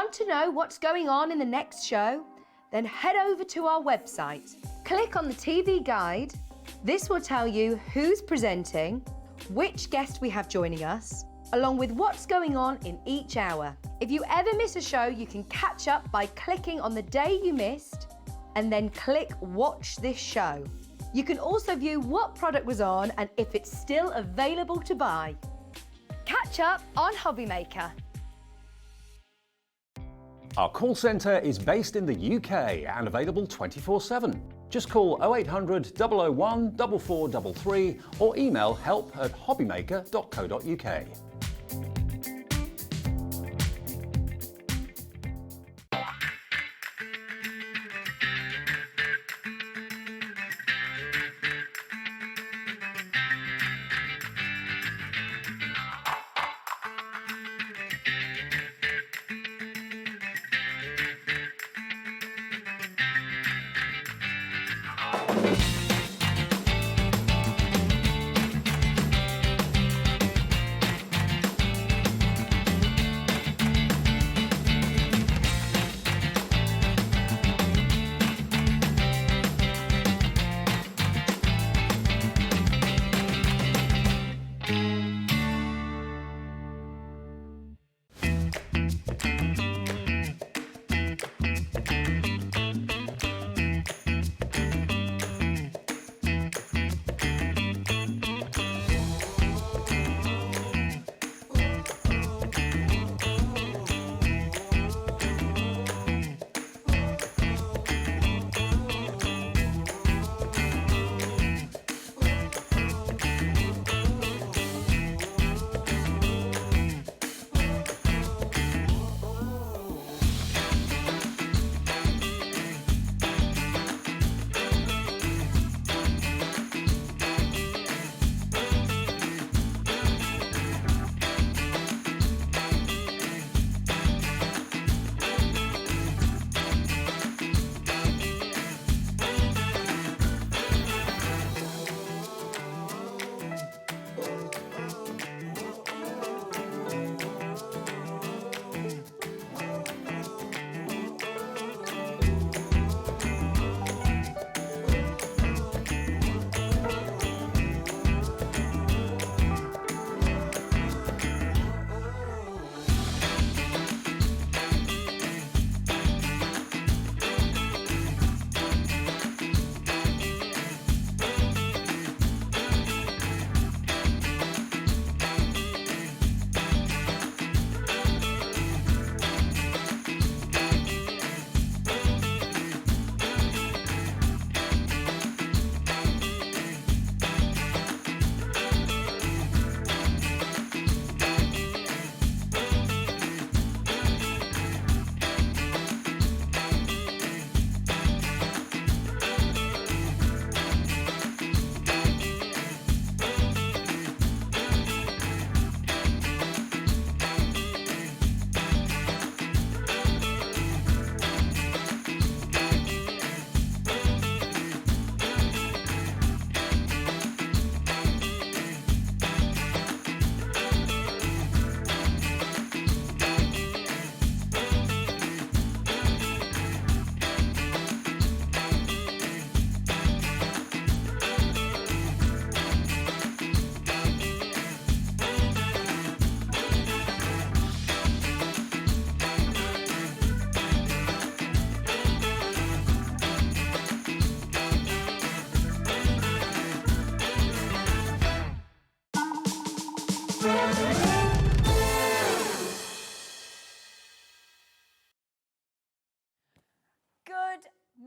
Want to know what's going on in the next show? Then head over to our website. Click on the TV guide. This will tell you who's presenting, which guest we have joining us, along with what's going on in each hour. If you ever miss a show, you can catch up by clicking on the day you missed and then click Watch This Show. You can also view what product was on and if it's still available to buy. Catch up on Hobbymaker. Our call centre is based in the UK and available 24/7. Just call 0800 001 4433 or email help@hobbymaker.co.uk.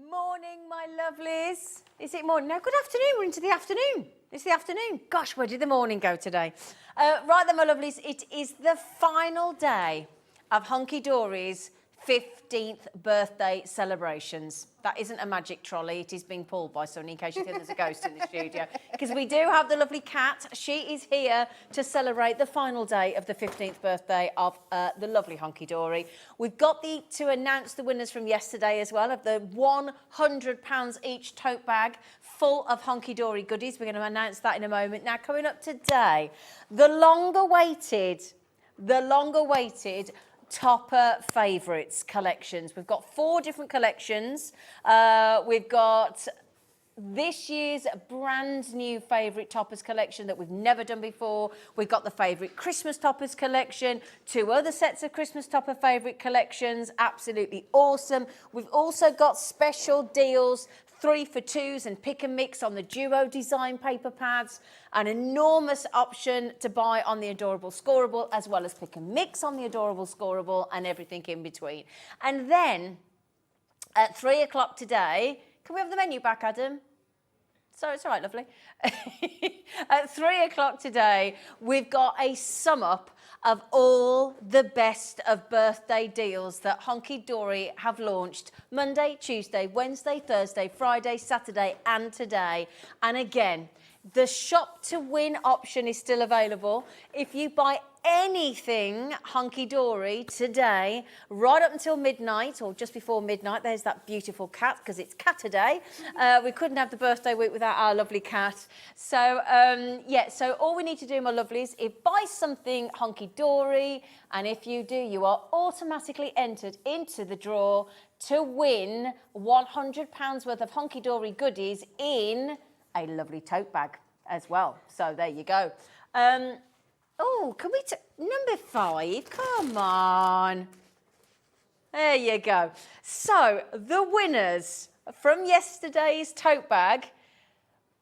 Morning, my lovelies. Is it morning? No, good afternoon. We're into the afternoon. It's the afternoon. Gosh, where did the morning go today? Right then, my lovelies, it is the final day of Hunkydory's 15th birthday celebrations. That isn't a magic trolley. It is being pulled by Sonny in case you think there's a ghost in the studio. Because we do have the lovely Kat. She is here to celebrate the final day of the 15th birthday of the lovely Hunkydory. We've got to announce the winners from yesterday as well of the £100 each tote bag full of Hunkydory goodies. We're going to announce that in a moment. Now, coming up today, the long-awaited topper favourites collections. We've got 4 different collections. We've got this year's brand new favourite toppers collection that we've never done before. We've got the favourite Christmas toppers collection, 2 other sets of Christmas topper favourite collections, absolutely awesome. We've also got special deals, 3 for 2s and pick and mix on the duo design paper pads, an enormous option to buy on the Adorable Scoreable, as well as pick and mix on the Adorable Scoreable and everything in between. And then at 3 o'clock today, can we have the menu back, Adam? So it's all right, lovely. At 3 o'clock today, we've got a sum up of all the best of birthday deals that Hunkydory have launched Monday, Tuesday, Wednesday, Thursday, Friday, Saturday, and today. And again, the shop to win option is still available. If you buy anything Hunkydory today, right up until midnight or just before midnight, there's that beautiful cat because it's Cat-a-day. We couldn't have the birthday week without our lovely cat. So, yeah, so all we need to do, my lovelies, is buy something Hunkydory, and if you do, you are automatically entered into the draw to win £100 worth of Hunkydory goodies in a lovely tote bag as well. So there you go. Oh, can we number 5? Come on. There you go. So the winners from yesterday's tote bag,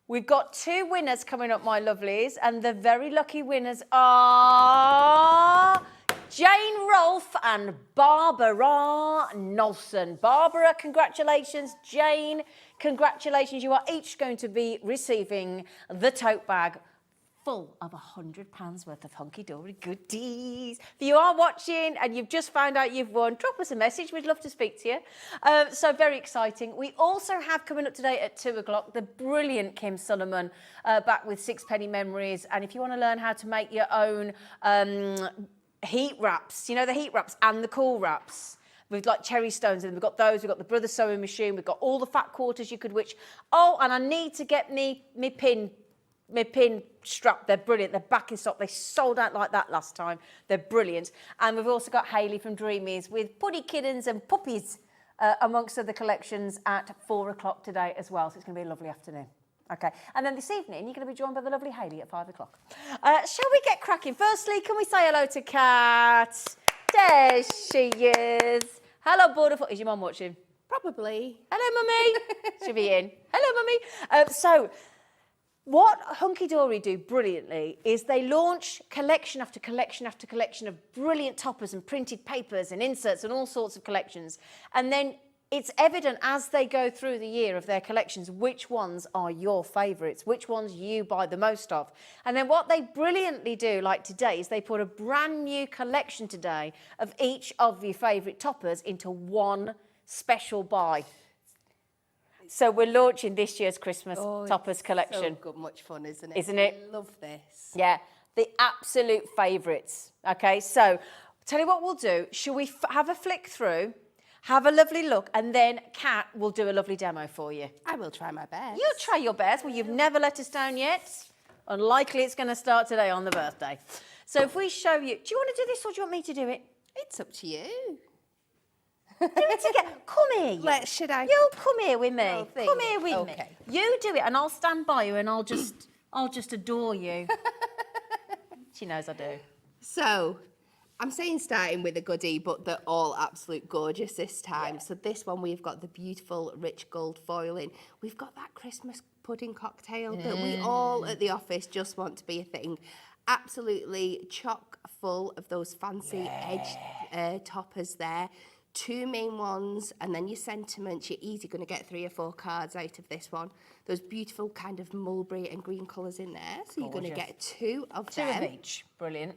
we've got 2 winners coming up, my lovelies, and the very lucky winners are Jane Rolfe and Barbara Nolson. Barbara, congratulations. Jane, congratulations. You are each going to be receiving the tote bag full of £100 worth of Hunkydory goodies. If you are watching and you've just found out you've won, drop us a message. We'd love to speak to you. So very exciting. We also have coming up today at 2 o'clock the brilliant Kim Suleman back with Sixpenny Memories. And if you want to learn how to make your own heat wraps, you know, the heat wraps and the cool wraps, with like cherry stones, and we've got those. We've got the Brother Sewing Machine. We've got all the fat quarters you could witch. Oh, and I need to get me pin strap. They're brilliant. They're back in stock. They sold out like that last time. They're brilliant. And we've also got Hayley from Dreamees with puddy kittens and puppies amongst other collections at 4 o'clock today as well. So it's going to be a lovely afternoon. Okay, and then this evening, you're going to be joined by the lovely Hayley at 5 o'clock. Shall we get cracking? Firstly, can we say hello to Kat? There she is. Hello, Borderful. Is your mum watching? Probably. Hello, Mummy. She'll be in. Hello, Mummy. So, what Hunkydory do brilliantly is they launch collection after collection after collection of brilliant toppers and printed papers and inserts and all sorts of collections. And then it's evident as they go through the year of their collections which ones are your favourites, which ones you buy the most of. And then what they brilliantly do, like today, is they put a brand new collection today of each of your favourite toppers into one special buy. So we're launching this year's Christmas toppers collection. So good, much fun, isn't it? Isn't it? I love this. Yeah, the absolute favourites. Okay, so tell you what we'll do. Shall we have a flick through? Have a lovely look, and then Kat will do a lovely demo for you. I will try my best. You'll try your best. Well, you've never let us down yet. Unlikely it's going to start today on the birthday. So if we show you... Do you want to do this or do you want me to do it? It's up to you. Do it together. Come here, you. Should I? You come here with me. Oh, Come here with okay. me. You do it, and I'll stand by you, and I'll just adore you. She knows I do. So, I'm saying starting with a goodie, but they're all absolute gorgeous this time. Yeah. So this one, we've got the beautiful rich gold foiling. We've got that Christmas pudding cocktail that we all at the office just want to be a thing. Absolutely chock full of those fancy edged toppers there. 2 main ones, and then your sentiments. You're easy going to get 3 or 4 cards out of this one. Those beautiful kind of mulberry and green colours in there. So you're going to get 2 of them. 2 of each. Brilliant.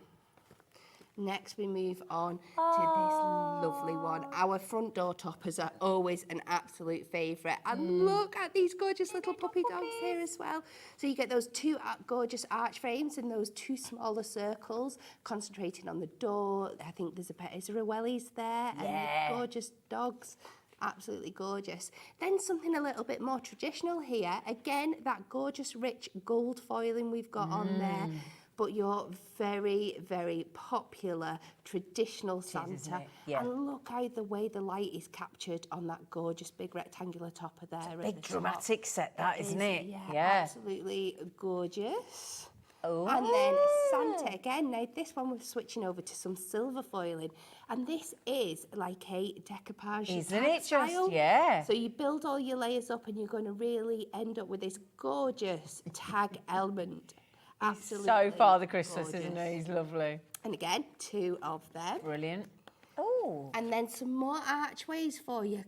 Next, we move on to this lovely one. Our front door toppers are always an absolute favourite. And look at these gorgeous little puppy dogs here as well. So you get those 2 gorgeous arch frames and those 2 smaller circles concentrating on the door. I think there's a pair of Israelis there and gorgeous dogs. Absolutely gorgeous. Then something a little bit more traditional here. Again, that gorgeous rich gold foiling we've got on there. but your very, very popular traditional Santa. isn't it? Yeah. And look how the way the light is captured on that gorgeous big rectangular topper there. At Big the dramatic top. set, that, isn't it? Yeah, absolutely gorgeous. Oh. And then Santa again. Now this one we're switching over to some silver foiling, and this is like a decoupage. Isn't tag it just? style. Yeah. So you build all your layers up, and you're going to really end up with this gorgeous tag element. Absolutely. So Father Christmas, gorgeous. isn't he? He's lovely. And again, 2 of them. Brilliant. Oh. And then some more archways for you.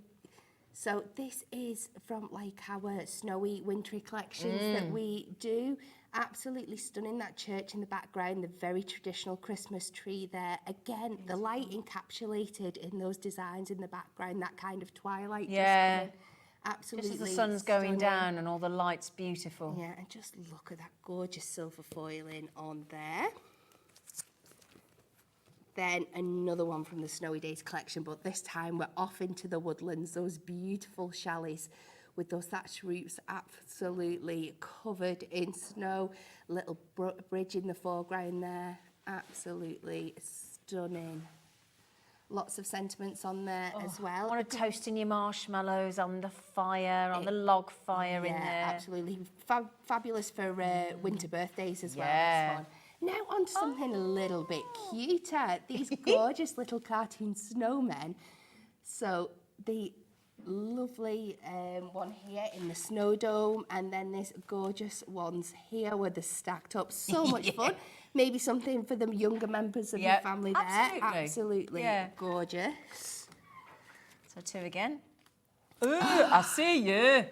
So this is from like our snowy, wintry collections that we do. Absolutely stunning, that church in the background, the very traditional Christmas tree there. Again, the light encapsulated in those designs in the background, that kind of twilight. Yeah. Just coming. Absolutely Just as the sun's going stunning. down and all the lights beautiful. Yeah, and just look at that gorgeous silver foiling on there. Then another one from the Snowy Days collection, but this time we're off into the woodlands, those beautiful chalets with those thatched roofs absolutely covered in snow. Little bridge in the foreground there, absolutely stunning. Lots of sentiments on there as well. I want to toasting your marshmallows on the fire, on the log fire in there. Absolutely. Fabulous for winter birthdays as well, Yeah. this one. Now on to something a little bit cuter. These gorgeous little cartoon snowmen. So the lovely one here in the snow dome, and then this gorgeous ones here where they're stacked up. So much fun. Maybe something for the younger members of your family there. Absolutely gorgeous. So 2 again. Ooh, I see you.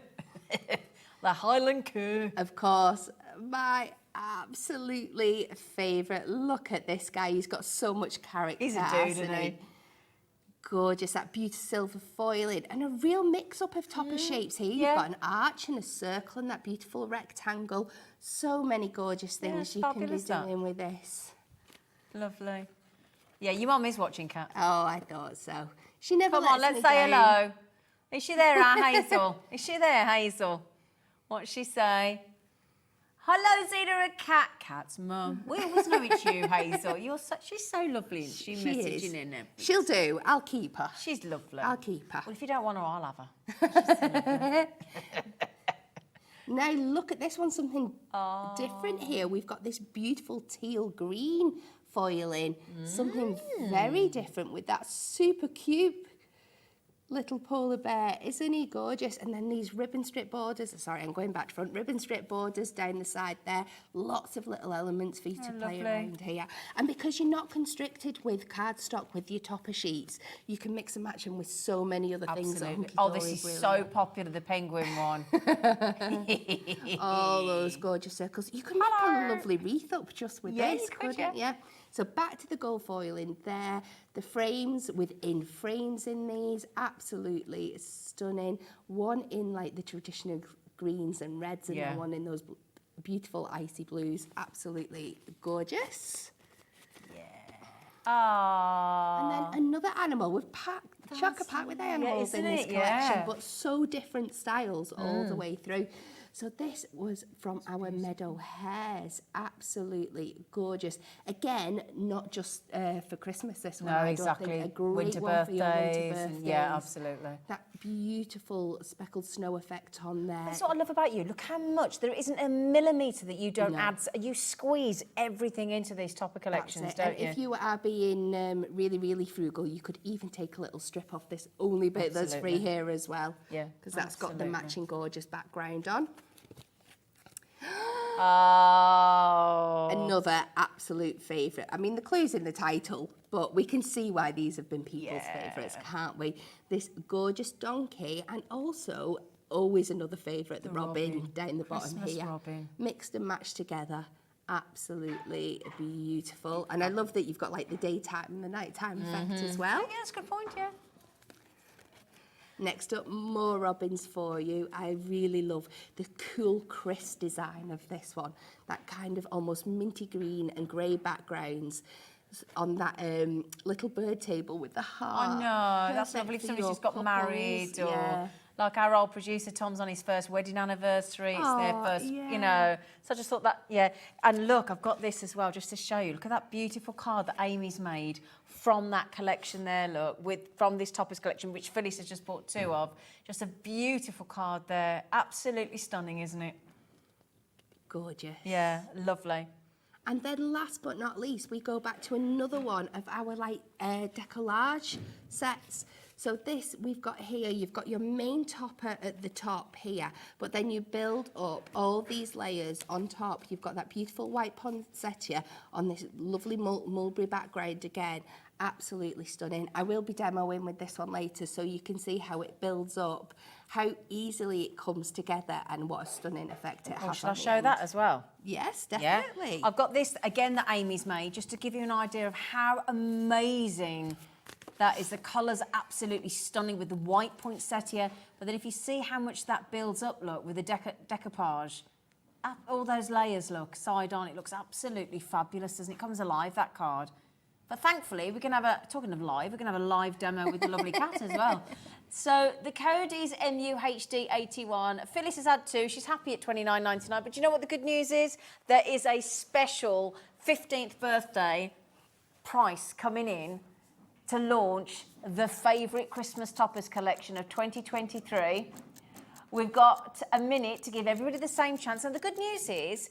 The Highland Coo. Of course, my absolutely favourite. Look at this guy. He's got so much character. He's a dude, isn't he? Gorgeous, that beautiful silver foiling and a real mix-up of topper shapes here. You've got an arch and a circle and that beautiful rectangle. So many gorgeous things you can be doing with this. Lovely. Yeah, your mum is watching, Kat. Oh, I thought so. She never Come on, lets let's me say down. hello. Is she there, Hazel? Is she there, Hazel? What's she say? Hello, Zena and Kat. Kat's mum. We always know it's you, Hazel. She's so lovely. Isn't she? She Messaging is. in there. She'll do. I'll keep her. She's lovely. I'll keep her. Well, if you don't want her, I'll have her. Now look at this one, something different here. We've got this beautiful teal green foiling, something very different with that super cute little polar bear. Isn't he gorgeous? And then these ribbon strip borders, sorry, I'm going back to front, ribbon strip borders down the side there. Lots of little elements for you to play around here. And because you're not constricted with cardstock with your topper sheets, you can mix and match them with so many other things. Absolutely. Oh, this is so popular, the penguin one. All those gorgeous circles. You can make a lovely wreath up just with Yeah, this, you could, couldn't you? So back to the gold foiling there. The frames within frames in these, absolutely stunning. One in like the traditional greens and reds, and then one in those beautiful icy blues. Absolutely gorgeous. Ah. And then another animal. We've chock-a-packed with animals in this collection, but so different styles all the way through. So this was from our meadow hares. Absolutely gorgeous. Again, not just for Christmas, this one. No, I exactly. Don't think. A great Winter one for your winter birthdays. birthdays. Yeah, absolutely. That beautiful speckled snow effect on there. That's what I love about you. Look how much. There isn't a millimetre that you don't add. You squeeze everything into these topper collections, don't you? If you are being really, really frugal, you could even take a little strip off this only bit that's free here as well. Yeah, because that's got the matching gorgeous background on. Oh. Another absolute favourite. I mean, the clue's in the title, but we can see why these have been people's favourites, can't we? This gorgeous donkey, and also always another favourite, the robin down the bottom here. Robin. Mixed and matched together. Absolutely beautiful. And I love that you've got like the daytime and the nighttime effect as well. Yeah, that's a good point, yeah. Next up, more robins for you. I really love the cool crisp design of this one. That kind of almost minty green and grey backgrounds on that little bird table with the heart. I know, that's Perfect lovely. If for somebody's your just got couples. married or Like our old producer, Tom's on his first wedding anniversary. It's their first, you know. So I just thought that, yeah. And look, I've got this as well, just to show you. Look at that beautiful card that Amy's made from that collection there, look, from this toppers collection, which Phyllis has just bought 2 of. Just a beautiful card there. Absolutely stunning, isn't it? Gorgeous. Yeah, lovely. And then last but not least, we go back to another one of our decollage sets. So this we've got here, you've got your main topper at the top here, but then you build up all these layers on top. You've got that beautiful white poinsettia on this lovely mulberry background again. Absolutely stunning. I will be demoing with this one later so you can see how it builds up, how easily it comes together and what a stunning effect it has. Shall I show that as well? Yes, definitely. Yeah. I've got this again that Amy's made just to give you an idea of how amazing that is. The colours are absolutely stunning with the white poinsettia, but then if you see how much that builds up, look, with the decoupage, all those layers, look, side on, it looks absolutely fabulous, doesn't it? It comes alive, that card. But thankfully, we can have talking of live, we can have a live demo with the lovely cat as well. So the code is MUHD81. Phyllis has had 2. She's happy at $29.99. But you know what the good news is? There is a special 15th birthday price coming in to launch the favourite Christmas toppers collection of 2023. We've got a minute to give everybody the same chance. And the good news is,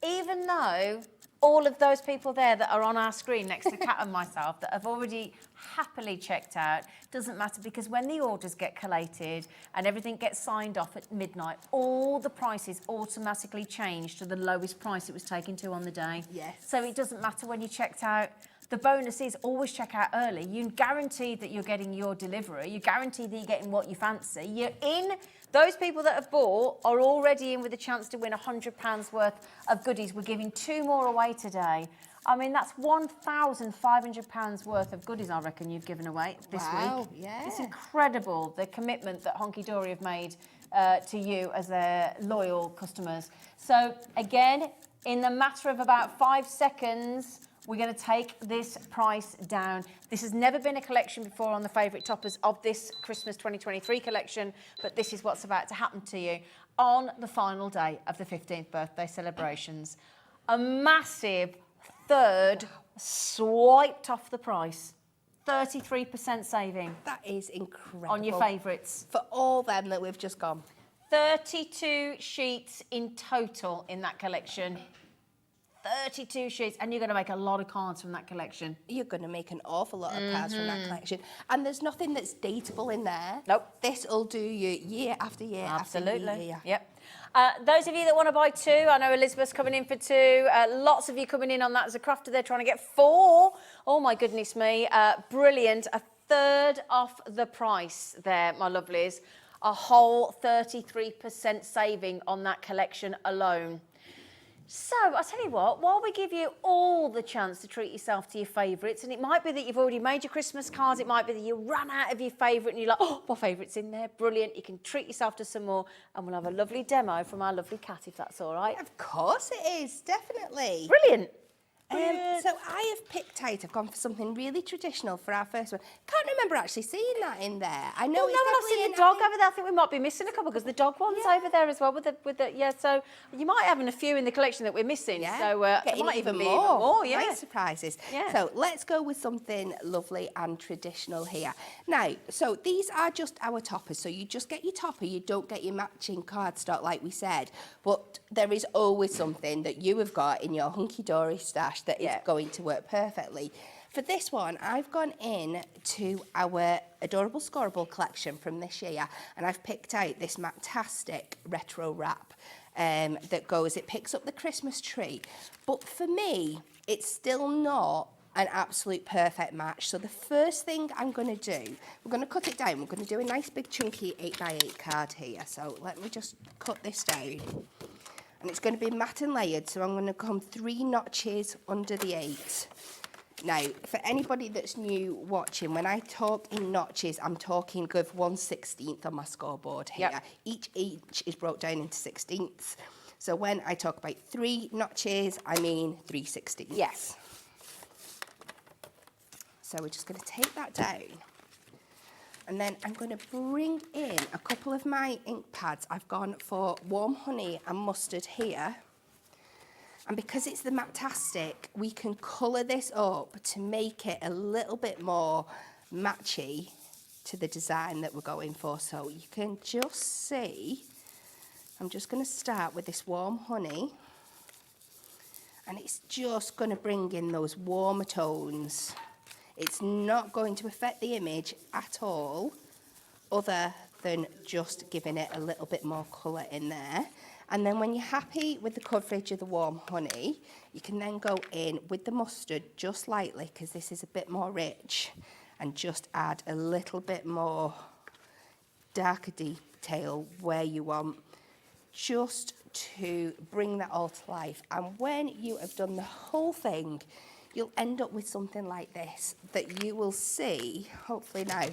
even though all of those people there that are on our screen next to Kat and myself that have already happily checked out, doesn't matter, because when the orders get collated and everything gets signed off at midnight, all the prices automatically change to the lowest price it was taken to on the day. Yes. So it doesn't matter when you checked out. The bonus is always check out early. You guarantee that you're getting your delivery. You guarantee that you're getting what you fancy. You're in. Those people that have bought are already in with a chance to win £100 worth of goodies. We're giving 2 more away today. I mean, that's £1,500 worth of goodies, I reckon, you've given away this week. Wow, yeah. It's incredible, the commitment that Hunkydory have made to you as their loyal customers. So, again, in the matter of about 5 seconds, we're going to take this price down. This has never been a collection before on the favourite toppers of this Christmas 2023 collection, but this is what's about to happen to you on the final day of the 15th birthday celebrations. A massive third swiped off the price. 33% saving. That is incredible. On your favourites. For all them that we've just gone. 32 sheets in total in that collection. 32 sheets, and you're going to make a lot of cards from that collection. You're going to make an awful lot of cards from that collection. And there's nothing that's dateable in there. Nope. This will do you year after year Absolutely. after year. Yep. Those of you that want to buy 2, I know Elizabeth's coming in for 2. Lots of you coming in on that as a crafter. They're trying to get 4. Oh, my goodness me. Brilliant. A third off the price there, my lovelies. A whole 33% saving on that collection alone. So, I'll tell you what, while we give you all the chance to treat yourself to your favourites, and it might be that you've already made your Christmas cards, it might be that you ran out of your favourite and you're like, oh, my favourite's in there, brilliant, you can treat yourself to some more, and we'll have a lovely demo from our lovely cat, if that's all right. Of course it is, definitely. Brilliant. So I have picked out, I've gone for something really traditional for our first one. Can't remember actually seeing that in there. I know Oh, no, and I've seen the dog over there. I think we might be missing a couple because the dog one's over there as well with the yeah. So you might have a few in the collection that we're missing. Yeah, so getting might even be more. Yeah. Great surprises. Yeah. So let's go with something lovely and traditional here. Now, so these are just our toppers. So you just get your topper. You don't get your matching cardstock like we said. But there is always something that you have got in your hunky-dory stash that is going to work perfectly. For this one, I've gone in to our Adorable Scorable collection from this year, and I've picked out this fantastic retro wrap that goes, it picks up the Christmas tree. But for me, it's still not an absolute perfect match. So the first thing I'm going to do, we're going to cut it down. We're going to do a nice big chunky 8x8 card here. So let me just cut this down. And it's going to be matte and layered, so I'm going to come 3 notches under the 8. Now, for anybody that's new watching, when I talk in notches, I'm talking of 1/16 on my scoreboard here. Yep. Each inch is broke down into 16ths. So when I talk about 3 notches, I mean 3/16. Yes. So we're just going to take that down. And then I'm going to bring in a couple of my ink pads. I've gone for warm honey and mustard here. And because it's the Matastic, we can colour this up to make it a little bit more matchy to the design that we're going for. So you can just see, I'm just going to start with this warm honey. And it's just going to bring in those warmer tones. It's not going to affect the image at all, other than just giving it a little bit more colour in there. And then when you're happy with the coverage of the warm honey, you can then go in with the mustard just lightly, because this is a bit more rich, and just add a little bit more darker detail where you want, just to bring that all to life. And when you have done the whole thing, you'll end up with something like this that you will see, hopefully now,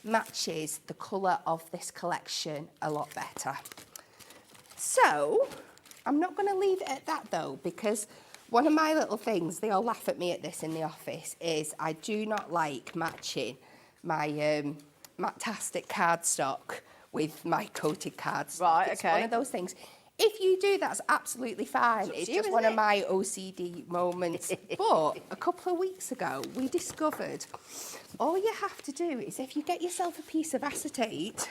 matches the colour of this collection a lot better. So, I'm not going to leave it at that though, because one of my little things, they all laugh at me at this in the office, is I do not like matching my Matastic cardstock with my coated cardstock. Right, it's okay. one of those things. If you do, that's absolutely fine. It's you, just isn't one of it? my OCD moments. But a couple of weeks ago, we discovered all you have to do is if you get yourself a piece of acetate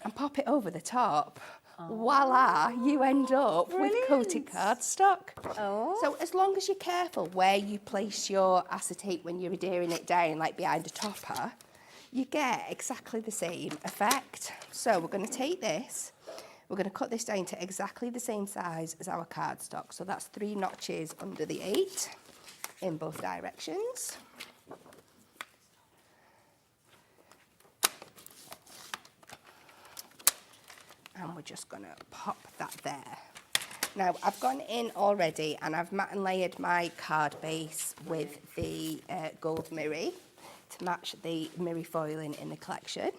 and pop it over the top, voila, you end up with coated cardstock. Oh. So as long as you're careful where you place your acetate when you're adhering it down, like behind a topper, you get exactly the same effect. So we're going to take this, we're going to cut this down to exactly the same size as our cardstock. So that's 3 notches under the 8 in both directions. And we're just going to pop that there. Now, I've gone in already and I've matte and layered my card base with the gold mirri to match the mirri foiling in the collection.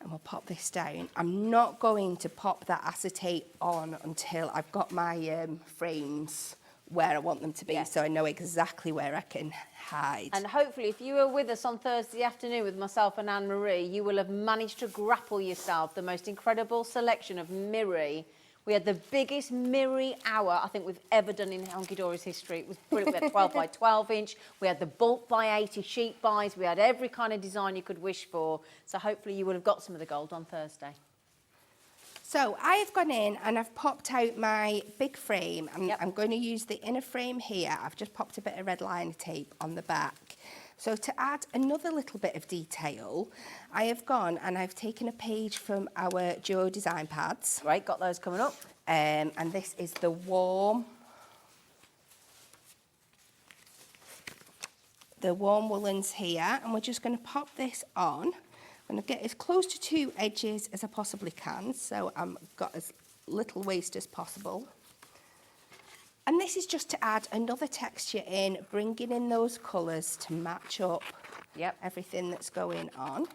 And we'll pop this down. I'm not going to pop that acetate on until I've got my frames where I want them to be, so I know exactly where I can hide. And hopefully, if you were with us on Thursday afternoon with myself and Anne-Marie, you will have managed to grapple yourself the most incredible selection of mirri. We had the biggest mirri hour I think we've ever done in Hunkydory's history. It was brilliant. We had 12 by 12 inch. We had the bulk by 80 sheet buys. We had every kind of design you could wish for. So hopefully you would have got some of the gold on Thursday. So I have gone in and I've popped out my big frame, and I'm going to use the inner frame here. I've just popped a bit of red liner tape on the back. So to add another little bit of detail, I have gone and I've taken a page from our Duo design pads. Right, got those coming up. And this is the warm woolens here, and we're just going to pop this on. I'm going to get as close to 2 edges as I possibly can, so I've got as little waste as possible. And this is just to add another texture in, bringing in those colours to match up everything that's going on.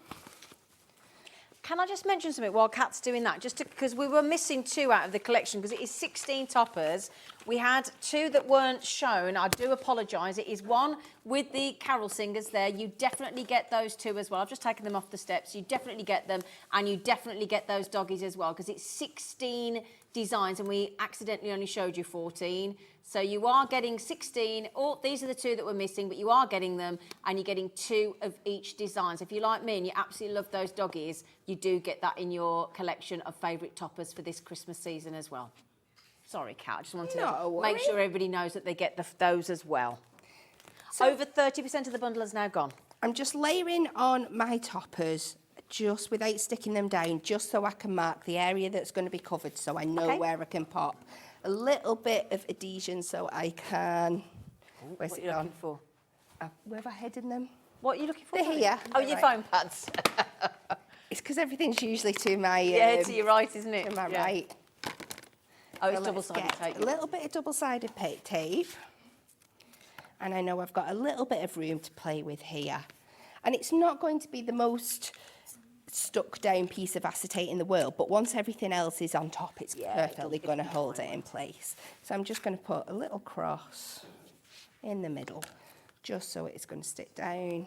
Can I just mention something while Kat's doing that? Just because we were missing 2 out of the collection, because it is 16 toppers. We had 2 that weren't shown. I do apologise. It is one with the carol singers there. You definitely get those 2 as well. I've just taken them off the steps. You definitely get them, and you definitely get those doggies as well, because it's 16 designs and we accidentally only showed you 14. So you are getting 16. These are the 2 that we're missing, but you are getting them, and you're getting 2 of each design. So if you're like me and you absolutely love those doggies, you do get that in your collection of favourite toppers for this Christmas season as well. Sorry, Kat, I just wanted to make sure everybody knows that they get those as well. So over 30% of the bundle is now gone. I'm just layering on my toppers just without sticking them down, just so I can mark the area that's going to be covered, so I know where I can pop. A little bit of adhesion so I can... Where's it gone? Looking for? Where have I hidden them? What are you looking for? They're here. Oh, your phone pads. It's because everything's usually to my... to your right, isn't it? To my right. Oh, it's So double-sided let's tape. get a little bit of double-sided tape. And I know I've got a little bit of room to play with here. And it's not going to be the most stuck down piece of acetate in the world, but once everything else is on top, it's perfectly going to hold it in place. So I'm just going to put a little cross in the middle, just so it's going to stick down.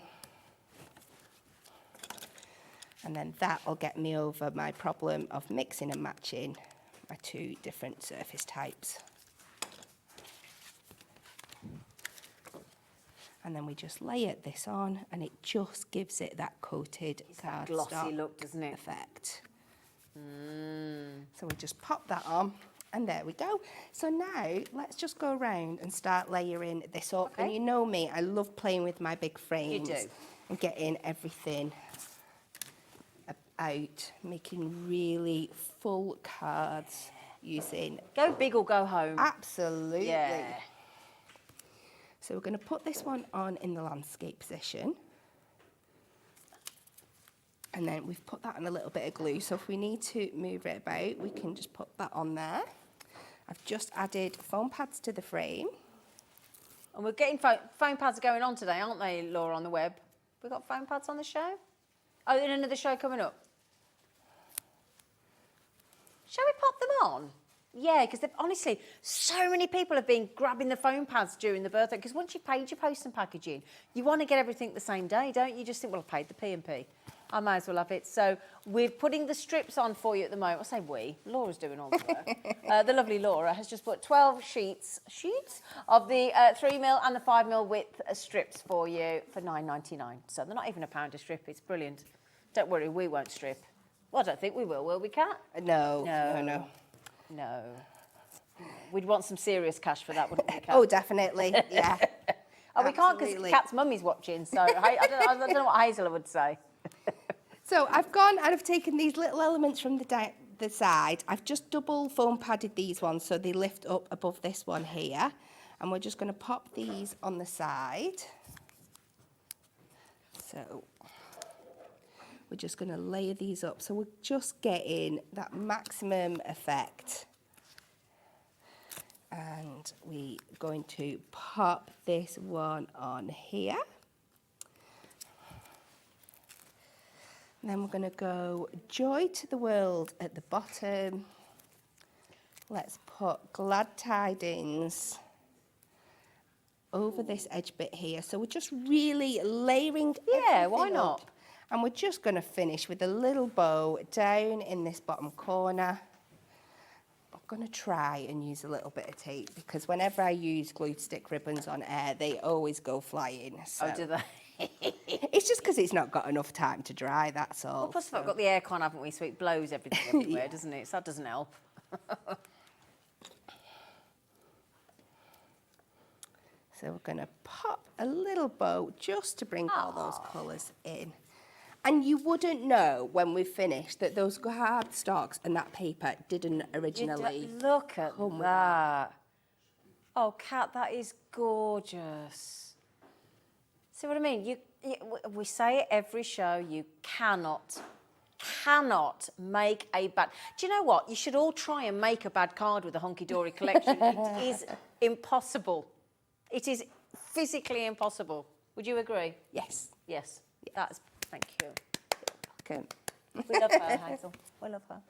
And then that will get me over my problem of mixing and matching my two different surface types. And then we just layer this on, and it just gives it that coated cardstock glossy look, doesn't it? Effect. So we just pop that on, and there we go. So now let's just go around and start layering this up. Okay. And you know me, I love playing with my big frames. You do. And getting everything out, making really full cards using... Go big or go home. Absolutely. Yeah. So we're going to put this one on in the landscape position. And then we've put that on a little bit of glue. So if we need to move it about, we can just put that on there. I've just added foam pads to the frame. And we're getting foam pads going on today, aren't they, Laura, on the web? We've got foam pads on the show? Oh, and another show coming up. Shall we pop them on? Yeah, because honestly, so many people have been grabbing the foam pads during the birthday. Because once you've paid your post and packaging, you want to get everything the same day, don't you? You just think, well, I paid the P&P. I might as well have it. So we're putting the strips on for you at the moment. I say we. Laura's doing all the work. The lovely Laura has just put 12 sheets of the 3mm and the 5mm width strips for you for £9.99. So they're not even £1 a strip. It's brilliant. Don't worry, we won't strip. Well, I don't think we will we, Kat? No. No. We'd want some serious cash for that, wouldn't we, Kat? Oh, definitely, yeah. We can't because Kat's mummy's watching, so I don't know what Hazel would say. So I've gone and I've taken these little elements from the side. I've just double foam padded these ones so they lift up above this one here. And we're just going to pop these on the side. So we're just going to layer these up. So we're just getting that maximum effect. And we're going to pop this one on here. And then we're going to go Joy to the World at the bottom. Let's put Glad Tidings over this edge bit here. So we're just really layering why everything not? up. And we're just going to finish with a little bow down in this bottom corner. I'm going to try and use a little bit of tape because whenever I use glued stick ribbons on air, they always go flying. So. Oh, do they? It's just because it's not got enough time to dry, that's all. Well, plus we've got the aircon, haven't we? So it blows everything everywhere, doesn't it? So that doesn't help. So we're going to pop a little bow just to bring all those colours in. And you wouldn't know when we've finished that those card stocks and that paper didn't originally Look at come with that. Oh, Kat, that is gorgeous. See what I mean? We say it every show, you cannot make a bad... Do you know what? You should all try and make a bad card with the Hunkydory collection. It is impossible. It is physically impossible. Would you agree? Yes. Yes. That's... Thank you. Okay. We love her, Hazel. We love her.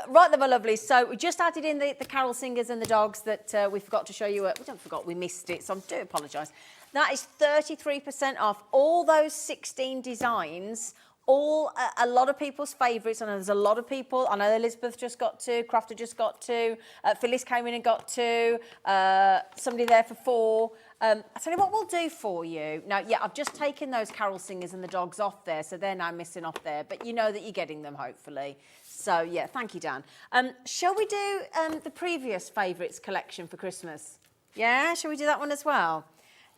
Right then, my lovelies. So we just added in the carol singers and the dogs that we forgot to show you. We don't forgot, we missed it, so I do apologise. That is 33% off all those 16 designs. All a lot of people's favourites. I know there's a lot of people. I know Elizabeth just got two, Crafter just got two, Phyllis came in and got two, somebody there for four. I'll tell you what we'll do for you. Now, yeah, I've just taken those carol singers and the dogs off there, so they're now missing off there, but you know that you're getting them, hopefully. So, yeah, thank you, Dan. Shall we do the previous favourites collection for Christmas? Yeah, shall we do that one as well?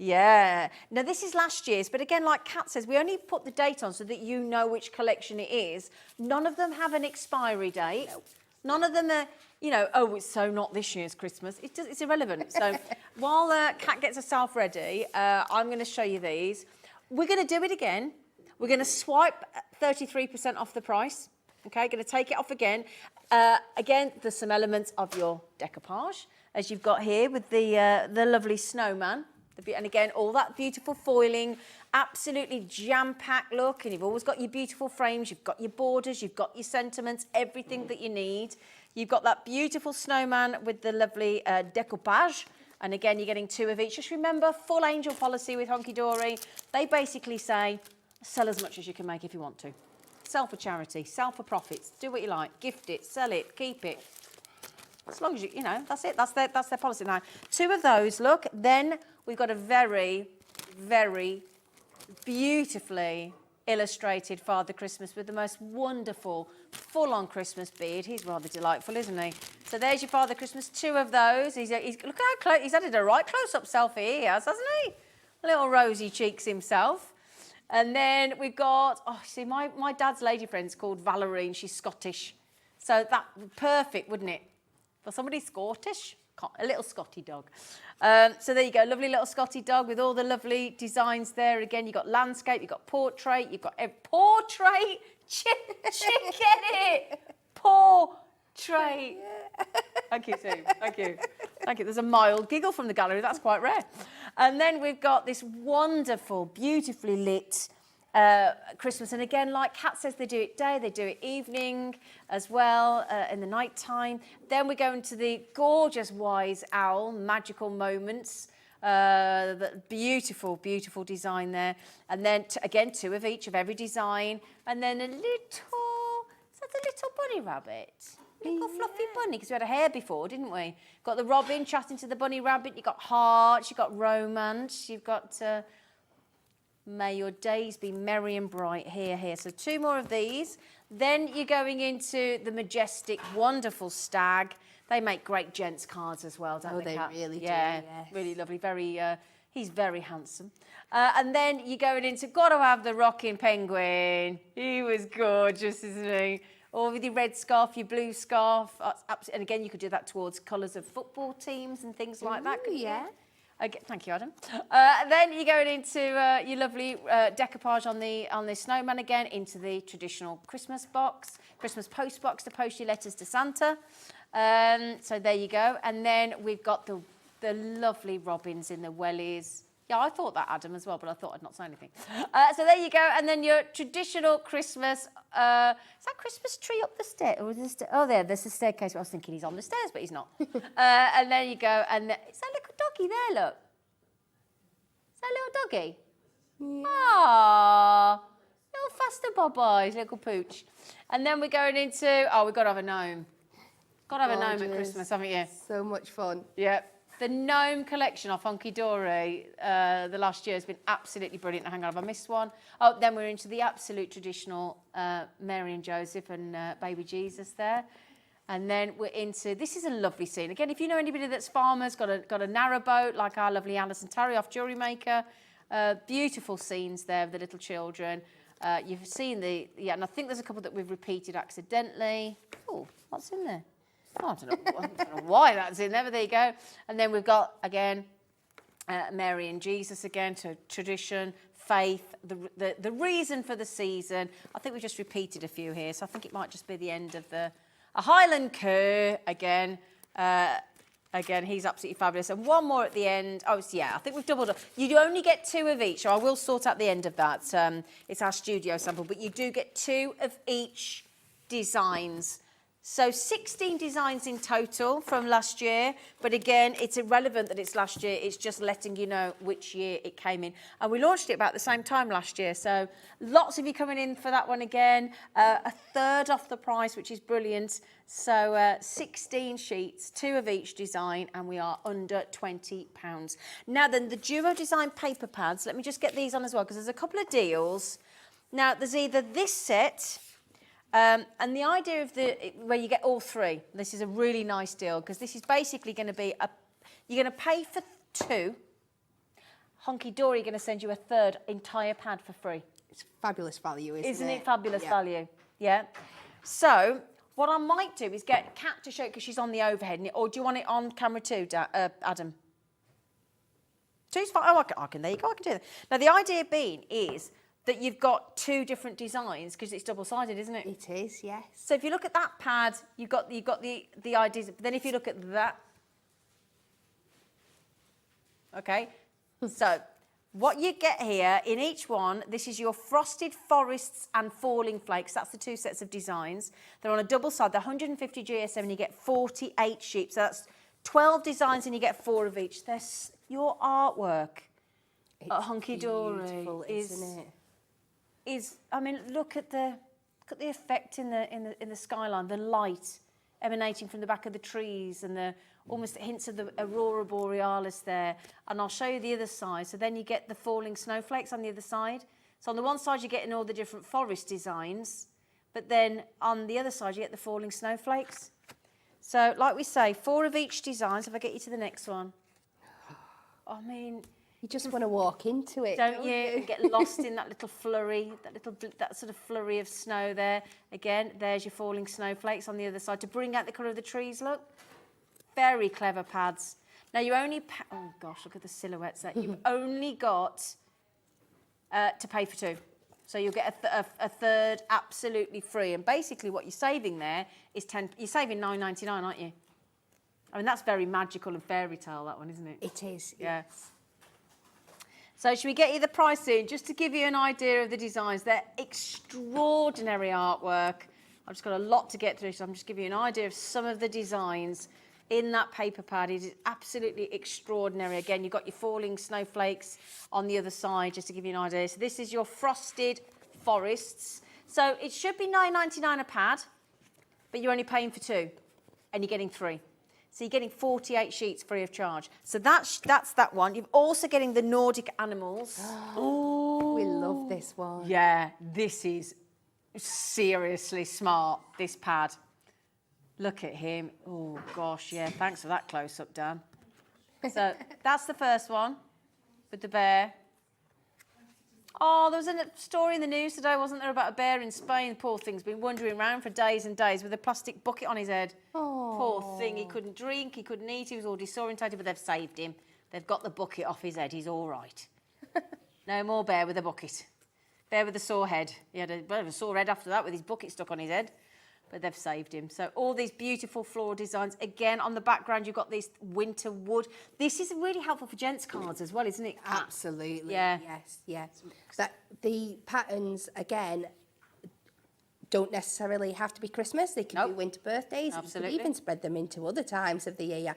Yeah. Now, this is last year's, but again, like Kat says, we only put the date on so that you know which collection it is. None of them have an expiry date. No. None of them are, you know, oh, it's so not this year's Christmas. It's irrelevant. So while Kat gets herself ready, I'm going to show you these. We're going to do it again. We're going to swipe 33% off the price. Okay, going to take it off again. Again, there's some elements of your decoupage, as you've got here with the lovely snowman. And again, all that beautiful foiling, absolutely jam-packed look. And you've always got your beautiful frames, you've got your borders, you've got your sentiments, everything that you need. You've got that beautiful snowman with the lovely decoupage. And again, you're getting two of each. Just remember, full angel policy with Hunkydory. They basically say, sell as much as you can make if you want to. sell for charity, sell for profits, do what you like, gift it, sell it, keep it. As long as you know, that's it. That's their policy. Now, 2 of those, look, then we've got a very, very beautifully illustrated Father Christmas with the most wonderful, full-on Christmas beard. He's rather delightful, isn't he? So there's your Father Christmas, 2 of those. Look how close, he's added a right close-up selfie, he has, hasn't he? Little rosy cheeks himself. And then we've got, see, my dad's lady friend's called Valerie, and she's Scottish. So that, perfect, wouldn't it? For somebody Scottish, a little Scotty dog. So there you go, lovely little Scotty dog with all the lovely designs there. Again, you've got landscape, you've got portrait, you've got a portrait. Get it? Portrait. Thank you, Sue. Thank you. Thank you. There's a mild giggle from the gallery. That's quite rare. And then we've got this wonderful, beautifully lit Christmas. And again, like Kat says, they do it day, they do it evening as well, in the night time. Then we go into the gorgeous Wise Owl, magical moments. The beautiful, beautiful design there. And then, again, 2 of each of every design. And then is that a little bunny rabbit? Little fluffy bunny, because we had a hare before, didn't we? Got the robin chatting to the bunny rabbit. You've got hearts, you've got romance, you've got may your days be merry and bright. Here. So 2 more of these. Then you're going into the majestic, wonderful stag. They make great gents cards as well, don't they, Kat? They really do, yeah, yes. really lovely. Very, he's very handsome. And then you're going into, got to have the rocking penguin. He was gorgeous, isn't he? Or with your red scarf, your blue scarf. And again, you could do that towards colours of football teams and things like that. Ooh, yeah. Okay, thank you, Adam. Then you're going into your lovely decoupage on the snowman again, into the traditional Christmas box, Christmas post box to post your letters to Santa. So there you go. And then we've got the lovely robins in the wellies. Yeah, I thought that, Adam, as well, but I thought I'd not say anything. So there you go. And then your traditional Christmas, is that Christmas tree up the stairs? Or is there, there's the staircase. I was thinking he's on the stairs, but he's not. And there you go. And is that little doggy there, look? Is that little doggy? Yeah. Little faster Bob eyes, little pooch. And then we're going into, we've got to have a gnome. Got to have a gnome at Christmas, haven't you? So much fun. Yeah. The gnome collection off Hunkydory the last year has been absolutely brilliant. Hang on, have I missed one? Then we're into the absolute traditional Mary and Joseph and baby Jesus there. And then we're into, this is a lovely scene. Again, if you know anybody that's farmers, got a narrowboat like our lovely Alison Terry off Jewellery Maker. Beautiful scenes there of the little children. You've seen and I think there's a couple that we've repeated accidentally. Oh, what's in there? I don't know why that's in there, but there you go. And then we've got, again, Mary and Jesus again, to tradition, faith, the reason for the season. I think we just repeated a few here, so I think it might just be the end of a Highland Cur again. Again, he's absolutely fabulous. And one more at the end. I think we've doubled up. You only get 2 of each, so I will sort out the end of that. It's our studio sample, but you do get 2 of each designs. So 16 designs in total from last year, but again, it's irrelevant that it's last year, it's just letting you know which year it came in. And we launched it about the same time last year, so lots of you coming in for that one again, a third off the price, which is brilliant. So 16 sheets, 2 of each design, and we are under £20. Now then, the Duo Design paper pads, let me just get these on as well, because there's a couple of deals. Now, there's either this set, and the idea of where you get all 3, this is a really nice deal, because this is basically going to be you're going to pay for 2. Hunkydory are going to send you a third entire pad for free. It's fabulous value, isn't it? Isn't it fabulous value? Yeah. So what I might do is get Kat to show it because she's on the overhead, or do you want it on camera too, Adam? 2's fine. Oh, I can. There you go. I can do that. Now the idea being is that you've got 2 different designs because it's double-sided, isn't it? It is, yes. So if you look at that pad, you've got the ideas. Then if you look at that, okay. So what you get here in each one, this is your frosted forests and falling flakes. That's the 2 sets of designs. They're on a double side. They're 150 GSM, and you get 48 sheets. So that's 12 designs, and you get 4 of each. Your artwork at Hunkydory beautiful, isn't it? I mean, look at the Look at the effect in the skyline, the light emanating from the back of the trees and the almost hints of the aurora borealis there. And I'll show you the other side. So then you get the falling snowflakes on the other side. So on the one side you're getting all the different forest designs, but then on the other side you get the falling snowflakes. So like we say, 4 of each design. So if I get you to the next one. I mean, you just want to walk into it, don't you? And get lost in that little flurry, that sort of flurry of snow there. Again, there's your falling snowflakes on the other side to bring out the colour of the trees. Look, very clever pads. Now you only, oh gosh, look at the silhouettes there. You've only got to pay for 2. So you'll get a third absolutely free. And basically what you're saving there is you're saving $9.99, aren't you? I mean, that's very magical and fairy tale, that one, isn't it? It is. Yeah. So should we get you the price soon? Just to give you an idea of the designs. They're extraordinary artwork. I've just got a lot to get through, so I'm just giving you an idea of some of the designs in that paper pad. It is absolutely extraordinary. Again, you've got your falling snowflakes on the other side, just to give you an idea. So this is your frosted forests. So it should be $9.99 a pad, but you're only paying for 2, and you're getting 3. So you're getting 48 sheets free of charge. So that's that one. You're also getting the Nordic animals. Oh, we love this one. Yeah, this is seriously smart, this pad. Look at him. Oh, gosh, yeah, thanks for that close-up, Dan. So that's the first one with the bear. Oh, there was a story in the news today, wasn't there, about a bear in Spain? Poor thing's been wandering around for days and days with a plastic bucket on his head. Oh. Poor thing, he couldn't drink, he couldn't eat, he was all disorientated, but they've saved him. They've got the bucket off his head, he's all right. No more bear with a bucket. Bear with a sore head. He had a sore head after that with his bucket stuck on his head. But they've saved him. So all these beautiful floral designs. Again, on the background, you've got this winter wood. This is really helpful for gents' cards as well, isn't it? Absolutely. Yeah. Yes, yes. That the patterns, again, don't necessarily have to be Christmas. They can be winter birthdays. Absolutely. You can even spread them into other times of the year.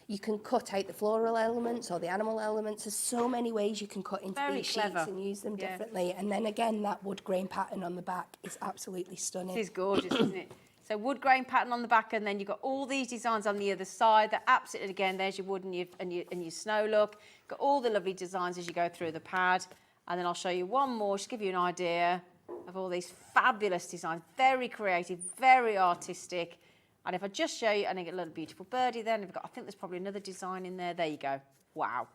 You can cut out the floral elements or the animal elements. There's so many ways you can cut into Very these clever. sheets and use them differently. And then again, that wood grain pattern on the back is absolutely stunning. It is gorgeous, isn't it? So wood grain pattern on the back, and then you've got all these designs on the other side. They're absolutely, again, there's your wood and your snow look. Got all the lovely designs as you go through the pad. And then I'll show you one more, just to give you an idea of all these fabulous designs. Very creative, very artistic. And if I just show you, and I get a little beautiful birdie there, and I think there's probably another design in there. There you go. Wow.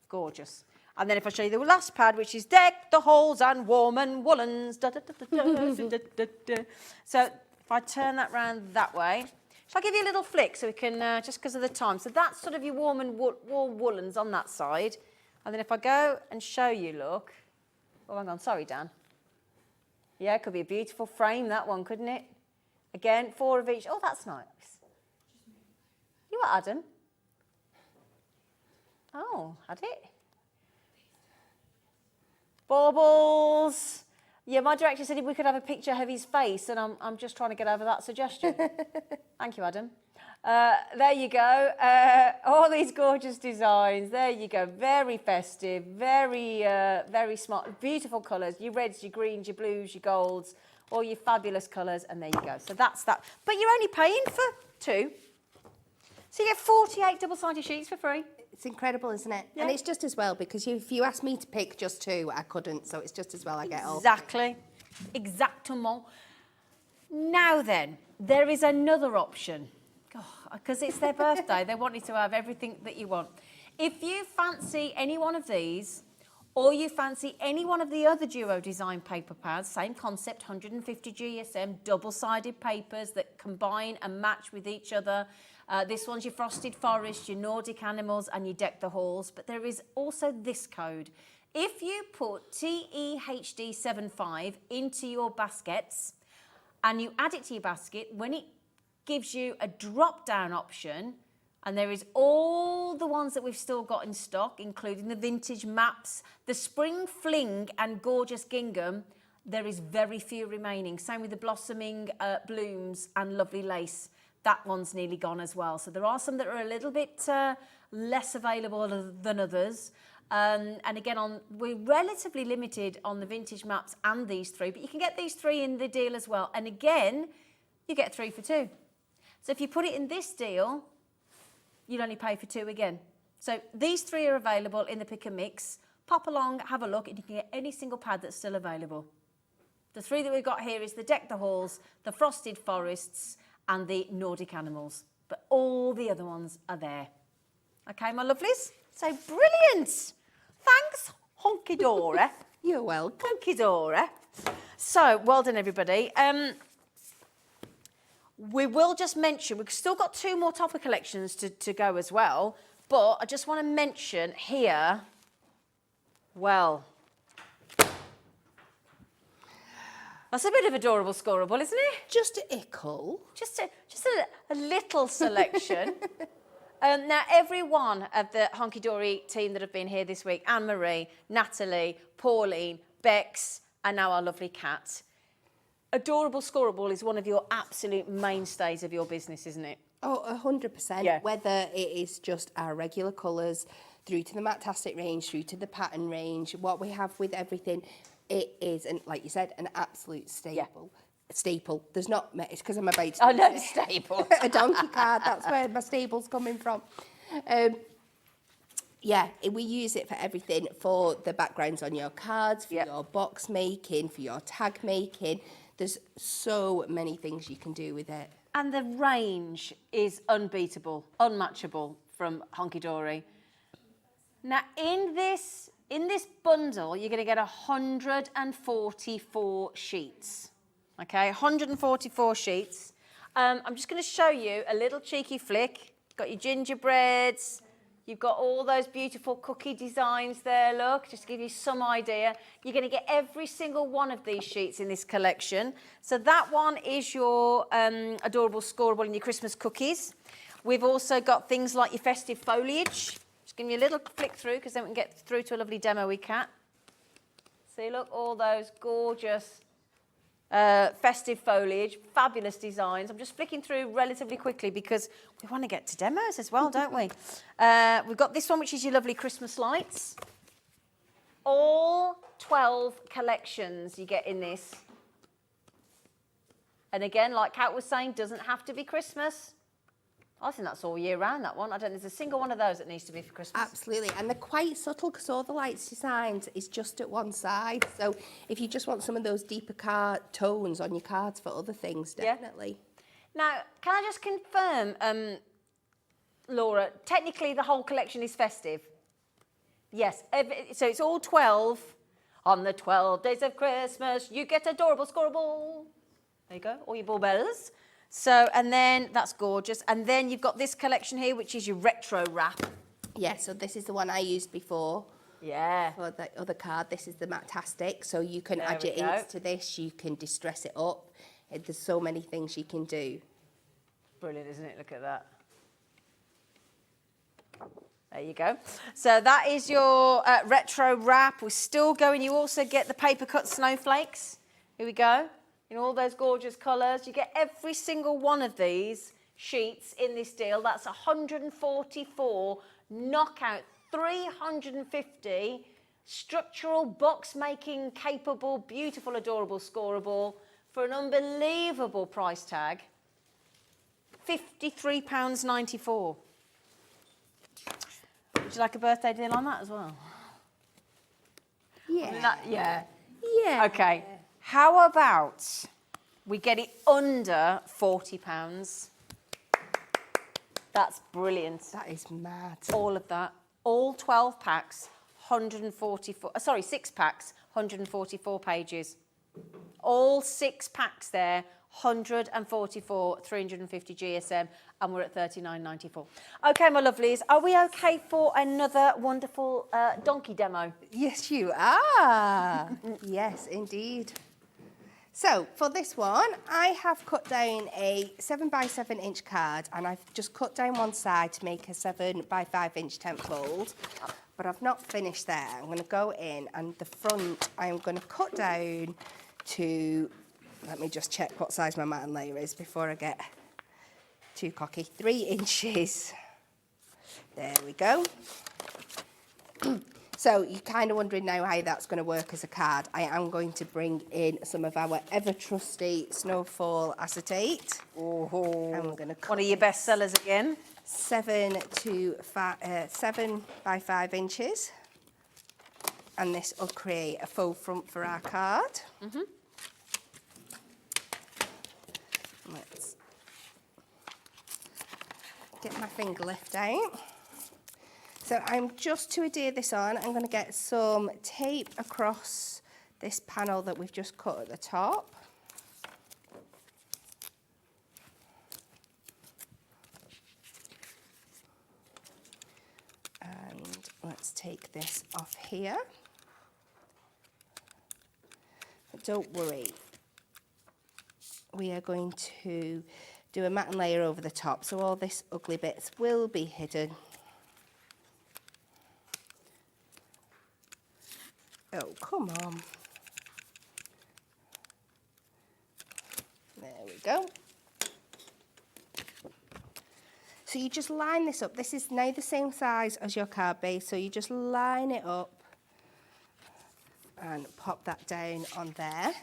Gorgeous. And then if I show you the last pad, which is deck the halls and warm and woolens. Da, da, da, da, da, da, da, da. So if I turn that round that way, shall I give you a little flick so we can, just because of the time. So that's sort of your warm and warm woolens on that side. And then if I go and show you, look. Oh, hang on. Sorry, Dan. Yeah, it could be a beautiful frame, that one, couldn't it? Again, 4 of each. Oh, that's nice. You what, Adam? Oh, had it? Baubles. Yeah, my director said if we could have a picture of his face, and I'm just trying to get over that suggestion. Thank you, Adam. There you go. All these gorgeous designs. There you go. Very festive, very smart, beautiful colours. Your reds, your greens, your blues, your golds. All your fabulous colours, and there you go. So that's that. But you're only paying for 2. So you get 48 double-sided sheets for free. It's incredible, isn't it? Yeah. And it's just as well, because if you asked me to pick just 2, I couldn't. So it's just as well I get all. Exactly. Exactement. Now then, there is another option. Because it's their birthday. They want you to have everything that you want. If you fancy any one of these, or you fancy any one of the other Duo Design paper pads, same concept, 150 GSM, double-sided papers that combine and match with each other. This one's your Frosted Forest, your Nordic Animals, and your Deck the Halls. But there is also this code. If you put TEHD75 into your baskets and you add it to your basket, when it gives you a drop-down option, and there is all the ones that we've still got in stock, including the vintage maps, the spring fling and gorgeous gingham. There is very few remaining. Same with the blossoming blooms and lovely lace. That one's nearly gone as well. So there are some that are a little bit less available than others. And again, we're relatively limited on the vintage maps and these 3, but you can get these 3 in the deal as well. And again, you get 3 for 2. So if you put it in this deal, you'd only pay for 2 again. So these 3 are available in the pick and mix. Pop along, have a look, and you can get any single pad that's still available. The 3 that we've got here is the Deck the Halls, the Frosted Forests, and the Nordic Animals. But all the other ones are there. Okay, my lovelies? So brilliant! Thanks, Hunkydory. You're welcome. Hunkydory. So, well done, everybody. We will just mention, we've still got 2 more topper collections to go as well, but I just want to mention here, well, that's a bit of adorable scoreable, isn't it? Just a ickle. Just a little selection. Now, every one of the Hunkydory team that have been here this week, Anne-Marie, Natalie, Pauline, Bex, and now our lovely Kat, adorable scoreable is one of your absolute mainstays of your business, isn't it? Oh, 100%. Yeah. Whether it is just our regular colours, through to the Matastic range, through to the pattern range, what we have with everything, it is, and like you said, an absolute staple. Yeah. Staple. There's not, it's because I'm about to Oh, no, staple. a donkey card. That's where my stable's coming from. Yeah, we use it for everything, for the backgrounds on your cards, for your box making, for your tag making. There's so many things you can do with it. And the range is unbeatable, unmatchable from Hunkydory. Now, in this bundle, you're going to get 144 sheets. Okay, 144 sheets. I'm just going to show you a little cheeky flick. You've got your gingerbreads. You've got all those beautiful cookie designs there, look, just to give you some idea. You're going to get every single one of these sheets in this collection. So that one is your adorable scoreable and your Christmas cookies. We've also got things like your festive foliage. Just give me a little flick through, because then we can get through to a lovely demo we Kat. See, look, all those gorgeous festive foliage, fabulous designs. I'm just flicking through relatively quickly because we want to get to demos as well, don't we? We've got this one, which is your lovely Christmas lights. All 12 collections you get in this. And again, like Kat was saying, doesn't have to be Christmas. I think that's all year round, that one. I don't think there's a single one of those that needs to be for Christmas. Absolutely, and they're quite subtle because all the lights designs is just at one side. So if you just want some of those deeper tones on your cards for other things, definitely. Now, can I just confirm, Laura, technically the whole collection is festive? Yes, so it's all 12. On the 12 days of Christmas, you get adorable scoreable. There you go, all your baubles. So, and then, that's gorgeous. And then you've got this collection here, which is your retro wrap. Yeah, so this is the one I used before. Yeah. For the other card, this is the Matastic. So you can add your inks to this, you can distress it up. There's so many things you can do. Brilliant, isn't it? Look at that. There you go. So that is your retro wrap. We're still going. You also get the paper cut snowflakes. Here we go. In all those gorgeous colours. You get every single one of these sheets in this deal. That's 144 knockout, 350 structural box making capable, beautiful, adorable, scoreable for an unbelievable price tag. £53.94. Would you like a birthday deal on that as well? Yeah. Yeah. Yeah. Okay. How about we get it under £40? That's brilliant. That is mad. All of that. All 12 packs, 6 packs, 144 pages. All 6 packs there, 144, 350 GSM, and we're at $39.94. Okay, my lovelies, are we okay for another wonderful donkey demo? Yes, you are. Yes, indeed. So for this one, I have cut down a 7x7 inch card, and I've just cut down one side to make a 7x5 inch temp fold. But I've not finished there. I'm going to go in, and the front I'm going to cut down to, let me just check what size my mat and layer is before I get too cocky. 3 inches. There we go. So you're kind of wondering now how that's going to work as a card. I am going to bring in some of our ever trusty Snowfall acetate. Oh, And we're going to one of your best sellers again. 7 by 5 inches. And this will create a faux front for our card. Let's get my finger lift out. So I'm just to adhere this on, I'm going to get some tape across this panel that we've just cut at the top. And let's take this off here. But don't worry, we are going to do a matte layer over the top, so all this ugly bits will be hidden. Oh, come on. There we go. So you just line this up. This is now the same size as your card base, so you just line it up and pop that down on there.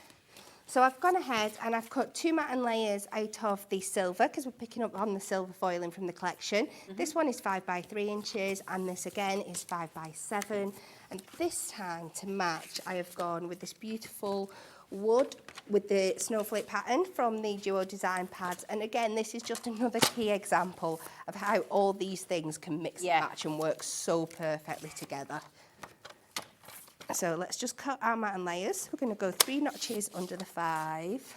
So I've gone ahead and I've cut 2 matte layers out of the silver, because we're picking up on the silver foiling from the collection. This one is 5 by 3 inches, and this again is 5 by 7. And this time, to match, I have gone with this beautiful wood with the snowflake pattern from the Duo Design pads. And again, this is just another key example of how all these things can mix and match and work so perfectly together. So let's just cut our matte layers. We're going to go 3 notches under the 5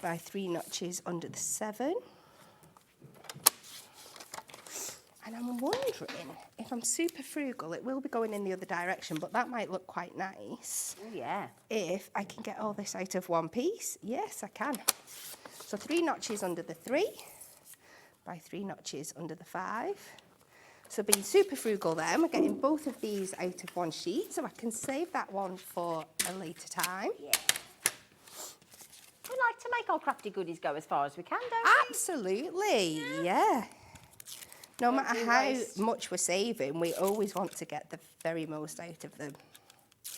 by 3 notches under the 7. And I'm wondering, if I'm super frugal, it will be going in the other direction, but that might look quite nice. Oh, yeah. If I can get all this out of one piece. Yes, I can. So 3 notches under the 3 by 3 notches under the 5. So being super frugal then, we're getting both of these out of one sheet, so I can save that one for a later time. Yeah. We like to make our crafty goodies go as far as we can, don't we? Absolutely, yeah. No matter how much we're saving, we always want to get the very most out of them.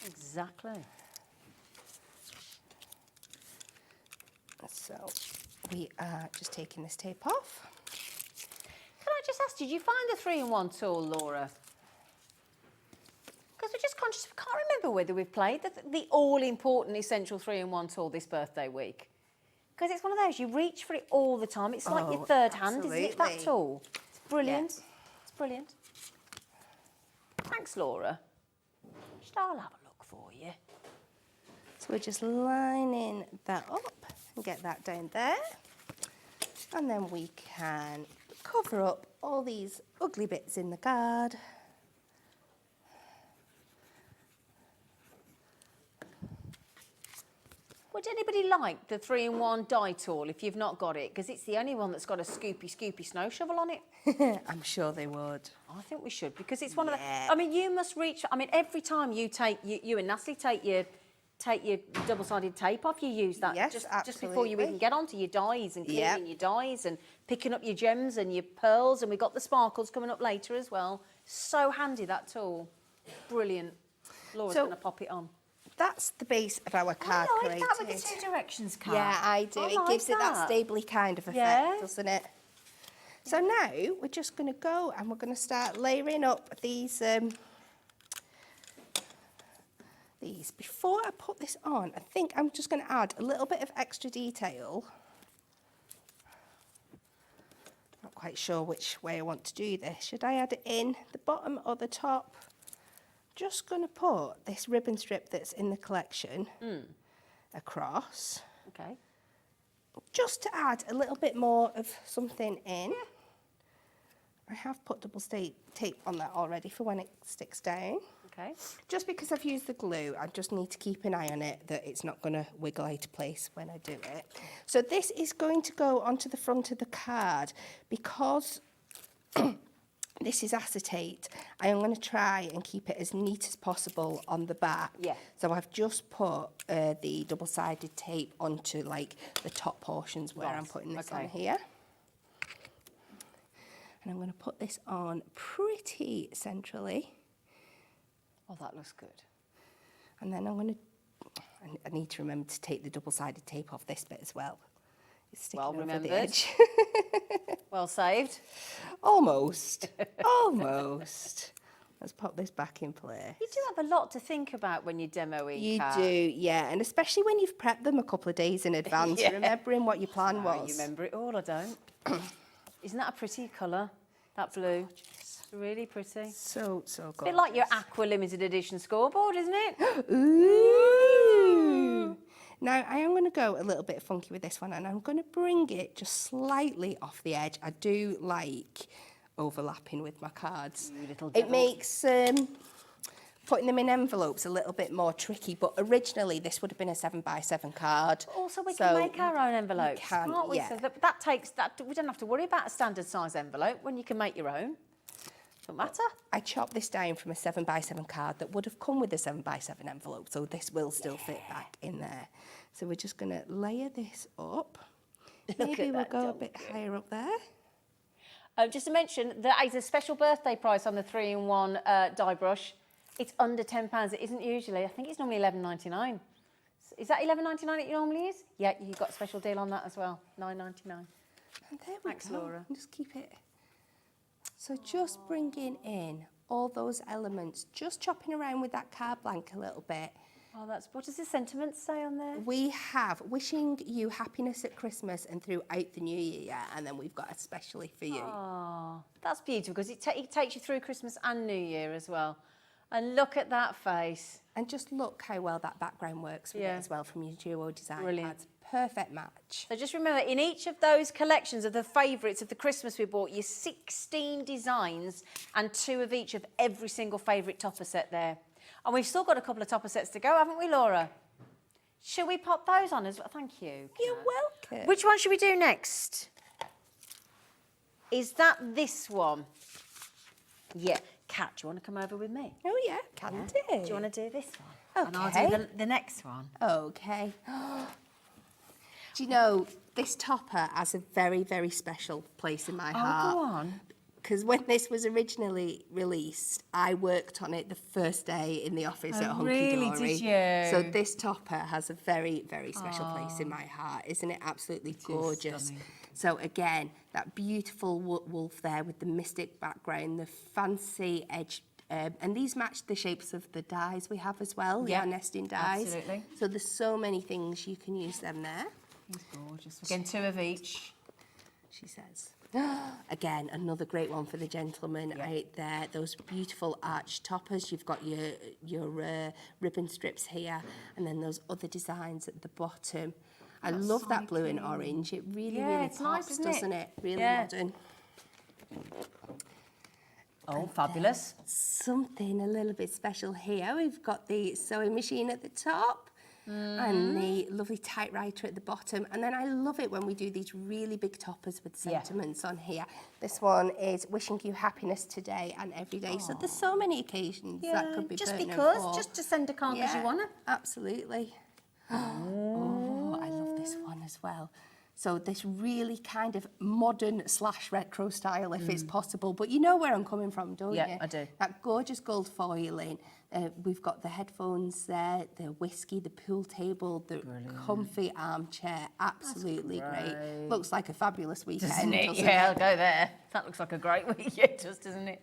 Exactly. So we are just taking this tape off. Can I just ask, did you find the 3-in-1 tool, Laura? Because we're just conscious, we can't remember whether we've played the all-important essential 3-in-1 tool this birthday week. Because it's one of those, you reach for it all the time. It's like your third hand, isn't it, that tool? It's brilliant. Yeah. It's brilliant. Thanks, Laura. I'll have a look for you. So we're just lining that up and get that down there. And then we can cover up all these ugly bits in the card. Would anybody like the 3-in-1 die tool if you've not got it? Because it's the only one that's got a scoopy snow shovel on it. I'm sure they would. I think we should, because it's one of the... I mean, you must reach... I mean, every time you take... You and Natalie take your double-sided tape off, you use that. Yes, just before you even get onto your dies and cleaning Yep. your dies and picking up your gems and your pearls, and we've got the sparkles coming up later as well. So handy, that tool. Brilliant. Laura's going to pop it on. That's the base of our card I like that with the created. 2 directions card. Yeah, I do. I It like gives it that that. stably kind of effect, Yeah. doesn't it? So now we're just going to go and we're going to start layering up these. Before I put this on, I think I'm just going to add a little bit of extra detail. Not quite sure which way I want to do this. Should I add it in the bottom or the top? Just going to put this ribbon strip that's in the collection across. Okay. Just to add a little bit more of something in. I have put double tape on that already for when it sticks down. Okay. Just because I've used the glue, I just need to keep an eye on it that it's not going to wiggle out of place when I do it. So this is going to go onto the front of the card because this is acetate. I am going to try and keep it as neat as possible on the back. Yeah. So I've just put the double-sided tape onto like the top portions where I'm putting this on here. And I'm going to put this on pretty centrally. Oh, that looks good. And then I'm going to, I need to remember to take the double-sided tape off this bit as well. It's sticking Well over remembered. the edge. Well saved. Almost. Almost. Let's pop this back in place. You do have a lot to think about when you demo each You cat. do, yeah. And especially when you've prepped them a couple of days in advance, Yeah. remembering what your plan No, was. you remember it all, I don't. Isn't that a pretty colour, that blue? It's really pretty. So A good. bit like your Aqua Limited Edition scoreboard, isn't it? Ooh. Now, I am going to go a little bit funky with this one, and I'm going to bring it just slightly off the edge. I do like overlapping with my cards. You little It devil. makes putting them in envelopes a little bit more tricky, but originally this would have been a 7x7 card. Also, we So can make our own envelopes, can, can't we? yeah. So that takes that. We don't have to worry about a standard size envelope when you can make your own. Don't matter. I chopped this down from a 7x7 card that would have come with a 7x7 envelope, so this will still fit back in there. So we're just going to layer this up. Maybe we'll that go a dog. bit higher up there. Just to mention, there is a special birthday price on the 3-in-1 die brush. It's under £10. It isn't usually. I think it's normally $11.99. Is that $11.99 it normally is? Yeah, you got a special deal on that as well. $9.99. And there we Thanks, go. Laura. Just keep it. So just bringing in all those elements, just chopping around with that card blank a little bit. Oh, that's what does the sentiment say on there? We have wishing you happiness at Christmas and throughout the new year, and then we've got especially for you. Oh, that's beautiful because it takes you through Christmas and New Year as well. And look at that face. And just look how well that background works with Yeah. it as well from your duo design Brilliant. cards. Perfect match. So just remember, in each of those collections of the favourites of the Christmas we bought you 16 designs and 2 of each of every single favourite topper set there. And we've still got a couple of topper sets to go, haven't we, Laura? Shall we pop those on as well? Thank you. You're Kat. welcome. Which one should we do next? Is that this one? Yeah. Kat, do you want to come over with me? Oh yeah, can do. Do you want to do this one? And I'll Okay. do the next one. Okay. Do you know, this topper has a very, very special place in my heart. Oh, go on. Because when this was originally released, I worked on it the first day in the office at Hunkydory. really? Did you? So this topper has a very, very special place in my heart. Isn't it absolutely gorgeous? stunning. So again, that beautiful wolf there with the mystic background, the fancy edge. And these match the shapes of the dies we have as well, Yeah, our nesting dies. absolutely. So there's so many things you can use them there, He's gorgeous. Again, 2 of each. she says. Again, another great one for the gentleman out there. Those beautiful arch toppers. You've got your ribbon strips here, and then those other designs at the bottom. I love that blue and orange. It really, Yeah, really it's nice, pops, isn't it? doesn't it? Really Yeah. modern. Oh, fabulous. Something a little bit special here. We've got the sewing machine at the top. And the lovely typewriter at the bottom. And then I love it when we do these really big toppers with Yeah. sentiments on here. This one is wishing you happiness today and every day. So there's so many occasions that could be just pertinent because, for. just to send a card because you want to. Absolutely. Oh, I love this one as well. So this really kind of modern / retro style, if it's possible. But you know where I'm coming from, don't Yeah, you? I do. That gorgeous gold foiling. We've got the headphones there, the whiskey, the pool table, the comfy armchair. Absolutely great. Looks like a fabulous weekend, Doesn't it? doesn't Yeah, it? I'll go there. That looks like a great week, it does, doesn't it?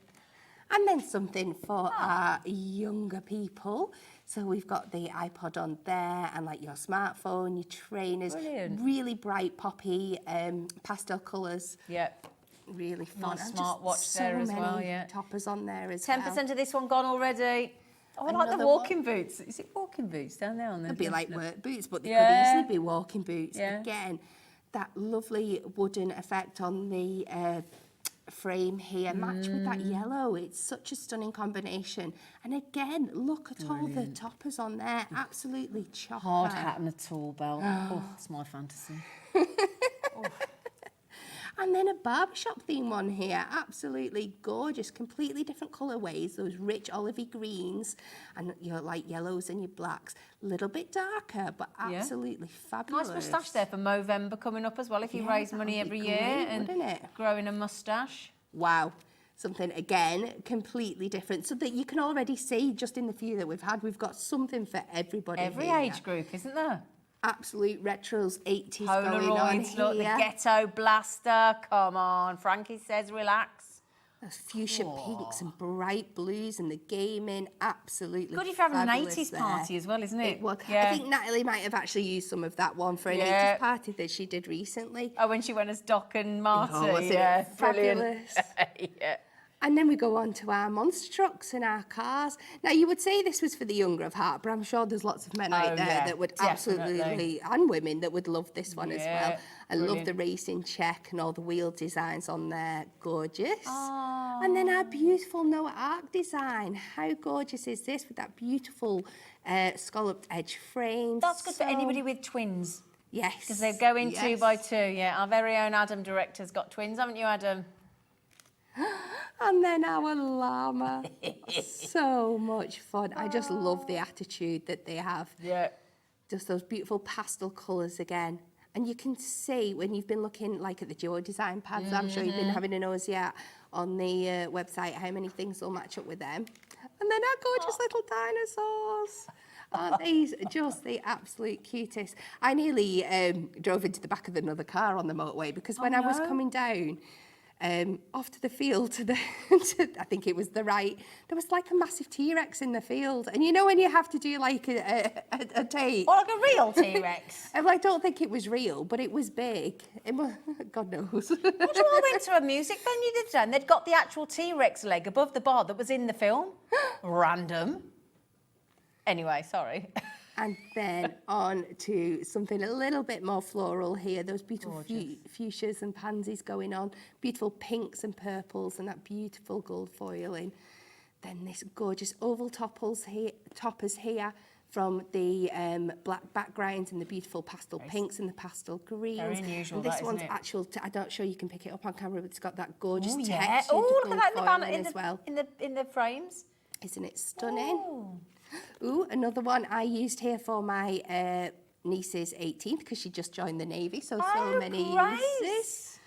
And then something for our younger people. So we've got the iPod on there and like your smartphone, your trainers. Brilliant. Really bright poppy pastel colours. Yep. Really fun. Nice And just smartwatch there as so well, many yeah. toppers on there as well. 10% of this one gone already. Oh, I like the Another walking boots. Is it walking boots down there on the? They'd be like work boots, but they Yeah. could easily be walking boots. Yeah. Again, that lovely wooden effect on the frame here, matched with that yellow. It's such a stunning combination. And again, look at all the toppers on there. Absolutely chopper. Hard hat and a tall belt. Oh, it's my fantasy. And then a barbershop theme one here. Absolutely gorgeous. Completely different colourways. Those rich olivey greens and your light yellows and your blacks. A little bit darker, but absolutely fabulous. Nice moustache there for Movember coming up as well. If you Yeah, raise that money would be every year great, and wouldn't it? growing a moustache. Wow. something, again, completely different. So that you can already see, just in the few that we've had, we've got something for everybody. Every here. age group, isn't there? Absolute retros, 80s going on Polaroids, look, the here. ghetto blaster. Come on, Frankie says relax. Those fuchsia pinks and bright blues and the gaming, absolutely Good if you're having an fabulous 80s there. party as well, isn't it? It was. Yeah. I think Natalie might have actually used some of that one for an Yeah. 80s party that she did recently. Oh, when she went as Doc and Marty. Oh, was it Yeah, brilliant. fabulous? Yeah. And then we go on to our monster trucks and our cars. Now, you would say this was for the younger of heart, but I'm sure there's lots of men out there yeah, that would definitely. absolutely, and women that would love this one as Yeah, well. I love brilliant. the racing check and all the wheel designs on there. Gorgeous. And then our beautiful Noah Ark design. How gorgeous is this with that beautiful scalloped edge frame? That's good for anybody with twins. Yes. Because they go in yes. 2 by 2. Yeah, our very own Adam director's got twins, haven't you, Adam? And then our llama. So much fun. I just love the attitude that they have. Yeah. Just those beautiful pastel colours again. And you can see when you've been looking like at the Duo design pads, I'm sure you've been having a nosy at on the website, how many things will match up with them. And then our gorgeous little dinosaurs. Aren't these just the absolute cutest? I nearly drove into the back of another car on the motorway because when I was coming down, off to the field to the, I think it was the right, there was like a massive T-Rex in the field. And you know when you have to do like a take? Or like a real T-Rex. I don't think it was real, but it was big. It was, God knows. What you all went to a music venue the other day and they'd got the actual T-Rex leg above the bar that was in the film? Random. Anyway, sorry. And then on to something a little bit more floral here. Those beautiful fuchsias and pansies going on. Beautiful pinks and purples and that beautiful gold foiling. Then this gorgeous oval toppers here from the black backgrounds and the beautiful pastel pinks and the pastel greens. Very unusual, And this that, one's isn't it? actual, I'm not sure you can pick it up on camera, but it's got that gorgeous Oh, texture. yeah. Oh, look at that in the, as well. in the frames. Isn't it stunning? Oh. Ooh, another one I used here for my niece's 18th because she just joined the Navy, so many uses.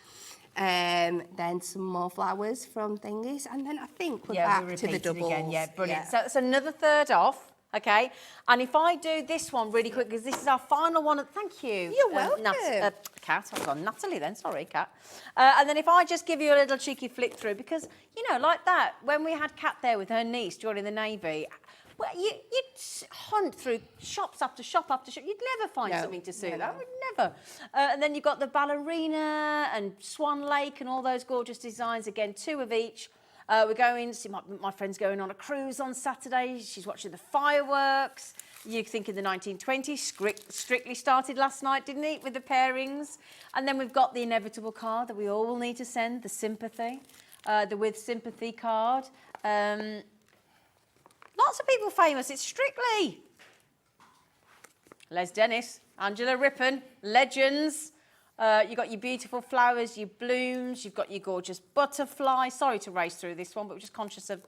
Then some more flowers from thingies, and then I think we're back to the doubles. Again. Yeah, brilliant. So it's another third off. Okay, and if I do this one really quick, because this is our final one. Thank you. You're welcome. Kat, I've gone Natalie then, sorry, Kat. And then if I just give you a little cheeky flick through, because, you know, like that, when we had Kat there with her niece joining the Navy, well, you'd hunt through shops after shop after shop. You'd never find something to suit that. Would never. And then you've got the ballerina and Swan Lake and all those gorgeous designs. Again, 2 of each. We're going, see my friend's going on a cruise on Saturday. She's watching the fireworks. You think in the 1920s, Strictly started last night, didn't it, with the pairings? And then we've got the inevitable card that we all need to send, the sympathy, the with sympathy card. Lots of people famous. It's Strictly. Les Dennis, Angela Rippon, legends. You've got your beautiful flowers, your blooms, you've got your gorgeous butterfly. Sorry to race through this one, but we're just conscious of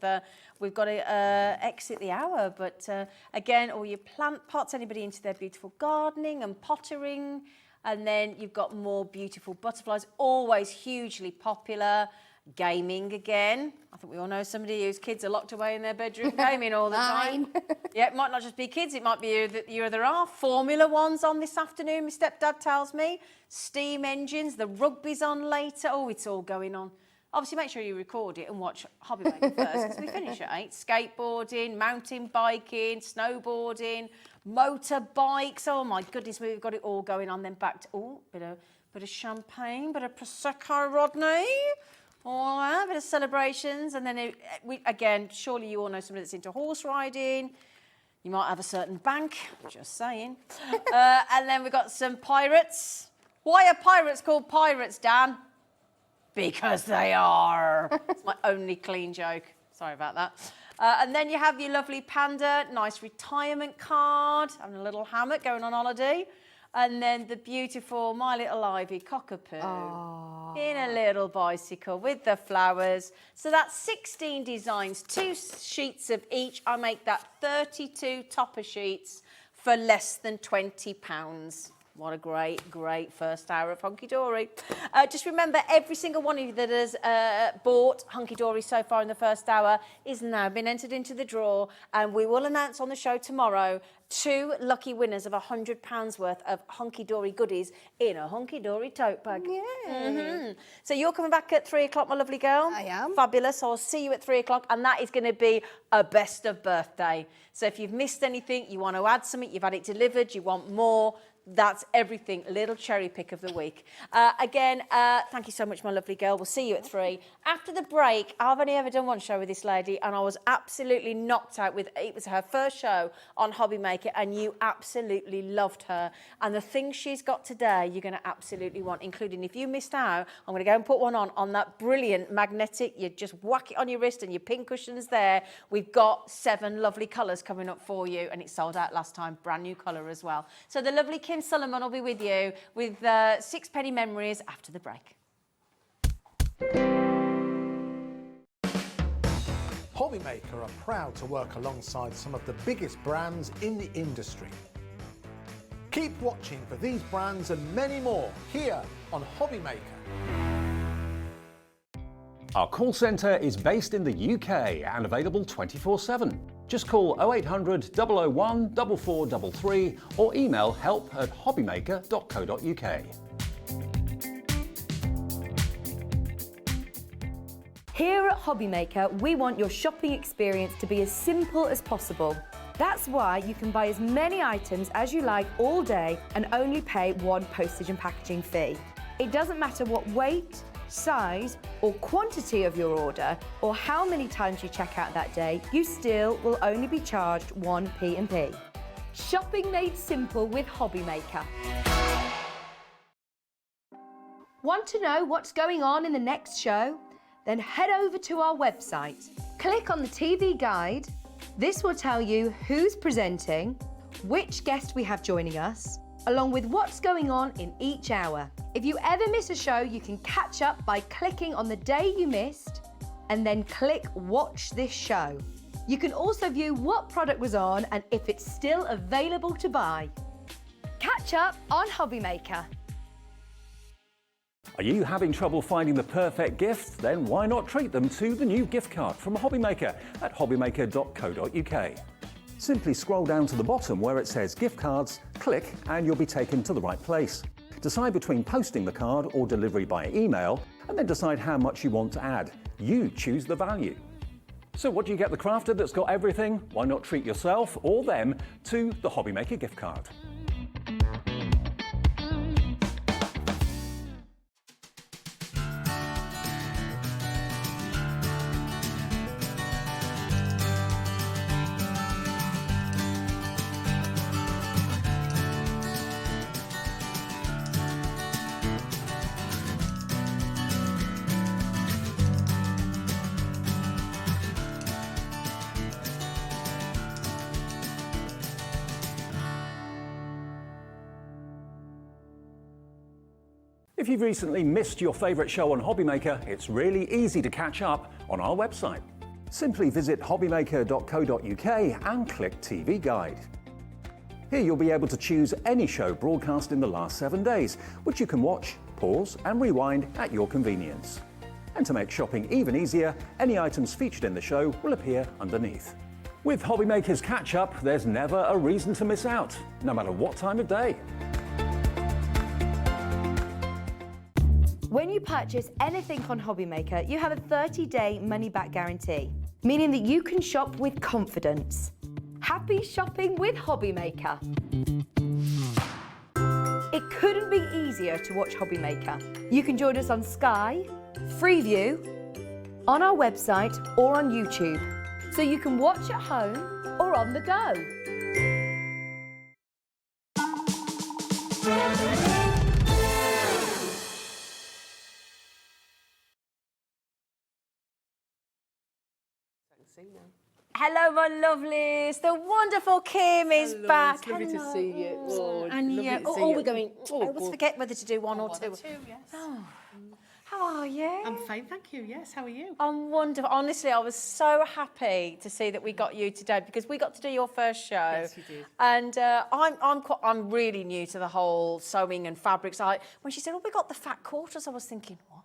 we've got to exit the hour. But again, all your plant pots, anybody into their beautiful gardening and pottering. And then you've got more beautiful butterflies, always hugely popular. Gaming again. I think we all know somebody whose kids are locked away in their bedroom gaming all the time. Yeah, it might not just be kids, it might be your other half. Formula One's on this afternoon, my stepdad tells me. Steam engines, the rugby's on later. Oh, it's all going on. Obviously, make sure you record it and watch Hobby Wagon first, because we finish at 8. Skateboarding, mountain biking, snowboarding, motorbikes. Oh, my goodness, we've got it all going on. Then back to, bit of champagne, bit of Prosecco, Rodney. All right, a bit of celebrations. And then, again, surely you all know somebody that's into horse riding. You might have a certain bank, just saying. And then we've got some pirates. Why are pirates called pirates, Dan? Because they are. It's my only clean joke. Sorry about that. And then you have your lovely panda, nice retirement card, having a little hammock, going on holiday. And then the beautiful My Little Ivy cockapoo in a little bicycle with the flowers. So that's 16 designs, 2 sheets of each. I make that 32 topper sheets for less than £20. What a great, great first hour of Hunkydory. Just remember, every single one of you that has bought Hunkydory so far in the first hour is now been entered into the draw, and we will announce on the show tomorrow 2 lucky winners of £100 worth of Hunkydory goodies in a Hunkydory tote bag. Yeah. So you're coming back at 3 o'clock, my lovely girl? I am. Fabulous. I'll see you at 3 o'clock, and that is going to be a best of birthday. So if you've missed anything, you want to add something, you've had it delivered, you want more, that's everything. A little cherry pick of the week. Again, thank you so much, my lovely girl. We'll see you at 3. After the break, I've only ever done one show with this lady, and I was absolutely knocked out with it. Was her first show on Hobby Maker, and you absolutely loved her. And the things she's got today, you're going to absolutely want, including if you missed out, I'm going to go and put one on that brilliant magnetic. You just whack it on your wrist, and your pin cushion's there. We've got 7 lovely colours coming up for you, and it sold out last time. Brand new colour as well. So the lovely Kim Suleman will be with you with 6 penny memories after the break. Hobby Maker are proud to work alongside some of the biggest brands in the industry. Keep watching for these brands and many more here on Hobby Maker. Our call centre is based in the UK and available 24/7. Just call 0800 001 4433 or email help@hobbymaker.co.uk. Here at Hobby Maker, we want your shopping experience to be as simple as possible. That's why you can buy as many items as you like all day and only pay 1 postage and packaging fee. It doesn't matter what weight, size or quantity of your order or how many times you check out that day, you still will only be charged 1 P&P. Shopping made simple with Hobby Maker. Want to know what's going on in the next show? Then head over to our website. Click on the TV guide. This will tell you who's presenting, which guest we have joining us, along with what's going on in each hour. If you ever miss a show, you can catch up by clicking on the day you missed and then click Watch This Show. You can also view what product was on and if it's still available to buy. Catch up on Hobby Maker. Are you having trouble finding the perfect gift? Then why not treat them to the new gift card from Hobby Maker at hobbymaker.co.uk. Simply scroll down to the bottom where it says gift cards, click and you'll be taken to the right place. Decide between posting the card or delivery by email and then decide how much you want to add. You choose the value. So what do you get the crafter that's got everything? Why not treat yourself or them to the Hobby Maker gift card? If you've recently missed your favourite show on Hobby Maker, it's really easy to catch up on our website. Simply visit hobbymaker.co.uk and click TV Guide. Here you'll be able to choose any show broadcast in the last 7 days, which you can watch, pause and rewind at your convenience. And to make shopping even easier, any items featured in the show will appear underneath. With Hobby Maker's Catch Up, there's never a reason to miss out, no matter what time of day. When you purchase anything on Hobby Maker, you have a 30-day money-back guarantee, meaning that you can shop with confidence. Happy shopping with Hobby Maker. It couldn't be easier to watch Hobby Maker. You can join us on Sky, Freeview, on our website or on YouTube, so you can watch at home or on the go. Hello, my lovelies. The wonderful Kim is back. It's lovely to see you. Oh, And lovely yeah, to see oh, you. we're going. I always God. forget whether to do one or two. Yes. Oh, How are you? I'm fine, thank you. Yes, how are you? I'm wonderful. Honestly, I was so happy to see that we got you today because we got to do your first show. Yes, you did. And I'm really new to the whole sewing and fabrics. When she said, "Oh, we got the fat quarters," I was thinking, what?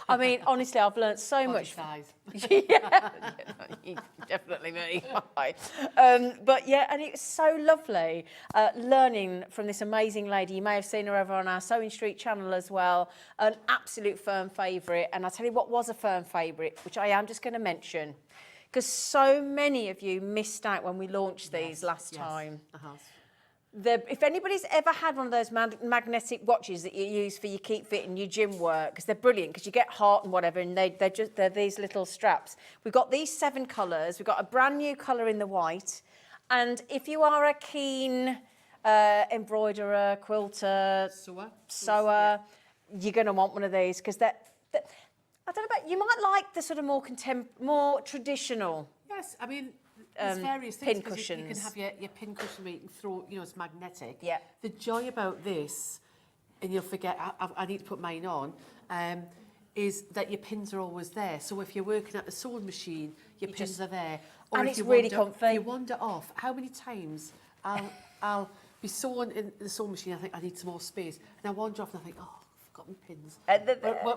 I mean, honestly, I've learned so much. Size. Yeah, definitely me. But yeah, and it was so lovely learning from this amazing lady. You may have seen her over on our Sewing Street channel as well. An absolute firm favourite. And I'll tell you what was a firm favourite, which I am just going to mention, because so many of you missed out when we launched these last time. If anybody's ever had one of those magnetic watches that you use for your keep fit and your gym work, because they're brilliant, because you get hot and whatever, and they're these little straps. We've got these 7 colours. We've got a brand new colour in the white. And if you are a keen embroiderer, quilter, sewer, you're going to want one of these, because I don't know about, you might like the sort of more traditional. Yes, I mean, there's various things. Pin cushions. You can have your pin cushion where you can throw, it's magnetic. Yeah. The joy about this, and you'll forget, I need to put mine on, is that your pins are always there. So if you're working at the sewing machine, your pins are there. Or and if it's you really wander, comfy. If you wander off, how many times I'll be sewing in the sewing machine, I think I need some more space. And I wander off and I think, oh, I've got my pins.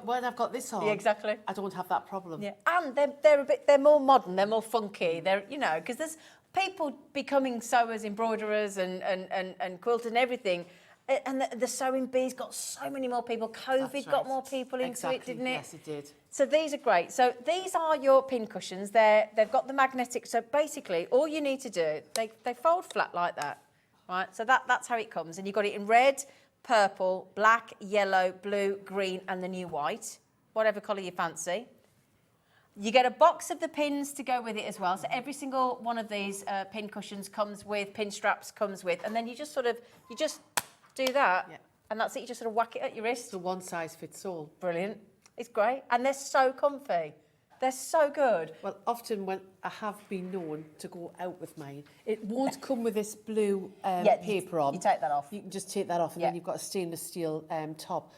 When I've got this on, Yeah, exactly. I don't have that problem. Yeah, and they're more modern, they're more funky. They're because there's people becoming sewers, embroiderers, and quilters and everything. And the sewing bee's got so many more people. COVID got more people into it, didn't it? Yes, it did. So these are great. So these are your pin cushions. They've got the magnetic. So basically, all you need to do, they fold flat like that, right? So that's how it comes. And you've got it in red, purple, black, yellow, blue, green, and the new white, whatever colour you fancy. You get a box of the pins to go with it as well. So every single one of these pin cushions comes with, pin straps comes with, and then you just do that, and that's it. You just sort of whack it at your wrist. So one size fits all. Brilliant. It's great, and they're so comfy. They're so good. Well, often when I have been known to go out with mine, it won't come with this blue paper on. You take that off. You can just take that off, and then you've got a stainless steel top.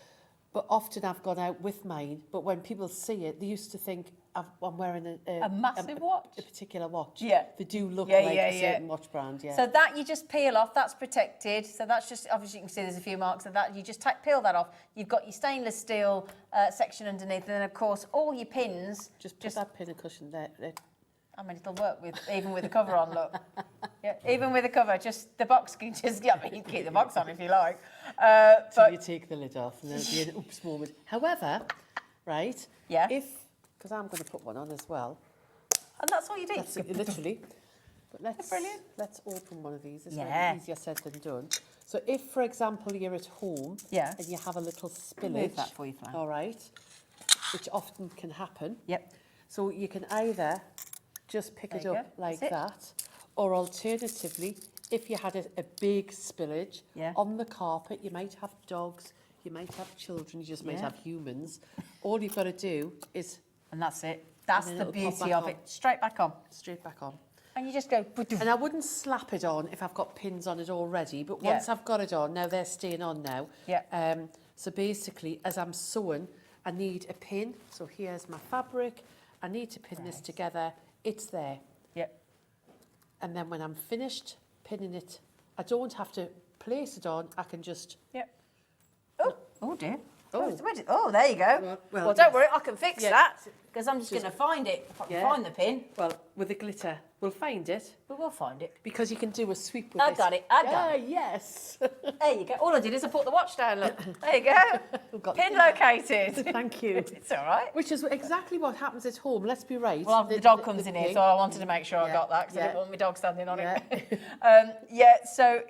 But often I've gone out with mine, but when people see it, they used to think I'm wearing A massive watch? A particular watch. Yeah. They do look like a certain watch brand, So that you just peel off, that's protected. So that's just, obviously you can see there's a few marks of that. You just peel that off. You've got your stainless steel section underneath. And then, of course, all your pins. Just put that pin and cushion there. I mean, it'll work even with the cover on, look. Yeah, even with the cover, just the box can just, you can keep the box on if you like. So you take the lid off and there'll be an oops moment. However, right, because I'm going to put one on as well. And that's all you do. That's it, literally. But let's open one of these. It's easier said than done. So if, for example, you're at home and you have a little spillage. Move that for you, Fran. All right, which often can happen. Yep. So you can either just pick it up like that, or alternatively, if you had a big spillage on the carpet, you might have dogs, you might have children, you just might have humans. All you've got to do is... And that's it. That's the beauty of it. Straight back on. Straight back on. And you just go... And I wouldn't slap it on if I've got pins on it already, but once I've got it on, now they're staying on now. Yeah. So basically, as I'm sewing, I need a pin. So here's my fabric. I need to pin this together. It's there. Yep. And then when I'm finished pinning it, I don't have to place it on. I can just... Yep. Oh dear. Oh. There you go. Well, don't worry, I can fix that, because I'm just going to find it. If I can find the pin. Well, with the glitter, we'll find it. We will find it. Because you can do a sweep with I this. got it. I got it. Yes. There you go. All I did is I put the watch down, look. There you go. Pin located. Thank you. It's all right. Which is exactly what happens at home, let's be right. Well, the dog comes in here, so I wanted to make sure I got that, because I didn't want my dog standing on it. So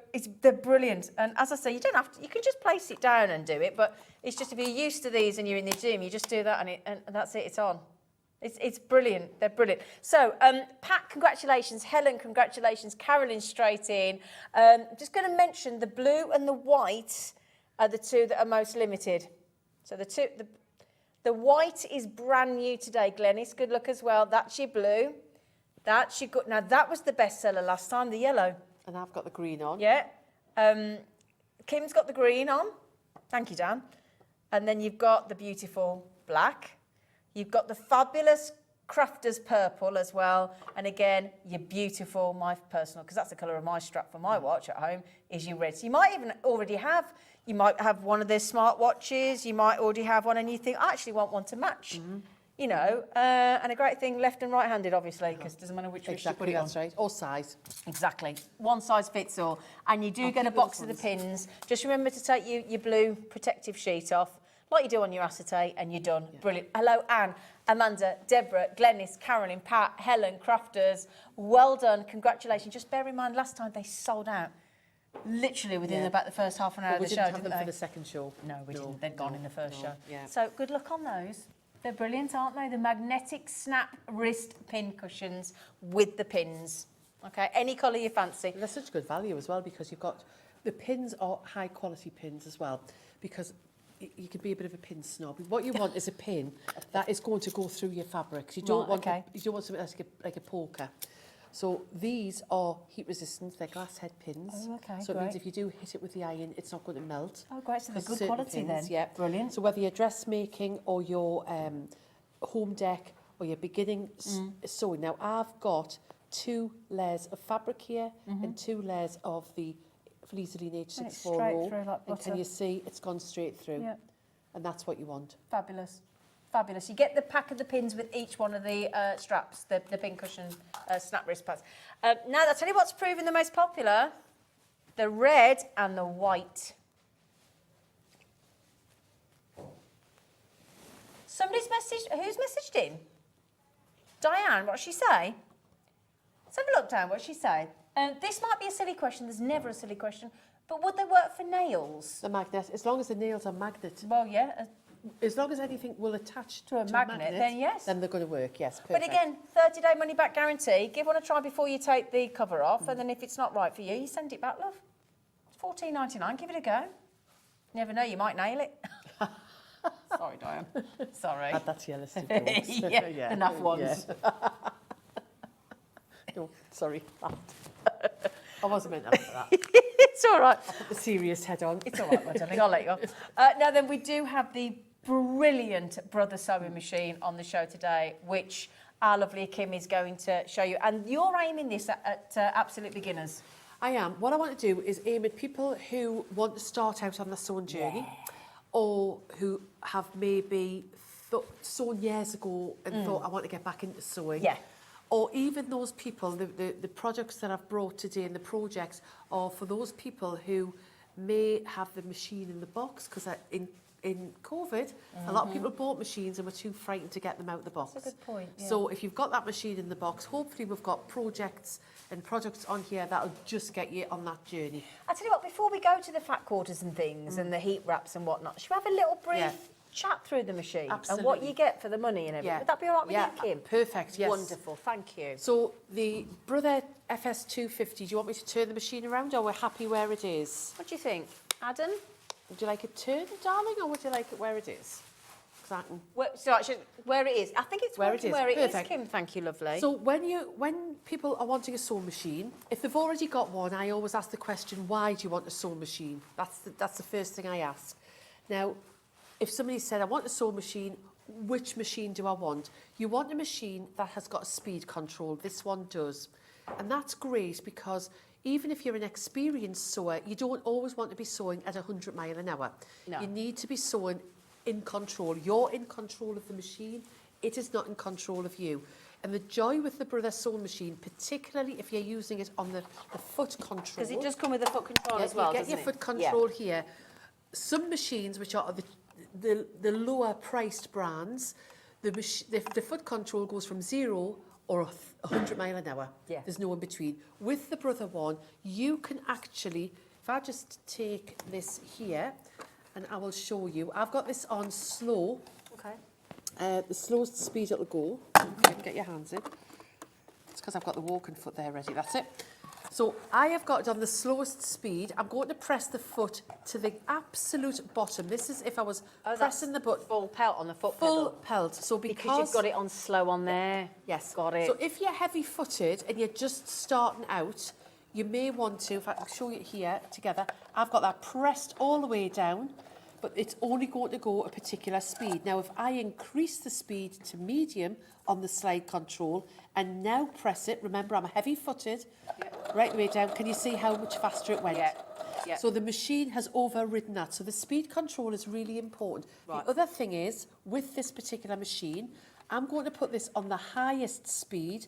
they're brilliant. And as I say, you don't have to, you can just place it down and do it, but it's just if you're used to these and you're in the gym, you just do that and that's it, it's on. It's brilliant. They're brilliant. So, Pat, congratulations. Helen, congratulations. Carolyn, straight in. I'm just going to mention the blue and the white are the two that are most limited. So the white is brand new today, Glenys. Good luck as well. That's your blue. That's your good. Now, that was the bestseller last time, the yellow. And I've got the green on. Yeah. Kim's got the green on. Thank you, Dan. And then you've got the beautiful black. You've got the fabulous Crafter's purple as well. And again, your beautiful, my personal, because that's the colour of my strap for my watch at home, is your red. So you might even already have, you might have one of their smart watches, you might already have one and you think, I actually want one to match. You know, and a great thing, left and right-handed, obviously, because it doesn't matter which wrist you put it on. That's right. Or size. Exactly. One size fits all. And you do get a box of the pins. Just remember to take your blue protective sheet off, like you do on your acetate, and you're done. Yeah. Brilliant. Hello, Anne, Amanda, Deborah, Glenys, Carolyn, Pat, Helen, Crafters. Well done. Congratulations. Just bear in mind, last time they sold out literally within about the first half an hour of the show, didn't have them for the second show. No, we didn't. They'd gone in the first show. Yeah. So good luck on those. They're brilliant, aren't they? The magnetic snap wrist pin cushions with the pins. Okay, any colour you fancy. And they're such good value as well because you've got, the pins are high quality pins as well because you could be a bit of a pin snob. What you want is a pin that is going to go through your fabrics. You don't want you don't want something that's like a poker. So these are heat resistant, they're glass head pins. Oh, okay, so it means if you do hit it with the iron, it's not going to melt. Oh, great, so they're good Certain quality pins, then. Yeah. Brilliant. So whether you're dressmaking or your home deck or you're beginning sewing. Now I've got 2 layers of fabric here and 2 layers of the Fleaseline H64 roll. Like and can you see it's gone straight through? Yeah. And that's what you want. Fabulous. Fabulous. You get the pack of the pins with each one of the straps, the pin cushion snap wrist pads. Now, I'll tell you what's proving the most popular. The red and the white. Somebody's messaged, who's messaged in? Diane, what's she say? Let's have a look down, what's she say? This might be a silly question, there's never a silly question, but would they work for nails? The magnet, as long as the nails are magnet. Well, yeah. As long as anything will attach to a magnet, then yes. Then they're going to work, yes. Perfect. But again, 30-day money-back guarantee. Give one a try before you take the cover off, and then if it's not right for you, you send it back, love. It's $14.99. Give it a go. You never know, you might nail it. Sorry, Diane. Sorry. Add that to your list of jokes. Yeah, enough ones. Yeah. No, sorry. I wasn't meant after that. It's all right. I'll put the serious head on. It's all right, my darling. I'll let you off. Now then, we do have the brilliant Brother Sewing Machine on the show today, which our lovely Kim is going to show you. And you're aiming this at absolute beginners. I am. What I want to do is aim at people who want to start out on their sewing journey or who have maybe sewn years ago and thought, I want to get back into sewing. Yeah. Or even those people, the projects that I've brought today and the projects are for those people who may have the machine in the box because in COVID, a lot of people bought machines and were too frightened to get them out of the box. That's a good point, yeah. So if you've got that machine in the box, hopefully we've got projects and products on here that'll just get you on that journey. I tell you what, before we go to the fat quarters and things and the heat wraps and whatnot, should we have a little brief chat through the machine and what you get for the money and everything? Yeah. Would that be all right with you, Kim? Perfect, yes. Wonderful, thank you. So the Brother FS250, do you want me to turn the machine around or we're happy where it is? What do you think, Adam? Would you like it turned, darling, or would you like it where it is? Where it is. I think it's where it is. Where it is, Perfect. Kim. Thank you, lovely. So when people are wanting a sewing machine, if they've already got one, I always ask the question, why do you want a sewing machine? That's the first thing I ask. Now, if somebody said, I want a sewing machine, which machine do I want? You want a machine that has got a speed control. This one does. And that's great because even if you're an experienced sewer, you don't always want to be sewing at 100 miles an hour. No. You need to be sewing in control. You're in control of the machine. It is not in control of you. And the joy with the Brother sewing machine, particularly if you're using it on the foot control. Because it does come with the foot control as well, you get your foot control here. Some machines, which are the lower priced brands, the foot control goes from 0 or 100 miles an hour. Yeah. There's no in between. With the Brother one, you can actually, if I just take this here, and I will show you. I've got this on slow. Okay. The slowest speed it'll go. Okay, get your hands in. It's because I've got the walking foot there ready. That's it. So I have got it on the slowest speed. I'm going to press the foot to the absolute bottom. This is if I was pressing the button. Full pelt on the foot Full pedal. pelt. So Because you've got it on slow on there. Yes. Got it. So if you're heavy-footed and you're just starting out, you may want to, if I can show you here together, I've got that pressed all the way down. but it's only going to go a particular speed. Now, if I increase the speed to medium on the slide control and now press it, remember I'm heavy-footed, right the way down, can you see how much faster it went? Yeah. So the machine has overridden that. So the speed control is really important. Right. The other thing is, with this particular machine, I'm going to put this on the highest speed,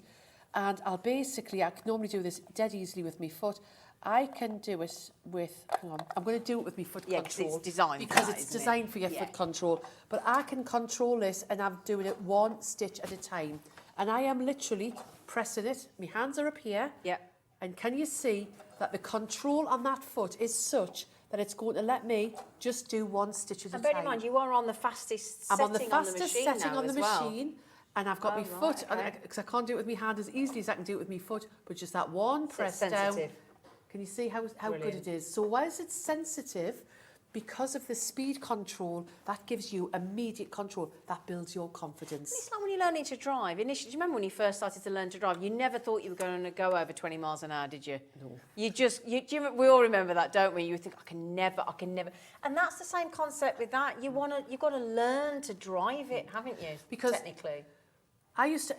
and I can normally do this dead easily with my foot. I can do it with, hang on, I'm going to do it with my foot control. Yeah, 'cause it's designed for because that, it's isn't it? designed for your foot control. But I can control this, and I'm doing it one stitch at a time. And I am literally pressing it. My hands are up here. Yeah. And can you see that the control on that foot is such that it's going to let me just do one stitch at a And time? bear in mind, you are on the fastest I'm setting on the fastest machine setting now on the as well. machine, and I've got my foot, because I can't do it with my hand as easily as I can do it with my foot, but just that one press down. sensitive. Can you see how good it is? So whilst it's sensitive, because of the speed control, that gives you immediate control. That builds your confidence. It's like when you're learning to drive. Initially, do you remember when you first started to learn to drive? You never thought you were going to go over 20 miles an hour, did you? No. We all remember that, don't we? You think, I can never. And that's the same concept with that. You've got to learn to drive it, haven't you? Because technically.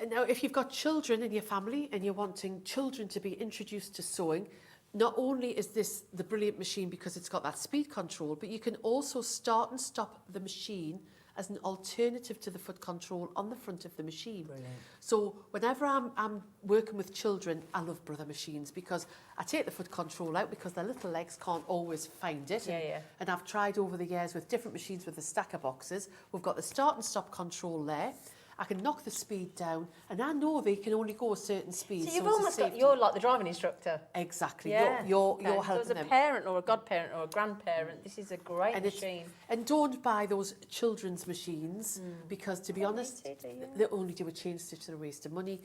Now, if you've got children in your family and you're wanting children to be introduced to sewing, not only is this the brilliant machine because it's got that speed control, but you can also start and stop the machine as an alternative to the foot control on the front of the machine. Brilliant. So whenever I'm working with children, I love brother machines because I take the foot control out because their little legs can't always find it. And I've tried over the years with different machines with the stacker boxes. We've got the start and stop control there. I can knock the speed down, and I know they can only go a certain speed. So you're like the driving instructor. Exactly. Yeah. You're Okay. helping So as a them. parent or a godparent or a grandparent, this is a great machine. And don't buy those children's machines because, to be honest, they only do a chain stitch. They're a waste of money.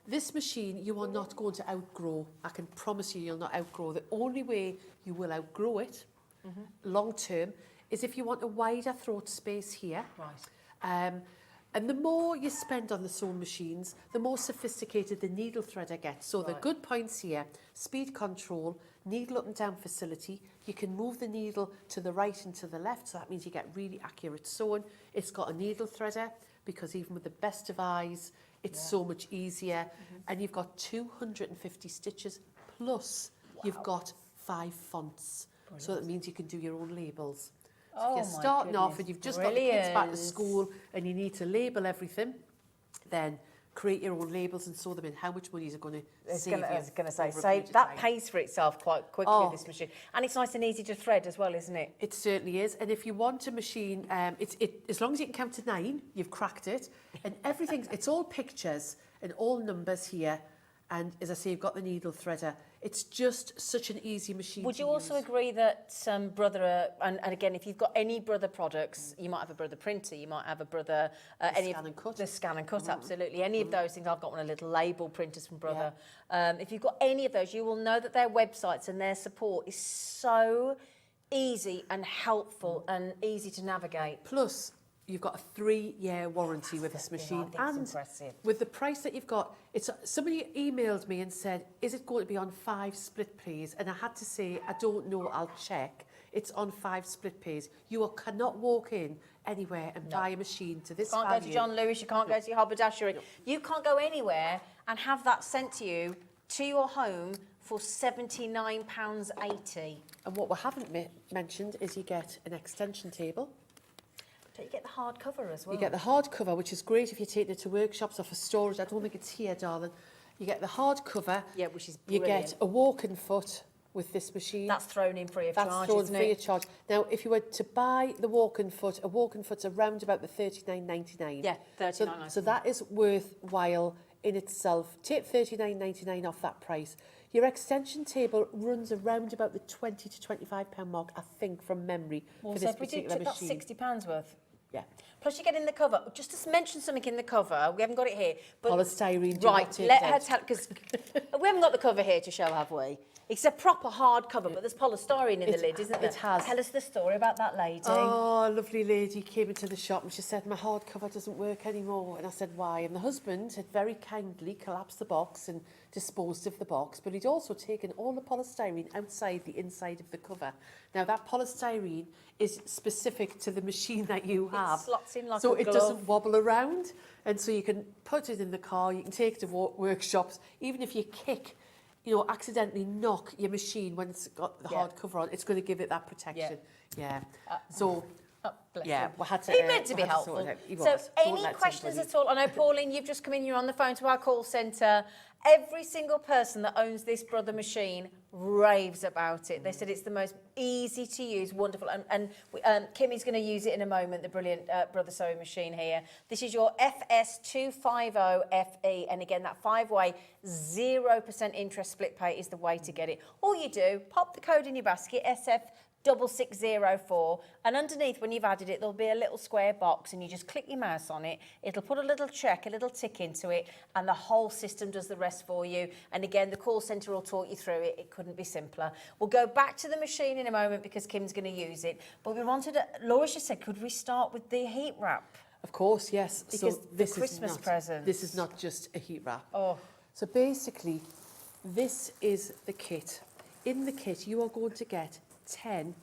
This machine you are not going to outgrow. I can promise you'll not outgrow. The only way you will outgrow it long term is if you want a wider throat space here. Right. And the more you spend on the sewing machines, the more sophisticated the needle threader gets. So the good points here, speed control, needle up and down facility. You can move the needle to the right and to the left, so that means you get really accurate sewing. It's got a needle threader, because even with the best of eyes, it's so much easier. And you've got 250 stitches, plus you've got 5 fonts. Brilliant. So that means you can do your own labels. So if you're starting off and you've just got the kids back to school and you need to label everything, then create your own labels and sew them in. How much money is it going to save you? I was going to say, that pays for itself quite quickly, this machine. And it's nice and easy to thread as well, isn't it? It certainly is. And if you want a machine, as long as you can count to 9, you've cracked it. And it's all pictures and all numbers here. And as I say, you've got the needle threader. It's just such an easy machine. Would you also agree that Brother, and again, if you've got any Brother products, you might have a Brother printer, you might have a Brother... the scan and cut, absolutely. Any of those things. I've got one of the little label printers from Brother. Yeah. If you've got any of those, you will know that their websites and their support is so easy and helpful and easy to navigate. Plus, you've got a 3-year warranty with this machine. And impressive. With the price that you've got, somebody emailed me and said, is it going to be on 5 split pays? And I had to say, I don't know, I'll check. It's on 5 split pays. You cannot walk in anywhere and buy a machine to this You can't go to John Lewis, you can't go to your haberdashery. No. You can't go anywhere and have that sent to you, to your home, for £79.80. And what we haven't mentioned is you get an extension table. You get the hard cover as well. You get the hard cover, which is great if you're taking it to workshops or for storage. I don't think it's here, darling. You get the hard cover. Yeah, which is brilliant. You get a walking foot with this machine. That's thrown in free of charge, That's thrown free of charge. Now, if you were to buy the walking foot, a walking foot's around about the $39.99. Yeah, $39.99. So that is worthwhile in itself. Take $39.99 off that price. Your extension table runs around about the £20 to £25 mark, I think, from memory, for this particular machine. That's £60 worth. Yeah. Plus you get in the cover, just to mention something in the cover, we haven't got it here. But polystyrene. Right, let her tell, because we haven't got the cover here to show, have we? It's a proper hard cover, but there's polystyrene in the lid, isn't there? It has. Tell us the story about that lady. Oh, a lovely lady came into the shop and she said, my hard cover doesn't work anymore. And I said, why? And the husband had very kindly collapsed the box and disposed of the box, but he'd also taken all the polystyrene outside the inside of the cover. Now that polystyrene is specific to the machine that you have. It slots in like so a it glove. doesn't wobble around, and so you can put it in the car, you can take it to workshops, even if you kick, you know, accidentally knock your machine when it's got the hard cover on, it's going to give it that protection. Yeah. So Bless yeah, him. we had to. He meant to be we had helpful. sort it out. He So, was. Don't any let questions somebody- at all? I know, Pauline, you've just come in. You're on the phone to our call centre. Every single person that owns this Brother machine raves about it. They said it's the most easy to use, wonderful. And Kimmy's going to use it in a moment. The brilliant Brother sewing machine here. This is your FS250FE, and again, that 5-way 0% interest split pay is the way to get it. All you do, pop the code in your basket, SF6604, and underneath, when you've added it, there'll be a little square box, and you just click your mouse on it. It'll put a little check, a little tick into it, and the whole system does the rest for you. And again, the call centre will talk you through it. It couldn't be simpler. We'll go back to the machine in a moment because Kim's going to use it. But we wanted to, Laura just said, could we start with the heat wrap? Of course, yes. Because so the this Christmas is not, presents. This is not just a heat wrap. Oh. So basically, this is the kit. In the kit, you are going to get 10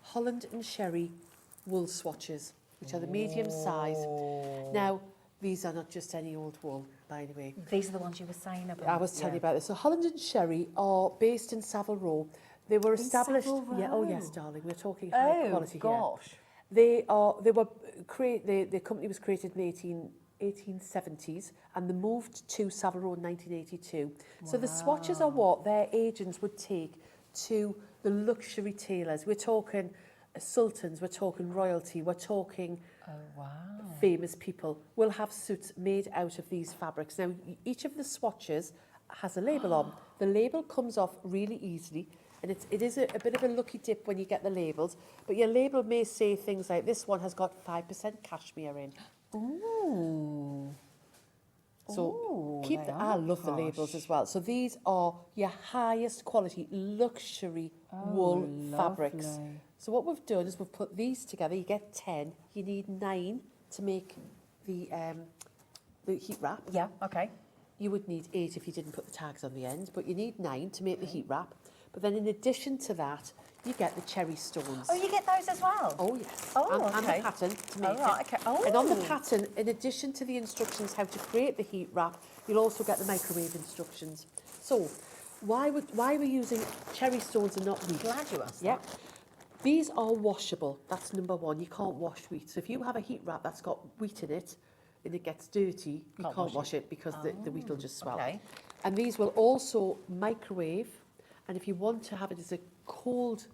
Holland and Sherry wool swatches, which are the medium size. Now, these are not just any old wool, by the way. These are the ones you were saying about. I was telling you about this. So Holland and Sherry are based in Savile Row. They were established. Savile Yeah. Oh Row? yes, darling. We're talking high quality here. Gosh. The company was created in the 1870s, and they moved to Savile Row in 1982. So the swatches are what their agents would take to the luxury tailors. We're talking sultans, we're talking royalty, we're talking famous people will have suits made out of these fabrics. Now, each of the swatches has a label on. The label comes off really easily, and it is a bit of a lucky dip when you get the labels, but your label may say things like, this one has got 5% cashmere in. Ooh. So Ooh, they I are love the labels as well. So these are your highest quality luxury wool fabrics. So what we've done is we've put these together. You get 10. You need 9 to make the heat wrap. Yeah, okay. You would need 8 if you didn't put the tags on the end, but you need 9 to make the heat wrap. But then in addition to that, you get the cherry stones. Oh, you get those as well? Oh, yes. Oh, and okay. the pattern to make right, it. okay. Oh. And on the pattern, in addition to the instructions how to create the heat wrap, you'll also get the microwave instructions. So, why we're using cherry stones and not wheat? Glad you asked Yeah. that. These are washable. That's number one. You can't wash wheat. So if you have a heat wrap that's got wheat in it and it gets dirty, you can't wash it because the wheat will just swell. Okay. And these will also microwave. And if you want to have it as a cold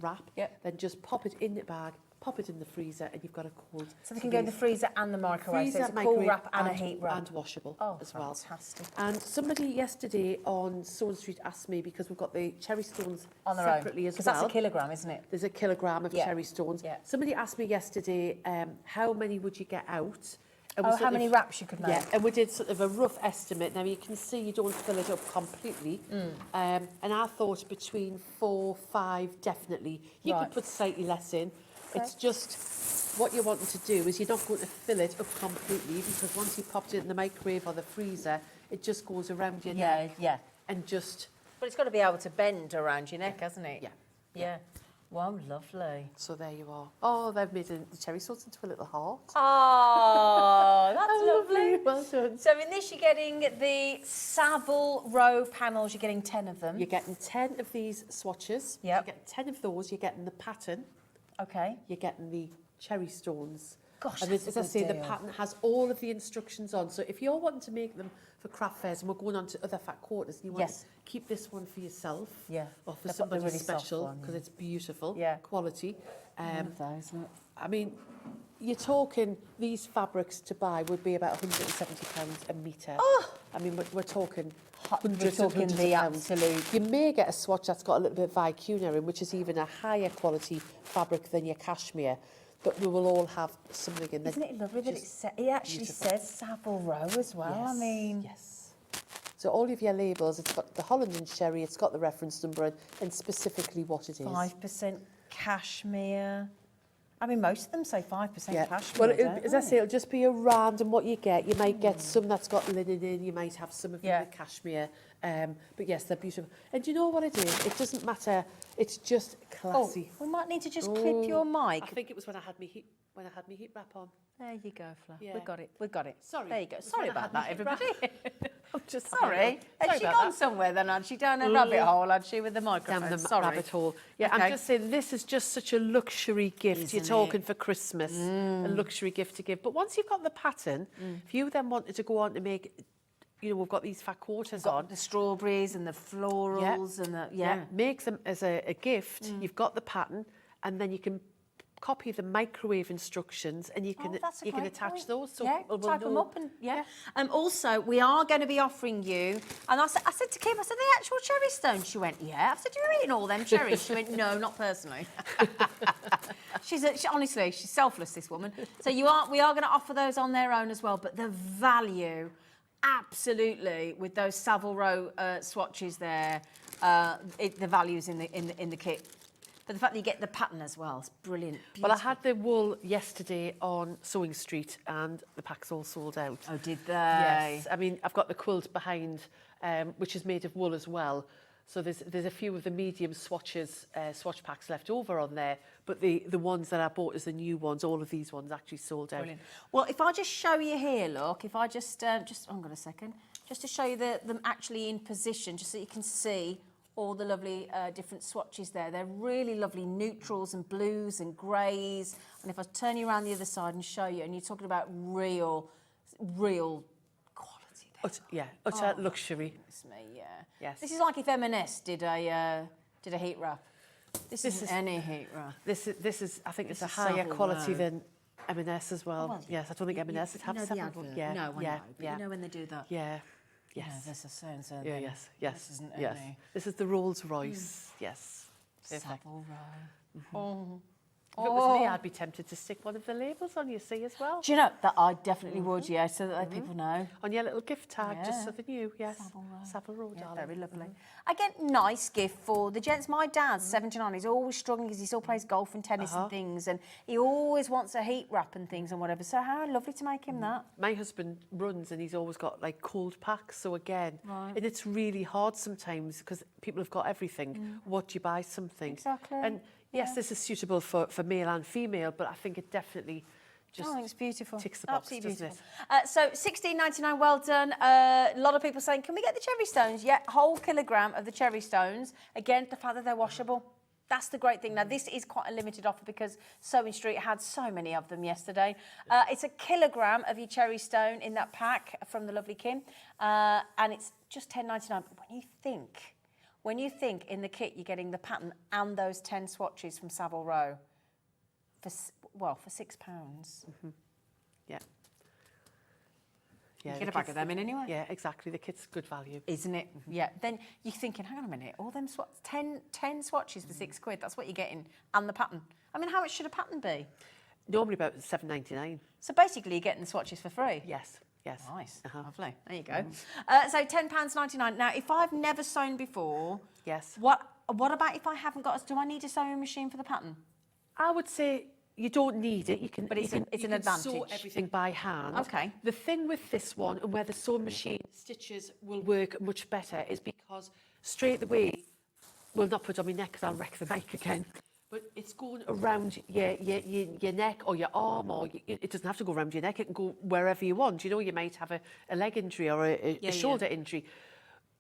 wrap, then just pop it in the bag, pop it in the freezer, and you've got a cold. So they can go in the freezer and the microwave. So it's a cool microwave, wrap and a heat wrap. and washable as well. Fantastic. And somebody yesterday on Swan Street asked me, because we've got the cherry stones On their separately own. as Because well. that's a kilogram, isn't it? There's a kilogram of Yeah. cherry stones. Yeah. Somebody asked me yesterday, how many would you get out? And Oh, we how sort many of- wraps you could make? Yeah, and we did sort of a rough estimate. Now, you can see you don't fill it up completely. And I thought between 4, 5, definitely. You Right. could put slightly less in. It's just what you're wanting to do is you're not going to fill it up completely, because once you popped it in the microwave or the freezer, it just goes around your neck Yeah. and just... But it's got to be able to bend around your neck, hasn't it? Yeah. Yeah. Wow, lovely. So there you are. Oh, they've made the cherry sauce into a little heart. Oh, that's lovely. Well done. So in this, you're getting the Savile Row panels. You're getting 10 of them. You're getting 10 of these swatches. Yep. You're getting 10 of those. You're getting the pattern. Okay. You're getting the cherry stones. Gosh, and that's as a I good say, the deal. pattern has all of the instructions on. So if you're wanting to make them for craft fairs, and we're going on to other fat quarters, and you want Yes. to keep this one for yourself, Yeah. or for They've got the somebody really soft special, one, because it's beautiful Yeah. quality. Those, look. I mean, you're talking these fabrics to buy would be about £170 a metre. Oh! I mean, we're talking We're hundreds talking and hundreds the of pounds. absolute. You may get a swatch that's got a little bit of vicuna in, which is even a higher quality fabric than your cashmere, but we will all have something in there. Isn't it lovely that it actually beautiful. says Savile Row as well? I Yes, mean, yes. So all of your labels, it's got the Holland and Sherry, it's got the reference number and specifically what it is. 5% cashmere. I mean, most of them say 5% Yeah. cashmere. Well, don't as I they? say, it'll just be a random what you get. You might get some that's got linen in. You might have some of them with cashmere. But yes, they're beautiful. And do you know what it is? It doesn't matter. It's just classy. We might need to just clip your mic. I think it was when I had my heat wrap on. There you go, Flo. Yeah. We got it. We got it. Sorry. There you go. It's Sorry when I about had that, my heat everybody. I'm just Sorry. Had Sorry she about gone that. somewhere then? Had she down a rabbit hole? Had she with the microphone? Down the Sorry. rabbit hole. Yeah, Okay. I'm just saying this is just such a luxury gift. Isn't You're talking for Christmas, a luxury gift to give. But once you've got the pattern, if you then wanted to go on to make, we've got these fat quarters on. The strawberries and the florals and the Make them as a gift. You've got the pattern, and then you can copy the microwave instructions, and you can that's a you can great attach point. those. So yeah, people will type them know. up and also, we are going to be offering you. And I said to Kim, I said, the actual cherry stones. She went, yeah. I said, you're eating all them cherries. She went, no, not personally. Honestly, she's selfless, this woman. So we are going to offer those on their own as well. But the value, absolutely, with those Savile Row swatches there, the value's in the kit. But the fact that you get the pattern as well, it's brilliant. Beautiful. Well, I had the wool yesterday on Sewing Street, and the pack's all sold out. Oh, did they? Yes. I mean, I've got the quilt behind, which is made of wool as well. So there's a few of the medium swatches, swatch packs left over on there. But the ones that I bought as the new ones, all of these ones actually sold out. Brilliant. Well, if I just show you here, look, if I just hang on a second, just to show you them actually in position, just so you can see all the lovely different swatches there. They're really lovely neutrals and blues and greys. And if I turn you around the other side and show you, and you're talking about real quality there. Utter luxury. Goodness me, yeah. Yes. This is like if M&S did a heat wrap. This isn't any heat wrap. This is I think it's a is higher Savile quality Row. than M&S as well. well, Yes, I don't think M&S would have the seven. advert. Yeah, No, I yeah, know. But yeah. you know when they do that. Yeah. Yeah, Yes. there's a so-and-so. Yeah, then yes. This isn't Yes. any. This is the Rolls Royce. Yes. Perfect. Savile Row. If it was me, I'd be tempted to stick one of the labels on, you see, as well. Do you know that I definitely would, yeah, so that people know. On your little gift tag, just so Yeah. they knew, yes. Savile Row. Savile Row, Yeah, darling. very lovely. Again, nice gift for the gents. My dad's 79. He's always struggling because he still plays golf and tennis and things, and he always wants a heat wrap and things and whatever. So how lovely to make him that. My husband runs and he's always got like cold packs. So again, Right. and it's really hard sometimes because people have got everything. What do you buy something? Exactly. And yes, this is suitable for male and female, but I think it definitely just I think it's beautiful. ticks the box, Absolutely doesn't beautiful. So £16.99, well done. A lot of people saying, can we get the cherry stones? Yeah, whole kilogram of the cherry stones. Again, the fact that they're washable. That's the great thing. Now, this is quite a limited offer because Sewing Street had so many of them yesterday. It's a kilogram of your cherry stone in that pack from the lovely Kim, and it's just £10.99. But when you think in the kit you're getting the pattern and those 10 swatches from Savile Row for £6. Yeah. You the get a bag kit's- of them in anyway. Yeah, exactly. The kit's good value. Isn't it? Yeah. Then you're thinking, hang on a minute, all them 10 swatches for £6. That's what you're getting, and the pattern. I mean, how much should a pattern be? Normally about $7.99. So basically, you're getting the swatches for free. Yes, yes. Nice. Uh-huh. Lovely. There you go. So £10.99. Now, if I've never sewn before, Yes. what about if I haven't got? Do I need a sewing machine for the pattern? I would say you don't need it. You can, But it's you an can sew advantage. everything by hand. Okay. The thing with this one and where the sewing machine stitches will work much better is because straight away, will not put it on my neck because I'll wreck the mic again. But it's going around your neck or your arm, or it doesn't have to go around your neck. It can go wherever you want. You know, you might have a leg injury or a shoulder injury.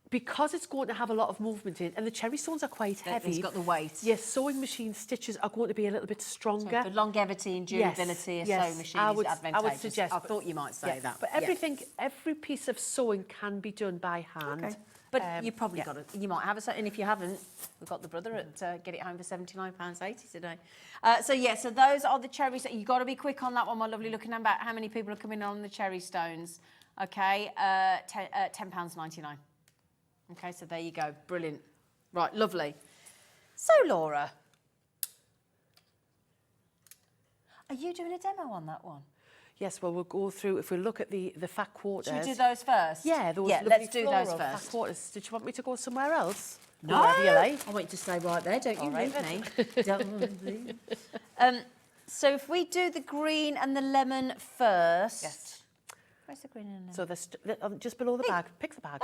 Because it's going to have a lot of movement in, and the cherry stones are quite heavy. It's got the weight. Yes, sewing machine stitches are going to be a little bit stronger. For longevity and durability, a sewing machine is advantageous. I would suggest. I thought you might say that. But everything, every piece of sewing can be done by hand. Okay. But you probably got it. You might have a, and if you haven't, we've got the brother at Get It Home for £79.80 today. So those are the cherries. You've got to be quick on that one, my lovely. Looking about how many people are coming on the cherry stones. Okay, £10.99. Okay, so there you go. Brilliant. Right, lovely. So, Laura, are you doing a demo on that one? Yes, well, we'll go through, if we look at the fat quarters. Should we do those first? Yeah, those lovely let's do floral those fat first. quarters. Did you want me to go somewhere else? No, Wherever you like. I want you to stay right there. Don't you All right, leave me. Don't leave. So if we do the green and the lemon first. Yes. Where's the green and lemon? So just below the bag. Pick the bag.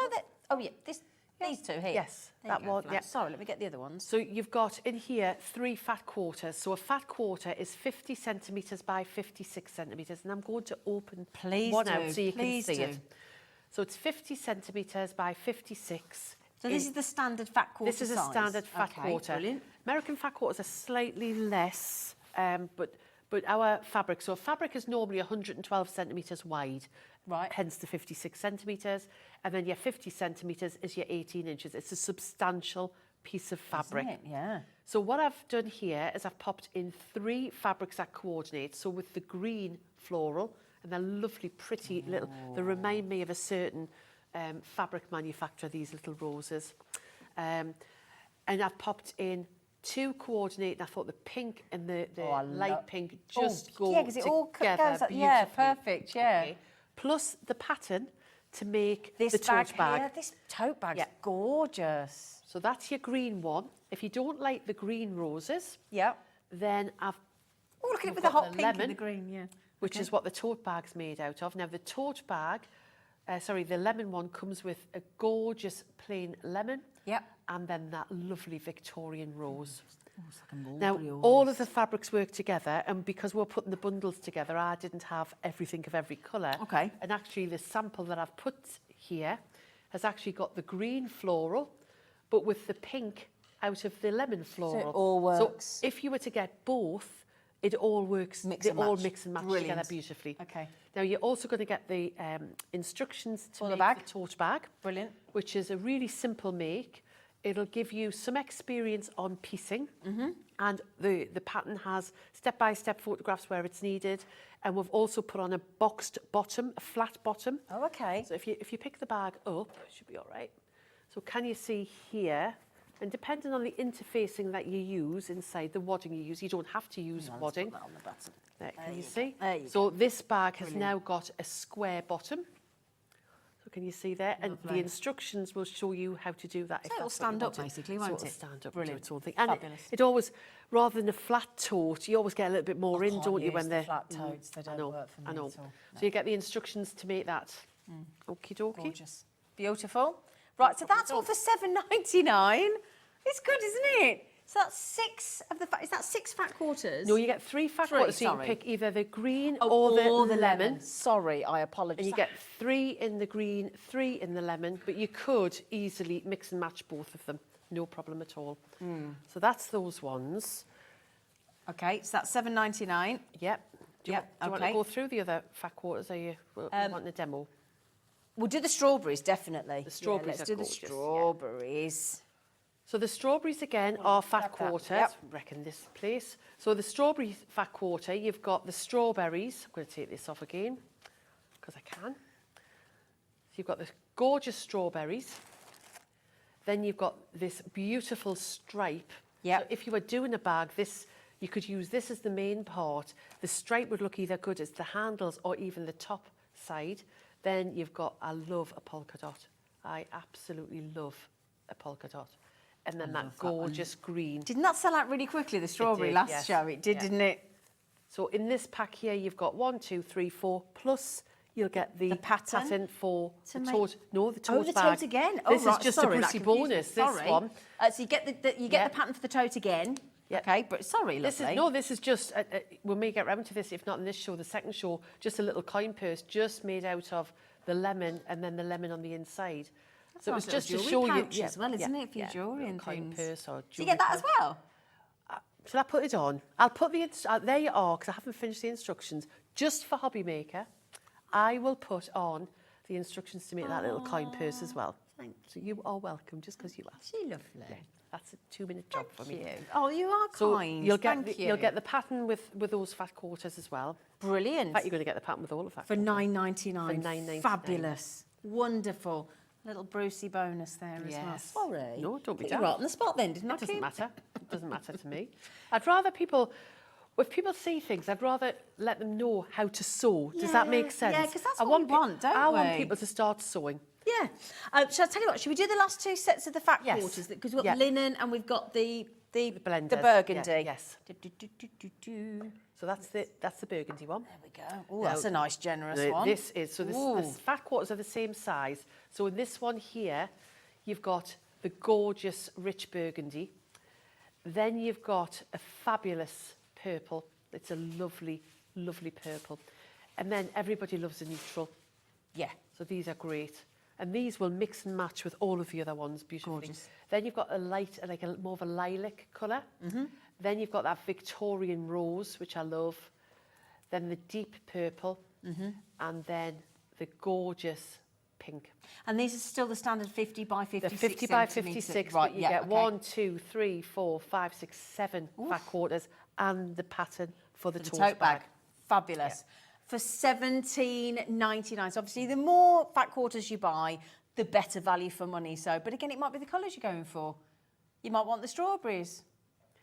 Oh, yeah, these two here. Yes, There that you go, one, Flan. yeah. Sorry, let me get the other ones. So you've got in here 3 fat quarters. So a fat quarter is 50 centimetres by 56 centimetres. And I'm going to open one out so you can see it. So it's 50 centimetres by 56. So this is the standard fat quarter This is a size. standard fat quarter. Brilliant. American fat quarters are slightly less, but our fabric, so fabric is normally 112 centimetres wide, Right. hence the 56 centimetres, and then your 50 centimetres is your 18 inches. It's a substantial piece of fabric. Isn't it? Yeah. So what I've done here is I've popped in 3 fabrics that coordinate. So with the green floral, and they're lovely, pretty little, they remind me of a certain fabric manufacturer, these little roses. And I've popped in 2 coordinate, and I thought the pink and the light pink just go yeah, because it all together goes up. beautifully. Yeah, perfect, yeah. Okay. Plus the pattern to make This the tote bag. here, this tote bag's Yeah. gorgeous. So that's your green one. If you don't like the green roses, Yeah. then I've Oh, look at it We've with the got hot the pink lemon, and the green, yeah. which is what the tote bag's made out of. Now, the tote bag, the lemon one comes with a gorgeous plain lemon. Yep. And then that lovely Victorian rose. Oh, it's like a Now, mulberry all of the fabrics work together, and because we're putting the bundles together, I didn't have everything of every colour. Okay. And actually, the sample that I've put here has actually got the green floral, but with the pink out of the lemon floral. all works. So if you were to get both, it all works. Mix they and all match. mix and match Brilliant. together beautifully. Okay. Now, you're also going to get the instructions to For the make bag. the tote bag. Brilliant. Which is a really simple make. It'll give you some experience on piecing, and the pattern has step-by-step photographs where it's needed, and we've also put on a boxed bottom, a flat bottom. Oh, okay. So if you pick the bag up, it should be all right. So can you see here? And depending on the interfacing that you use inside, the wadding you use, you don't have to use wadding. Put that on the bottom. There, can you see? There you So this bag has now got a square bottom. So can you see there? And the instructions will show you how to do that. So it'll stand up basically, won't so it'll it? stand up Brilliant. and do its own thing. And Fabulous. it always, rather than a flat tote, you always get a little bit more in, can't don't you, use when the they're flat totes. They I don't know, work for me I know. at all. So you get the instructions to make that. Okie dokie. Gorgeous. Beautiful. Right, so that's all for $7.99. It's good, isn't it? So that's 6 of the is that 6 fat quarters? No, you get 3 fat quarters, so you sorry. can pick either the green Oh, or the lemon. Sorry, I apologise. And you get 3 in the green, 3 in the lemon, but you could easily mix and match both of them. No problem at all. So that's those ones. Okay, so that's $7.99. Yep. Do you want to okay. go through the other fat quarters? Are you wanting a demo? We'll do the strawberries, definitely. The strawberries let's are do the gorgeous, yeah. strawberries. So the strawberries again are fat quarters. Yep. Reckon this place. So the strawberry fat quarter, you've got the strawberries. I'm going to take this off again because I can. So you've got the gorgeous strawberries. Then you've got this beautiful stripe. Yep. So if you were doing a bag, you could use this as the main part. The stripe would look either good as the handles or even the top side. Then you've got, I love a polka dot. I absolutely love a polka dot. And then that gorgeous green. Didn't that sell out really quickly, the strawberry did, last yes. show? It did, Yeah. didn't it? So in this pack here, you've got 1, 2, 3, 4, plus you'll get the pattern for to the make- tote. No, the tote the bag. tote again. This right, is just sorry, a that Brucey confused me. bonus, this Sorry. one. So you get the pattern for the tote again. Yeah. Okay, but sorry, This lovely. this is just, we may get round to this, if not in this show, the second show, just a little coin purse just made out of the lemon and then the lemon on the inside. So it was nice just to little show jewellery you. pouch as well, isn't it, for your jewellery little and coin things. purse or Do you get that as well? Shall I put it on? I'll put the, there you are, because I haven't finished the instructions. Just for Hobby Maker, I will put on the instructions to make that little coin purse as well. Thank So you are welcome, just because you asked. She lovely. Yeah, that's a 2-minute job for me. Oh, you are So kind. you'll get Thank you'll get the pattern with those fat quarters as well. Brilliant. In fact, you're going to get the pattern with all the fat For quarters. $9.99. For $9.99. Fabulous. Wonderful. Little Brucey bonus there as well. Yes. Sorry. No, don't be Put you daft. right on the spot then, didn't I? It doesn't Kim? matter. It doesn't matter to me. I'd rather people, if people see things, I'd rather let them know how to sew. Does that make sense? Yeah, 'cause that's I what we pe- want, don't I want we? people to start sewing. Yeah. Shall I tell you what? Should we do the last 2 sets of the fat Yes. quarters? Because we've got Yeah. the linen and we've got the the blenders, burgundy. yeah, yes. Do. So that's the burgundy one. There we go. Oh, that's a nice generous one. This is, so the fat quarters are the same size. So in this one here, you've got the gorgeous rich burgundy. Then you've got a fabulous purple. It's a lovely, lovely purple. And then everybody loves a neutral. Yeah. So these are great. And these will mix and match with all of the other ones beautifully. Gorgeous. Then you've got a light, like a more of a lilac colour. Then you've got that Victorian rose, which I love. Then the deep purple. And then the gorgeous pink. And these are still the standard 50 by 56 The 50 by centimetres. 56, right, but you yeah, get okay. 1, 2, 3, 4, 5, 6, 7 fat quarters and the pattern for the tote bag. Fabulous. For $17.99. So obviously, the more fat quarters you buy, the better value for money. So, but again, it might be the colours you're going for. You might want the strawberries.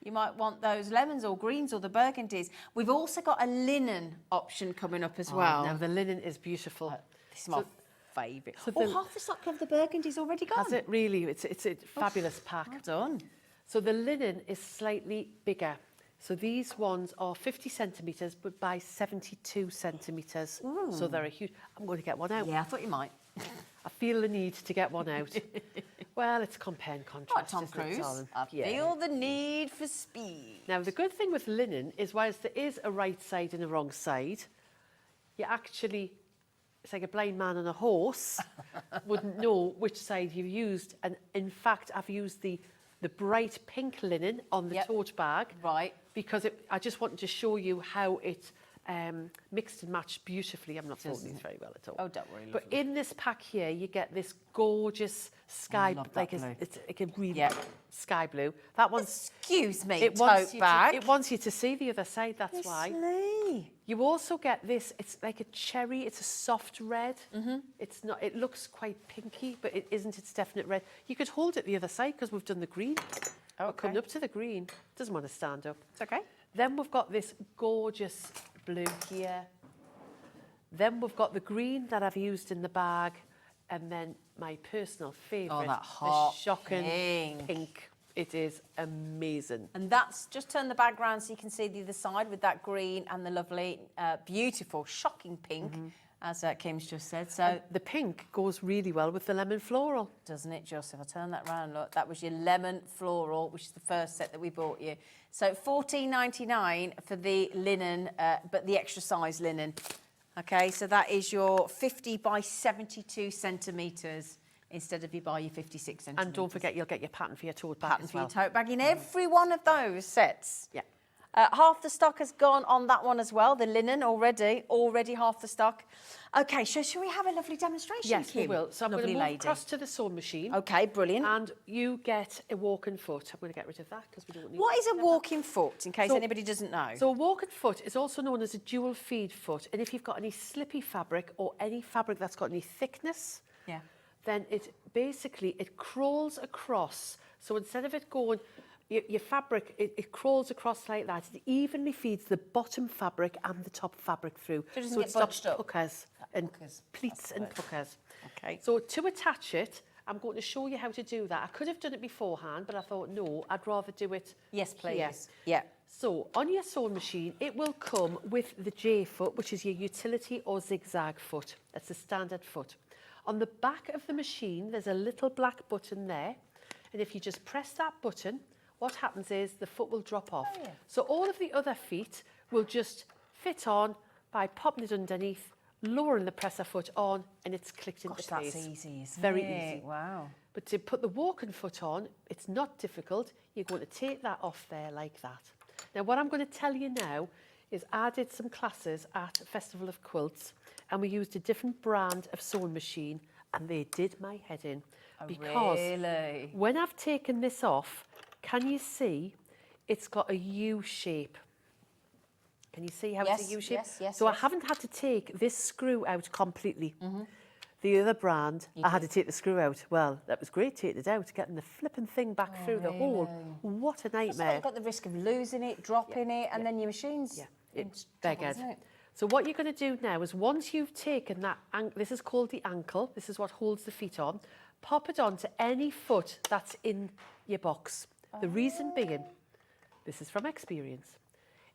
You might want those lemons or greens or the burgundies. We've also got a linen option coming up as well. Now, the linen is beautiful. This is my favourite. so Oh, the- half the stock of the burgundy's already gone. Has it really? It's a fabulous pack. Well done. So the linen is slightly bigger. So these ones are 50 centimetres, but by 72 centimetres. So they're a huge... I'm going to get one out. Yeah, I thought you might. I feel the need to get one out. Well, it's compare and contrast. Right, Tom isn't it, Cruise. darling? I feel the need for speed. Now, the good thing with linen is whilst there is a right side and a wrong side, you actually... It's like a blind man on a horse wouldn't know which side you've used. And in fact, I've used the bright pink linen on the tote bag. Right. Because I just wanted to show you how it mixed and matched beautifully. I'm not talking these very well at all. Oh, don't worry, But lovely. in this pack here, you get this gorgeous sky, Love that blue. it's like a really Yeah. sky blue. That one's... Excuse me, It wants, tote you bag. to, it wants you to see the other side, that's why. Honestly. You also get this, it's like a cherry, it's a soft red. It's not, it looks quite pinky, but it isn't, it's definite red. You could hold it the other side because we've done the green. We're coming up to the green. Doesn't want to stand up. It's okay. Then we've got this gorgeous blue here. Then we've got the green that I've used in the bag. And then my personal favourite, that hot the shocking pink. pink. It is amazing. And that's, just turn the bag round so you can see the other side with that green and the lovely, beautiful, shocking pink, as Kim's just said. So, The pink goes really well with the lemon floral. doesn't it, Joseph? I'll turn that round, look. That was your lemon floral, which is the first set that we bought you. So $14.99 for the linen, but the extra size linen. Okay, so that is your 50 by 72 centimetres instead of you buy your 56 centimetres. And don't forget, you'll get your pattern for your tote bag Pattern as for your well. tote bag in every one of those sets. Yeah. Half the stock has gone on that one as well, the linen already half the stock. Okay, so shall we have a lovely demonstration, Yes, Kim? we will. So I'm going to Lovely move lady. across to the sewing machine. Okay, brilliant. And you get a walking foot. I'm going to get rid of that because we don't need What is a walking foot, in case So- anybody doesn't know? So a walking foot is also known as a dual feed foot. And if you've got any slippy fabric or any fabric that's got any thickness, yeah. then it basically, it crawls across. So instead of it going, your fabric, it crawls across like that. It evenly feeds the bottom fabric and the top fabric through. So it doesn't get stops bunched up? puckers and puckers. pleats and puckers. Okay. So to attach it, I'm going to show you how to do that. I could have done it beforehand, but I thought, no, I'd rather do it Yes, please. here. Yeah. So on your sewing machine, it will come with the J foot, which is your utility or zigzag foot. That's the standard foot. On the back of the machine, there's a little black button there. And if you just press that button, what happens is the foot will drop off. So all of the other feet will just fit on by popping it underneath, lowering the presser foot on, and it's clicked into Gosh, place. that's easy, isn't Very it? easy. Wow. But to put the walking foot on, it's not difficult. You're going to take that off there like that. Now, what I'm going to tell you now is I did some classes at Festival of Quilts, and we used a different brand of sewing machine, and they did my head in. Because really? when I've taken this off, can you see it's got a U shape? Can you see how it's a U shape? yes, so yes. I haven't had to take this screw out completely. The other brand, I had to take the screw out. Well, that was great taking it out, getting the flipping thing back through the hole. What a So nightmare. you've got the risk of losing it, dropping it, and then your machine's in It's trouble, beggared. isn't it? So what you're going to do now is once you've taken that, this is called the ankle, this is what holds the feet on, pop it onto any foot that's in your box. The reason being, this is from experience,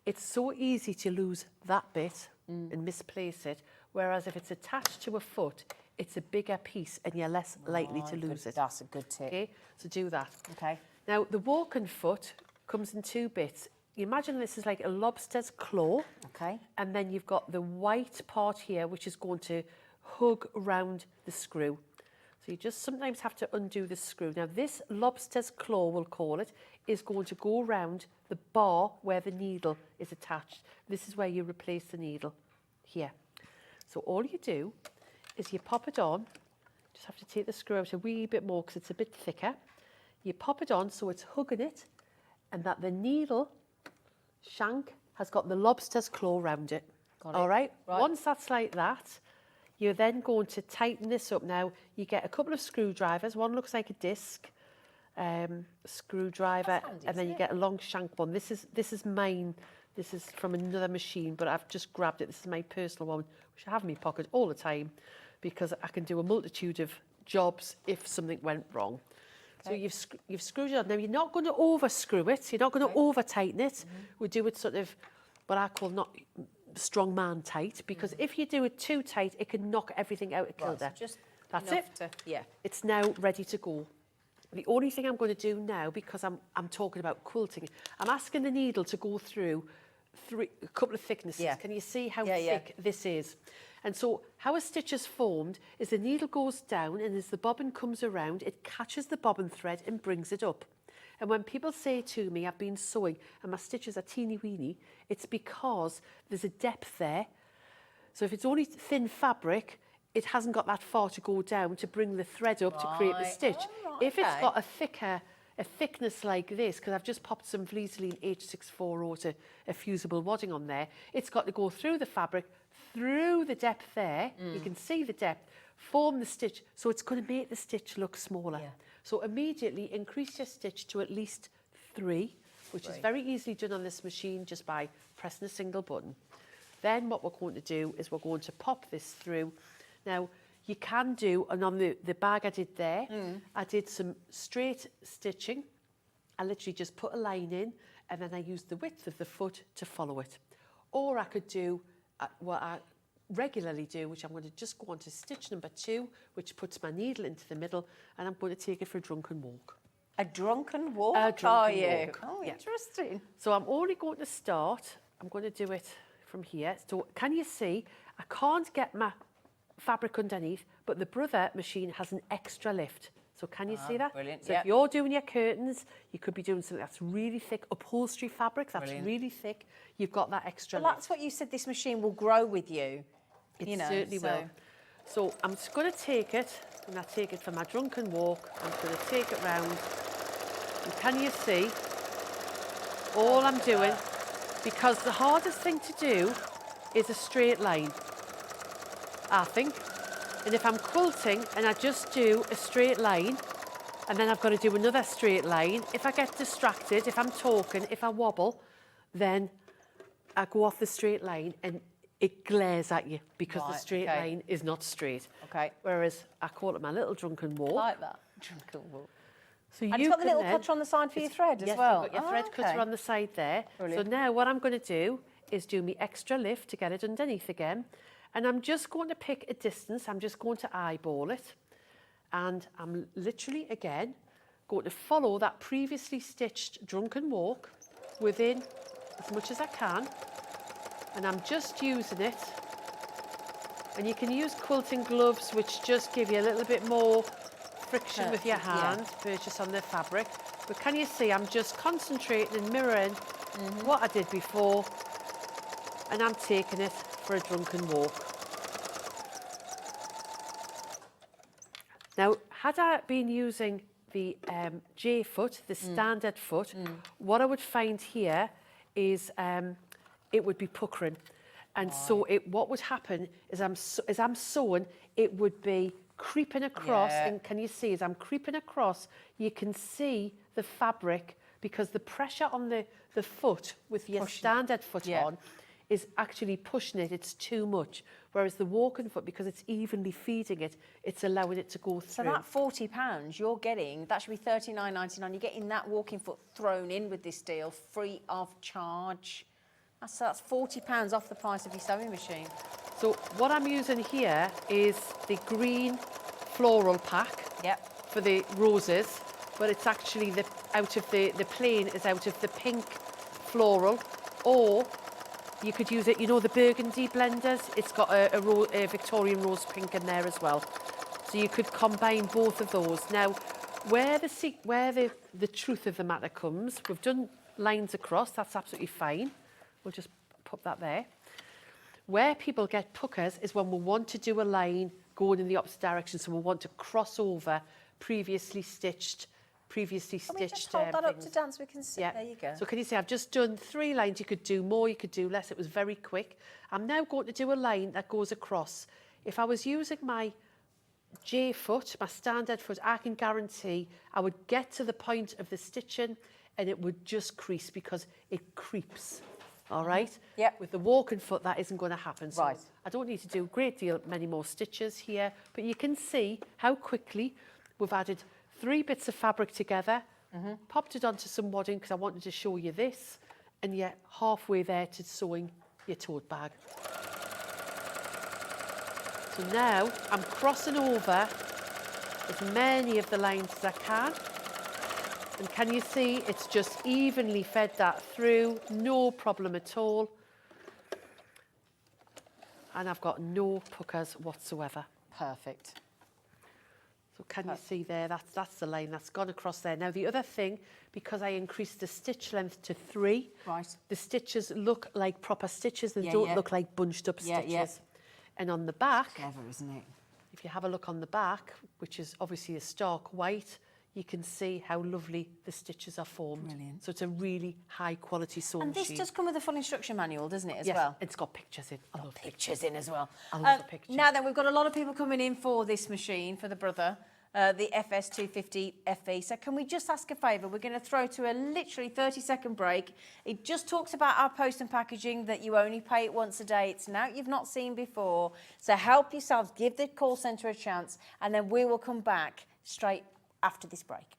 it's so easy to lose that bit and misplace it, whereas if it's attached to a foot, it's a bigger piece and you're less likely to lose it. That's a good tip. Okay, so do that. Okay. Now, the walking foot comes in 2 bits. You imagine this is like a lobster's claw. Okay. And then you've got the white part here, which is going to hug around the screw. So you just sometimes have to undo the screw. Now, this lobster's claw, we'll call it, is going to go around the bar where the needle is attached. This is where you replace the needle, here. So all you do is you pop it on. Just have to take the screw out a wee bit more because it's a bit thicker. You pop it on so it's hugging it, and that the needle shank has got the lobster's claw around it. All right? Once that's like that, you're then going to tighten this up. Now, you get a couple of screwdrivers. One looks like a disc screwdriver, and then you get a long shank one. This is mine. This is from another machine, but I've just grabbed it. This is my personal one, which I have in my pocket all the time because I can do a multitude of jobs if something went wrong. Okay. So you've screwed it on. Now, you're not going to over-screw it. You're not going to over-tighten it. We do it sort of what I call not strong man tight, because if you do it too tight, it can knock everything out of kilter. So just that's it. Yeah. It's now ready to go. The only thing I'm going to do now, because I'm talking about quilting, I'm asking the needle to go through a couple of thicknesses. Yeah. Can you see how thick this is? And so how a stitch is formed is the needle goes down, and as the bobbin comes around, it catches the bobbin thread and brings it up. And when people say to me, I've been sewing and my stitches are teeny weeny, it's because there's a depth there. So if it's only thin fabric, it hasn't got that far to go down to bring the thread up to create the stitch. If it's got a thickness like this, because I've just popped some Vliseline H640 to a fusible wadding on there, it's got to go through the fabric, through the depth there, you can see the depth, form the stitch, so it's going to make the stitch look smaller. Yeah. So immediately increase your stitch to at least 3, which is very easily done on this machine just by pressing a single button. Then what we're going to do is we're going to pop this through. Now, you can do, and on the bag I did there, I did some straight stitching. I literally just put a line in, and then I used the width of the foot to follow it. Or I could do what I regularly do, which I'm going to just go on to stitch number 2, which puts my needle into the middle, and I'm going to take it for a drunken walk. A drunken walk, walk. Oh, interesting. So I'm only going to start, I'm going to do it from here. So can you see, I can't get my fabric underneath, but the Brother machine has an extra lift. So can you see that? Brilliant. So if you're doing your curtains, you could be doing something that's really thick, upholstery fabric that's really thick. You've got that extra lift. That's what you said, this machine will grow with you. It certainly will. So I'm just going to take it, and I take it for my drunken walk. I'm going to take it round. And can you see all I'm doing? Because the hardest thing to do is a straight line, I think. And if I'm quilting and I just do a straight line, and then I've got to do another straight line, if I get distracted, if I'm talking, if I wobble, then I go off the straight line and it glares at you because the straight line is not straight. Okay. Whereas I call it my little drunken walk. I like that. Drunken walk. So And it's got the little cutter on the side for your thread as well. You've got your thread cutter on the side there. Brilliant. So now what I'm going to do is do my extra lift to get it underneath again. And I'm just going to pick a distance. I'm just going to eyeball it. And I'm literally, again, going to follow that previously stitched drunken walk within as much as I can. And I'm just using it. And you can use quilting gloves, which just give you a little bit more friction with your hand, purchase on the fabric. But can you see, I'm just concentrating and mirroring what I did before. And I'm taking it for a drunken walk. Now, had I been using the J foot, the standard foot, what I would find here is it would be puckering. And so what would happen is as I'm sewing, it would be creeping across. And can you see, as I'm creeping across, you can see the fabric because the pressure on the foot with your standard foot on is actually pushing it, it's too much. Whereas the walking foot, because it's evenly feeding it, it's allowing it to go So through. that £40 you're getting, that should be $39.99. You're getting that walking foot thrown in with this deal, free of charge. That's £40 off the price of your sewing machine. So what I'm using here is the green floral pack for the roses, but it's actually the plain is out of the pink floral, or you could use it, you know, the burgundy blenders. It's got a Victorian rose pink in there as well. So you could combine both of those. Now, where the truth of the matter comes, we've done lines across, that's absolutely fine. We'll just put that there. Where people get puckers is when we want to do a line going in the opposite direction, so we want to cross over previously stitched Can we just hold that up to Dan so we can see? Yeah. There you go. So can you see I've just done 3 lines. You could do more, you could do less. It was very quick. I'm now going to do a line that goes across. If I was using my J foot, my standard foot, I can guarantee I would get to the point of the stitching and it would just crease because it creeps. All right? Yep. With the walking foot, that isn't going to happen. So Right. I don't need to do a great deal, many more stitches here, but you can see how quickly we've added 3 bits of fabric together, popped it onto some wadding because I wanted to show you this, and yet halfway there to sewing your tote bag. So now I'm crossing over as many of the lines as I can. And can you see it's just evenly fed that through, no problem at all. And I've got no puckers whatsoever. Perfect. So can you see there, that's the line that's gone across there. Now the other thing, because I increased the stitch length to 3, Right. the stitches look like proper stitches, they Yeah, don't yeah. look like bunched up Yeah, stitches. yeah. And on the back, Clever, isn't it? if you have a look on the back, which is obviously a stark white, you can see how lovely the stitches are formed. Brilliant. So it's a really high quality sewing And this machine. does come with a full instruction manual, doesn't it, as Yes, well? it's got pictures in. I love Pictures in as well. I love the pictures. Now then, we've got a lot of people coming in for this machine, for the brother, the FS250 FE. So can we just ask a favour? We're going to throw to a literally 30-second break. It just talks about our post and packaging, that you only pay it once a day. It's an out you've not seen before. So help yourselves, give the call centre a chance, and then we will come back straight after this break.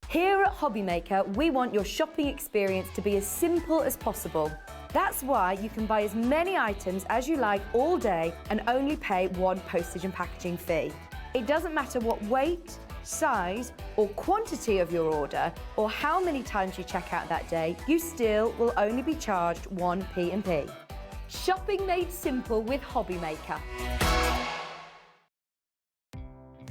Here at Hobbymaker, we want your shopping experience to be as simple as possible. That's why you can buy as many items as you like all day and only pay 1 postage and packaging fee. It doesn't matter what weight, size or quantity of your order or how many times you check out that day, you still will only be charged 1 P&P. Shopping made simple with Hobbymaker.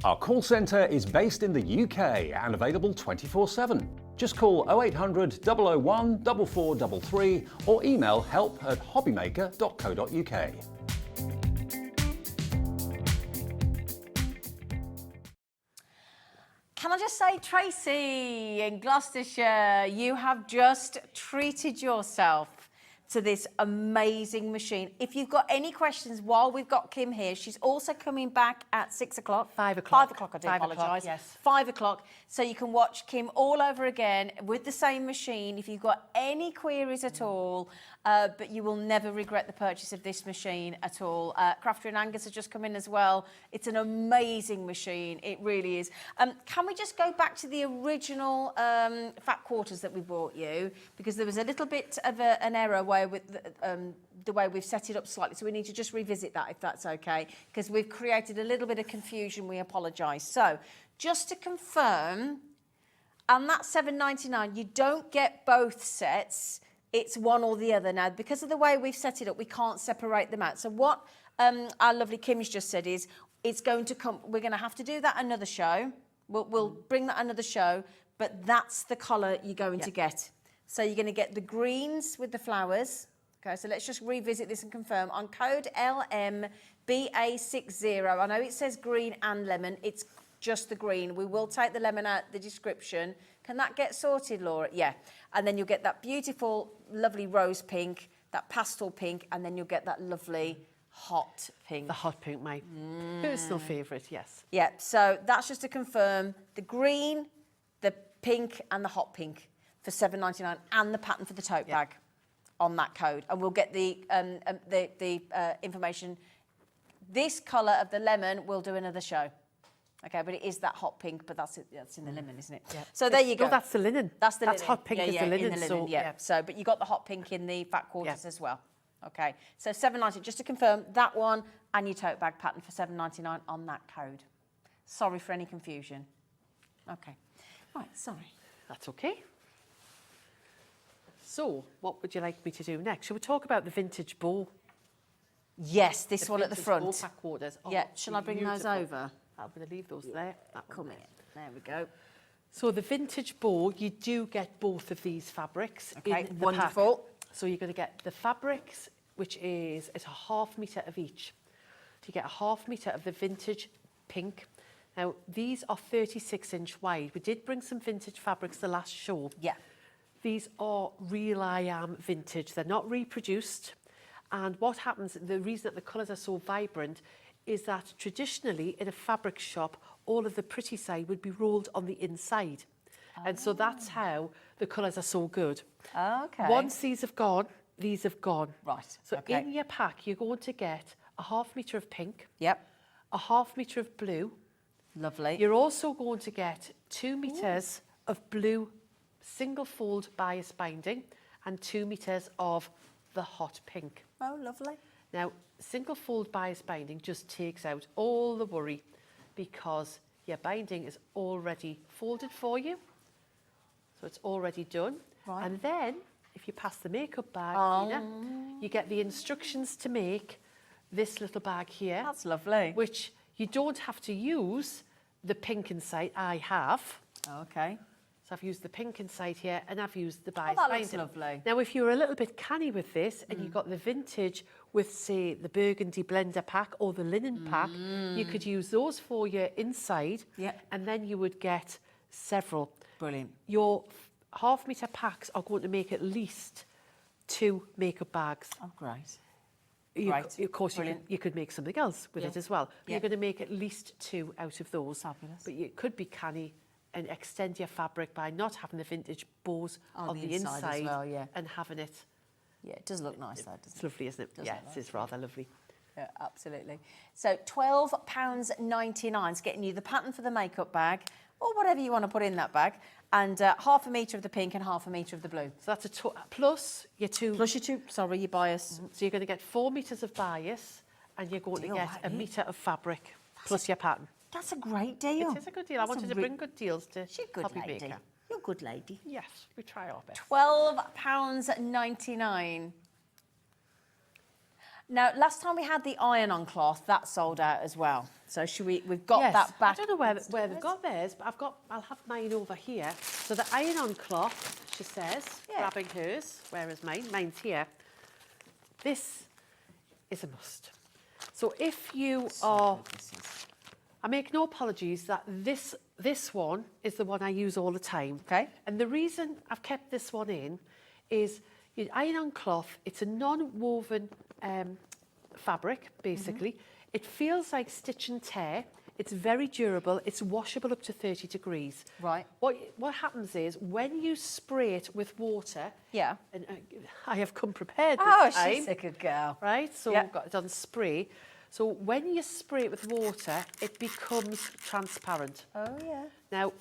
Our call centre is based in the UK and available 24/7. Just call 0800 001 4433 or email help@hobbymaker.co.uk. Can I just say, Tracy in Gloucestershire, you have just treated yourself to this amazing machine. If you've got any questions while we've got Kim here, she's also coming back at 6 o'clock. 5 o'clock. 5 o'clock, I do 5 o'clock, apologise. yes. 5 o'clock. So you can watch Kim all over again with the same machine. If you've got any queries at all, but you will never regret the purchase of this machine at all. Crafter and Angus have just come in as well. It's an amazing machine. It really is. Can we just go back to the original fat quarters that we bought you? Because there was a little bit of an error where with the way we've set it up slightly. So we need to just revisit that, if that's okay, because we've created a little bit of confusion. We apologise. So just to confirm, and that's $7.99. You don't get both sets. It's one or the other. Now, because of the way we've set it up, we can't separate them out. So what our lovely Kim's just said is, it's going to come, we're going to have to do that another show. We'll bring that another show, but that's the colour you're going to get. So you're going to get the greens with the flowers. Okay, so let's just revisit this and confirm. On code LMBA60, I know it says green and lemon. It's just the green. We will take the lemon out the description. Can that get sorted, Laura? Yeah. And then you'll get that beautiful, lovely rose pink, that pastel pink, and then you'll get that lovely hot pink. The hot pink, my personal favourite, yes. Yeah, so that's just to confirm the green, the pink and the hot pink. for $7.99 and the pattern for the tote bag on that code. And we'll get the information. This colour of the lemon, we'll do another show. Okay, but it is that hot pink, but that's in the lemon, isn't it? Yeah. So there you go. No, that's the linen. That's the That's linen. hot pink is the linen. In the So, linen, yeah. So, but you got the hot pink in the fat quarters as well. Okay, so $7.99, just to confirm, that one and your tote bag pattern for $7.99 on that code. Sorry for any confusion. Okay, right, sorry. That's okay. So, what would you like me to do next? Shall we talk about the vintage bow? Yes, this one at the vintage bow front. pack quarters. Oh, Yeah, shall I bring those beautiful. over? I'm going to leave those there. That Come one in. There we go. So the vintage bow, you do get both of these fabrics Okay, in the wonderful. pack. So you're going to get the fabrics, which is it's a ½ metre of each. So you get a ½ metre of the vintage pink. Now, these are 36-inch wide. We did bring some vintage fabrics the last show. Yeah. These are real vintage. They're not reproduced. And what happens, the reason that the colours are so vibrant is that traditionally in a fabric shop, all of the pretty side would be rolled on the inside. And so that's how the colours are so good. Okay. Once these have gone, these have gone. Right, So okay. in your pack, you're going to get a ½ metre of pink, Yep. a ½ metre of blue. Lovely. You're also going to get 2 metres of blue single fold bias binding and 2 metres of the hot pink. Oh, lovely. Now, single fold bias binding just takes out all the worry because your binding is already folded for you. So it's already done. Right. And then, if you pass the makeup bag, Nina, you get the instructions to make this little bag here. That's lovely. Which you don't have to use the pink inside. I have. Okay. So I've used the pink inside here and I've used the bias that looks binding. lovely. Now, if you're a little bit canny with this and you've got the vintage with, say, the burgundy blender pack or the linen pack, you could use those for your inside and then you would get several. Brilliant. Your ½ metre packs are going to make at least 2 makeup bags. Oh, great. Of course, you could make something else with it as well. But you're going to make at least 2 out of those. Fabulous. But you could be canny and extend your fabric by not having the vintage bows on the inside as well, yeah. and having it. Yeah, it does look nice though, doesn't It's it? lovely, isn't it? Does Yeah, look it is rather lovely. Yeah, absolutely. So £12.99 is getting you the pattern for the makeup bag or whatever you want to put in that bag and ½ metre of the pink and ½ metre of the blue. So that's plus your 2. Plus your 2, sorry, your bias. So you're going to get 4 metres of bias and you're going to get that a is. metre of fabric plus your pattern. That's a great deal. It is a good deal. I wanted to bring good deals to She's a good Hobby lady. Maker. You're a good lady. Yes, we try our best. £12.99. Now, last time we had the iron-on cloth, that sold out as well. So should we've got Yes, that back. I don't know where they've got theirs, but I'll have mine over here. So the iron-on cloth, she says, grabbing hers, where is mine? Mine's here. This is a must. So if you are, I make no apologies that this one is the one I use all the time. Okay. And the reason I've kept this one in is iron-on cloth, it's a non-woven fabric, basically. It feels like stitch and tear. It's very durable. It's washable up to 30 degrees. Right. What happens is when you spray it with water. Yeah. And I have come prepared this Oh, time. she's a good girl. Right. So Yeah. I've got it on spray. So when you spray it with water, it becomes transparent. Oh, yeah. Now,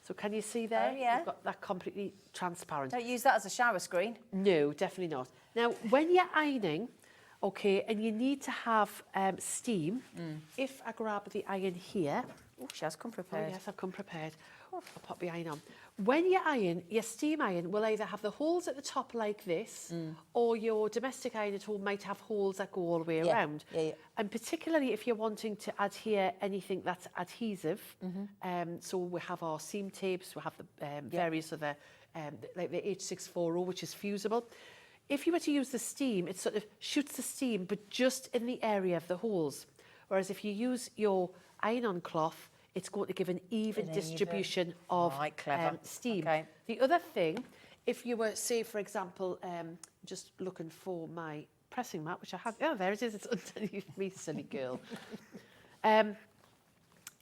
so can you see there? Oh, yeah. You've got that completely transparent. Don't use that as a shower screen. No, definitely not. Now, when you're ironing, okay, and you need to have steam, if I grab the iron here, Oh, she has come oh prepared. yes, I've come prepared. I'll pop the iron on. When you iron, your steam iron will either have the holes at the top like this, or your domestic iron at home might have holes that go all the way around. Yeah. And particularly if you're wanting to adhere anything that's adhesive, so we have our seam tapes, we have the various other, like the H640, which is fusible. If you were to use the steam, it sort of shoots the steam, but just in the area of the holes. Whereas if you use your iron-on cloth, it's going to give an even distribution of Right, clever. steam. Okay. The other thing, if you were, say, for example, just looking for my pressing mat, which I have, oh, there it is, it's underneath me, silly girl.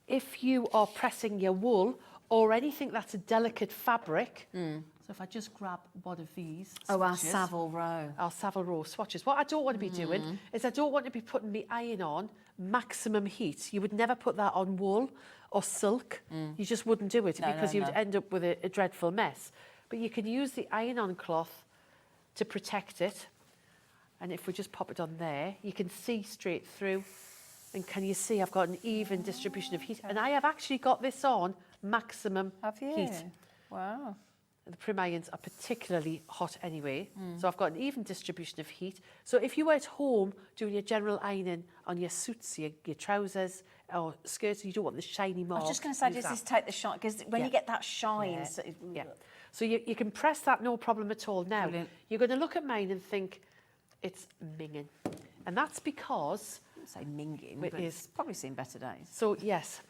If you are pressing your wool or anything that's a delicate fabric, so if I just grab one of these Our swatches, Savile Row. our Savile Row swatches. What I don't want to be doing is I don't want to be putting my iron on maximum heat. You would never put that on wool or silk. You just wouldn't do it because you'd end up with a dreadful mess. But you can use the iron-on cloth to protect it. And if we just pop it on there, you can see straight through. And can you see I've got an even distribution of heat? And I have actually got this on maximum heat. Wow. The prim irons are particularly hot anyway. So I've got an even distribution of heat. So if you were at home doing your general ironing on your suits, your trousers or skirts, you don't want the shiny mark. I was just going to say, does this take the shine? Because when you get that shine... So you can press that no problem at all. Now, you're going to look at mine and think, it's minging. And that's because... say minging, it but is it's probably seen better days. So, yes.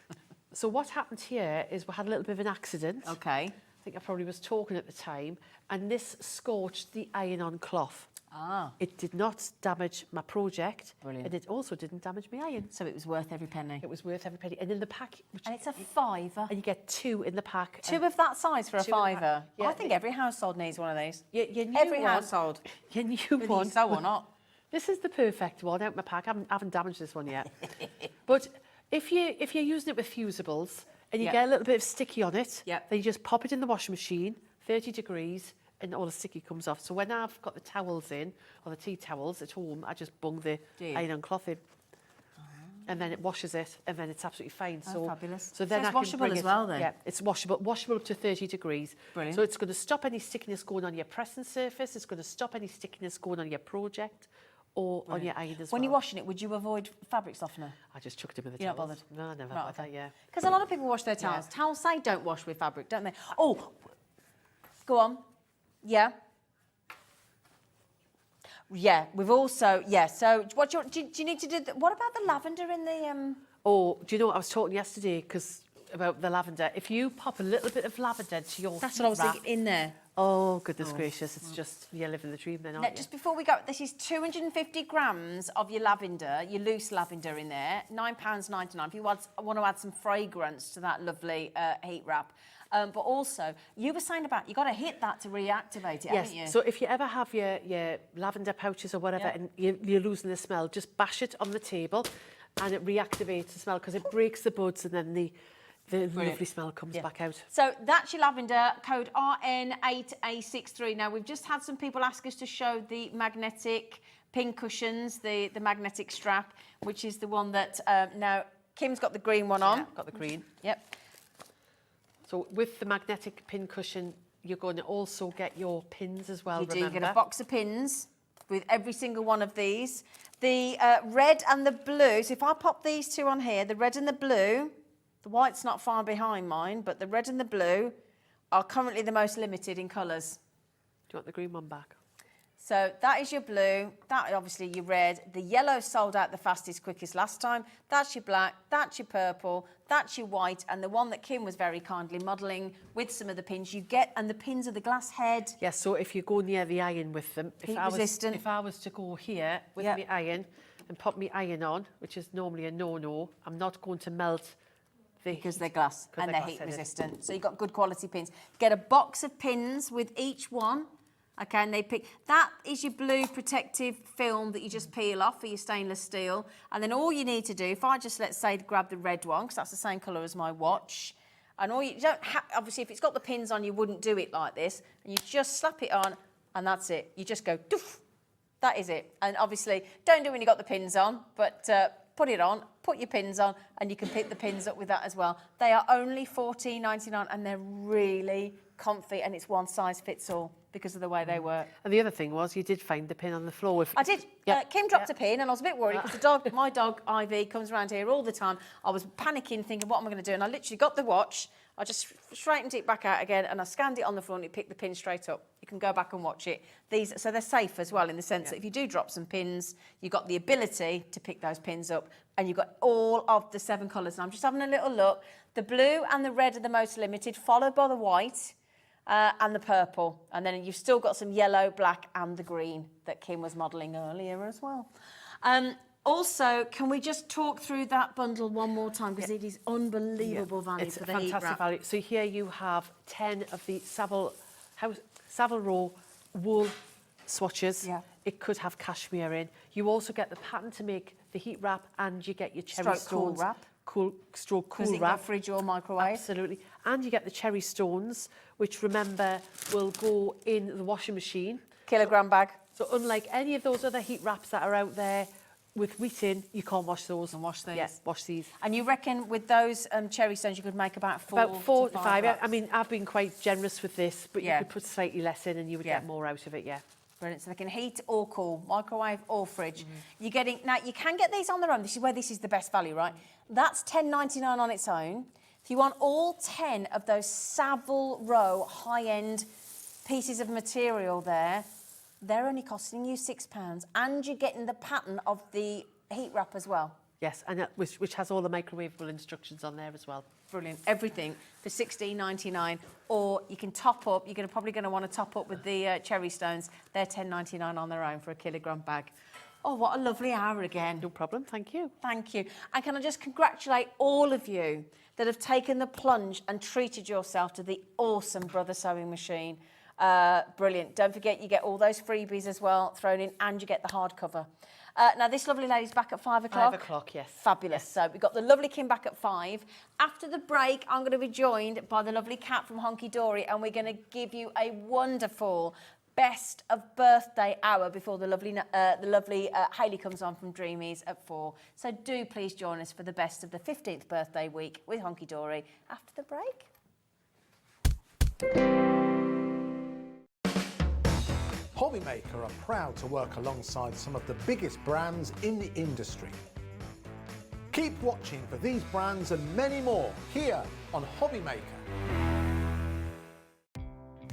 So what happened here is we had a little bit of an accident. Okay. I think I probably was talking at the time, and this scorched the iron-on cloth. Ah. It did not damage my project. Brilliant. And it also didn't damage my iron. So it was worth every penny. It was worth every penny. And in the pack... And it's a £5. And you get 2 in the pack. Two of that size for a 2 in the £5. pack. Yeah, I think every household needs one of these. Your new Every one, household. Your new Whether one. you sew or not. This is the perfect one out of my pack. I haven't damaged this one yet. But if you're using it with fusibles and you get a little bit of sticky on it, then you just pop it in the washing machine, 30 degrees, and all the sticky comes off. So when I've got the towels in, or the tea towels at home, I just bung the iron-on cloth in. And then it washes it, and then it's absolutely fine. So fabulous. So then So it's I can washable bring as well then? Yeah, it's washable up to 30 degrees. Brilliant. So it's going to stop any stickiness going on your pressing surface. It's going to stop any stickiness going on your project or on your iron as well. When you're washing it, would you avoid fabric softener? I just chucked it with the You're not towels. bothered? No, I never Right, like that, yeah. Because a lot of people wash their towels. Towels say don't wash with fabric, don't they? Oh, go on. Yeah. Yeah, we've also, so what do you need to do? What about the lavender in the... Oh, do you know what I was talking yesterday about the lavender? If you pop a little bit of lavender to your That's what I was wrap, thinking, in there. Oh, goodness gracious, it's just, you're living the dream then, aren't Now, you? just before we go, this is 250 grams of your lavender, your loose lavender in there, £9.99. If you want to add some fragrance to that lovely heat wrap. But also, you were saying about, you got to hit that to reactivate it, haven't you? So if you ever have your lavender pouches or whatever and you're losing the smell, just bash it on the table and it reactivates the smell because it breaks the buds and then the lovely smell comes back out. So that's your lavender, code RN8A63. Now, we've just had some people ask us to show the magnetic pin cushions, the magnetic strap, which is the one that now Kim's got the green one on. Yeah, got the green. Yep. So with the magnetic pin cushion, you're going to also get your pins as well, You do remember? get a box of pins with every single one of these. The red and the blue, so if I pop these two on here, the red and the blue, the white's not far behind mine, but the red and the blue are currently the most limited in colours. Do you want the green one back? So that is your blue, that obviously your red. The yellow sold out the fastest, quickest last time. That's your black, that's your purple, that's your white, and the one that Kim was very kindly modelling with some of the pins you get, and the pins are the glass head. Yes, so if you go near the iron with them, Heat resistant. If I was to go here with my iron and pop my iron on, which is normally a no-no, I'm not going to melt because they're glass and they're heat glass-headed. resistant. So you've got good quality pins. Get a box of pins with each one. Okay, and they pick, that is your blue protective film that you just peel off for your stainless steel. And then all you need to do, if I just, let's say, grab the red one, because that's the same colour as my watch, and all you don't have, obviously, if it's got the pins on, you wouldn't do it like this. And you just slap it on, and that's it. You just go, doof. That is it. And obviously, don't do it when you've got the pins on, but put it on, put your pins on, and you can pick the pins up with that as well. They are only $14.99, and they're really comfy, and it's one size fits all because of the way they work. And the other thing was you did find the pin on the floor. I did. Kim dropped a pin and I was a bit worried because the dog, my dog Ivy, comes around here all the time. I was panicking, thinking, what am I going to do? And I literally got the watch, I just straightened it back out again and I scanned it on the floor and it picked the pin straight up. You can go back and watch it. So they're safe as well in the sense that if you do drop some pins, you've got the ability to pick those pins up and you've got all of the 7 colours. And I'm just having a little look. The blue and the red are the most limited, followed by the white. And the purple. And then you've still got some yellow, black and the green that Kim was modelling earlier as well. Also, can we just talk through that bundle one more time because it is unbelievable value for the heat wrap. It's fantastic value. So here you have 10 of the Savile Savile Row wool swatches. Yeah. It could have cashmere in. You also get the pattern to make the heat wrap, and you get your cherry Stroke stones. cool wrap. Cool Does it go wrap. fridge or microwave? Absolutely. And you get the cherry stones, which, remember, will go in the washing machine. Kilogram bag. So unlike any of those other heat wraps that are out there with wheat in, you can't wash those. And wash these. Yeah, wash these. And you reckon with those cherry stones you could make about 4 to 5. wraps? I mean, I've been quite generous with this, but Yeah. you could put slightly less in and you would get more out of it, yeah. Brilliant. So they can heat or cool, microwave or fridge. You're getting, now you can get these on their own. This is where this is the best value, right? That's $10.99 on its own. If you want all 10 of those Savile Row high-end pieces of material there, they're only costing you £6, and you're getting the pattern of the heat wrap as well. Yes, and that, which has all the microwavable instructions on there as well. Brilliant. Everything for $16.99, or you can top up. You're probably going to want to top up with the cherry stones. They're $10.99 on their own for a kilogram bag. Oh, what a lovely hour again. No problem, thank you. Thank you. And can I just congratulate all of you that have taken the plunge and treated yourself to the awesome Brother Sewing Machine. Brilliant. Don't forget, you get all those freebies as well thrown in, and you get the hardcover. Now, this lovely lady's back at 5 o'clock. 5 o'clock, yes. Fabulous. Yes. So we've got the lovely Kim back at 5. After the break, I'm going to be joined by the lovely Kat from Hunkydory, and we're going to give you a wonderful best of birthday hour before the lovely Hayley comes on from Dreamees at 4. So do please join us for the best of the 15th birthday week with Hunkydory after the break. Hobbymaker are proud to work alongside some of the biggest brands in the industry. Keep watching for these brands and many more here on Hobbymaker.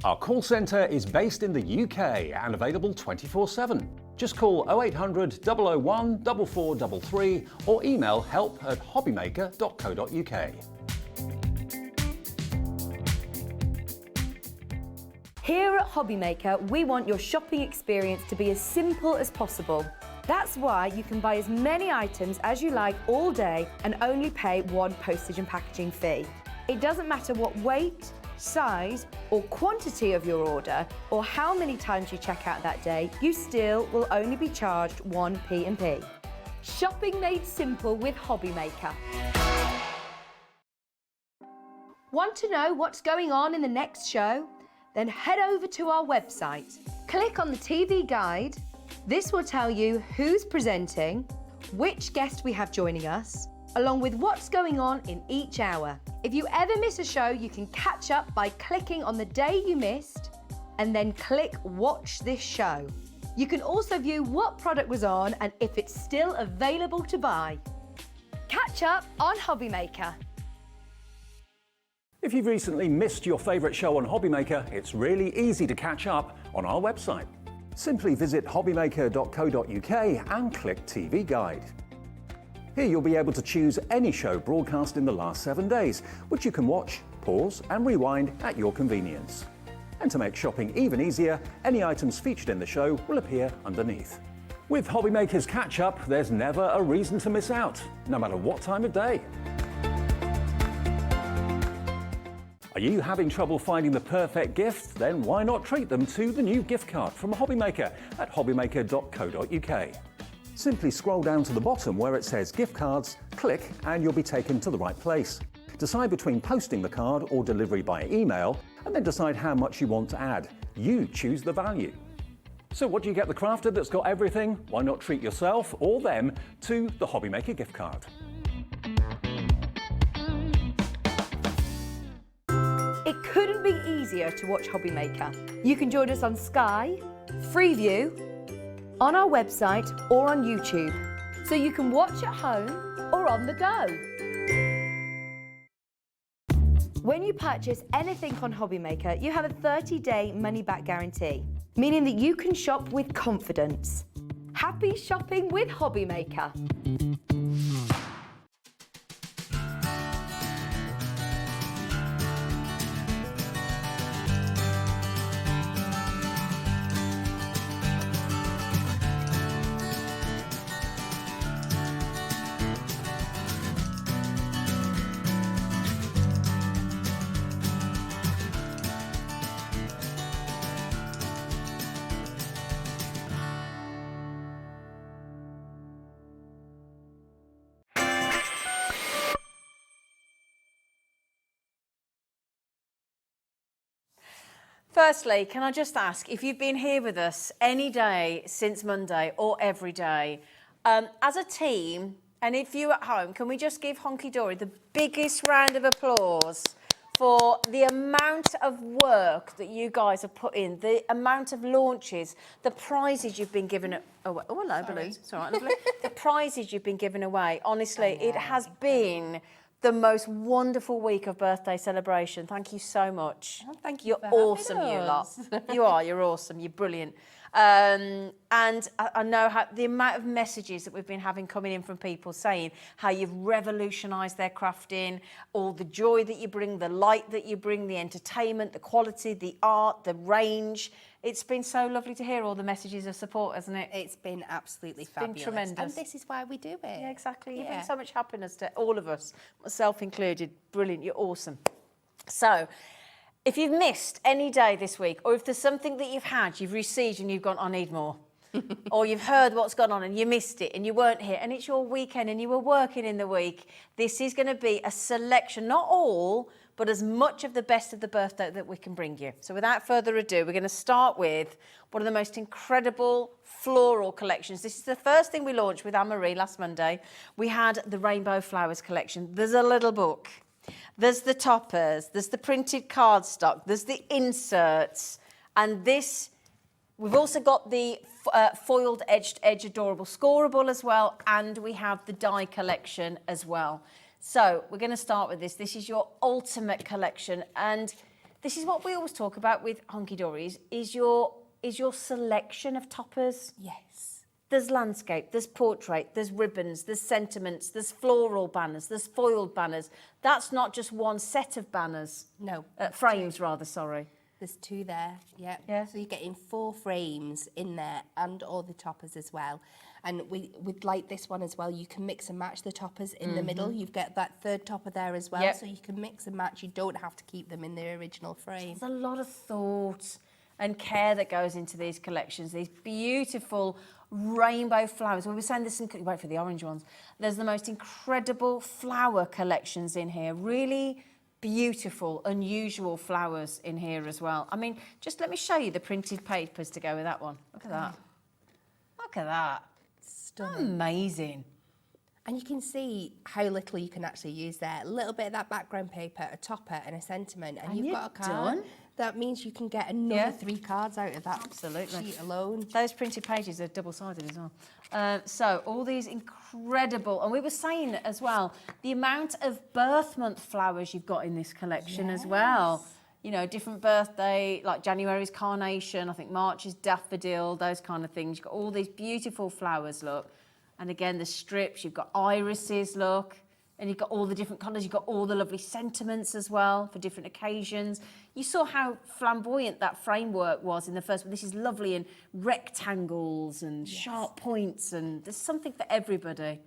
Our call centre is based in the UK and available 24/7. Just call 0800 001 4433 or email help@hobbymaker.co.uk. Here at Hobbymaker, we want your shopping experience to be as simple as possible. That's why you can buy as many items as you like all day and only pay one postage and packaging fee. It doesn't matter what weight, size or quantity of your order or how many times you check out that day, you still will only be charged one P&P. Shopping made simple with Hobbymaker. Want to know what's going on in the next show? Then head over to our website. Click on the TV guide. This will tell you who's presenting, which guest we have joining us, along with what's going on in each hour. If you ever miss a show, you can catch up by clicking on the day you missed and then click Watch This Show. You can also view what product was on and if it's still available to buy. Catch up on Hobbymaker. If you've recently missed your favourite show on Hobbymaker, it's really easy to catch up on our website. Simply visit hobbymaker.co.uk and click TV Guide. Here you'll be able to choose any show broadcast in the last 7 days, which you can watch, pause and rewind at your convenience. And to make shopping even easier, any items featured in the show will appear underneath. With Hobbymaker's Catch-Up, there's never a reason to miss out, no matter what time of day. Are you having trouble finding the perfect gift? Then why not treat them to the new gift card from Hobbymaker at hobbymaker.co.uk. Simply scroll down to the bottom where it says gift cards, click and you'll be taken to the right place. Decide between posting the card or delivery by email and then decide how much you want to add. You choose the value. So what do you get the crafter that's got everything? Why not treat yourself or them to the Hobbymaker gift card? It couldn't be easier to watch Hobbymaker. You can join us on Sky, Freeview, on our website or on YouTube, so you can watch at home or on the go. When you purchase anything on Hobbymaker, you have a 30-day money-back guarantee, meaning that you can shop with confidence. Happy shopping with Hobbymaker. Firstly, can I just ask, if you've been here with us any day since Monday or every day, as a team, and if you're at home, can we just give Hunkydory the biggest round of applause for the amount of work that you guys have put in, the amount of launches, the prizes you've been given. Oh, hello, balloons. It's all right, lovely. The prizes you've been giving away. Honestly, it has been the most wonderful week of birthday celebration. Thank you so much. Oh, thank you. You're awesome, you lot. You are. You're awesome. You're brilliant. And I know how the amount of messages that we've been having coming in from people saying how you've revolutionised their crafting, all the joy that you bring, the light that you bring, the entertainment, the quality, the art, the range. It's been so lovely to hear all the messages of support, hasn't it? It's been absolutely It's been fabulous. tremendous. And this is why we do it. Yeah, exactly. You bring Yeah. so much happiness to all of us, myself included. Brilliant. You're awesome. So, if you've missed any day this week, or if there's something that you've received and you've gone, I need more, or you've heard what's gone on and you missed it and you weren't here and it's your weekend and you were working in the week, this is going to be a selection, not all, but as much of the best of the birthday that we can bring you. So without further ado, we're going to start with one of the most incredible floral collections. This is the first thing we launched with Anne-Marie last Monday. We had the Rainbow Flowers collection. There's a little book. There's the toppers, there's the printed cardstock, there's the inserts, and this, we've also got the foiled edged edge adorable scoreable as well, and we have the die collection as well. So we're going to start with this. This is your ultimate collection, and this is what we always talk about with Hunkydories, is your selection of toppers. Yes. There's landscape, there's portrait, there's ribbons, there's sentiments, there's floral banners, there's foiled banners. That's not just one set of banners. No. Frames, rather, sorry. There's two there, yeah. Yeah. So you're getting 4 frames in there and all the toppers as well. And with like this one as well, you can mix and match the toppers in the middle. You've got that third topper there as well. Yep. So you can mix and match. You don't have to keep them in their original frame. There's a lot of thought and care that goes into these collections, these beautiful rainbow flowers. We were saying there's some, wait for the orange ones. There's the most incredible flower collections in here. Really beautiful, unusual flowers in here as well. I mean, just let me show you the printed papers to go with that one. Look at that. Look at that. Stunning. Amazing. And you can see how little you can actually use there. A little bit of that background paper, a topper and a sentiment, and you've you're got a card. done. That means you can get another 3 cards out of that sheet alone. Those printed pages are double-sided as well. So all these incredible, and we were saying as well, the amount of birth month flowers you've got in this collection as well. You know, different birthday, like January's carnation, I think March is daffodil, those kind of things. You've got all these beautiful flowers, look. And again, the strips, you've got irises, look. And you've got all the different colours. You've got all the lovely sentiments as well for different occasions. You saw how flamboyant that framework was in the first one. This is lovely in rectangles and sharp points, and there's something for everybody.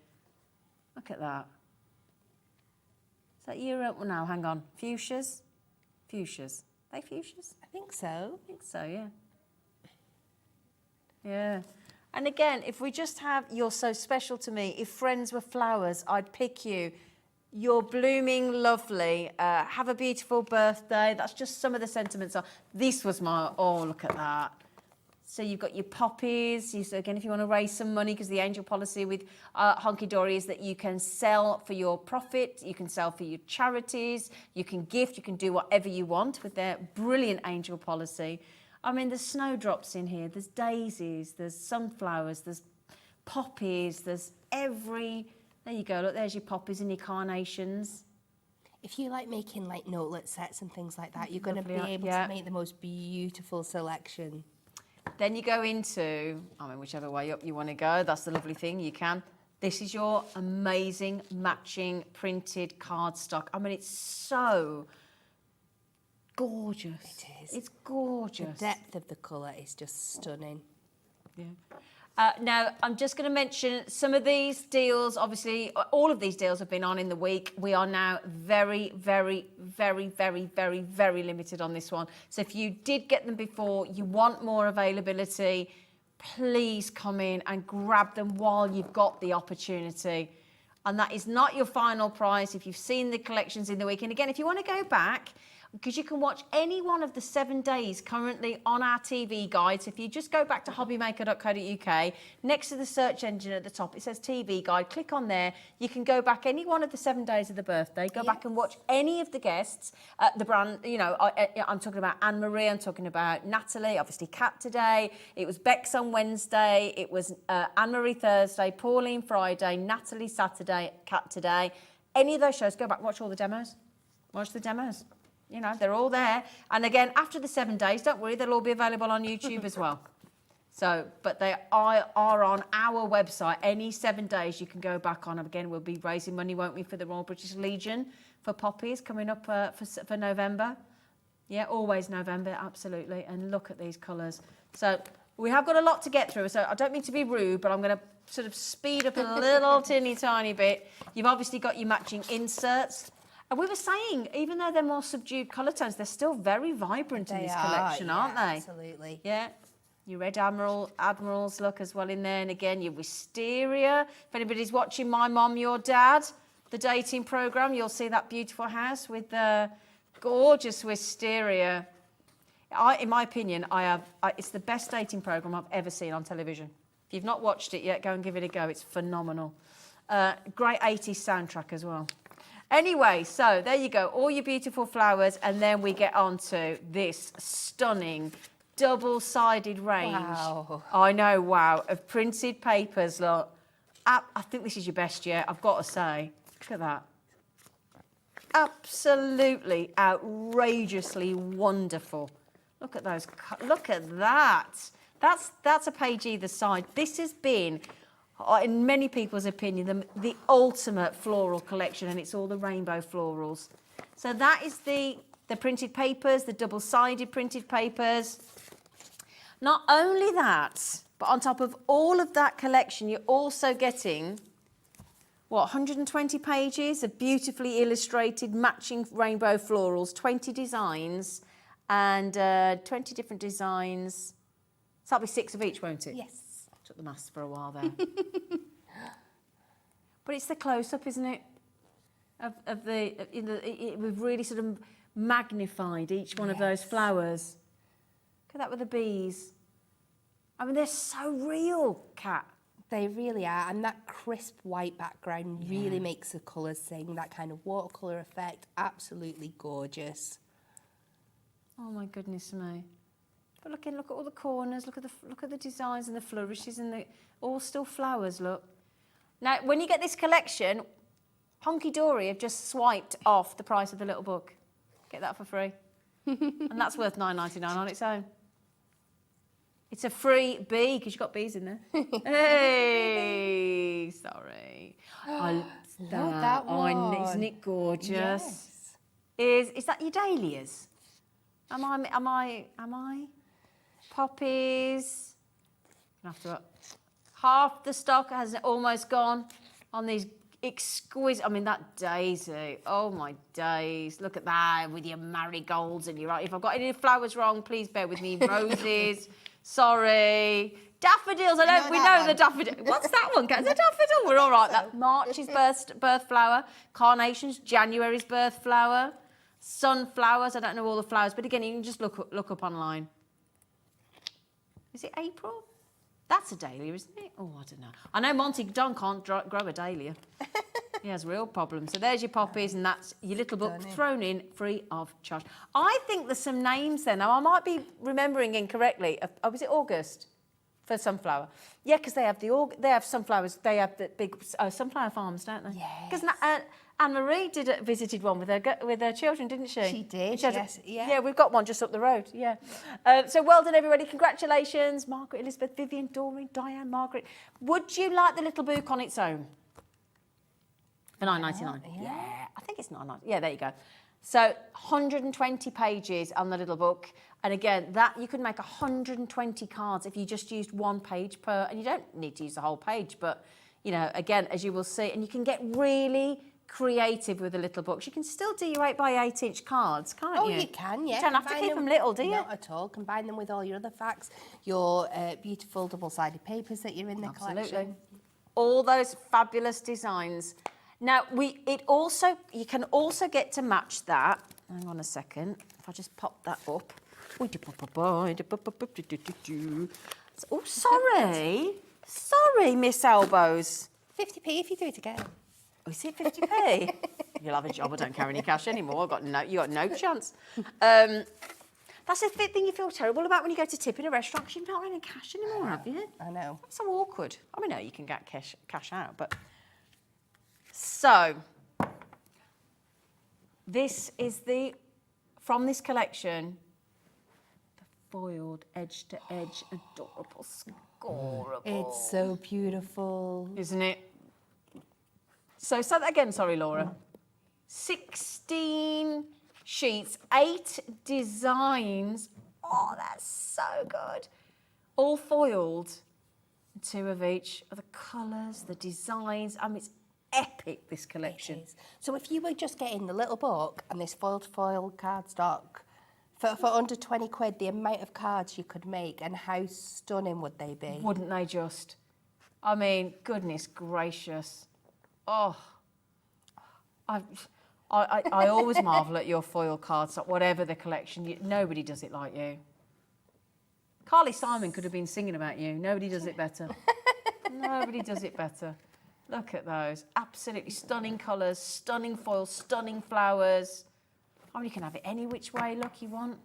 Look at that. Is that you? Well, no, hang on. Fuchsias? Fuchsias. Are they fuchsias? I think so. I think so, yeah. Yeah. And again, if we just have You're So Special to Me, if friends were flowers, I'd pick you. You're blooming lovely. Have a beautiful birthday. That's just some of the sentiments. This was my, oh, look at that. So you've got your poppies. So again, if you want to raise some money, because the angel policy with Hunkydory is that you can sell for your profit, you can sell for your charities, you can gift, you can do whatever you want with their brilliant angel policy. I mean, there's snowdrops in here, there's daisies, there's sunflowers, there's poppies, there's every... There you go, look, there's your poppies and your carnations. If you like making like notelet sets and things like that, you're going to be able to make the most beautiful selection. Then you go into, I mean, whichever way up you want to go, that's the lovely thing, you can. This is your amazing matching printed cardstock. I mean, it's so... gorgeous. It is. It's gorgeous. The depth of the colour is just stunning. Yeah. Now, I'm just going to mention some of these deals. Obviously, all of these deals have been on in the week. We are now very, very, very, very, very, very limited on this one. So if you did get them before, you want more availability, please come in and grab them while you've got the opportunity. And that is not your final price if you've seen the collections in the week. And again, if you want to go back, because you can watch any one of the 7 days currently on our TV guide. So if you just go back to hobbymaker.co.uk, next to the search engine at the top, it says TV guide. Click on there. You can go back any one of the 7 days of the birthday. Go back and watch any of the guests. The brand, you know, I'm talking about Anne-Marie. I'm talking about Natalie. Obviously, Kat today. It was Bex on Wednesday. It was Anne-Marie Thursday. Pauline Friday. Natalie Saturday. Kat today. Any of those shows, go back, watch all the demos. Watch the demos. You know, they're all there. And again, after the 7 days, don't worry, they'll all be available on YouTube as well. So, but they are on our website. Any 7 days you can go back on. Again, we'll be raising money, won't we, for the Royal British Legion for poppies coming up for November. Yeah, always November, absolutely. And look at these colours. So we have got a lot to get through. So I don't mean to be rude, but I'm going to sort of speed up a little tiny bit. You've obviously got your matching inserts. And we were saying, even though they're more subdued colour tones, they're still very vibrant in this collection, aren't they? Absolutely. Yeah. Your red admirals look as well in there. And again, your wisteria. If anybody's watching My Mom, Your Dad, the dating programme, you'll see that beautiful house with the gorgeous wisteria. In my opinion, it's the best dating programme I've ever seen on television. If you've not watched it yet, go and give it a go. It's phenomenal. Great 80s soundtrack as well. Anyway, so there you go, all your beautiful flowers, and then we get on to this stunning double-sided range. Wow. I know, wow, of printed papers. Look, I think this is your best yet, I've got to say. Look at that. Absolutely outrageously wonderful. Look at those, look at that. That's a page either side. This has been, in many people's opinion, the ultimate floral collection, and it's all the rainbow florals. So that is the printed papers, the double-sided printed papers. Not only that, but on top of all of that collection, you're also getting, what, 120 pages of beautifully illustrated matching rainbow florals, 20 designs, and 20 different designs. So that'll be 6 of each, won't it? Yes. Took the maths for a while there. But it's the close-up, isn't it? We've really sort of magnified each one of those flowers. Look at that with the bees. I mean, they're so real, Kat. They really are, and that crisp white background really makes the colours sing, that kind of watercolour effect, absolutely gorgeous. Oh my goodness me. But look at all the corners, look at the designs and the flourishes, and all still flowers, look. Now, when you get this collection, Hunkydory have just swiped off the price of the little book. Get that for free. And that's worth $9.99 on its own. It's a free bee, because you've got bees in there. Hey, sorry. I love that one. Isn't it gorgeous? Yes. Is that your dahlias? Am I? Poppies. Half the stock has almost gone on these exquisite. I mean, that daisy. Oh my days! Look at that with your marigolds and your. If I've got any flowers wrong, please bear with me. Roses. Sorry. Daffodils. We know the daffodil. What's that one? Is a daffodil? We're all right. That March's birth flower. Carnations. January's birth flower. Sunflowers. I don't know all the flowers, but again, you can just look up online. Is it April? That's a dahlia, isn't it? Oh, I don't know. I know Monty Don can't grow a dahlia. He has real problems. So there's your poppies, and that's your little book thrown in free of charge. I think there's some names there. Now, I might be remembering incorrectly. Oh, was it August for sunflower? Yeah, because they have sunflowers. They have the big sunflower farms, don't they? Yes. Because Anne-Marie visited one with her children, didn't she? She did, yes. Yeah, we've got one just up the road, yeah. So well done, everybody. Congratulations. Margaret, Elizabeth, Vivian, Doreen, Diane, Margaret. Would you like the little book on its own? For $9.99? Yeah, I think it's $9.99. Yeah, there you go. So 120 pages on the little book. And again, that you could make 120 cards if you just used one page per, and you don't need to use the whole page, but, you know, again, as you will see, and you can get really creative with the little books. You can still do your 8x8-inch cards, can't you? Oh, you can, yeah. You don't have to keep them little, do you? Not at all. Combine them with all your other facts, your beautiful double-sided papers that you're in the collection. All those fabulous designs. Now, you can also get to match that. Hang on a second. If I just pop that up. Oh, sorry. Sorry, Miss Elbows. 50p if you do it again. Oh, is it 50p? You'll have a job. I don't carry any cash anymore. You got no chance. That's the thing you feel terrible about when you go to tip in a restaurant because you've not got any cash anymore, have you? I know. That's so awkward. I mean, no, you can get cash out, but... So, this is from this collection, the foiled edge-to-edge, adorable, scorable. It's so beautiful. Isn't it? So, say that again, sorry, Laura. 16 sheets, 8 designs. Oh, that's so good. All foiled. 2 of each of the colours, the designs. I mean, it's epic, this collection. It is. So if you were just getting the little book and this foil cardstock, for under 20 quid, the amount of cards you could make and how stunning would they be? Wouldn't they just? I mean, goodness gracious. Oh, I always marvel at your foil cardstock, whatever the collection. Nobody does it like you. Carly Simon could have been singing about you. Nobody does it better. Nobody does it better. Look at those. Absolutely stunning colours, stunning foils, stunning flowers. Oh, you can have it any which way, look, you want.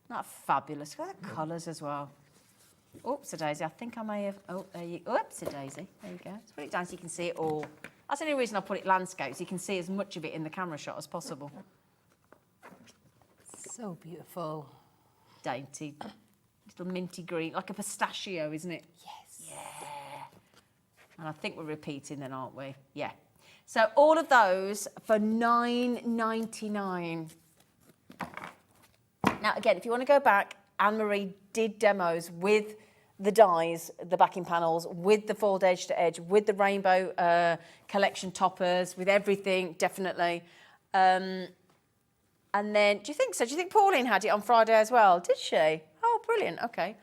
That's fabulous. Look at the colours as well. Oops-a-daisy. I think I may have... Oh, there you... Oops-a-daisy. There you go. Let's put it down so you can see it all. That's the only reason I put it landscape, so you can see as much of it in the camera shot as possible. So beautiful. Dainty. Little minty green, like a pistachio, isn't it? Yes. Yeah. And I think we're repeating then, aren't we? Yeah. So all of those for $9.99. Now, again, if you want to go back, Anne-Marie did demos with the dies, the backing panels, with the fold edge to edge, with the rainbow collection toppers, with everything, definitely. And then, do you think so? Do you think Pauline had it on Friday as well? Did she? Oh, brilliant. Okay.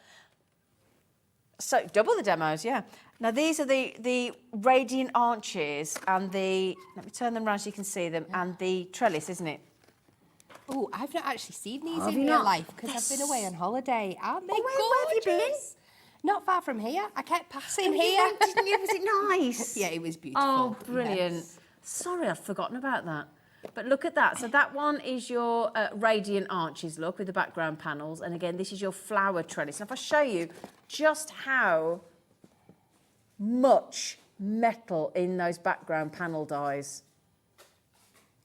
So double the demos, yeah. Now, these are the radiant arches and the... Let me turn them around so you can see them. And the trellis, isn't it? Oh, I've not actually seen these Have in you real not? life because I've been away on holiday. Aren't they where have you been? gorgeous? Not far from here. I kept passing You here. went, didn't you? Was it nice? Yeah, it was beautiful. Oh, brilliant. Yes. Sorry, I'd forgotten about that. But look at that. So that one is your radiant arches look with the background panels. And again, this is your flower trellis. And if I show you just how much metal in those background panel dies.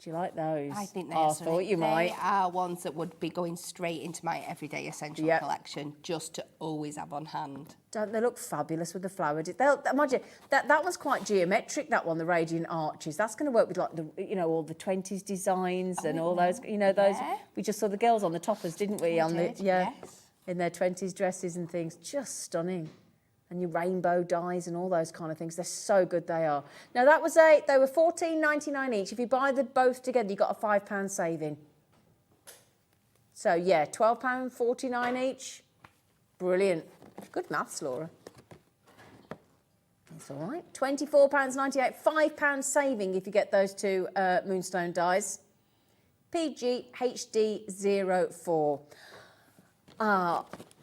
Do you like those? I think they're I stunning. thought you might. They are ones that would be going straight into my everyday essential Yep. collection just to always have on hand. Don't they look fabulous with the flower? Imagine that one's quite geometric. That one, the radiant arches. That's going to work with like the all the 20s designs and all those. Those. Yeah. We just saw the girls on the toppers, didn't we? Did, yes. In their 20s dresses and things, just stunning. And your rainbow dyes and all those kind of things. They're so good, they are. Now they were $14.99 each. If you buy them both together, you got a £5 saving. So yeah, £12.49 each. Brilliant. Good maths, Laura. That's all right. £24.98, £5 saving if you get those two Moonstone dies. PGHD04.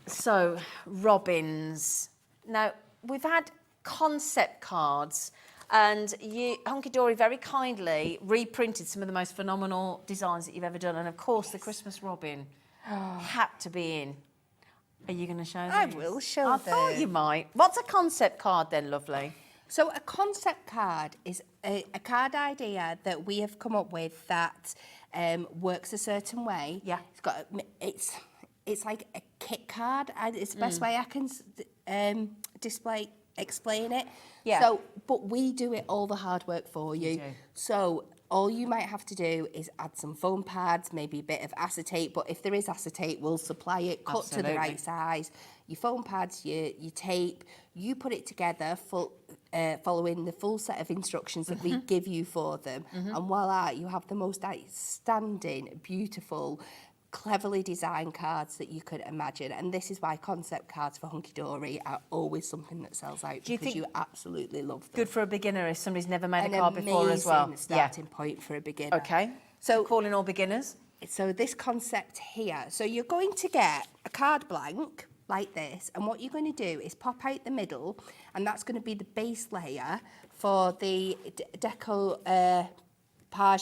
So, Robins. Now, we've had concept cards and Hunkydory very kindly reprinted some of the most phenomenal designs that you've ever done. And, of course, the Christmas Robin had to be in. Are you going to show them? I will show I them. thought you might. What's a concept card then, lovely? So a concept card is a card idea that we have come up with that works a certain way. Yeah. It's like a kit card, and it's the best way I can explain it. Yeah. So, but we do it all the hard work for you. do. So all you might have to do is add some foam pads, maybe a bit of acetate, but if there is acetate, we'll supply it, cut to the Absolutely. right size. Your foam pads, your tape, you put it together following the full set of instructions that we give you for them, and voila, you have the most outstanding, beautiful, cleverly designed cards that you could imagine. And this is why concept cards for Hunkydory are always something that sells out, Do you because think- you absolutely love them. Good for a beginner if somebody's never made An a card before as well. amazing starting point for a beginner. Okay. So calling all beginners. So this concept here, so you're going to get a card blank like this, and what you're going to do is pop out the middle, and that's going to be the base layer for the decoupage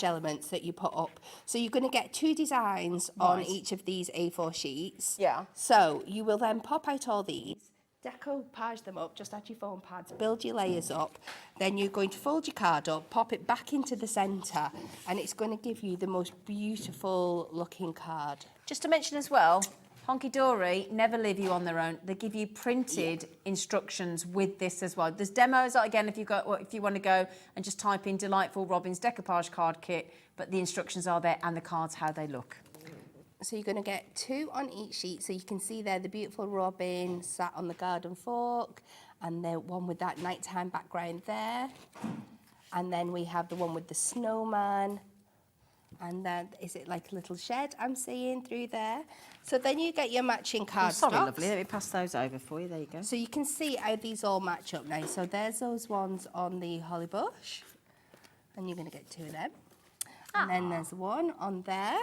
elements that you put up. So you're going to get 2 designs on each of these A4 sheets. Yeah. So you will then pop out all these, decoupage them up, just add your foam pads, build your layers up, then you're going to fold your card up, pop it back into the centre, and it's going to give you the most beautiful looking card. Just to mention as well, Hunkydory never leave you on their own. They give you printed instructions with this as well. There's demos, again, if you want to go and just type in Delightful Robin's Decoupage Card Kit, but the instructions are there and the cards, how they look. So you're going to get 2 on each sheet. So you can see there the beautiful robin sat on the garden fork, and the one with that nighttime background there. And then we have the one with the snowman. And then, is it like a little shed I'm seeing through there? So then you get your matching card Sorry, stocks. lovely. Let me pass those over for you. There you go. So you can see how these all match up now. So there's those ones on the holly bush. And you're going to get 2 of them. And then there's one on there.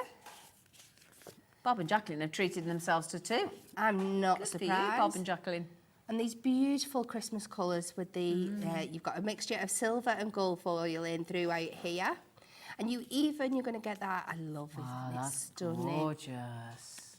Bob and Jacqueline have treated themselves to 2. I'm not Good for surprised. you, Bob and Jacqueline. And these beautiful Christmas colours with the, you've got a mixture of silver and gold foil in throughout here. And you're going to get that, I love it, Oh, it's that's stunning. gorgeous.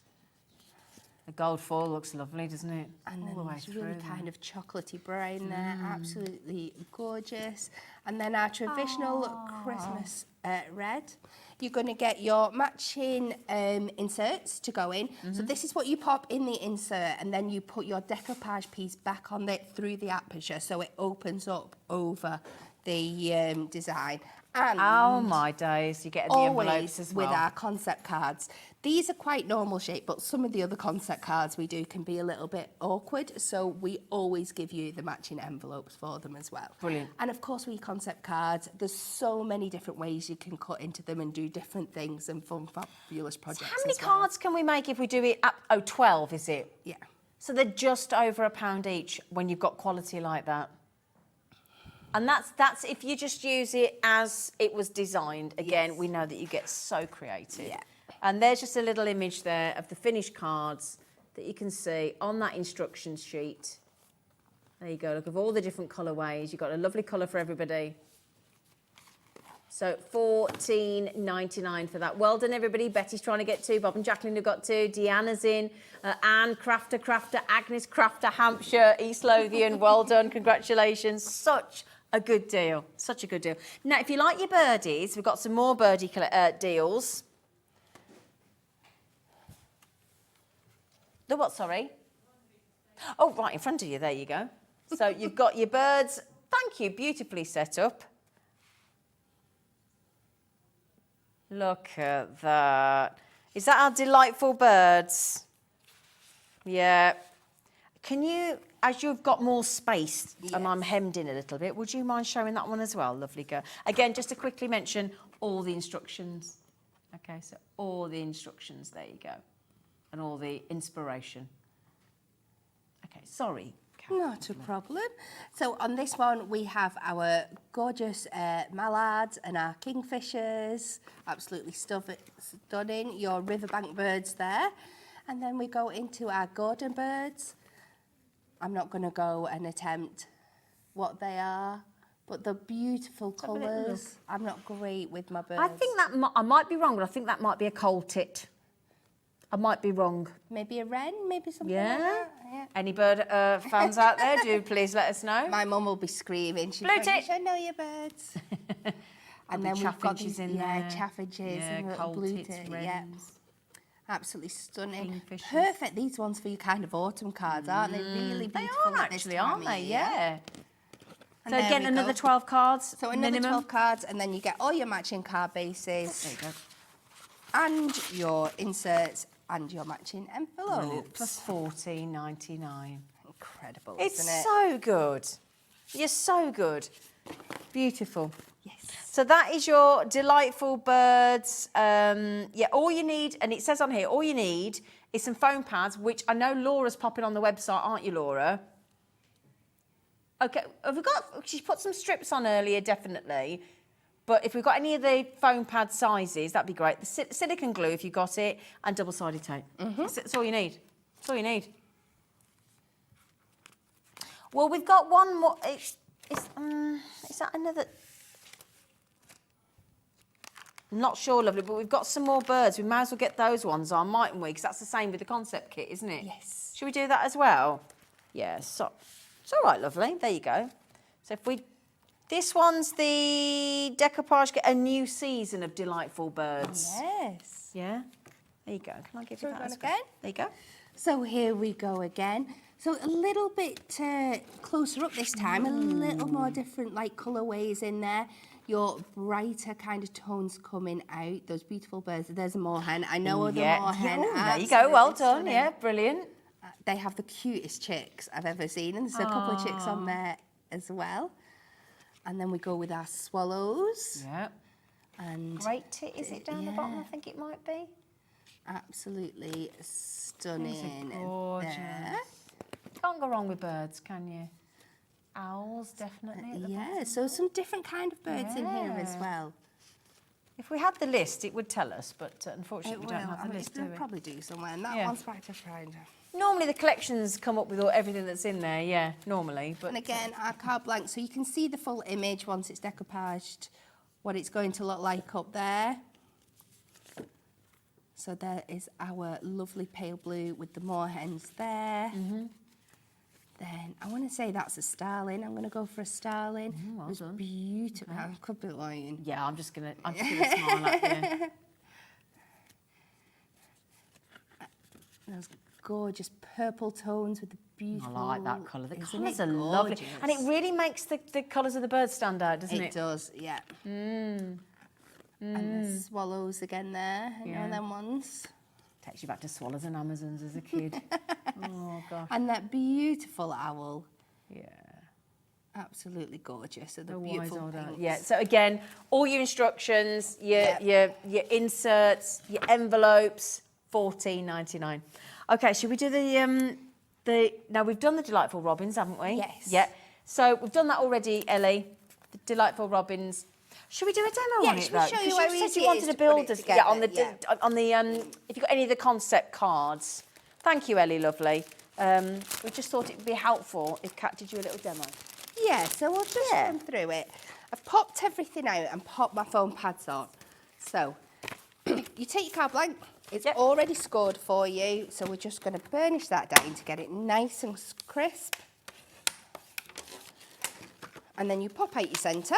The gold foil looks lovely, doesn't it? And then All the way it's really through. kind of chocolatey brown there, absolutely gorgeous. And then our traditional Christmas red. You're going to get your matching inserts to go in. So this is what you pop in the insert, and then you put your decoupage piece back on it through the aperture, so it opens up over the design. And Oh my days, you get the envelopes always as well. with our concept cards. These are quite normal shape, but some of the other concept cards we do can be a little bit awkward, so we always give you the matching envelopes for them as well. Brilliant. And of course, with concept cards, there's so many different ways you can cut into them and do different things and fun, fabulous projects. How many as well. cards can we make if we do it at 12, is it? Yeah. So they're just over £1 each when you've got quality like that. And that's if you just use it as it was designed. Again, Yes. we know that you get so creative. Yeah. And there's just a little image there of the finished cards that you can see on that instructions sheet. There you go, look, of all the different colourways. You've got a lovely colour for everybody. So $14.99 for that. Well done, everybody. Betty's trying to get 2. Bob and Jacqueline have got 2. Deanna's in. Anne, Crafter, Agnes, Crafter, Hampshire, East Lothian. Well done. Congratulations. Such a good deal. Such a good deal. Now, if you like your birdies, we've got some more birdie deals. The what, sorry? Oh, right in front of you. There you go. So you've got your birds. Thank you. Beautifully set up. Look at that. Is that our delightful birds? Yeah. Can you, as you've got more space and I'm hemmed in a little bit, would you mind showing that one as well? Lovely girl. Again, just to quickly mention all the instructions. Okay, so all the instructions, there you go. And all the inspiration. Okay, sorry. Not a problem. So on this one, we have our gorgeous mallards and our kingfishers. Absolutely stunning. Your riverbank birds there. And then we go into our garden birds. I'm not going to go and attempt what they are, but the beautiful colours. I'm not great with my birds. I think that, I might be wrong, but I think that might be a coal tit. I might be wrong. Maybe a wren, maybe something Yeah? like that. Yeah. Any bird fans out there, do please let us know. My mum will be screaming. She's Blue going, tit. I know your birds. And then we've got chaffinches these, in yeah, there. chaffinches Yeah, and little coal blue tits, tit, yeah. wrens. Absolutely stunning. Kingfishers. Perfect, these ones for your kind of autumn cards, aren't they? Really They beautiful are at this actually, time aren't of they? year. Yeah. And So there again, we another go. 12 cards So another minimum. 12 cards, and then you get all your matching card bases There you go. and your inserts and your matching Brilliant. envelopes. Plus £14.99. Incredible, It's isn't it? so good. You're so good. Beautiful. Yes. So that is your delightful birds. Yeah, all you need, and it says on here, all you need is some foam pads, which I know Laura's popping on the website, aren't you, Laura? Okay, have we got, she put some strips on earlier, definitely. But if we've got any of the foam pad sizes, that'd be great. The silicone glue, if you've got it, and double-sided tape. That's all you need. That's all you need. Well, we've got one more. Is that another? I'm not sure, lovely, but we've got some more birds. We might as well get those ones on, mightn't we? Because that's the same with the concept kit, isn't it? Yes. Should we do that as well? Yeah, so it's all right, lovely. There you go. So if we... This one's the decoupage, a new season of delightful birds. Yes. Yeah? There you go. Can I give you that as again? well? There you go. So here we go again. So a little bit closer up this time, a little more different like colourways in there. Your brighter kind of tones coming out. Those beautiful birds. There's a moorhen. I know the moorhen. There you go. Well done. Stunning. Yeah, brilliant. They have the cutest chicks I've ever seen, and there's a couple of chicks on there as well. And then we go with our swallows. Yeah. And Great tit, is it down the bottom? I think it might be. absolutely stunning. Gorgeous. There. Can't go wrong with birds, can you? Owls, definitely. At the Yeah, bottom. so some different kind of birds in here as Yeah. well. If we had the list, it would tell us, but unfortunately, we don't have the list, do They'll we? probably do somewhere, and that Yeah. one's back to find. Normally, the collections come up with everything that's in there, yeah, normally. But And again, our card blank, so you can see the full image once it's decoupaged, what it's going to look like up there. So there is our lovely pale blue with the moorhens there. Then I want to say that's a starling. I'm going to go for a starling. well It's done. beautiful. I could be lying. yeah, I'm just gonna smile at you. Those gorgeous purple tones with the I beautiful. like that colour. The Isn't colours it are lovely, gorgeous? and it really makes the colours of the birds stand out, doesn't It it? does, yeah. And the swallows again there. You know Yeah. them ones. Takes you back to swallows and Amazons as a kid. Oh gosh. And that beautiful owl. Yeah. Absolutely gorgeous. So the The wise beautiful old owl. pinks. Yeah. So again, all your instructions, Yep. your inserts, your envelopes, $14.99. Okay. Should we do the? Now we've done the delightful robins, haven't we? Yes. Yeah. So we've done that already, Ellie. The delightful robins. Should we do a demo Yeah, on it should we though? show you Because how you said easy you it wanted is to to build put it us. Yeah, on together, the if you've got any of the concept cards. Thank you, Ellie, lovely. We just thought it would be helpful if Kat did you a little demo. Yeah, so we'll just run through it. I've popped everything out and popped my foam pads on. So you take your card blank. It's Yep. already scored for you. So we're just going to burnish that down to get it nice and crisp. And then you pop out your centre.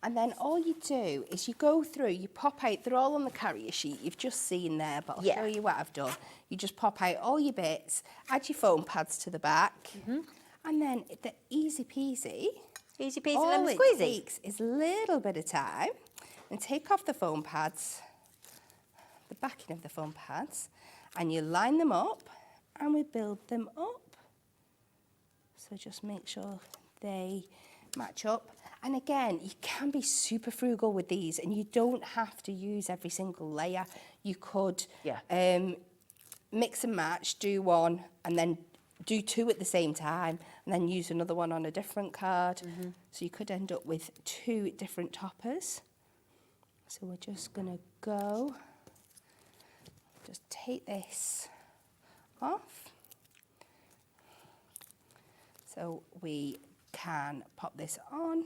And then all you do is you go through, you pop out, they're all on the carrier sheet, you've just seen there, but I'll show you what I've done. You just pop out all your bits, add your foam pads to the back, and then the easy peasy, Easy peasy all lemon it squeezy. takes is a little bit of time, and take off the foam pads, the backing of the foam pads, and you line them up, and we build them up. So just make sure they match up. And again, you can be super frugal with these, and you don't have to use every single layer. You could mix and match, do one, and then do two at the same time, and then use another one on a different card. So you could end up with two different toppers. So we're just gonna go, just take this off. So we can pop this on.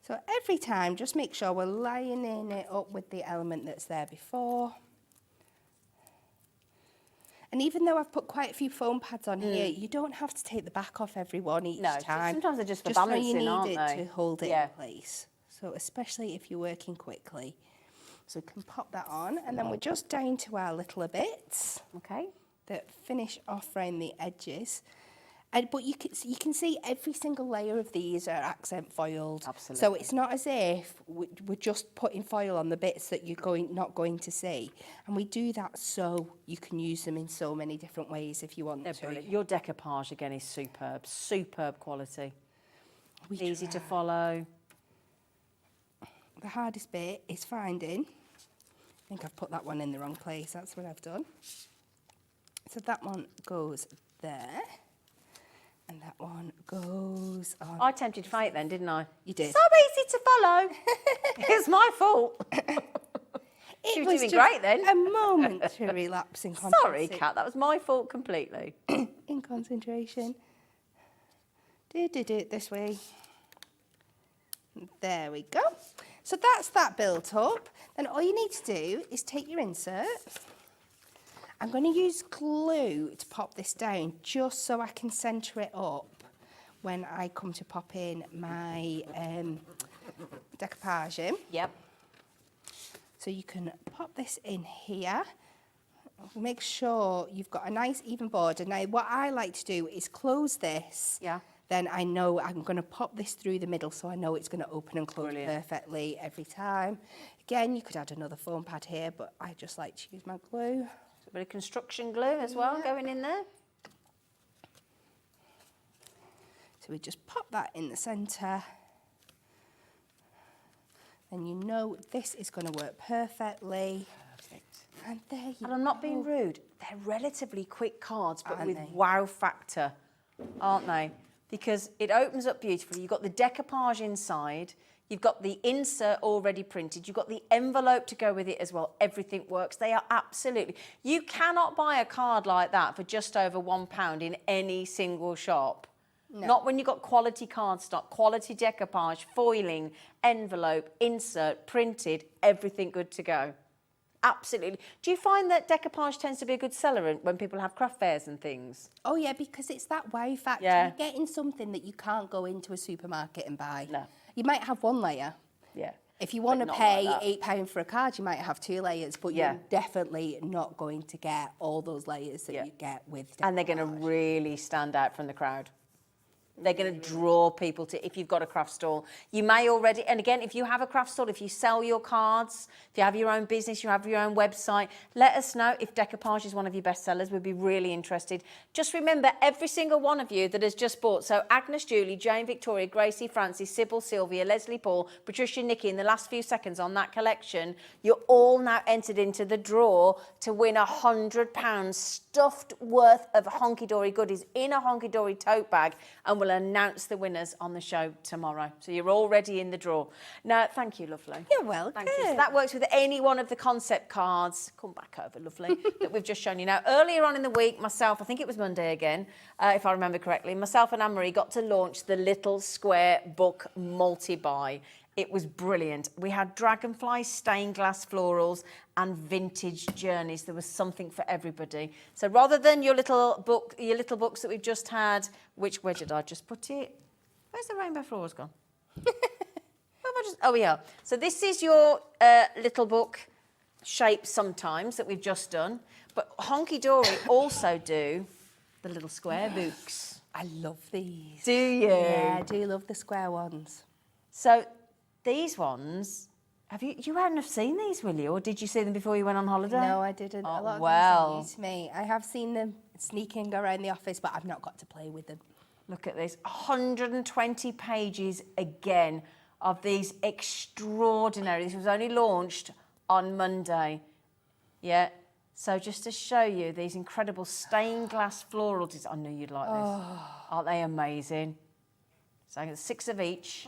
So every time, just make sure we're lining it up with the element that's there before. And even though I've put quite a few foam pads on here, you don't have to take the back off every one each No, time. sometimes they're just for where balancing, you need aren't it they? to hold it Yeah. in place. So especially if you're working quickly. So we can pop that on, and then we're just down to our little bits Okay. that finish off around the edges. But you can see every single layer of these are accent foiled. Absolutely. So it's not as if we're just putting foil on the bits that you're not going to see. And we do that so you can use them in so many different ways if you want They're to. brilliant. Your decoupage again is superb. Superb quality. We Easy to try. follow. The hardest bit is finding. I think I've put that one in the wrong place. That's what I've done. So that one goes there. And that one goes on. I tempted fate then, didn't I? You did. So easy to follow. It's my fault. She was doing great then. A momentary lapse in concentration. Sorry, Kat, that was my fault completely. In concentration. Do it this way. There we go. So that's that built up. Then all you need to do is take your insert. I'm going to use glue to pop this down just so I can centre it up when I come to pop in my decoupage in. Yep. So you can pop this in here. Make sure you've got a nice even border. Now what I like to do is close this. Yeah. Then I know I'm going to pop this through the middle so I know it's going to open and close perfectly every time. Again, you could add another foam pad here, but I just like to use my glue. A bit of construction glue as well going in there. So we just pop that in the centre. And you know this is going to work perfectly. Perfect. And there you And I'm not being rude. They're relatively quick cards, but Aren't with they? wow factor, aren't they? Because it opens up beautifully. You've got the decoupage inside. You've got the insert already printed. You've got the envelope to go with it as well. Everything works. They are absolutely... You cannot buy a card like that for just over £1 in any single shop. No. Not when you've got quality cardstock, quality decoupage, foiling, envelope, insert, printed, everything good to go. Absolutely. Do you find that decoupage tends to be a good seller when people have craft fairs and things? Oh, yeah, because it's that wow factor. Yeah. You're getting something that you can't go into a supermarket and buy. No. You might have one layer. Yeah. If you want to not pay like £8 for a card, you might have 2 layers, but you're definitely not going to get all those layers that you get with decoupage. And they're going to really stand out from the crowd. They're going to draw people to, if you've got a craft stall. You may already, and again, if you have a craft stall, if you sell your cards, if you have your own business, you have your own website, let us know if decoupage is one of your best sellers. We'd be really interested. Just remember, every single one of you that has just bought, so Agnes, Julie, Jane, Victoria, Gracie, Francie, Sybil, Sylvia, Leslie, Paul, Patricia, Nikki, in the last few seconds on that collection, you're all now entered into the draw to win £100 stuffed worth of Hunkydory goodies in a Hunkydory tote bag, and we'll announce the winners on the show tomorrow. So you're already in the draw. Now, thank you, lovely. You're welcome. Thank you. So that works with any one of the concept cards. Come back over, lovely, that we've just shown you. Now, earlier on in the week, myself, I think it was Monday again, if I remember correctly, myself and Anne-Marie got to launch the Little Square Book multi-buy. It was brilliant. We had dragonfly, stained glass florals and vintage journeys. There was something for everybody. So rather than your little books that we've just had, where did I just put it? Where's the rainbow florals gone? Oh, yeah. So this is your little book shape sometimes that we've just done. But Hunkydory also do the little square books. I love these. Do you? Yeah, I do love the square ones. So these ones, you hadn't have seen these, will you? Or did you see them before you went on holiday? No, I didn't. Oh, a lot of well. things are new to me. I have seen them sneaking around the office, but I've not got to play with them. Look at this, 120 pages again of these extraordinary. This was only launched on Monday. Yeah. So just to show you these incredible stained glass floral designs. I knew you'd like this. Aren't they amazing? So I get 6 of each.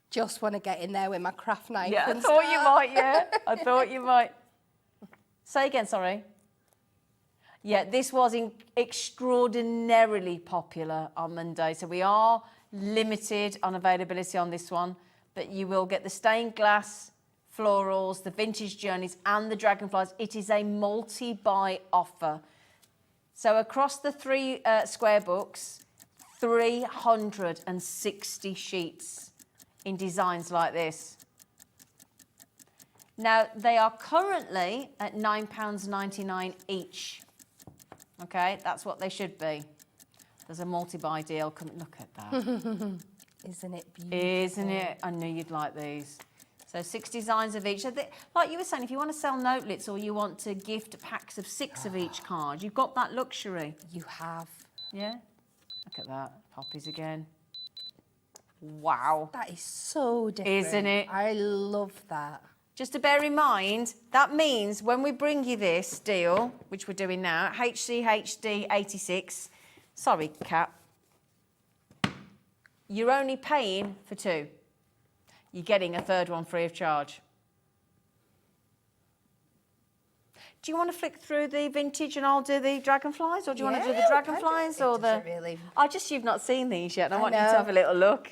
Just want to get in there with my craft knife. Yeah, I and thought you start. might, yeah. I thought you might. Say again, sorry. Yeah, this was extraordinarily popular on Monday. So we are limited on availability on this one, but you will get the stained glass florals, the vintage journeys and the dragonflies. It is a multi-buy offer. So across the 3 square books, 360 sheets in designs like this. Now, they are currently at £9.99 each. Okay, that's what they should be. There's a multi-buy deal coming. Look at that. Isn't it beautiful? Isn't it? I knew you'd like these. So 6 designs of each. So like you were saying, if you want to sell notelets or you want to gift packs of 6 of each card, you've got that luxury. You have. Yeah? Look at that. Poppies again. Wow. That is so different. Isn't it? I love that. Just to bear in mind, that means when we bring you this deal, which we're doing now, HCHD 86, sorry, Kat, you're only paying for 2. You're getting a third one free of charge. Do you want to flick through the vintage and I'll do the dragonflies, or do you want to do the dragonflies or the? Really. You've not seen these yet. I want you know. to have a little look.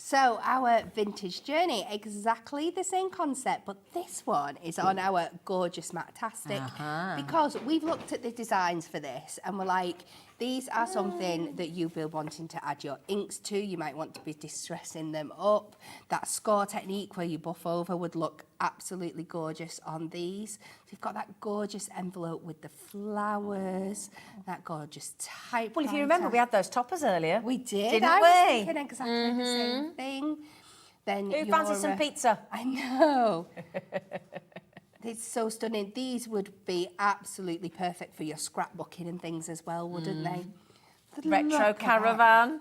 So our vintage journey, exactly the same concept, but this one is on our gorgeous Matastic because we've looked at the designs for this and we're like, these are something that you'll be wanting to add your inks to. You might want to be distressing them up. That score technique where you buff over would look absolutely gorgeous on these. So you've got that gorgeous envelope with the flowers, that gorgeous typewriter. Well, if you remember, we had those toppers earlier. We did. Didn't I we? was thinking exactly the same thing. Then Who fancies some pizza? I know. It's so stunning. These would be absolutely perfect for your scrapbooking and things as well, wouldn't they? Retro Look at that. caravan.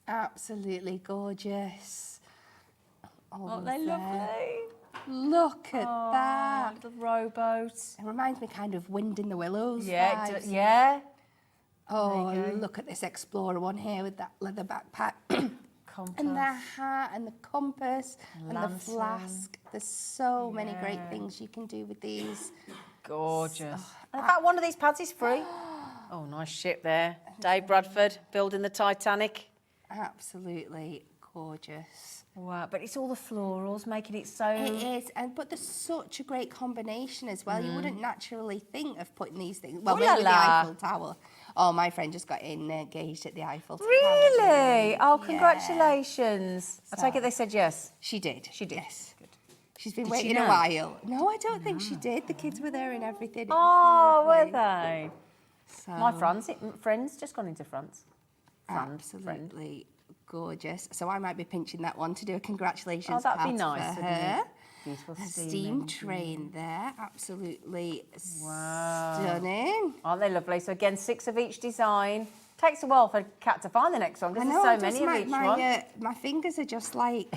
Absolutely gorgeous. Aren't they lovely? Look at that. Little rowboat. It reminds me kind of Wind in the Willows. Yeah, vibes. yeah. Oh, look at this Explorer one here with that leather backpack. Compass. And the hat and the compass and Lantern. the flask. There's so many great things you can do with these. Gorgeous. In fact, one of these pads is free. Oh, nice ship there. Dave Bradford building the Titanic. Absolutely gorgeous. Wow, but it's all the florals making it so... It is, but there's such a great combination as well. You wouldn't naturally think of putting these things. Well, Ooh maybe the la la. Eiffel Tower. Oh, my friend just got engaged at the Eiffel Tower. Really? Oh, Yeah. congratulations. I take it they said yes. She did. She did. Yes. She's been Did she waiting a know? while. No, I don't think she did. The kids were there and everything. It was Oh, were lovely. they? So, My friend's just gone into France. absolutely gorgeous. So I might be pinching that one to do a congratulations. Oh, that'd be card nice, for wouldn't it? her. Beautiful A steam steam engine. train there, absolutely Wow. stunning. Aren't they lovely? So again, 6 of each design. Takes a while for Kat to find the next one because there's so many of each one. My fingers are just like,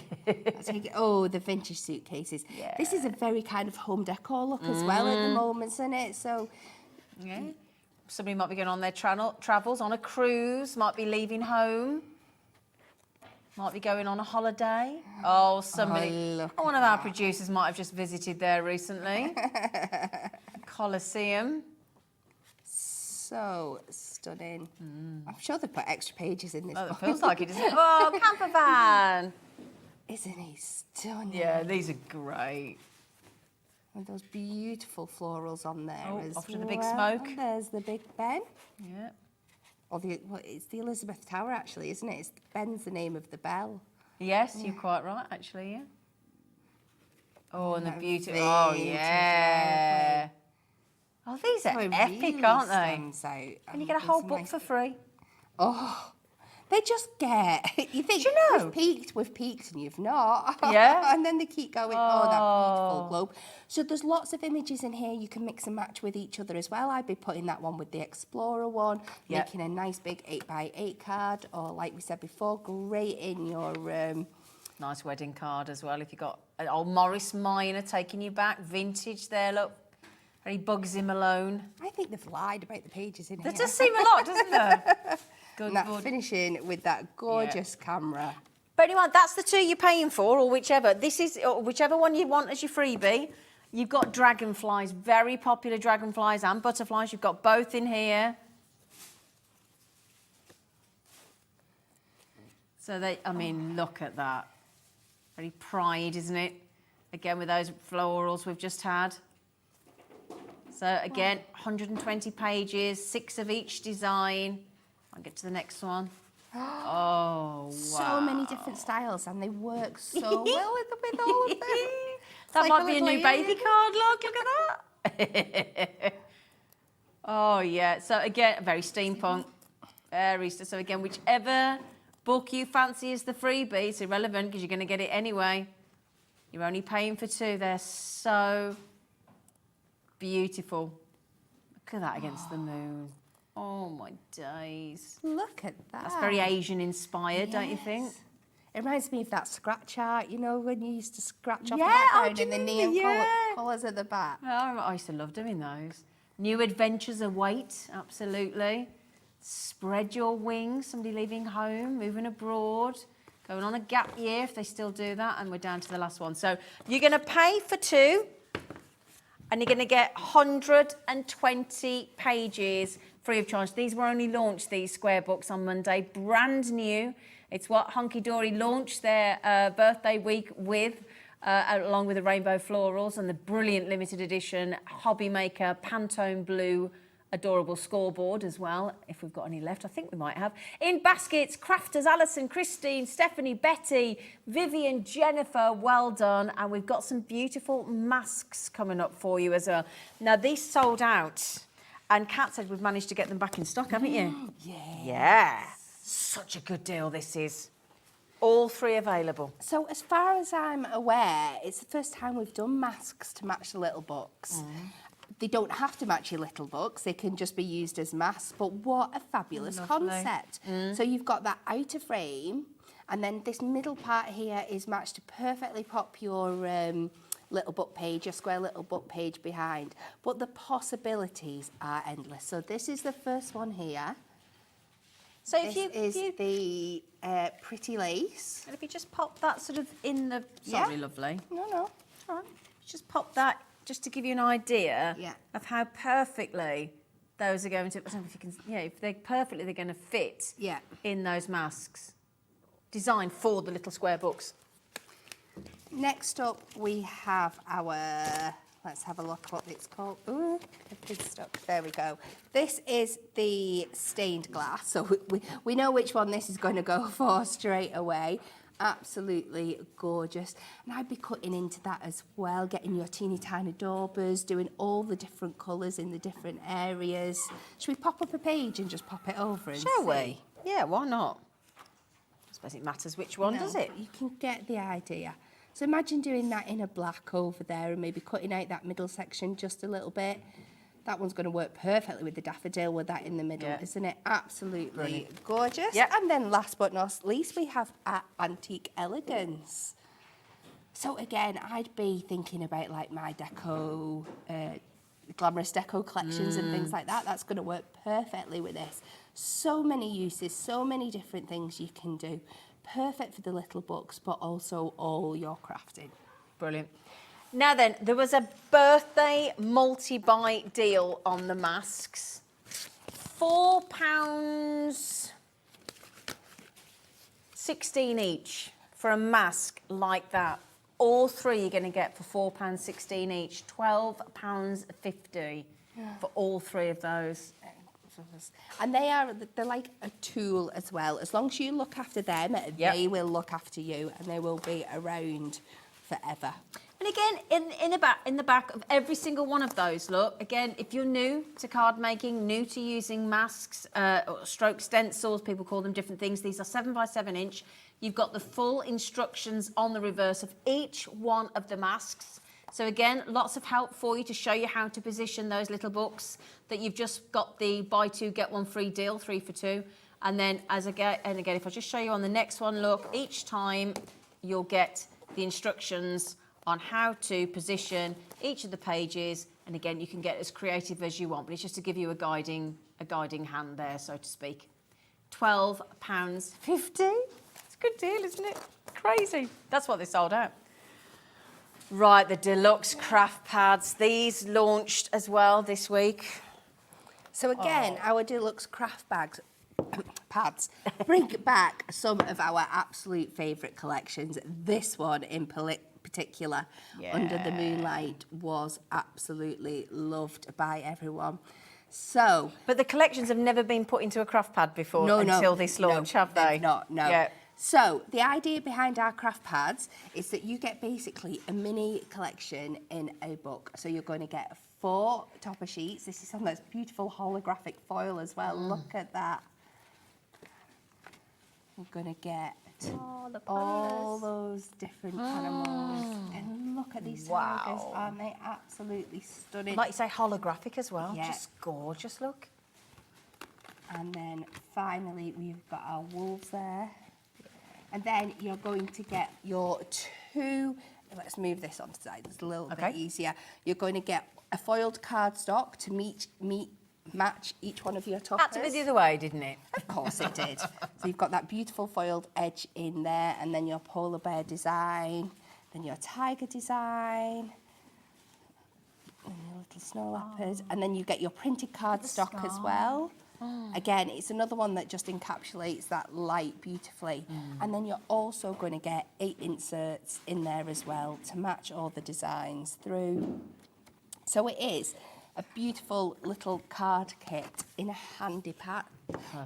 oh, the vintage suitcases. Yeah. This is a very kind of home decor look as well at the moment, isn't it? So, Yeah. Somebody might be going on their travels, on a cruise, might be leaving home, might be going on a holiday. Oh, somebody. look One of our producers might have just visited there recently. Colosseum. so stunning. I'm sure they put extra pages in this Oh, it one. feels like it, doesn't it? Oh, camper van. Isn't he stunning? Yeah, these are great. With those beautiful florals on there Oh, as off to the big well. smoke. There's the Big Ben. Yeah. Or it's the Elizabeth Tower, actually, isn't it? Ben's the name of the bell. Yes, you're quite right, actually, yeah. Oh, and the That beauty. vintage, Oh, yeah. Oh, these are So it epic, really aren't they? stands out. And you get a There's whole some book nice- for free. Oh, they just get. You think, Do you know? we've peaked and you've not. Yeah. And then they keep going, that beautiful globe. So there's lots of images in here you can mix and match with each other as well. I'd be putting that one with the Explorer one, Yep. making a nice big 8x8 card, or like we said before, great in your... Nice wedding card as well. If you've got an old Morris Minor taking you back, vintage there, look. Very Bugsy Malone. I think they've lied about the pages in There here. does seem a lot, doesn't there? Good, And that good. finishing with that gorgeous camera. But anyway, that's the 2 you're paying for, or whichever. This is whichever one you want as your freebie. You've got dragonflies, very popular dragonflies and butterflies. You've got both in here. So look at that. Very pride, isn't it? Again, with those florals we've just had. So again, 120 pages, 6 of each design. I'll get to the next one. Oh, wow. So many different styles, and they work so well with all of them. That like might a be a little new baby alien. card, look at that. Oh, yeah. So again, very steampunk. Very, so again, whichever book you fancy as the freebie, it's irrelevant because you're going to get it anyway. You're only paying for 2. They're so beautiful. Look at that against the moon. Oh, my days. Look at that. That's very Asian inspired, don't you think? Yes. It reminds me of that scratch art, you know, when you used to scratch off Yeah, the background do and the you neon remember? Yeah. colours at the back. Oh, I used to love doing those. New adventures await, absolutely. Spread your wings, somebody leaving home, moving abroad, going on a gap year if they still do that, and we're down to the last one. So you're going to pay for 2 and you're going to get 120 pages free of charge. These were only launched, these square books, on Monday, brand new. It's what Hunkydory launched their birthday week with, along with the rainbow florals and the brilliant limited edition Hobby Maker Pantone Blue adorable scoreboard as well, if we've got any left. I think we might have. In baskets, crafters Alison, Christine, Stephanie, Betty, Vivian, Jennifer, well done. And we've got some beautiful masks coming up for you as well. Now, these sold out, and Kat said we've managed to get them back in stock, haven't you? Yeah. Yeah. Such a good deal this is. All 3 available. So as far as I'm aware, it's the first time we've done masks to match the little books. They don't have to match your little books, they can just be used as masks, but what a fabulous concept. So you've got that outer frame, and then this middle part here is matched to perfectly pop your little book page, your square little book page behind. But the possibilities are endless. So this is the first one here. So This is the pretty lace. if you just pop that sort of in the... Yeah. Sorry, lovely. No. All right. Just pop that, just to give you an idea Yeah. of how perfectly those are going to... I don't know if you can... Yeah, if they're perfectly, they're going to fit Yeah. in those masks. Designed for the little square books. Next up, we have our, let's have a look what it's called. Ooh, it's stuck. There we go. This is the stained glass. So we know which one this is going to go for straight away. Absolutely gorgeous. And I'd be cutting into that as well, getting your teeny tiny daubers, doing all the different colours in the different areas. Should we pop up a page and just pop it over and Shall see? we? Yeah, why not? I suppose it matters which one, No, does it? but you can get the idea. So imagine doing that in a black over there and maybe cutting out that middle section just a little bit. That one's going to work perfectly with the daffodil with that in the middle, Yeah. isn't it? Absolutely Brilliant. gorgeous. Yeah. And then last but not least, we have Antique Elegance. So again, I'd be thinking about like my deco, glamorous deco collections and things like that. That's going to work perfectly with this. So many uses, so many different things you can do. Perfect for the little books, but also all your crafting. Brilliant. Now then, there was a birthday multi-buy deal on the masks. £4.16 each for a mask like that. All 3 you're going to get for £4.16 each. £12.50 for all 3 of those. And they're like a tool as well. As long as you look after them, they will look after you, and they will be around forever. And again, in the back of every single one of those, look, again, if you're new to card making, new to using masks, or stroke stencils, people call them different things, these are 7 by 7 inch. You've got the full instructions on the reverse of each one of the masks. So again, lots of help for you to show you how to position those little books that you've just got the buy 2, get 1 free deal, 3 for 2. And then again, if I just show you on the next one, look, each time you'll get the instructions on how to position each of the pages. And again, you can get as creative as you want, but it's just to give you a guiding hand there, so to speak. £12.50. It's a good deal, isn't it? Crazy. That's what they sold out. Right, the deluxe craft pads. These launched as well this week. So again, our deluxe craft pads bring back some of our absolute favourite collections. This one in particular, Under the Moonlight, was absolutely loved by everyone. So, but the collections have never been put into a craft pad before until this launch, have they? Not, no. Yeah. So, the idea behind our craft pads is that you get basically a mini collection in a book. So you're going to get 4 topper sheets. This is on this beautiful holographic foil as well. Look at that. We're going to get all those different animals. And look at these tigers, aren't they absolutely stunning? Like you say, holographic as well. Yeah. Just gorgeous, look. And then finally, we've got our wolves there. And then you're going to get your 2, let's move this on the side, it's a little bit easier. You're going to get a foiled cardstock to meet match each one of your toppers. Had to be the other way, didn't it? Of course it did. So you've got that beautiful foiled edge in there, and then your polar bear design, then your tiger design, and your little snow leopard, and then you get your printed cardstock as well. Again, it's another one that just encapsulates that light beautifully. And then you're also going to get 8 inserts in there as well to match all the designs through. So it is a beautiful little card kit in a handy pack.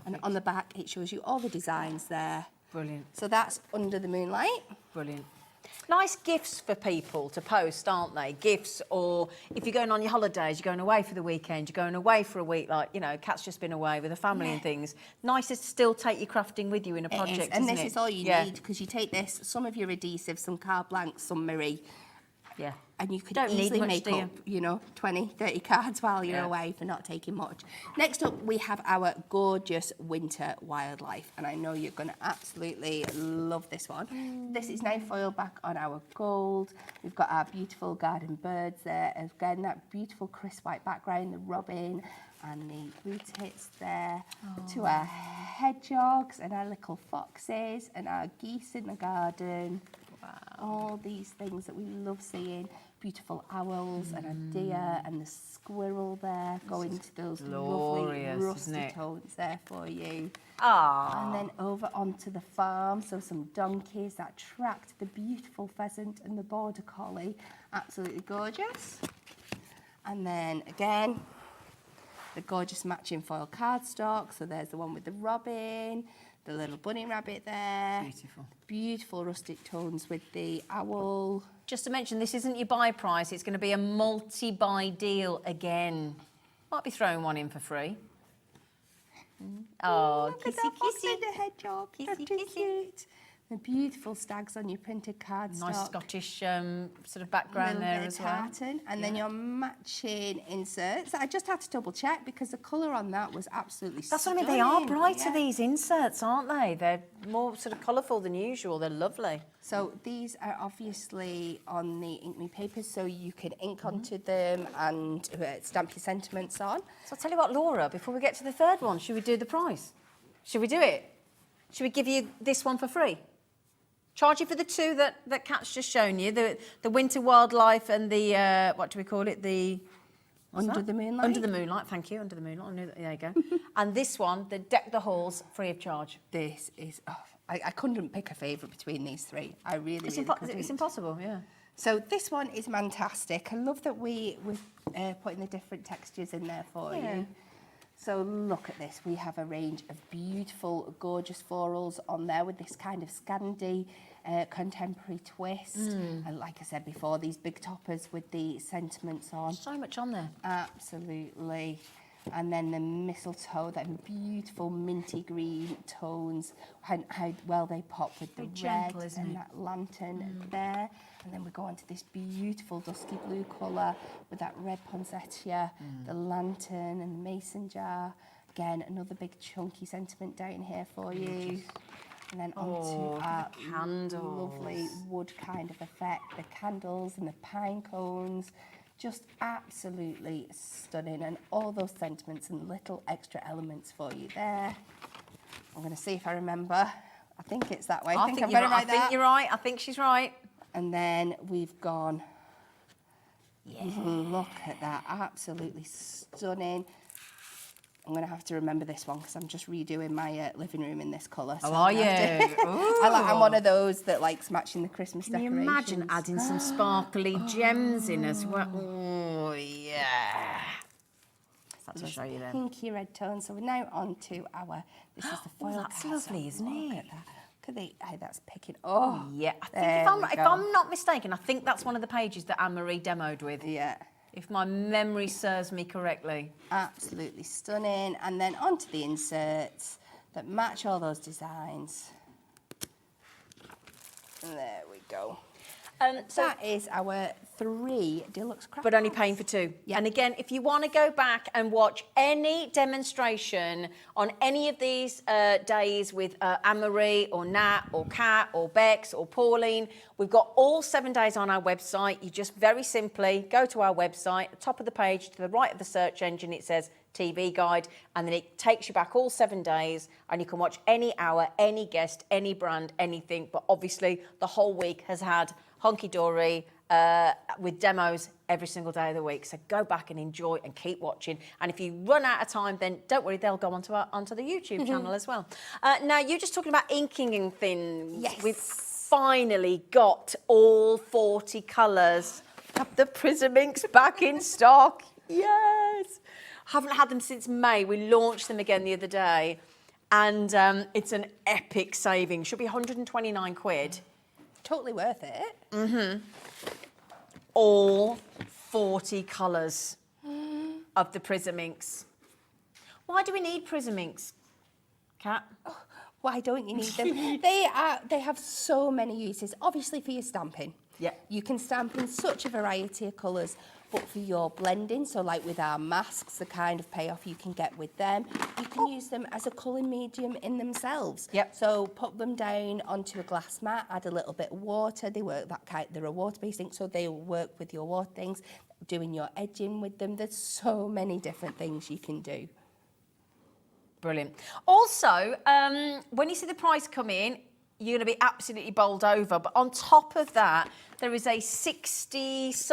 And on the back, it shows you all the designs there. Brilliant. So that's Under the Moonlight. Brilliant. Nice gifts for people to post, aren't they? Gifts, or if you're going on your holidays, you're going away for the weekend, you're going away for a week, like, you know, Kat's just been away with a family and things. Nice to still take your crafting with you in a project, And isn't this it? is all you need, because you take this, some of your adhesive, some card blanks, some Marie, Yeah. and you could Don't need easily much, make do you? up, you know, 20, 30 cards while you're away for not taking much. Next up, we have our gorgeous winter wildlife, and I know you're going to absolutely love this one. This is now foiled back on our gold. We've got our beautiful garden birds there. Again, that beautiful crisp white background, the robin and the blue tits there. To our hedgehogs and our little foxes and our geese in the garden. All these things that we love seeing. Beautiful owls and a deer and the squirrel there going to those lovely rusty tones there for you. And then over onto the farm, so some donkeys that attract the beautiful pheasant and the border collie. Absolutely gorgeous. And then again, the gorgeous matching foil cardstock. So there's the one with the robin, the little bunny rabbit there. Beautiful. Beautiful rustic tones with the owl. Just to mention, this isn't your buy price. It's going to be a multi-buy deal again. Might be throwing one in for free. Oh, Look at kissy, that fox kissy. and the hedgehog. Kissy, They're too kissy. cute. The beautiful stags on your printed cardstock. Nice Scottish sort of background Little there bit as of well. tartan, and then your matching inserts. I just had to double check because the colour on that was absolutely That's what I stunning. mean. They are brighter, Yeah. these inserts, aren't they? They're more sort of colourful than usual. They're lovely. So these are obviously on the Ink Me papers, so you can ink onto them and stamp your sentiments on. So I'll tell you what, Laura, before we get to the third one, should we do the price? Should we do it? Should we give you this one for free? Charge you for the two that Kat's just shown you, the winter wildlife and the, what do we call it? The... Under the Moonlight? Under the Moonlight, thank you, Under the Moonlight. I knew that, there you go. And this one, the Deck the Halls, free of charge. This is... Oh, I couldn't pick a favourite between these three. I really, It's, really couldn't. it's impossible, yeah. So this one is fantastic. I love that we're putting the different textures in there for you. So look at this. We have a range of beautiful, gorgeous florals on there with this kind of Scandi contemporary twist. And like I said before, these big toppers with the sentiments on. So much on there. Absolutely. And then the mistletoe, that beautiful minty green tones, how well they pop with the Very red gentle, isn't and it? that lantern there. And then we go on to this beautiful dusky blue colour with that red poinsettia, the lantern and the mason jar. Again, another big chunky sentiment down here for you. And then onto our candles. lovely wood kind of effect, the candles and the pine cones. Just absolutely stunning, and all those sentiments and little extra elements for you there. I'm going to see if I remember. I think it's that way. I think I'm you're very right. right I think there. you're right. I think she's right. And then we've gone. Look at that, absolutely stunning. I'm going to have to remember this one because I'm just redoing my living room in this colour. So are I'm gonna have to- you? I'm one of those that likes matching the Christmas Can you decorations. imagine adding some sparkly gems in as well? Oh, yeah. That's to show you then. Pinky red tone. So we're now on to our. This is the foil. that's lovely, isn't Look it? at that. Look at the how that's picking. Oh, Yeah, I think there we if go. I'm not mistaken, I think that's one of the pages that Anne-Marie demoed with. Yeah, If my memory serves me correctly. absolutely stunning. And then onto the inserts that match all those designs. And there we go. So That is our 3 deluxe craft but only packs. paying for 2. Yeah. And again, if you want to go back and watch any demonstration on any of these days with Anne-Marie or Nat or Kat or Bex or Pauline, we've got all 7 days on our website. You just very simply go to our website, at the top of the page, to the right of the search engine, it says TV guide, and then it takes you back all 7 days, and you can watch any hour, any guest, any brand, anything. But obviously, the whole week has had Hunkydory with demos every single day of the week. So go back and enjoy and keep watching. And if you run out of time, then don't worry, they'll go onto the YouTube channel as well. Now, you're just talking about inking and things. Yes. We've finally got all 40 colours of the Prism inks back in stock. Yes. Haven't had them since May. We launched them again the other day. And it's an epic saving. Should be 129 quid. Totally worth it. All 40 colours of the Prism inks. Why do we need Prism inks, Kat? Why don't you need them? They have so many uses. Obviously for your stamping. Yeah. You can stamp in such a variety of colours, but for your blending, so like with our masks, the kind of payoff you can get with them, you can use them as a colouring medium in themselves. Yep. So put them down onto a glass mat, add a little bit of water. They're a water-based ink, so they work with your water things, doing your edging with them. There's so many different things you can do. Brilliant. Also, when you see the price come in, you're going to be absolutely bowled over. But on top of that, there is a 66,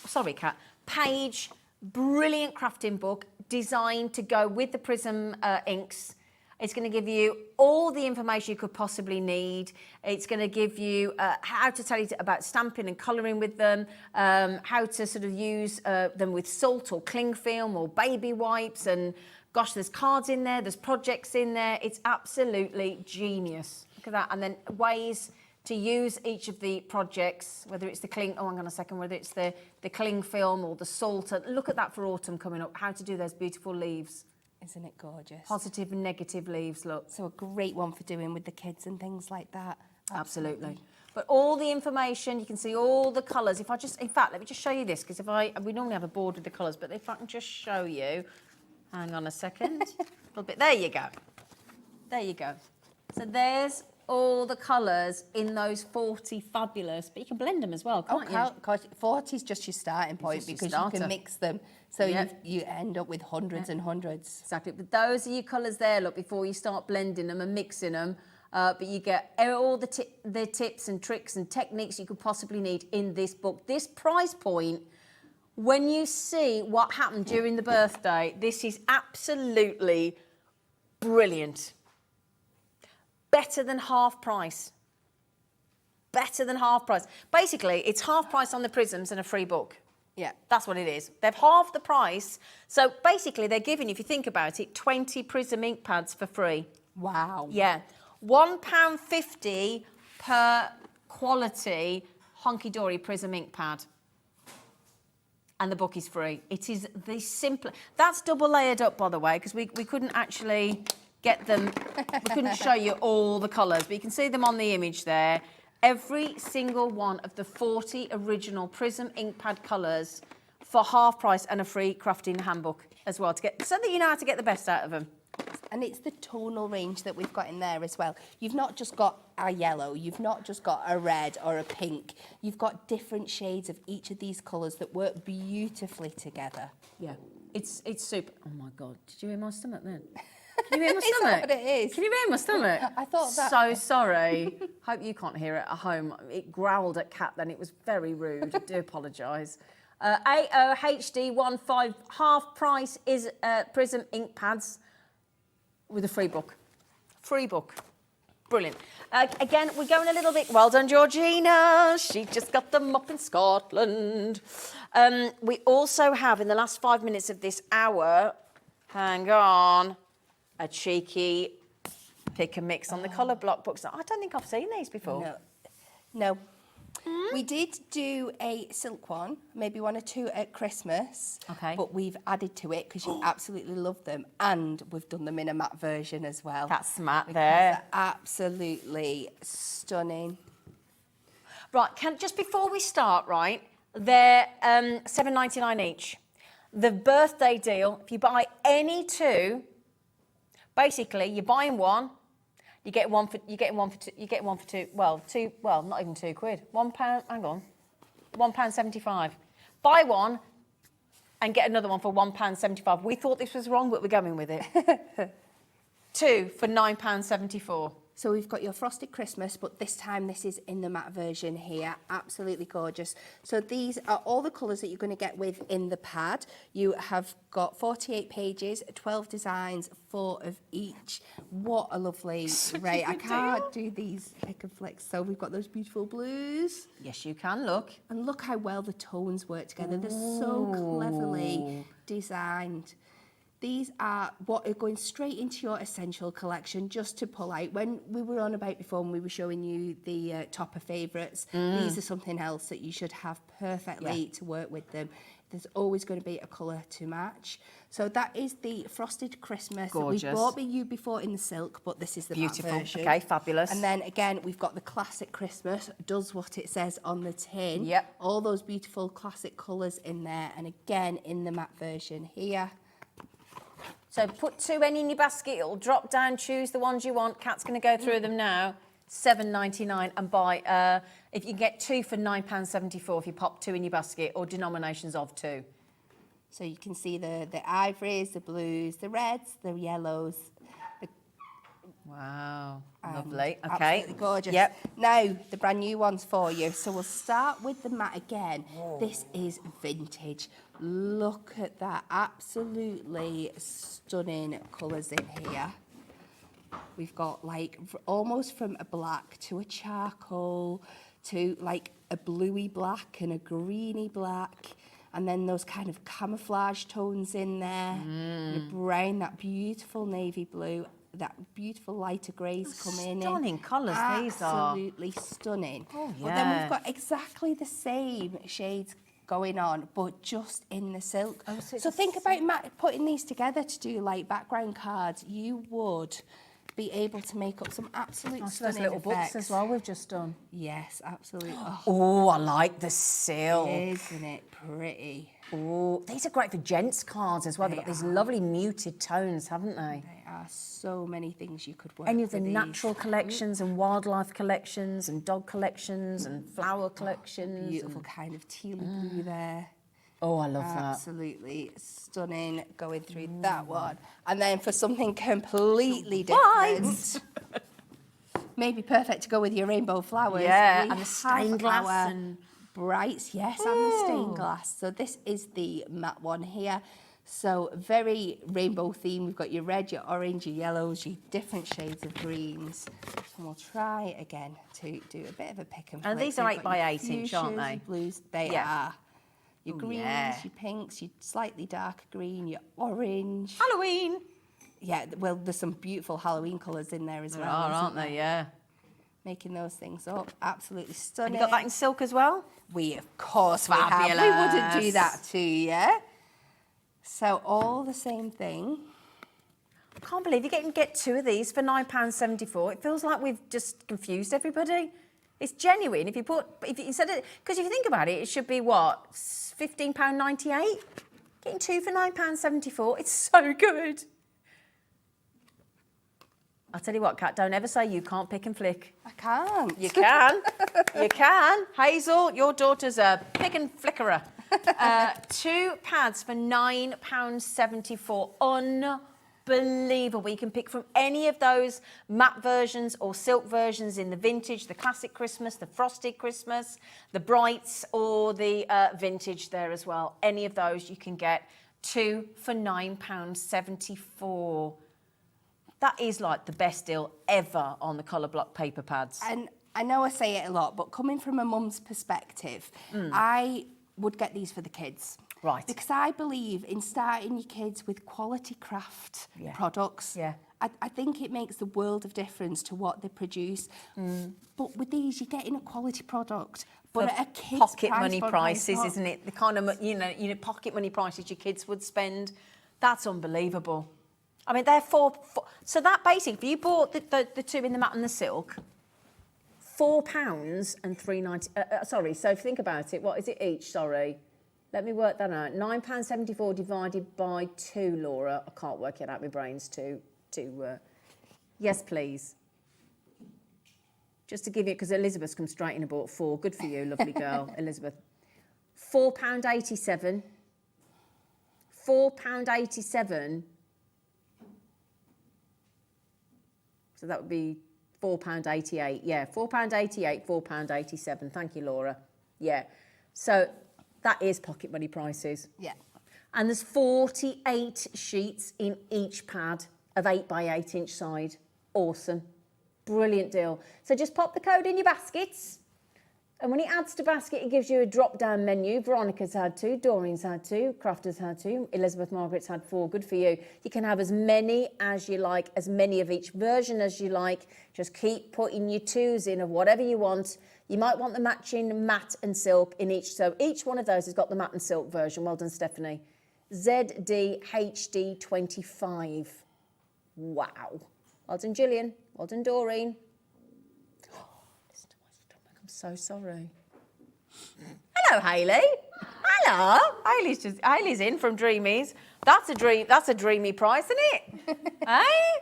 sorry, Kat, page brilliant crafting book designed to go with the Prism inks. It's going to give you all the information you could possibly need. It's going to give you how to tell you about stamping and colouring with them, how to sort of use them with salt or cling film or baby wipes. And gosh, there's cards in there, there's projects in there. It's absolutely genius. Look at that. And then ways to use each of the projects, whether it's the cling, whether it's the cling film or the salt. Look at that for autumn coming up, how to do those beautiful leaves. Isn't it gorgeous? Positive and negative leaves, look. So a great one for doing with the kids and things like that. Absolutely. But all the information, you can see all the colours. In fact, let me just show you this, because we normally have a board with the colours, but if I can just show you, hang on a second, a little bit, there you go. There you go. So there's all the colours in those 40 fabulous, but you can blend them as well, can't you? 40 is just your starting point because you can mix them. So you end up with hundreds and hundreds. Exactly. But those are your colours there, look, before you start blending them and mixing them. But you get all the tips and tricks and techniques you could possibly need in this book. This price point, when you see what happened during the birthday, this is absolutely brilliant. Better than half price. Better than half price. Basically, it's half price on the Prisms and a free book. Yeah. That's what it is. They've halved the price. So basically, they're giving, if you think about it, 20 Prism ink pads for free. Wow. Yeah. £1.50 per quality Hunkydory Prism ink pad. And the book is free. It is the simple. That's double layered up, by the way, because we couldn't actually get them. We couldn't show you all the colours, but you can see them on the image there. Every single one of the 40 original Prism ink pad colours for half price and a free crafting handbook as well, so that you know how to get the best out of them. And it's the tonal range that we've got in there as well. You've not just got a yellow, you've not just got a red or a pink. You've got different shades of each of these colours that work beautifully together. Yeah, it's super. Oh my God, did you hear my stomach then? Can you hear my Is that stomach? what it is? Can you hear my stomach? I thought that... So sorry. Hope you can't hear it at home. It growled at Kat then. It was very rude. I do apologise. AOHD15 half price is Prism ink pads with a free book. Free book. Brilliant. Again, we're going a little bit... Well done, Georgina. She just got them up in Scotland. We also have, in the last 5 minutes of this hour, hang on, a cheeky pick and mix on the colour block books. I don't think I've seen these before. No. We did do a silk one, maybe 1 or 2 at Christmas. Okay. But we've added to it because you absolutely love them, and we've done them in a matte version as well. That's smart because there. they're absolutely stunning. Right, just before we start, right, they're $7.99 each. The birthday deal, if you buy any 2, basically you're buying 1, you get one for two. Well, not even £2. £1. Hang on, £1.75. Buy 1 and get another one for £1.75. We thought this was wrong, but we're going with it. 2 for £9.74. So we've got your frosted Christmas, but this time this is in the matte version here. Absolutely gorgeous. So these are all the colours that you're going to get within the pad. You have got 48 pages, 12 designs, 4 of each. What a lovely array. I can't do these pick and flicks. So we've got those beautiful blues. Yes, you can, look. And look how well the tones work together. They're so cleverly designed. These are what are going straight into your essential collection, just to pull out. When we were on about before and we were showing you the topper favourites, these are something else that you should have perfectly to work with them. There's always going to be a colour to match. So that is the Frosted Christmas. Gorgeous. We bought you before in the silk, but this is the Beautiful. matte version. Okay, fabulous. And then again, we've got the Classic Christmas, does what it says on the tin. Yep. All those beautiful classic colours in there. And again, in the matte version here. So put 2 in your basket, it'll drop down, choose the ones you want. Kat's going to go through them now. $7.99 and buy, if you get 2 for £9.74 if you pop 2 in your basket, or denominations of 2. So you can see the ivories, the blues, the reds, the yellows. Wow, lovely. Okay. Absolutely gorgeous. Yep. Now, the brand new ones for you. So we'll start with the matte again. This is vintage. Look at that. Absolutely stunning colours in here. We've got like almost from a black to a charcoal to like a bluey black and a greeny black. And then those kind of camouflage tones in there. The brown, that beautiful navy blue, that beautiful lighter greys come in. Stunning colours these are. Absolutely stunning. Oh, But then yeah. we've got exactly the same shades going on, but just in the silk. Oh, so it's so think about putting these together to do like background cards. You would be able to make up some absolute So those stunning little books effects. as well we've just done. Yes, absolutely. Oh, Oh, I like the silk. isn't it pretty? Oh, these are great for gents' cards as well. They've got these lovely muted tones, haven't they? There are so many things you could work Any of the with these. natural collections and wildlife collections and dog collections and flower collections. Beautiful kind of teal blue there. Oh, I love that. Absolutely stunning going through that one. And then for something completely different, maybe perfect to go with your rainbow flowers. Yeah, we and the stained have glass our and- brights, yes, and the stained glass. So this is the matte one here. So very rainbow theme. We've got your red, your orange, your yellows, your different shades of greens. And we'll try again to do a bit of a pick and flick. And these So are you've 8 got by your 8 inch, aren't fuchsias, they? your blues, they Yeah. are. Your Oh, greens, yeah. your pinks, your slightly darker green, your orange. Halloween. Yeah, well, there's some beautiful Halloween colours in there as There well. are, isn't aren't there? they? Yeah. Making those things up. Absolutely stunning. And you got that in silk as well? We, of course, we have. We wouldn't do that to you. So all the same thing. I can't believe you can get 2 of these for £9.74. It feels like we've just confused everybody. It's genuine. If you instead of, because if you think about it, it should be what, £15.98? Getting 2 for £9.74. It's so good. I'll tell you what, Kat, don't ever say you can't pick and flick. I can't. You can. You can. Hazel, your daughter's a pick and flickerer. 2 pads for £9.74. Unbelievable. You can pick from any of those matte versions or silk versions in the vintage, the classic Christmas, the frosted Christmas, the brights, or the vintage there as well. Any of those you can get 2 for £9.74. That is like the best deal ever on the colour block paper pads. And I know I say it a lot, but coming from a mum's perspective, I would get these for the kids. Right. Because I believe in starting your kids with quality craft products. Yeah. I think it makes the world of difference to what they produce. But with these, you're getting a quality product, but at a kid's pocket price money point, prices, not- isn't it? The kind of you know pocket money prices your kids would spend. That's unbelievable. I mean, they're four. So that basically, if you bought the two in the matte and the silk, £4 and £3.90. Sorry. So if you think about it, what is it each? Sorry. Let me work that out. £9.74 divided by 2, Laura. I can't work it out. My brain's too. Yes, please. Just to give you, because Elizabeth's come straight in and bought 4. Good for you, lovely girl, Elizabeth. £4.87. £4.87. So that would be £4.88. Yeah, £4.88, £4.87. Thank you, Laura. Yeah. So that is pocket money prices. Yeah. And there's 48 sheets in each pad of 8 by 8 inch side. Awesome. Brilliant deal. So just pop the code in your baskets. And when it adds to basket, it gives you a drop-down menu. Veronica's had 2, Doreen's had 2, Crafter's had 2, Elizabeth Margaret's had 4. Good for you. You can have as many as you like, as many of each version as you like. Just keep putting your 2s in of whatever you want. You might want the matching matte and silk in each. So each one of those has got the matte and silk version. Well done, Stephanie. ZDHD25. Wow. Well done, Gillian. Well done, Doreen. Listen to my stomach. I'm so sorry. Hello, Hayley. Hello. Hayley's in from Dreamees. That's a dreamy price, isn't it? Hey?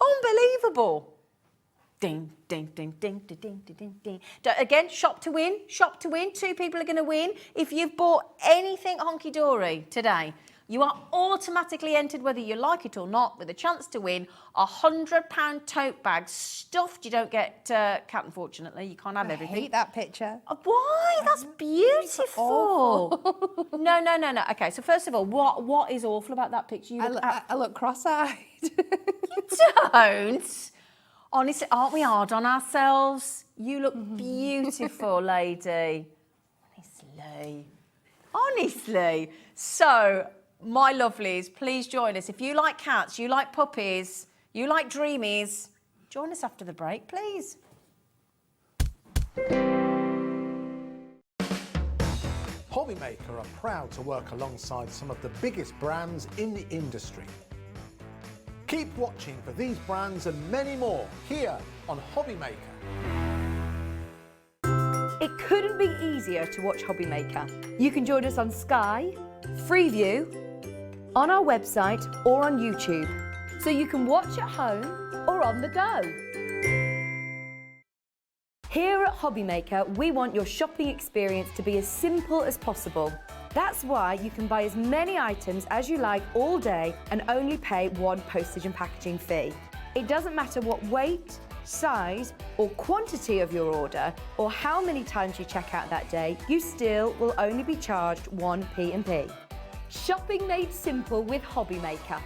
Unbelievable. Ding, ding, ding, ding, ding, ding, ding, ding. Again, shop to win. Shop to win. 2 people are going to win. If you've bought anything Hunkydory today, you are automatically entered, whether you like it or not, with a chance to win a £100 tote bag stuffed. You don't get cat, unfortunately. You can't have everything. I hate that picture. Why? That's beautiful. No. Okay, so first of all, what is awful about that picture? I look cross-eyed. You don't. Honestly, aren't we hard on ourselves? You look beautiful, lady. Honestly. So, my lovelies, please join us. If you like cats, you like puppies, you like Dreamees, join us after the break, please. Hobbymaker are proud to work alongside some of the biggest brands in the industry. Keep watching for these brands and many more here on Hobbymaker. It couldn't be easier to watch Hobbymaker. You can join us on Sky, Freeview, on our website or on YouTube, so you can watch at home or on the go. Here at Hobbymaker, we want your shopping experience to be as simple as possible. That's why you can buy as many items as you like all day and only pay 1 postage and packaging fee. It doesn't matter what weight, size or quantity of your order or how many times you check out that day, you still will only be charged 1 P&P. Shopping made simple with Hobbymaker.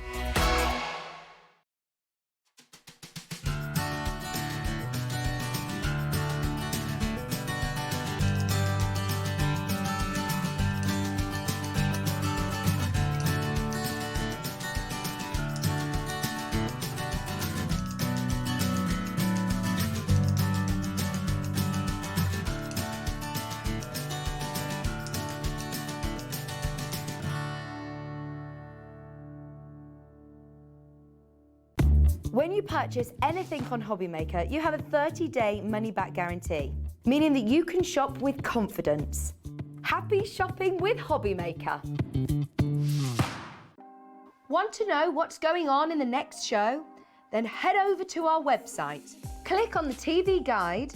When you purchase anything on Hobbymaker, you have a 30-day money-back guarantee, meaning that you can shop with confidence. Happy shopping with Hobbymaker. Want to know what's going on in the next show? Then head over to our website. Click on the TV guide.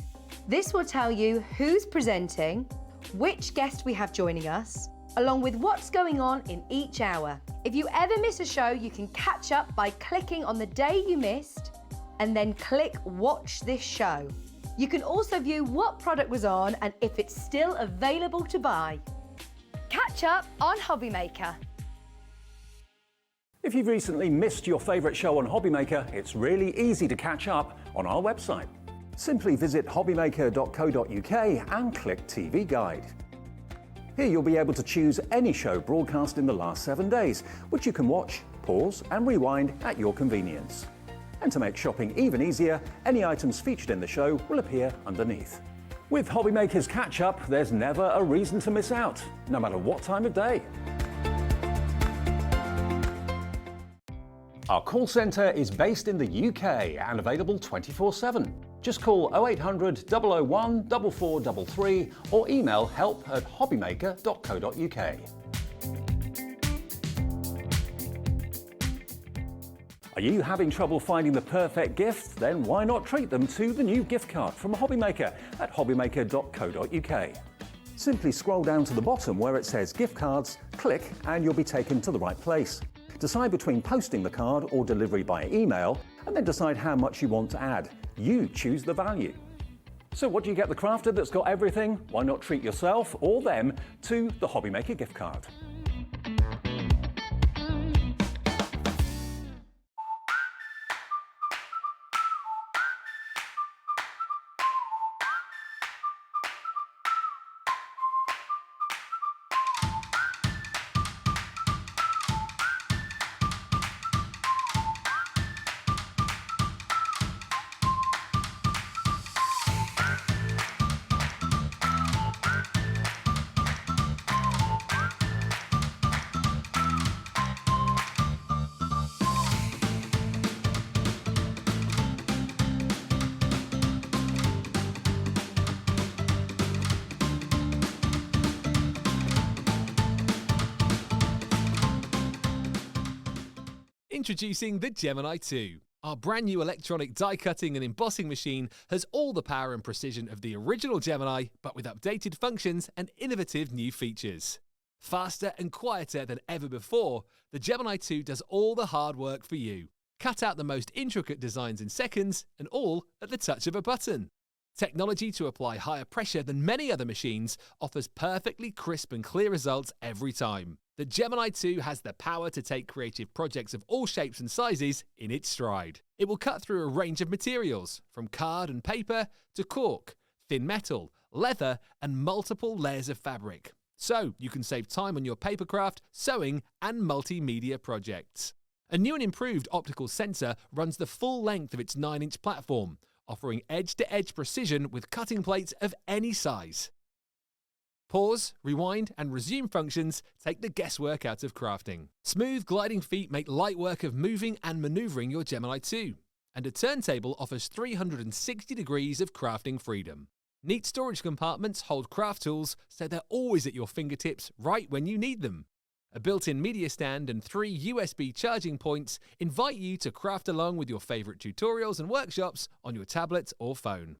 This will tell you who's presenting, which guest we have joining us, along with what's going on in each hour. If you ever miss a show, you can catch up by clicking on the day you missed and then click Watch This Show. You can also view what product was on and if it's still available to buy. Catch up on Hobbymaker. If you've recently missed your favourite show on Hobbymaker, it's really easy to catch up on our website. Simply visit hobbymaker.co.uk and click TV Guide. Here you'll be able to choose any show broadcast in the last 7 days, which you can watch, pause and rewind at your convenience. And to make shopping even easier, any items featured in the show will appear underneath. With Hobby Maker's Catch-Up, there's never a reason to miss out, no matter what time of day. Our call centre is based in the UK and available 24/7. Just call 0800 001 4433 or email help@hobbymaker.co.uk. Are you having trouble finding the perfect gift? Then why not treat them to the new gift card from Hobby Maker at hobbymaker.co.uk. Simply scroll down to the bottom where it says gift cards, click and you'll be taken to the right place. Decide between posting the card or delivery by email, and then decide how much you want to add. You choose the value. So what do you get the crafter that's got everything? Why not treat yourself or them to the Hobby Maker gift card? Introducing the Gemini 2. Our brand new electronic die cutting and embossing machine has all the power and precision of the original Gemini, but with updated functions and innovative new features. Faster and quieter than ever before, the Gemini 2 does all the hard work for you. Cut out the most intricate designs in seconds, and all at the touch of a button. Technology to apply higher pressure than many other machines offers perfectly crisp and clear results every time. The Gemini 2 has the power to take creative projects of all shapes and sizes in its stride. It will cut through a range of materials, from card and paper to cork, thin metal, leather, and multiple layers of fabric. So you can save time on your papercraft, sewing, and multimedia projects. A new and improved optical sensor runs the full length of its 9-inch platform, offering edge-to-edge precision with cutting plates of any size. Pause, rewind, and resume functions take the guesswork out of crafting. Smooth gliding feet make light work of moving and maneuvering your Gemini 2. And a turntable offers 360 degrees of crafting freedom. Neat storage compartments hold craft tools so they're always at your fingertips right when you need them. A built-in media stand and 3 USB charging points invite you to craft along with your favourite tutorials and workshops on your tablet or phone.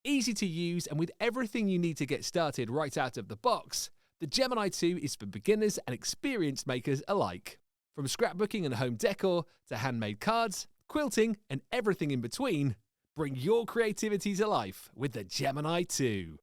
Easy to use and with everything you need to get started right out of the box, the Gemini 2 is for beginners and experienced makers alike. From scrapbooking and home decor to handmade cards, quilting and everything in between, bring your creativity to life with the Gemini 2.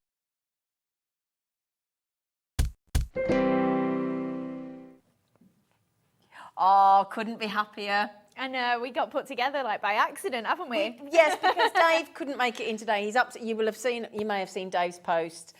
Oh, couldn't be happier. And we got put together like by accident, haven't we? Yes, because Dave couldn't make it in today. He's up. You may have seen Dave's post.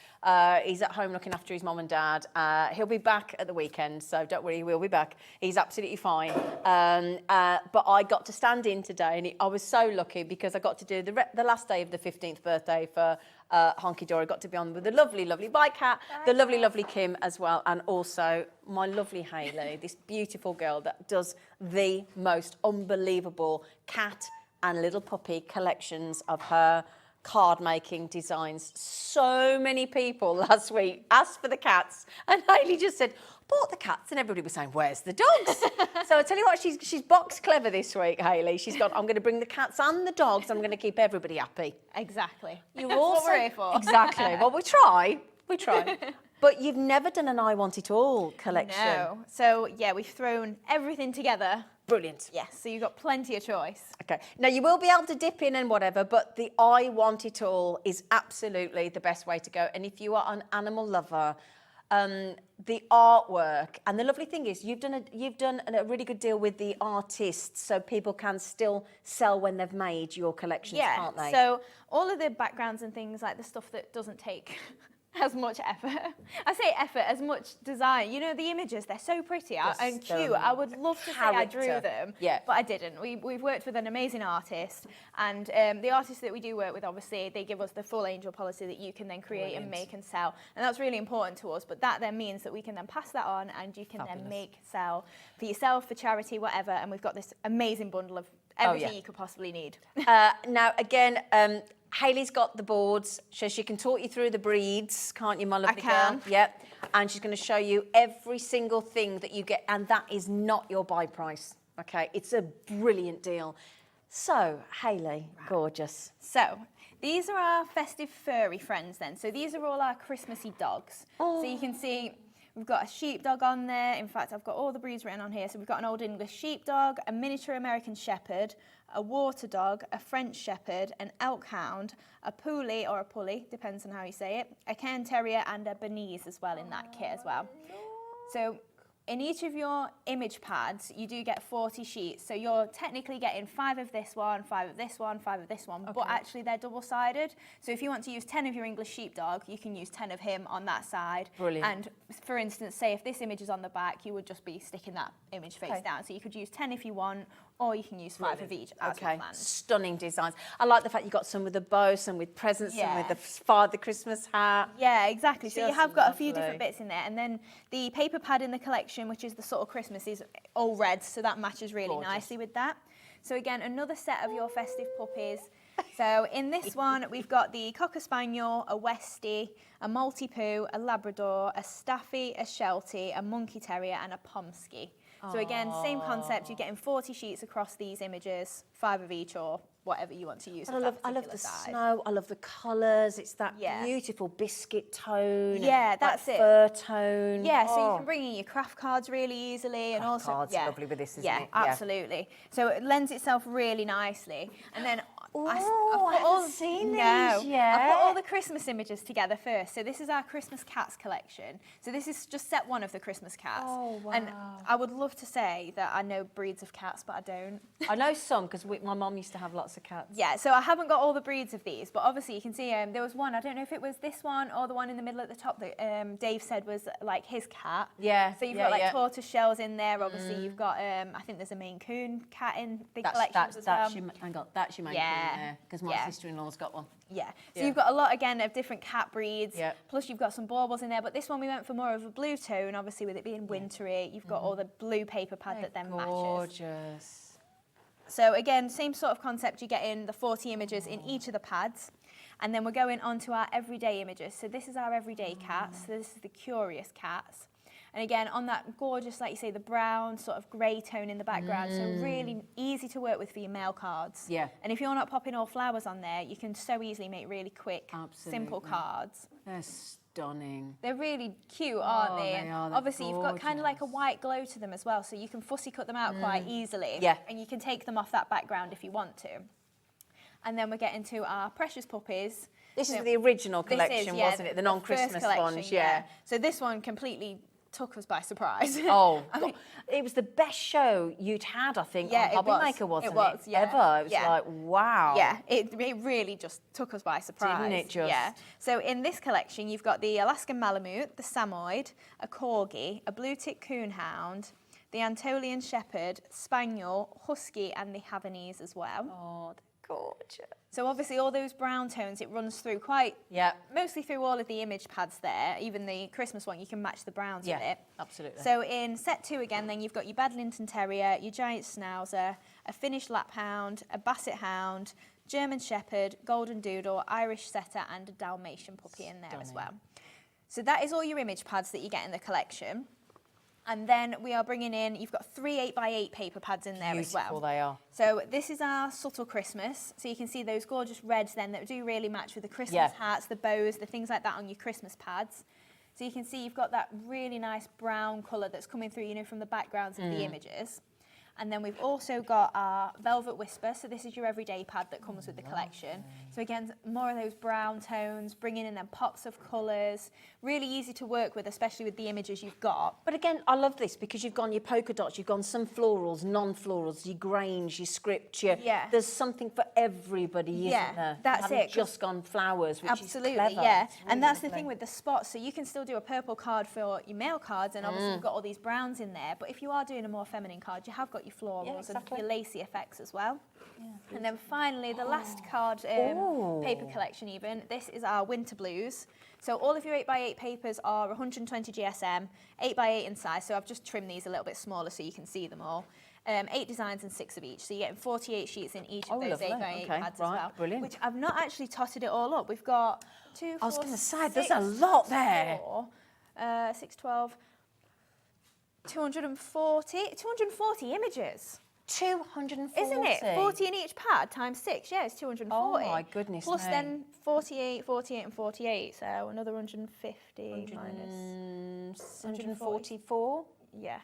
He's at home looking after his mum and dad. He'll be back at the weekend, so don't worry, he will be back. He's absolutely fine. But I got to stand in today, and I was so lucky because I got to do the last day of the 15th birthday for Hunkydory. Got to be on with the lovely, lovely bike cat, the lovely, lovely Kim as well, and also my lovely Hayley, this beautiful girl that does the most unbelievable cat and little puppy collections of her card making designs. So many people last week asked for the cats, and Hayley just said, bought the cats, and everybody was saying, where's the dogs? So I tell you what, she's box clever this week, Hayley. She's gone, I'm going to bring the cats and the dogs. I'm going to keep everybody happy. Exactly. You're That's also, what we're here for. Exactly. Well, we try. But you've never done an I Want It All collection. No. So, yeah, we've thrown everything together. Brilliant. Yes, so you've got plenty of choice. Okay. Now, you will be able to dip in and whatever, but the I Want It All is absolutely the best way to go. And if you are an animal lover, the artwork, and the lovely thing is you've done a really good deal with the artists, so people can still sell when they've made your collections, can't they? So all of the backgrounds and things, like the stuff that doesn't take as much effort. I say effort, as much design. You know, the images, they're so pretty and cute. I would love to say I drew them, but I didn't. We've worked with an amazing artist, and the artists that we do work with, obviously, they give us the full angel policy that you can then create and make and sell. And that's really important to us, but that then means that we can then pass that on, and you can then make, sell for yourself, for charity, whatever. And we've got this amazing bundle of everything you could possibly need. Now, again, Hayley's got the boards, so she can talk you through the breeds, can't you, my lovely girl? Yep. And she's going to show you every single thing that you get, and that is not your buy price. Okay, it's a brilliant deal. So, Hayley, gorgeous. So, these are our festive furry friends then. So these are all our Christmassy dogs. So you can see we've got a sheepdog on there. In fact, I've got all the breeds written on here. So we've got an Old English sheepdog, a miniature American shepherd, a water dog, a French shepherd, an elk hound, a pulley or a pulley, depends on how you say it, a Cairn terrier and a Bernese as well in that kit as well. So in each of your image pads, you do get 40 sheets. So you're technically getting 5 of this one, 5 of this one, 5 of this one, but actually they're double-sided. So if you want to use 10 of your English sheepdog, you can use 10 of him on that side. Brilliant. And for instance, say if this image is on the back, you would just be sticking that image face down. So you could use 10 if you want, or you can use 5 of each as planned. Stunning designs. I like the fact you got some with a bow, some with presents, some with the Father Christmas hat. Yeah, exactly. So you have got a few different bits in there. And then the paper pad in the collection, which is the sort of Christmas, is all red, so that matches really nicely with that. So again, another set of your festive puppies. So in this one, we've got the Cocker Spaniel, a Westie, a Maltipoo, a Labrador, a Staffy, a Sheltie, a Monkey Terrier, and a Pomsky. So again, same concept, you're getting 40 sheets across these images, 5 of each or whatever you want to use. I love the snow, I love the colours, it's that beautiful biscuit tone. Yeah, that's it. Fur tone. Yeah, so you can bring in your craft cards really easily. And also, cards are lovely with this, isn't it? Yeah, absolutely. So it lends itself really nicely. And then I haven't seen these yet. I put all the Christmas images together first. So this is our Christmas cats collection. So this is just set 1 of the Christmas cats. Oh, wow. And I would love to say that I know breeds of cats, but I don't. I know some, because my mum used to have lots of cats. Yeah, so I haven't got all the breeds of these, but obviously you can see there was one, I don't know if it was this one or the one in the middle at the top that Dave said was like his cat. Yeah. So you've got like tortoise shells in there. Obviously you've got, I think there's a Maine Coon cat in the collections as well. That's your Maine Coon there, because my sister-in-law's got one. Yeah, so you've got a lot, again, of different cat breeds, plus you've got some baubles in there, but this one we went for more of a blue tone, obviously with it being wintry, you've got all the blue paper pad that then matches. Gorgeous. So again, same sort of concept, you get in the 40 images in each of the pads, and then we're going on to our everyday images. So this is our everyday cats, so this is the curious cats. And again, on that gorgeous, like you say, the brown sort of grey tone in the background, so really easy to work with for your mail cards. Yeah. And if you're not popping all flowers on there, you can so easily make really quick, simple cards. They're stunning. They're really cute, aren't they? They are. Obviously, you've got kind of like a white glow to them as well, so you can fussy cut them out quite easily. Yeah. And you can take them off that background if you want to. And then we're getting to our precious puppies. This is the original collection, wasn't it? The non-Christmas ones, yeah. So this one completely took us by surprise. Oh, it was the best show you'd had, I think, on Hobby Maker, wasn't it? It was, yeah. Ever. It was like, wow. Yeah, it really just took us by surprise. Didn't it just? Yeah. So in this collection, you've got the Alaskan Malamute, the Samoyed, a Corgi, a Blue Tick Coonhound, the Anatolian Shepherd, Spaniel, Husky, and the Havanese as well. Oh, they're gorgeous. So obviously all those brown tones, it runs through mostly through all of the image pads there. Even the Christmas one, you can match the browns with it. Absolutely. So in set 2 again, then you've got your Badlington Terrier, your Giant Schnauzer, a Finnish Laphound, a Basset Hound, German Shepherd, Golden Doodle, Irish Setter, and a Dalmatian puppy in there as well. So that is all your image pads that you get in the collection. And then we are bringing in, you've got 3 8x8 paper pads in there as well. Beautiful they are. So this is our subtle Christmas. So you can see those gorgeous reds then that do really match with the Christmas hats, the bows, the things like that on your Christmas pads. So you can see you've got that really nice brown colour that's coming through, you know, from the backgrounds of the images. And then we've also got our Velvet Whisper. So this is your everyday pad that comes with the collection. So again, more of those brown tones, bringing in them pops of colours. Really easy to work with, especially with the images you've got. But again, I love this because you've gone your polka dots, you've gone some florals, non-florals, your grains, your script, there's something for everybody, isn't there? That's you it. haven't just gone flowers, which Absolutely, is clever. yeah. It's really And that's the lovely. thing with the spots. So you can still do a purple card for your male cards, and obviously you've got all these browns in there. But if you are doing a more feminine card, you have got your florals and your lacy effects as well. And then finally, the last card paper collection even, this is our Winter Blues. So all of your 8x8 papers are 120 GSM, 8x8 in size. So I've just trimmed these a little bit smaller so you can see them all. 8 designs and 6 of each. So you're getting 48 sheets in each of those 8x8 pads as well. Brilliant. Which I've not actually totted it all up. We've got 2, 4, I was going to say, 6, there's a lot there. 6, 12, 240 images. 240. Isn't it? 40 in each pad times 6. Yeah, it's 240. Oh my goodness Plus me. then 48, 48 and 48. So another 150 minus 144. Yeah.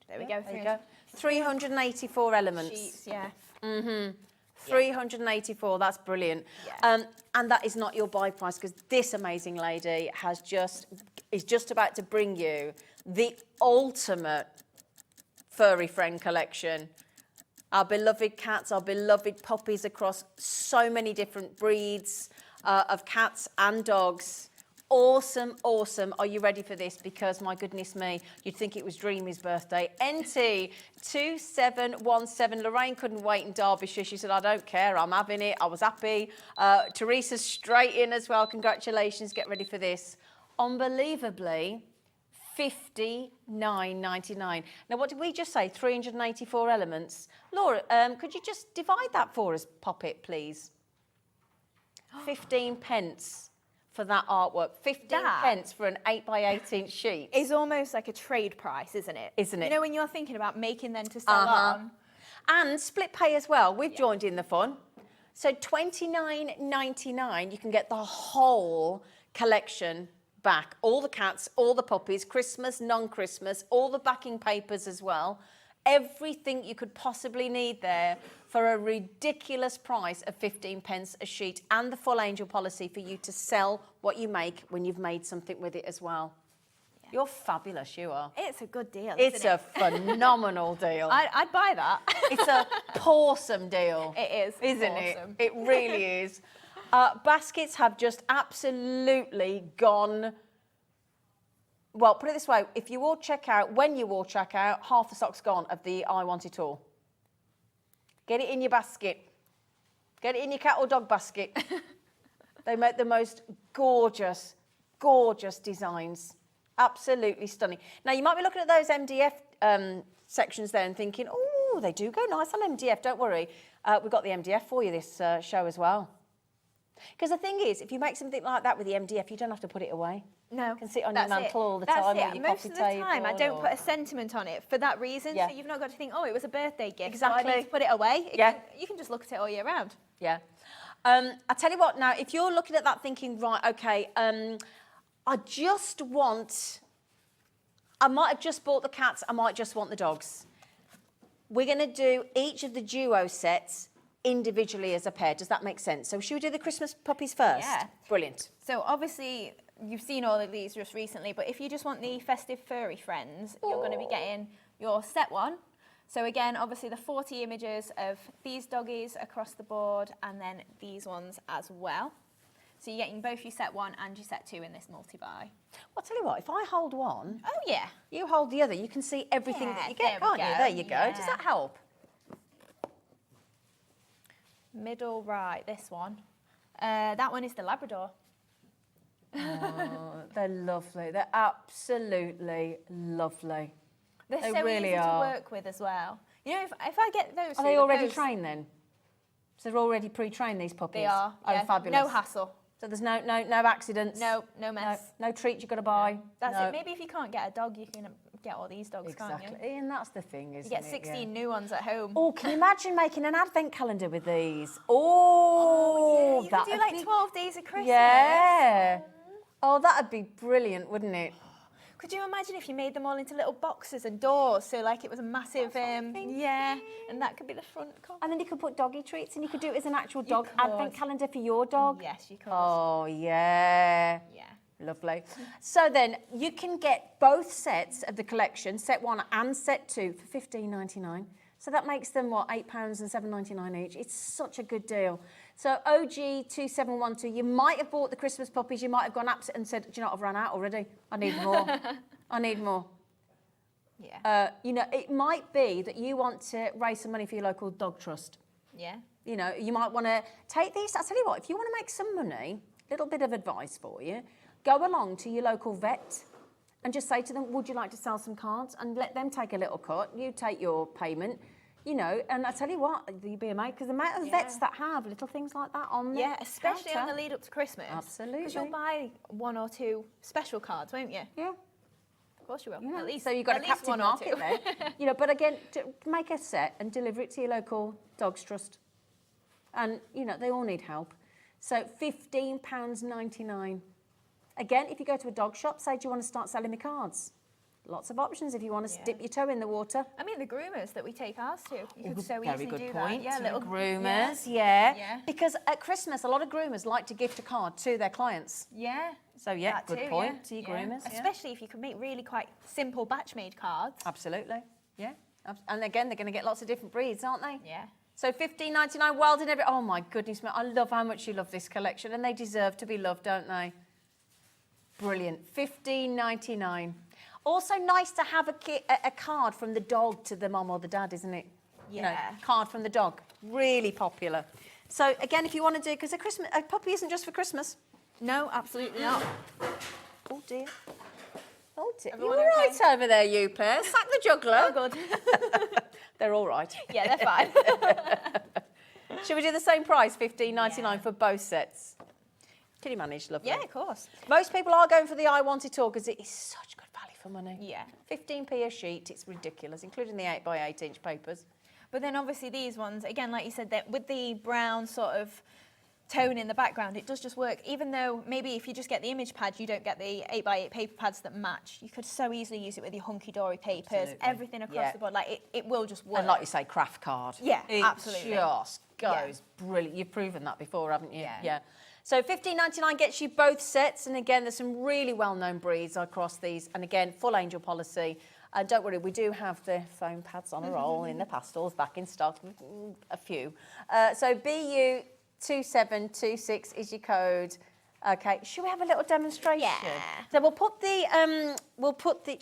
There we go. There you go. 384 elements. Sheets, yeah. 384, that's brilliant. Yeah. And that is not your buy price, because this amazing lady is just about to bring you the ultimate furry friend collection. Our beloved cats, our beloved puppies across so many different breeds of cats and dogs. Awesome, awesome. Are you ready for this? Because, my goodness me, you'd think it was Dreamees' birthday. NT2717. Lorraine couldn't wait in Derbyshire. She said, I don't care. I'm having it. I was happy. Teresa's straight in as well. Congratulations. Get ready for this. Unbelievably, $59.99. Now, what did we just say? 384 elements. Laura, could you just divide that for us, Poppet, please? 15 pence. For that artwork, 15 pence for an 8x18 sheet. It's almost like a trade price, isn't it? Isn't it? You know, when you're thinking about making them to sell on. And split pay as well. We've joined in the fun. So $29.99, you can get the whole collection back. All the cats, all the puppies, Christmas, non-Christmas, all the backing papers as well. Everything you could possibly need there for a ridiculous price of 15 pence a sheet, and the full angel policy for you to sell what you make when you've made something with it as well. Yeah. You're fabulous, you are. It's a good deal, It's isn't a it? phenomenal deal. I'd buy that. It's a pawsome deal. It is. Isn't awesome. it? It really is. Baskets have just absolutely gone. Well, put it this way, if you all check out, when you all check out, half the stock's gone of the I Want It All. Get it in your basket. Get it in your cat or dog basket. They make the most gorgeous, gorgeous designs. Absolutely stunning. Now, you might be looking at those MDF sections there and thinking, oh, they do go nice on MDF, don't worry. We've got the MDF for you this show as well. Because the thing is, if you make something like that with the MDF, you don't have to put it away. No, you can sit on your mantle all the That's time, it. or your Most coffee of the time, table. I don't put a sentiment on it for that reason. Yeah. So you've not got to think, oh, it was a birthday gift. Exactly. So I need to put it away. Yeah. You can just look at it all year round. Yeah. I tell you what, now, if you're looking at that thinking, right, okay, I might have just bought the cats, I might just want the dogs. We're going to do each of the duo sets individually as a pair. Does that make sense? So should we do the Christmas puppies first? Yeah. Brilliant. So obviously, you've seen all of these just recently, but if you just want the festive furry friends, you're going to be getting your set one. So again, obviously the 40 images of these doggies across the board, and then these ones as well. So you're getting both your set one and your set two in this multi-buy. Well, I'll tell you what, if I hold one, Oh yeah. you hold the other, you can see everything Yeah, that you there get, we can't you? go. There you go. Yeah. Does that help? Middle right, this one. That one is the Labrador. Oh, they're lovely. They're absolutely lovely. They're They so really easy are. to work with as well. You know, if I get those, Are they already trained then? So they're already pre-trained, these puppies? They are. Oh, yeah. fabulous. No hassle. So there's no accidents? No mess. No treats you've got to buy? That's No. it. Maybe if you can't get a dog, you can get all these dogs, can't you? Exactly. And that's the thing, isn't You get it? 16 new ones at home. Oh, can you imagine making an advent calendar with these? Oh, you could do that'd like be- 12 days of Christmas. Yeah. Oh, that'd be brilliant, wouldn't it? Could you imagine if you made them all into little boxes and doors, so like it was a massive, yeah, and that could be the front cover. And then you could put doggy treats, and you could do it as an actual dog advent calendar for your dog. Yes, you could. Oh, yeah. Yeah. Lovely. So then you can get both sets of the collection, set 1 and set 2, for $15.99. So that makes them, what, £8 and $7.99 each. It's such a good deal. So OG 2712, you might have bought the Christmas puppies, you might have gone up and said, do you know what, I've run out already. I need more. I need more. Yeah. You know, it might be that you want to raise some money for your local dog trust. Yeah. You know, you might want to take these. I'll tell you what, if you want to make some money, little bit of advice for you, go along to your local vet and just say to them, would you like to sell some cards? And let them take a little cut. You take your payment, you know, and I tell you what, you'd be amazed, because the amount of vets that have little things like that on their especially counter. on the lead up to Christmas. Absolutely. Because you'll buy 1 or 2 special cards, won't you? Yeah. Of course you will. You know, At least. so you've got at a least captive 1 or market 2. there. You know, but again, to make a set and deliver it to your local Dogs Trust. And, you know, they all need help. So £15.99. Again, if you go to a dog shop, say, do you want to start selling me cards? Lots of options if you want to dip your toe in the water. I mean, the groomers that we take ours to, you could so easily Very good do point. that. Yeah, little groomers, Yeah. Because at Christmas, a lot of groomers like to gift a card to their clients. Yeah. So, yeah, That good too, point yeah. to your Yeah. groomers. Especially if you could make really quite simple batch-made cards. Absolutely, yeah. And again, they're going to get lots of different breeds, aren't they? Yeah. So £15.99, well done, every. Oh my goodness, I love how much you love this collection, and they deserve to be loved, don't they? Brilliant. £15.99. Also nice to have a card from the dog to the mum or the dad, isn't it? You know, Yeah. card from the dog. Really popular. So again, if you want to do, because a puppy isn't just for Christmas. No, absolutely not. Oh dear. Oh dear. Everyone You all okay? right over there, you pair? Sack the juggler. Oh, good. They're all right. Yeah, they're fine. Should we do the same price, £15.99 for both sets? Can you manage, lovely? Yeah, of course. Most people are going for the I Want It All because it is such good value for money. Yeah. 15p a sheet, it's ridiculous, including the 8x8 inch papers. But then obviously these ones, again, like you said, that with the brown sort of tone in the background, it does just work. Even though maybe if you just get the image pad, you don't get the 8x8 paper pads that match. You could so easily use it with your Hunkydory papers, Absolutely. everything across the board. Like it will just work. And like you say, craft card. Yeah, it absolutely. just goes brilliant. You've proven that before, haven't you? Yeah. So £15.99 gets you both sets, and again, there's some really well-known breeds across these, and again, full angel policy. And don't worry, we do have the foam pads on a roll in the pastels back in stock, a few. So BU2726 is your code. Okay, should we have a little demonstration? Yeah. So we'll put the, do you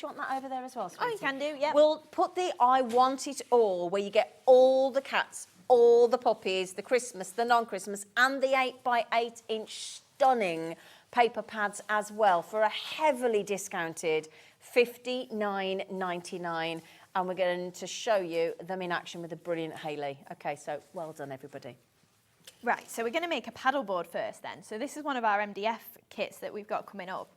want that over there as well, Oh, you sweetie? can do, yeah. We'll put the I Want It All, where you get all the cats, all the puppies, the Christmas, the non-Christmas, and the 8x8 inch stunning paper pads as well, for a heavily discounted $59.99. And we're going to show you them in action with the brilliant Hayley. Okay, so well done, everybody. Right, so we're going to make a paddleboard first then. So this is one of our MDF kits that we've got coming up.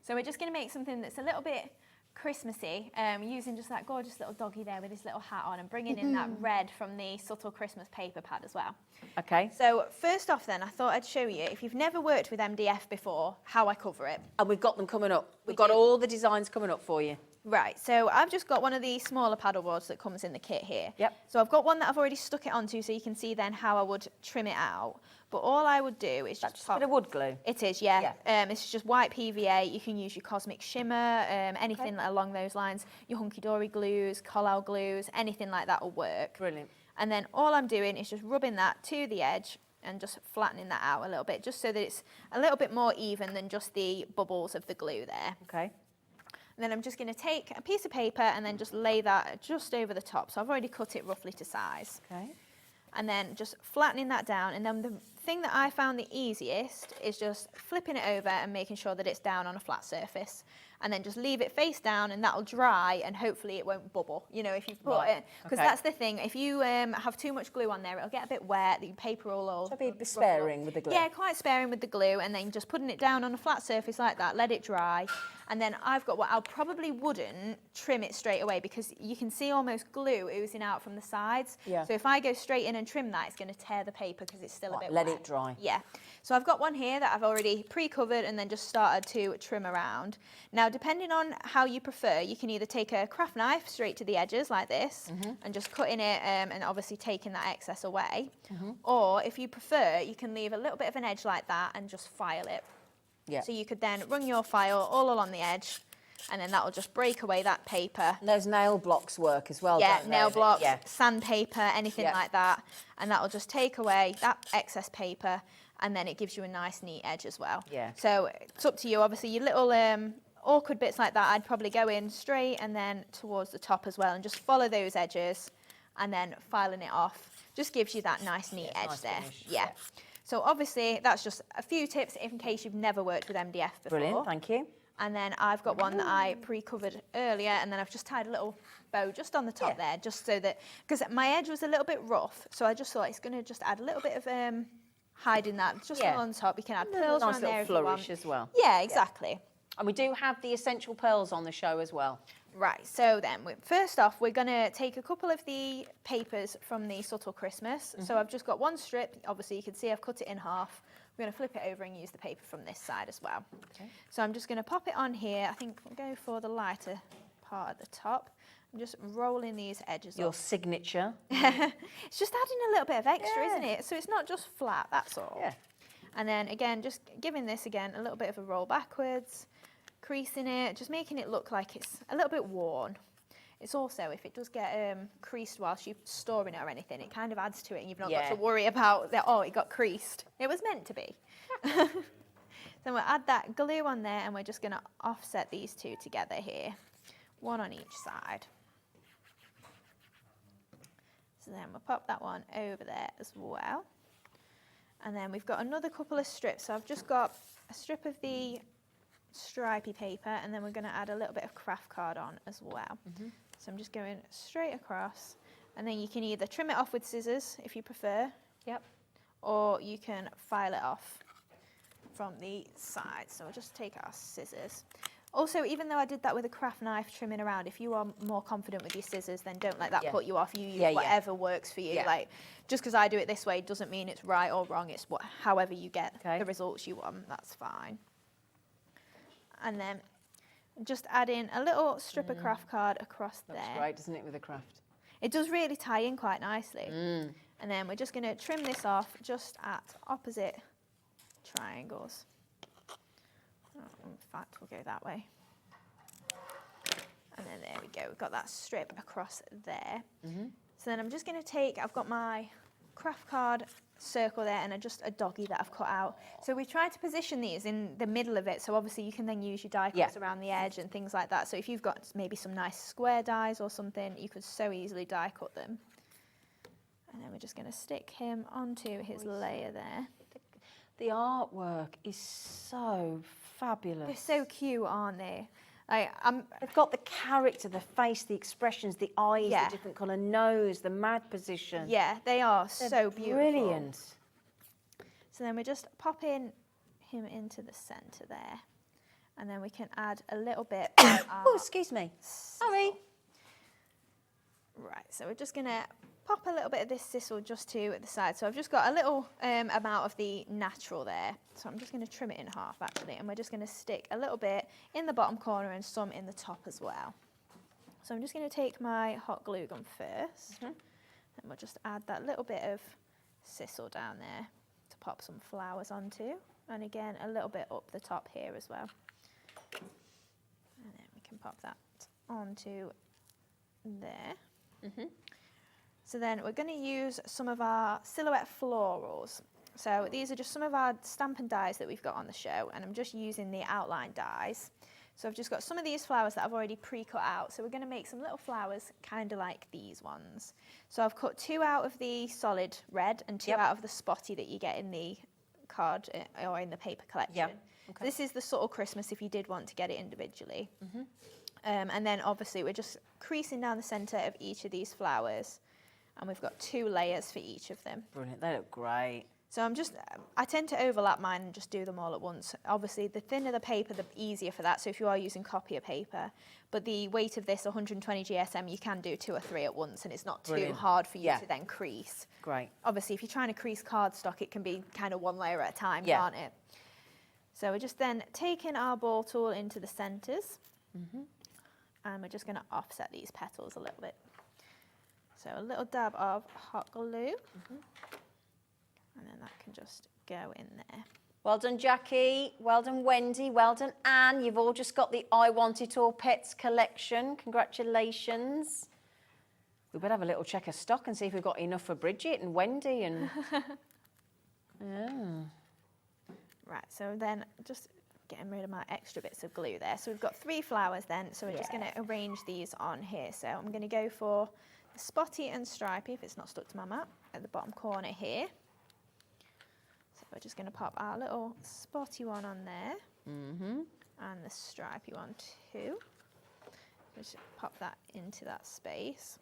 So we're just going to make something that's a little bit Christmassy, using just that gorgeous little doggy there with his little hat on, and bringing in that red from the subtle Christmas paper pad as well. Okay. So first off then, I thought I'd show you, if you've never worked with MDF before, how I cover it. And we've got them coming up. We've got all the designs coming up for you. Right, so I've just got one of the smaller paddle boards that comes in the kit here. Yep. So I've got one that I've already stuck it onto, so you can see then how I would trim it out. But all I would do is That's just just a bit of wood glue. It is, yeah. It's just white PVA. You can use your Cosmic Shimmer, anything along those lines. Your Hunkydory glues, Collal glues, anything like that will work. Brilliant. And then all I'm doing is just rubbing that to the edge and just flattening that out a little bit, just so that it's a little bit more even than just the bubbles of the glue there. Okay. And then I'm just going to take a piece of paper and then just lay that just over the top. So I've already cut it roughly to size. Okay. And then just flattening that down. And then the thing that I found the easiest is just flipping it over and making sure that it's down on a flat surface. And then just leave it face down, and that'll dry, and hopefully it won't bubble, you know, if you've put it. Because that's the thing, if you have too much glue on there, it'll get a bit wet, the paper will all... So be sparing with the glue. Yeah, quite sparing with the glue, and then just putting it down on a flat surface like that, let it dry. And then I've got what I probably wouldn't trim it straight away, because you can see almost glue oozing out from the sides. Yeah. So if I go straight in and trim that, it's going to tear the paper because it's still a bit Let wet. it dry. Yeah. So I've got one here that I've already pre-covered and then just started to trim around. Now, depending on how you prefer, you can either take a craft knife straight to the edges like this and just cutting it and obviously taking that excess away. Or if you prefer, you can leave a little bit of an edge like that and just file it. Yeah. So you could then run your file all along the edge and then that will just break away that paper. And those nail blocks work as well, Yeah, don't they? nail blocks, Yeah. sandpaper, anything Yeah. like that. And that will just take away that excess paper and then it gives you a nice neat edge as well. Yeah. So it's up to you. Obviously, your little awkward bits like that, I'd probably go in straight and then towards the top as well and just follow those edges and then filing it off. Just gives you that nice neat edge nice there. finish, Yeah. yeah. So obviously, that's just a few tips in case you've never worked with MDF before. Brilliant, thank you. And then I've got one that I pre-covered earlier and then I've just tied a little bow just on the top there, just so that, because my edge was a little bit rough, so I just thought it's going to just add a little bit of hiding that just on top. You can add pearls Nice around there little if you want. flourish as well. Yeah, exactly. And we do have the essential pearls on the show as well. Right, so then first off, we're going to take a couple of the papers from the Subtle Christmas. So I've just got one strip. Obviously, you can see I've cut it in half. We're going to flip it over and use the paper from this side as well. Okay. So I'm just going to pop it on here. I think we'll go for the lighter part at the top. I'm just rolling these edges Your off. signature. It's just adding a little bit of extra, isn't it? So it's not just flat, that's all. Yeah. And then again, just giving this again a little bit of a roll backwards, creasing it, just making it look like it's a little bit worn. It's also, if it does get creased whilst you're storing it or anything, it kind of adds to it and you've not got to worry about that, oh, it got creased. It was meant to be. Then we'll add that glue on there and we're just going to offset these two together here, one on each side. So then we'll pop that one over there as well. And then we've got another couple of strips. So I've just got a strip of the stripy paper and then we're going to add a little bit of craft card on as well. So I'm just going straight across and then you can either trim it off with scissors if you prefer. Yep. Or you can file it off from the side. So I'll just take our scissors. Also, even though I did that with a craft knife trimming around, if you are more confident with your scissors, then don't let that put you off. You use whatever works for you. Yeah. Like, just because I do it this way doesn't mean it's right or wrong. It's however you get the results you want. That's fine. And then just add in a little strip of craft card across there. Looks great, doesn't it, with the craft? It does really tie in quite nicely. And then we're just going to trim this off just at opposite triangles. In fact, we'll go that way. And then there we go. We've got that strip across there. So then I'm just going to take, I've got my craft card circle there and just a doggy that I've cut out. So we've tried to position these in the middle of it, so obviously you can then use your die cuts around the edge and things like that. So if you've got maybe some nice square dies or something, you could so easily die cut them. And then we're just going to stick him onto his layer there. The artwork is so fabulous. They're so cute, aren't they? They've got the character, the face, the expressions, the eyes, the different colour nose, the mad position. Yeah, they are so beautiful. Brilliant. So then we're just popping him into the centre there. And then we can add a little bit of Oh, excuse me. Sorry. Right, so we're just going to pop a little bit of this sisal just to the side. So I've just got a little amount of the natural there. So I'm just going to trim it in half actually, and we're just going to stick a little bit in the bottom corner and some in the top as well. So I'm just going to take my hot glue gun first, and we'll just add that little bit of sisal down there to pop some flowers onto, and again a little bit up the top here as well. And then we can pop that onto there. So then we're going to use some of our silhouette florals. So these are just some of our Stampin' dies that we've got on the show, and I'm just using the outline dies. So I've just got some of these flowers that I've already pre-cut out. So we're going to make some little flowers kind of like these ones. So I've cut 2 out of the solid red and 2 out of the spotty that you get in the card or in the paper collection. Okay. This is the Subtle Christmas if you did want to get it individually. And then obviously we're just creasing down the centre of each of these flowers, and we've got 2 layers for each of them. Brilliant, they look great. So I tend to overlap mine and just do them all at once. Obviously, the thinner the paper, the easier for that. So if you are using copier paper, but the weight of this 120 GSM, you can do 2 or 3 at once, and it's not too hard for you to then crease. Great. Obviously, if you're trying to crease cardstock, it can be kind of one layer at a time, can't it? So we're just then taking our ball tool into the centres, and we're just going to offset these petals a little bit. So a little dab of hot glue. And then that can just go in there. Well done, Jackie. Well done, Wendy. Well done, Anne. You've all just got the I Want It All Pets collection. Congratulations. We better have a little check of stock and see if we've got enough for Bridget and Wendy and... Right, so then just getting rid of my extra bits of glue there. So we've got 3 flowers then, so we're just going to arrange these on here. So I'm going to go for the spotty and stripy, if it's not stuck to my mat, at the bottom corner here. So we're just going to pop our little spotty one on there, and the stripy one too. Just pop that into that space.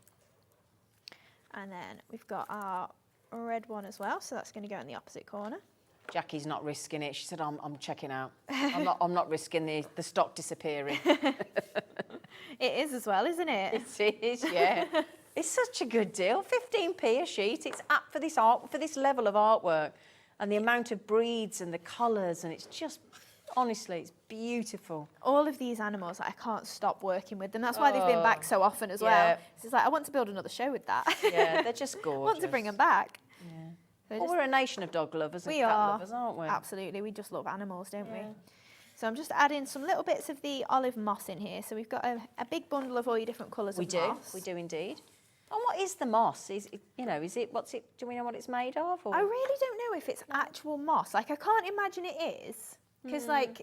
And then we've got our red one as well, so that's going to go in the opposite corner. Jackie's not risking it. She said, I'm checking out. I'm not risking the stock disappearing. It is as well, isn't it? It is, yeah. It's such a good deal. 15p a sheet. It's apt for this art, for this level of artwork, and the amount of breeds and the colours, and it's just, honestly, it's beautiful. All of these animals, I can't stop working with them. That's why they've been back so often as well. It's like, I want to build another show with that. Yeah, they're just gorgeous. I want to bring them back. Well, we're a nation of dog lovers and cat lovers, aren't we? Absolutely. We just love animals, don't we? So I'm just adding some little bits of the olive moss in here. So we've got a big bundle of all your different colours of moss. We do indeed. And what is the moss? Is it, do we know what it's made of? Or? I really don't know if it's actual moss. Like, I can't imagine it is. Because, But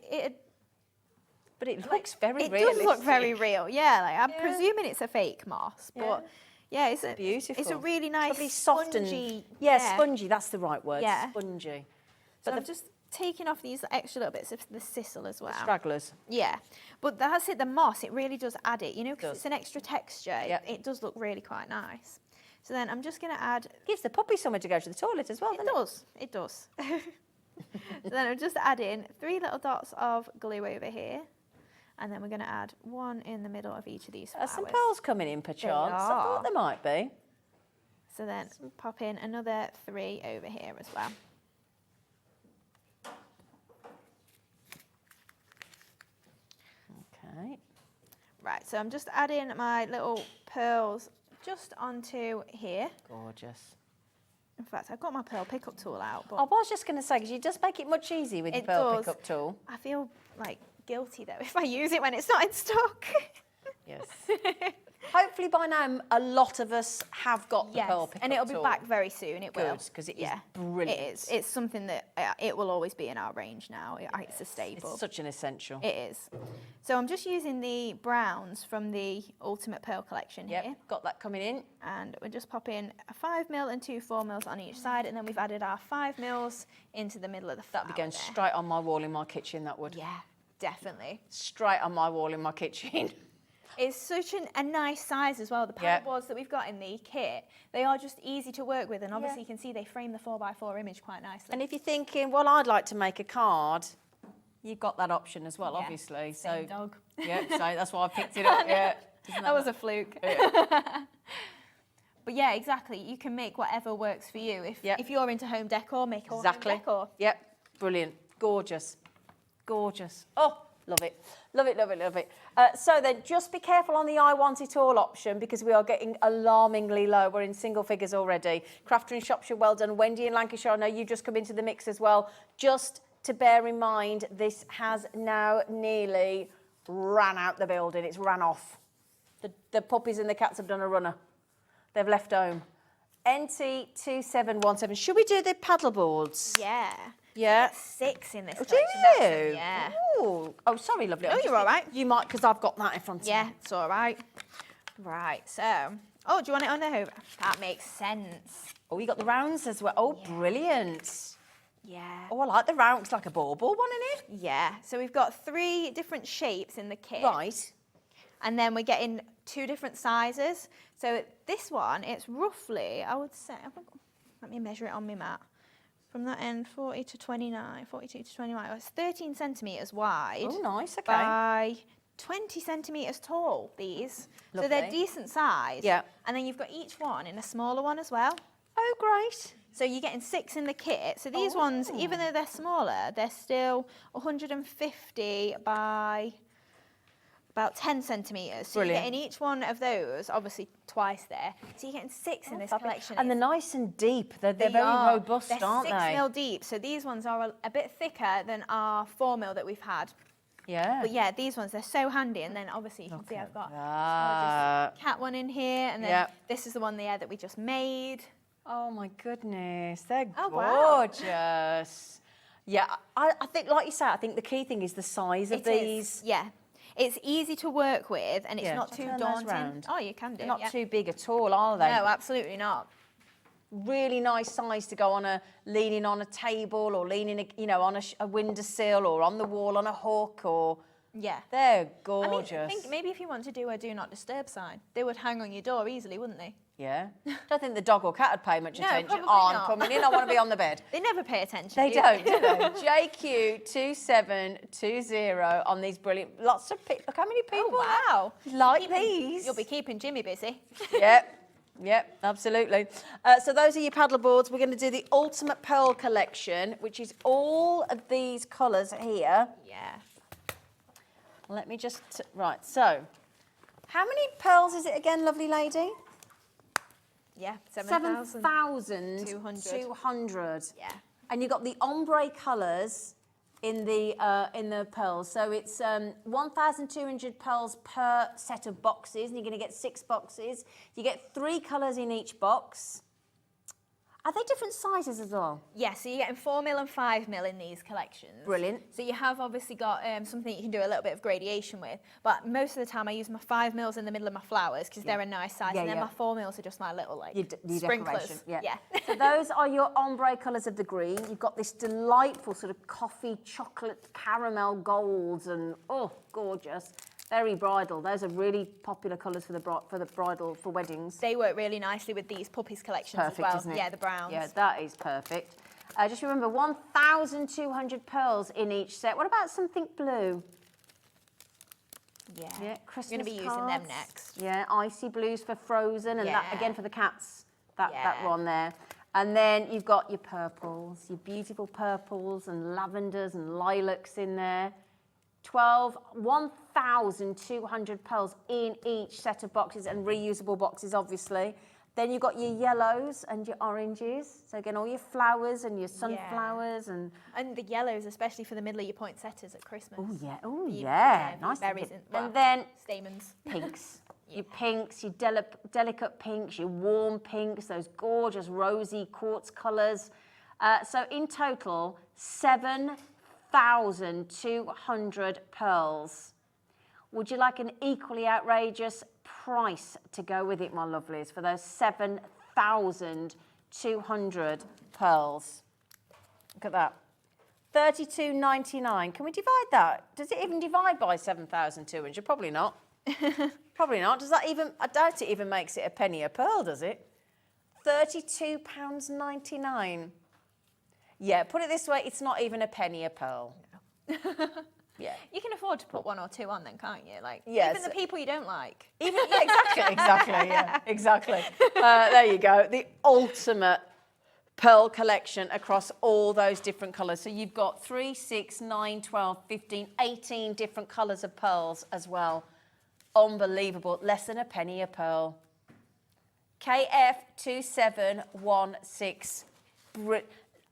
it looks very realistic. It does look very real, yeah. Like, I'm presuming it's a fake moss, but... Yeah, it's beautiful. It's a really nice, lovely, soft spongy. And, spongy. That's the right word. Yeah. Spongy. But I'm just taking off these extra little bits of the sisal as well. The stragglers. Yeah, but that's it. The moss, it really does add it. You know, because it's an extra texture. It does look really quite nice. So then I'm just going to add. Gives the puppy somewhere to go to the toilet as well. It does. It does. So then I'm just adding 3 little dots of glue over here. And then we're going to add 1 in the middle of each of these flowers. Are some pearls coming in, perchance? I thought there might be. So then pop in another 3 over here as well. Okay. Right, so I'm just adding my little pearls just onto here. Gorgeous. In fact, I've got my pearl pickup tool out. But I was just going to say, because you just make it much easier with your pearl pickup tool. I feel like guilty though if I use it when it's not in stock. Yes. Hopefully by now a lot of us have got the pearl pickup tool. And it'll be back very soon. It will. Because it is brilliant. It is. It's something that it will always be in our range now. It's a staple. It's such an essential. It is. So I'm just using the browns from the Ultimate Pearl collection here. Got that coming in. And we're just popping a 5mm and 2 4mm on each side, and then we've added our 5mm into the middle of the flower. That'd be going straight on my wall in my kitchen, that would. Yeah, definitely. Straight on my wall in my kitchen. It's such a nice size as well. The paddleboards that we've got in the kit, they are just easy to work with, and obviously you can see they frame the 4x4 image quite nicely. And if you're thinking, well, I'd like to make a card, you've got that option as well, obviously. Same dog. Yeah, so that's why I picked it up. Yeah, that was a fluke. Yeah. But yeah, exactly. You can make whatever works for you. If you're into home decor, make home decor. Yep, brilliant, gorgeous, gorgeous. Oh. Love it, love it, love it, love it. So then just be careful on the I Want It All option because we are getting alarmingly low. We're in single figures already. Crafter in Shropshire, well done. Wendy in Lancashire, I know you just come into the mix as well. Just to bear in mind, this has now nearly ran out the building. It's ran off. The puppies and the cats have done a runner. They've left home. NT2717. Should we do the paddle boards? Yeah. Yeah. 6 in this collection. Do you? Yeah. Ooh. Oh, sorry, lovely. No, you're all right. You might, because I've got that in front of me. Yeah, it's all right. Right, so... Oh, do you want it on the hoover? That makes sense. Oh, you got the rounds as well. Oh, brilliant. Yeah. Oh, I like the round. It's like a bauble one, isn't it? Yeah. So we've got 3 different shapes in the kit. Right. And then we're getting 2 different sizes. So this one, it's roughly, I would say... Let me measure it on my mat. from that end, 40 to 29, 42 to 29. It's 13 centimetres wide. Oh, nice, okay. By 20 centimetres tall, these. So they're Lovely. decent size. Yeah. And then you've got each one in a smaller one as well. Oh, great. So you're getting 6 in the kit. So these ones, even though they're smaller, they're still 150 by about 10 centimetres. So Brilliant. you're getting each one of those, obviously twice there. So you're getting 6 in this collection. And they're nice and deep. They're very are. robust, They're aren't 6 they? mil deep. So these ones are a bit thicker than our 4 mil that we've had. Yeah. But yeah, these ones, they're so handy. And then obviously you can see I've got that. this cat one in here. And then Yep. this is the one there that we just made. Oh my goodness, they're Oh, wow. gorgeous. Yeah, I think, like you say, I think the key thing is the size of It these. is, yeah. It's easy to work with and it's Yeah. not Shall I too turn those daunting. round? Oh, you can do. They're not yeah. too big at all, are they? No, absolutely not. Really nice size to go on leaning on a table or leaning, on a windowsill or on the wall on a hook or. Yeah. They're gorgeous. I mean, think maybe if you want to do a do not disturb sign, they would hang on your door easily, wouldn't they? Yeah. Don't think the dog or cat would pay much No, attention. probably Oh, I'm not. coming in, I want to be on the bed. They never pay attention. They do don't, do they? JQ2720 on these brilliant, lots of people. Look how many people Oh, wow. like these. You'll be keeping Jimmy busy. Yep, absolutely. So those are your paddle boards. We're going to do the Ultimate Pearl Collection, which is all of these colours here. Yeah. Let me just, right, so how many pearls is it again, lovely lady? Yeah, 7,000. 7,200. Yeah. And you've got the ombre colours in the pearls. So it's 1,200 pearls per set of boxes, and you're going to get 6 boxes. You get 3 colours in each box. Are they different sizes as well? Yeah, so you're getting 4 mil and 5 mil in these collections. Brilliant. So you have obviously got something you can do a little bit of gradation with, but most of the time I use my 5 mils in the middle of my flowers because they're a nice size, and then my 4 mils are just my little Your sprinklers. decoration. Yeah. So those are your ombre colours of the green. You've got this delightful sort of coffee, chocolate, caramel golds, and oh, gorgeous. Very bridal. Those are really popular colours for the bridal, for weddings. They work really nicely with these puppies collections Perfect, as well. isn't it? Yeah, the browns. Yeah, that is perfect. Just remember, 1,200 pearls in each set. What about something blue? Yeah. Christmas We're going to be using them cards. next. Yeah, icy blues for Frozen, and that Yeah. again for the cats. That Yeah. one there. And then you've got your purples, your beautiful purples and lavenders and lilacs in there. 1,200 pearls in each set of boxes, and reusable boxes, obviously. Then you've got your yellows and your oranges. So again, all your flowers and your sunflowers and the yellows, especially for the middle of your poinsettias at Christmas. oh The- yeah, the nice. berries And then stamens. pinks. Your pinks, your delicate pinks, your warm pinks, those gorgeous rosy quartz colours. So in total, 7,200 pearls. Would you like an equally outrageous price to go with it, my lovelies, for those 7,200 pearls? Look at that. £32.99. Can we divide that? Does it even divide by 7,200? Probably not. Probably not. Does that even, I doubt it even makes it a penny a pearl, does it? £32.99. Yeah, put it this way, it's not even a penny a pearl. Yeah. You can afford to put 1 or 2 on then, can't you? Like, Yes. even the people you don't like. Even, yeah, exactly, yeah, exactly. There you go, the ultimate pearl collection across all those different colours. So you've got 3, 6, 9, 12, 15, 18 different colours of pearls as well. Unbelievable, less than a penny a pearl. KF2716.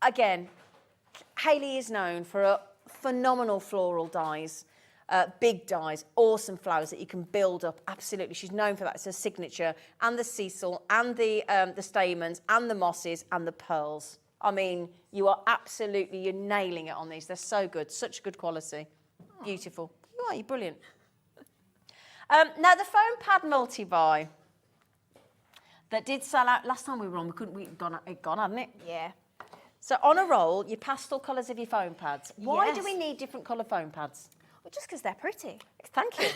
Again, Hayley is known for a phenomenal floral dyes, big dyes, awesome flowers that you can build up. Absolutely, she's known for that. It's her signature, and the sisal, and the stamens, and the mosses, and the pearls. I mean, you're nailing it on these. They're so good, such good quality, beautiful. You're brilliant. Now the foam pad multi-buy that did sell out last time we were on. It gone, hadn't it? Yeah. So on a roll, your pastel colours of your foam pads. Why do Yes. we need different colour foam pads? Well, just because they're pretty. Thank you.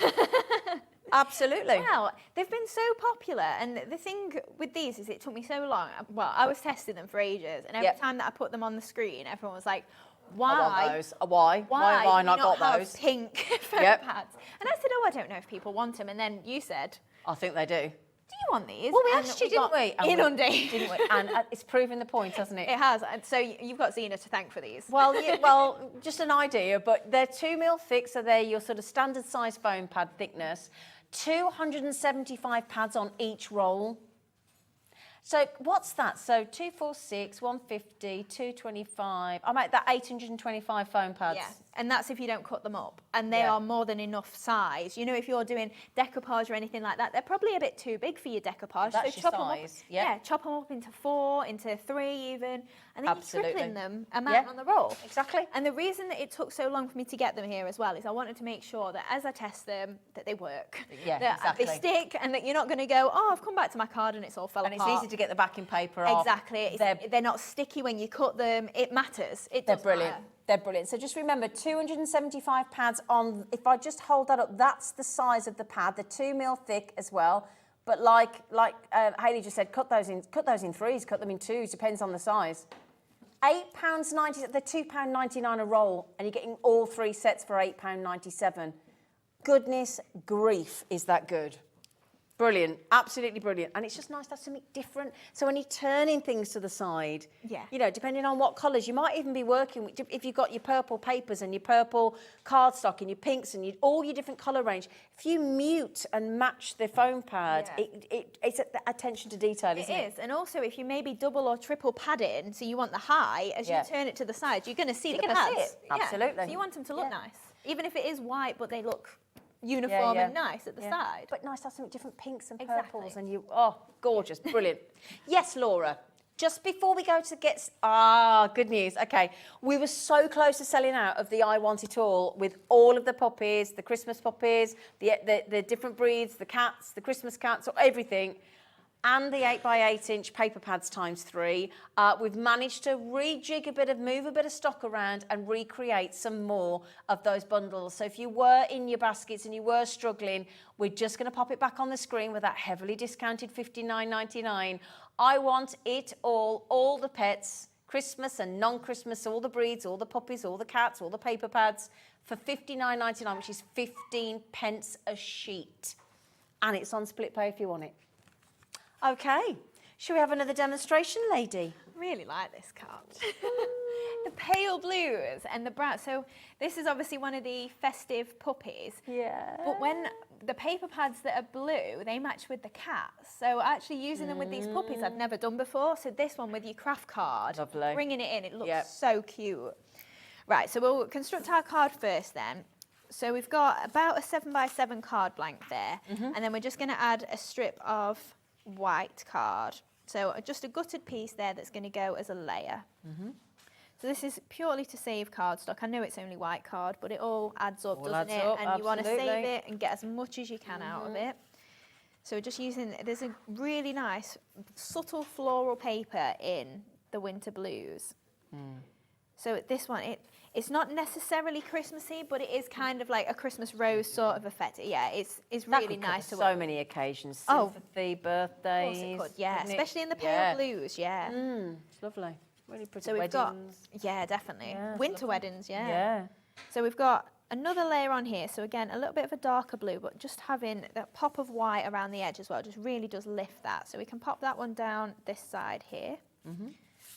Absolutely. Well, they've been so popular, and the thing with these is it took me so long. Well, I was testing them for ages, and every time that I put them on the screen, everyone was like, why? I want those. Why? Why have I not got have those? pink foam pads? And I said, oh, I don't know if people want them. And then you said, I think they do. do you want these? Well, we And asked you, didn't got we? And Inundated. Didn't we? And it's proving the point, hasn't it? It has. And so you've got Zena to thank for these. Well, well, just an idea, but they're 2 mil thick, so they're your sort of standard size foam pad thickness. 275 pads on each roll. So what's that? So 246, 150, 225. I make that 825 foam pads. Yeah, and that's if you don't cut them up. And they are more than enough size. You know, if you're doing decoupage or anything like that, they're probably a bit too big for your decoupage. That's so your chop them up. size, yeah. Chop them up into 4, into 3 even. And then Absolutely. you're tripling them amount on the roll. Exactly. And the reason that it took so long for me to get them here as well is I wanted to make sure that as I test them, that they work. Yeah, that exactly. they stick, and that you're not going to go, oh, I've come back to my card and it's all fell apart. And it's easy to get the backing paper off. Exactly. They're not sticky when you cut them. It matters. It They're does brilliant. matter. They're brilliant. So just remember, 275 pads on, if I just hold that up, that's the size of the pad. They're 2 mil thick as well. But like Hayley just said, cut those in 3s, cut them in 2s, depends on the size. £8.90, they're £2.99 a roll, and you're getting all 3 sets for £8.97. Goodness grief, is that good? Brilliant, absolutely brilliant. And it's just nice to have something different. So when you're turning things to the side, you know, depending on what colours, you might even be working with, if you've got your purple papers and your purple cardstock and your pinks and all your different colour range, if you mute and match the foam pad, it's attention to detail, isn't it? It is, and also if you maybe double or triple pad in, so you want the high, as you turn it to the side, you're going to see the pads. See it. Absolutely. So you want them to look nice, even if it is white, but they look uniform and nice at the side. But nice to have some different pinks and purples, and gorgeous, brilliant. Yes, Laura. Just before we go to good news. Okay, we were so close to selling out of the I Want It All with all of the puppies, the Christmas puppies, the different breeds, the cats, the Christmas cats, everything, and the 8x8-inch paper pads ×3. We've managed to move a bit of stock around and recreate some more of those bundles. So if you were in your baskets and you were struggling, we're just going to pop it back on the screen with that heavily discounted $59.99. I Want It all the pets, Christmas and non-Christmas, all the breeds, all the puppies, all the cats, all the paper pads, for $59.99, which is 15 pence a sheet. And it's on split pay if you want it. Okay, shall we have another demonstration, lady? I really like this card. The pale blues and the brown. So this is obviously one of the festive puppies. Yeah. But when the paper pads that are blue, they match with the cats. So actually using them with these puppies I've never done before. So this one with your craft card, lovely. Bringing it in, it looks so cute. Right, so we'll construct our card first then. So we've got about a 7x7 card blank there. And then we're just going to add a strip of white card. So just a gutted piece there that's going to go as a layer. So this is purely to save cardstock. I know it's only white card, but it all adds up, doesn't it? And you want to save it and get as much as you can out of it. So we're just using, there's a really nice subtle floral paper in the winter blues. So this one, it's not necessarily Christmassy, but it is kind of like a Christmas rose sort of effect. Yeah, it's really nice to so many occasions. Sympathy, birthdays. Of course it could, yeah, especially in the pale blues, yeah. It's lovely. Really pretty So we've weddings. got, definitely. Yeah, Winter weddings, Yeah. So we've got another layer on here. So again, a little bit of a darker blue, but just having that pop of white around the edge as well, just really does lift that. So we can pop that one down this side here.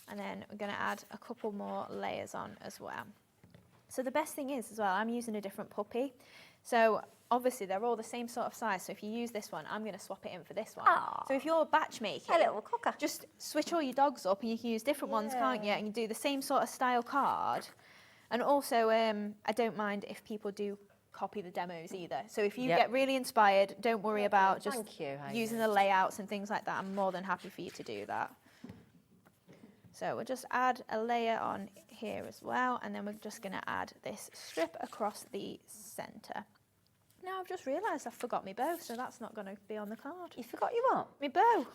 And then we're going to add a couple more layers on as well. So the best thing is as well, I'm using a different puppy. So obviously they're all the same sort of size. So if you use this one, I'm going to swap it in for this one. So if you're batch making, A little cooker. just switch all your dogs up and you can use different ones, can't you? And you do the same sort of style card. And also, I don't mind if people do copy the demos either. So if you get really inspired, don't worry about just using the layouts and things like that. I'm more than happy for you to do that. So we'll just add a layer on here as well, and then we're just going to add this strip across the centre. Now I've just realised I forgot my bow, so that's not going to be on the card. You forgot your what? My bow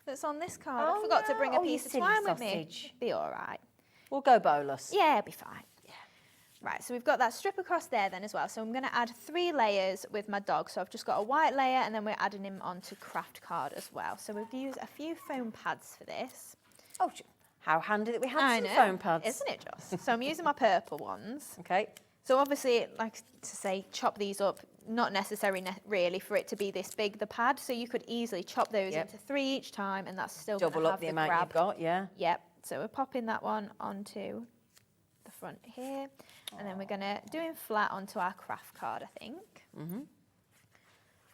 that's on this card. I forgot to bring a piece of twine with me. Be all right. We'll go bowless. Yeah, it'll be fine. Yeah. Right, so we've got that strip across there then as well. So I'm going to add 3 layers with my dog. So I've just got a white layer and then we're adding him onto craft card as well. So we've used a few foam pads for this. Oh, how handy that we have I some know, foam pads. isn't it just? So I'm using my purple ones. Okay. So obviously, like to say, chop these up, not necessary really for it to be this big, the pad. So you could easily chop those into 3 each time and that's still going to Double have up the the amount grab. you've got, yeah. Yep, so we're popping that one onto the front here. And then we're going to do him flat onto our craft card, I think. Mm-hmm.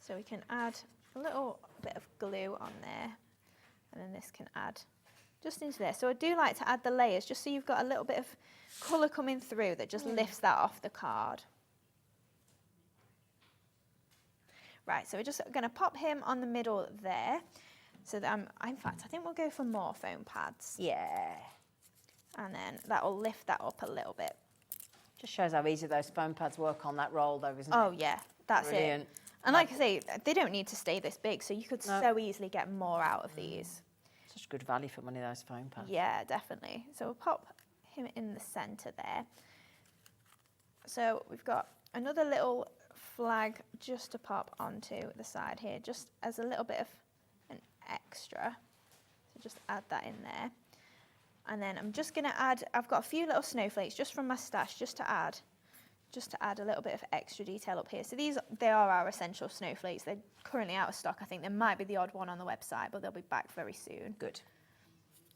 So we can add a little bit of glue on there. And then this can add just into there. So I do like to add the layers just so you've got a little bit of colour coming through that just lifts that off the card. Right, so we're just going to pop him on the middle there. So that in fact, I think we'll go for more foam pads. Yeah. And then that will lift that up a little bit. Just shows how easy those foam pads work on that roll though, isn't Oh it? yeah, that's Brilliant. it. And like I say, they don't need to stay this big, so you could so easily get more out of these. Such good value for money, those foam pads. Yeah, definitely. So we'll pop him in the centre there. So we've got another little flag just to pop onto the side here, just as a little bit of an extra. So just add that in there. And then I'm just going to add, I've got a few little snowflakes just from my stash, just to add a little bit of extra detail up here. So they are our essential snowflakes. They're currently out of stock. I think there might be the odd one on the website, but they'll be back very soon. Good.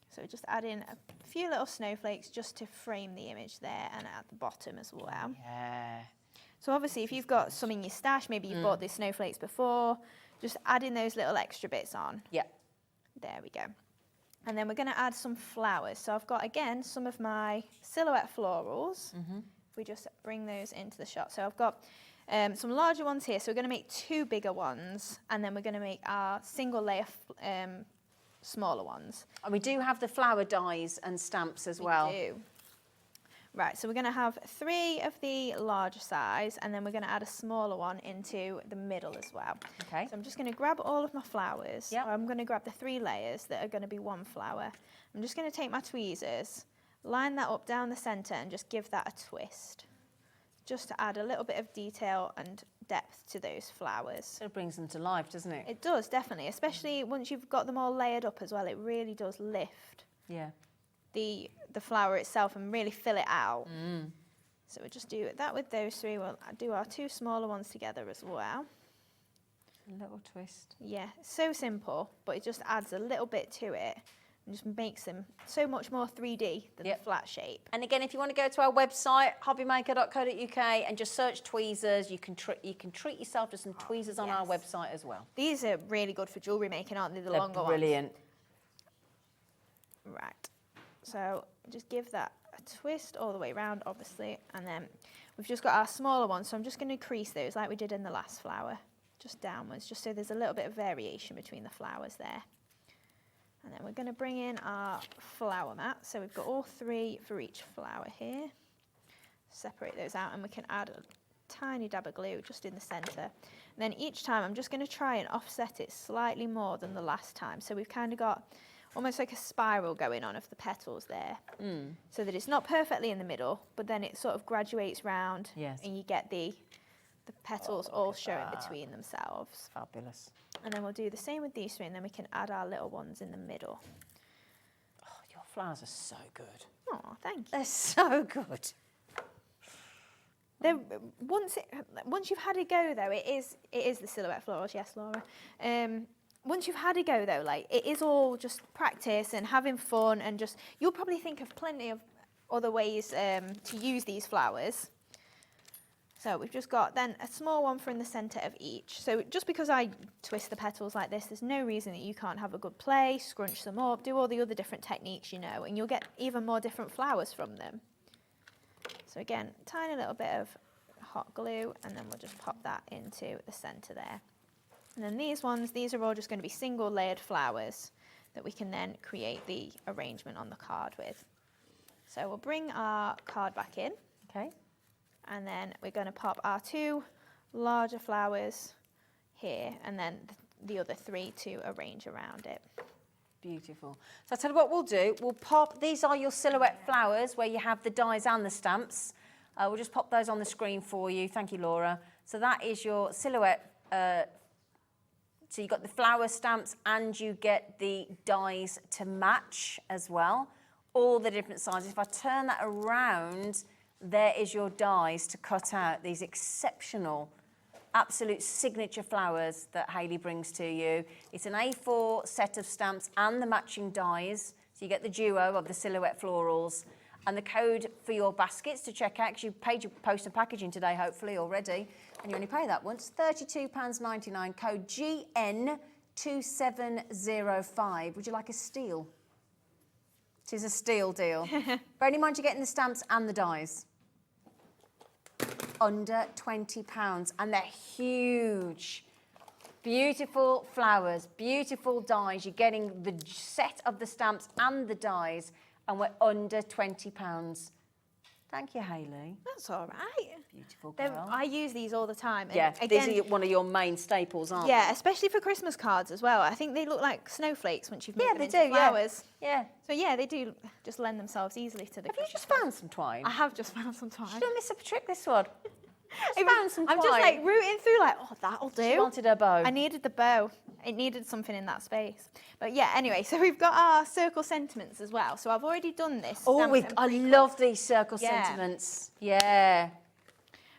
So just add in a few little snowflakes just to frame the image there and at the bottom as well. Yeah. So obviously if you've got some in your stash, maybe you bought these snowflakes before, just add in those little extra bits on. Yeah. There we go. And then we're going to add some flowers. So I've got, again, some of my silhouette florals. If we just bring those into the shot. So I've got some larger ones here. So we're going to make 2 bigger ones. And then we're going to make our single layer smaller ones. And we do have the flower dies and stamps as well. We do. Right, so we're going to have 3 of the larger size, and then we're going to add a smaller one into the middle as well. Okay. So I'm just going to grab all of my flowers. Yep. So I'm going to grab the 3 layers that are going to be 1 flower. I'm just going to take my tweezers, line that up down the centre, and just give that a twist, just to add a little bit of detail and depth to those flowers. So it brings them to life, doesn't it? It does, definitely, especially once you've got them all layered up as well. It really does lift Yeah. the flower itself and really fill it out. So we'll just do that with those 3. We'll do our 2 smaller ones together as well. A little twist. Yeah, so simple, but it just adds a little bit to it and just makes them so much more 3D than the flat shape. And again, if you want to go to our website, hobbymaker.co.uk, and just search tweezers, you can treat yourself to some tweezers on our website as well. These are really good for jewellery making, aren't they? The longer ones. Brilliant. Right. So just give that a twist all the way around, obviously, and then we've just got our smaller ones, so I'm just going to crease those like we did in the last flower, just downwards, just so there's a little bit of variation between the flowers there. And then we're going to bring in our flower mat, so we've got all 3 for each flower here. Separate those out, and we can add a tiny dab of glue just in the centre. And then each time I'm just going to try and offset it slightly more than the last time, so we've kind of got almost like a spiral going on of the petals there, so that it's not perfectly in the middle, but then it sort of graduates round, and you get the petals all showing between themselves. Fabulous. And then we'll do the same with these 3, and then we can add our little ones in the middle. Oh, your flowers are so good. Oh, thank you. They're so good. Once you've had a go, though, it is the silhouette florals. Yes, Laura. Once you've had a go, though, like, it is all just practice and having fun, and just, you'll probably think of plenty of other ways to use these flowers. So we've just got then a small one for in the centre of each. So just because I twist the petals like this, there's no reason that you can't have a good play, scrunch them up, do all the other different techniques, you know, and you'll get even more different flowers from them. So again, tiny little bit of hot glue, and then we'll just pop that into the centre there. And then these ones, these are all just going to be single layered flowers that we can then create the arrangement on the card with. So we'll bring our card back in. Okay. And then we're going to pop our 2 larger flowers here, and then the other 3 to arrange around it. Beautiful. So I'll tell you what we'll do. We'll pop, these are your silhouette flowers where you have the dies and the stamps. We'll just pop those on the screen for you. Thank you, Laura. So that is your silhouette. So you've got the flower stamps and you get the dies to match as well. All the different sizes. If I turn that around, there is your dies to cut out these exceptional, absolute signature flowers that Hayley brings to you. It's an A4 set of stamps and the matching dies. So you get the duo of the silhouette florals. And the code for your baskets to check out, because you paid your post and packaging today, hopefully, already, and you only pay that once, £32.99, code GN2705. Would you like a steal? It is a steal deal. Bearing in mind you're getting the stamps and the dies. Under £20, and they're huge. Beautiful flowers, beautiful dies. You're getting the set of the stamps and the dies, and we're under £20. Thank you, Hayley. That's all right. Beautiful girl. I use these all the time. And Yeah, again, these are one of your main staples, aren't they? yeah, especially for Christmas cards as well. I think they look like snowflakes once you've made them they into do, flowers. Yeah. So yeah, they do just lend themselves easily to the Have you Christmas just cards. found some twine? I have just found some twine. You don't miss a trick, this one. It found was- some I'm just twine. like rooting through like, oh, that'll do. She wanted her bow. I needed the bow. It needed something in that space. But yeah, anyway, so we've got our circle sentiments as well. So I've already done this. Oh, stamped and I pre-cut. love these circle Yeah. sentiments. Yeah.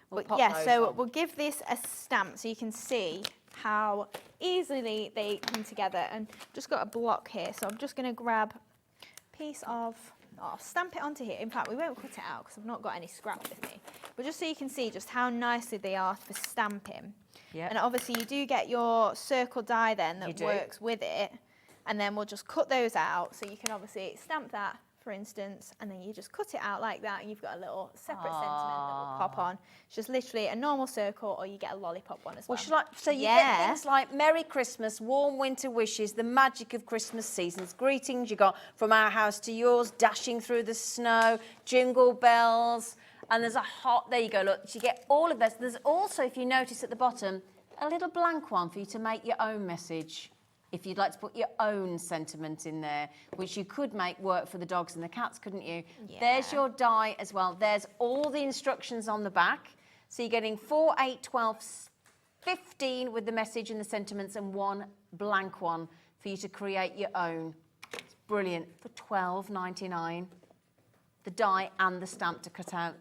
We'll But pop yeah, those so on. we'll give this a stamp so you can see how easily they come together. And just got a block here, so I'm just going to grab a piece of, I'll stamp it onto here. In fact, we won't cut it out because I've not got any scrap with me. But just so you can see just how nicely they are for stamping. Yep. And obviously you do get your circle die then You that do. works with it. And then we'll just cut those out. So you can obviously stamp that, for instance, and then you just cut it out like that, and you've got a little separate sentiment that will pop on. It's just literally a normal circle, or you get a lollipop one as well. So you get things like Merry Christmas, warm winter wishes, the magic of Christmas seasons, greetings you got from our house to yours, dashing through the snow, jingle bells, and there's a there you go, look, you get all of this. There's also, if you notice at the bottom, a little blank one for you to make your own message. If you'd like to put your own sentiment in there, which you could make work for the dogs and the cats, couldn't you? Yeah. There's your die as well. There's all the instructions on the back. So you're getting 4, 8, 12, 15 with the message and the sentiments, and one blank one for you to create your own. It's brilliant. For £12.99. The die and the stamp to cut out.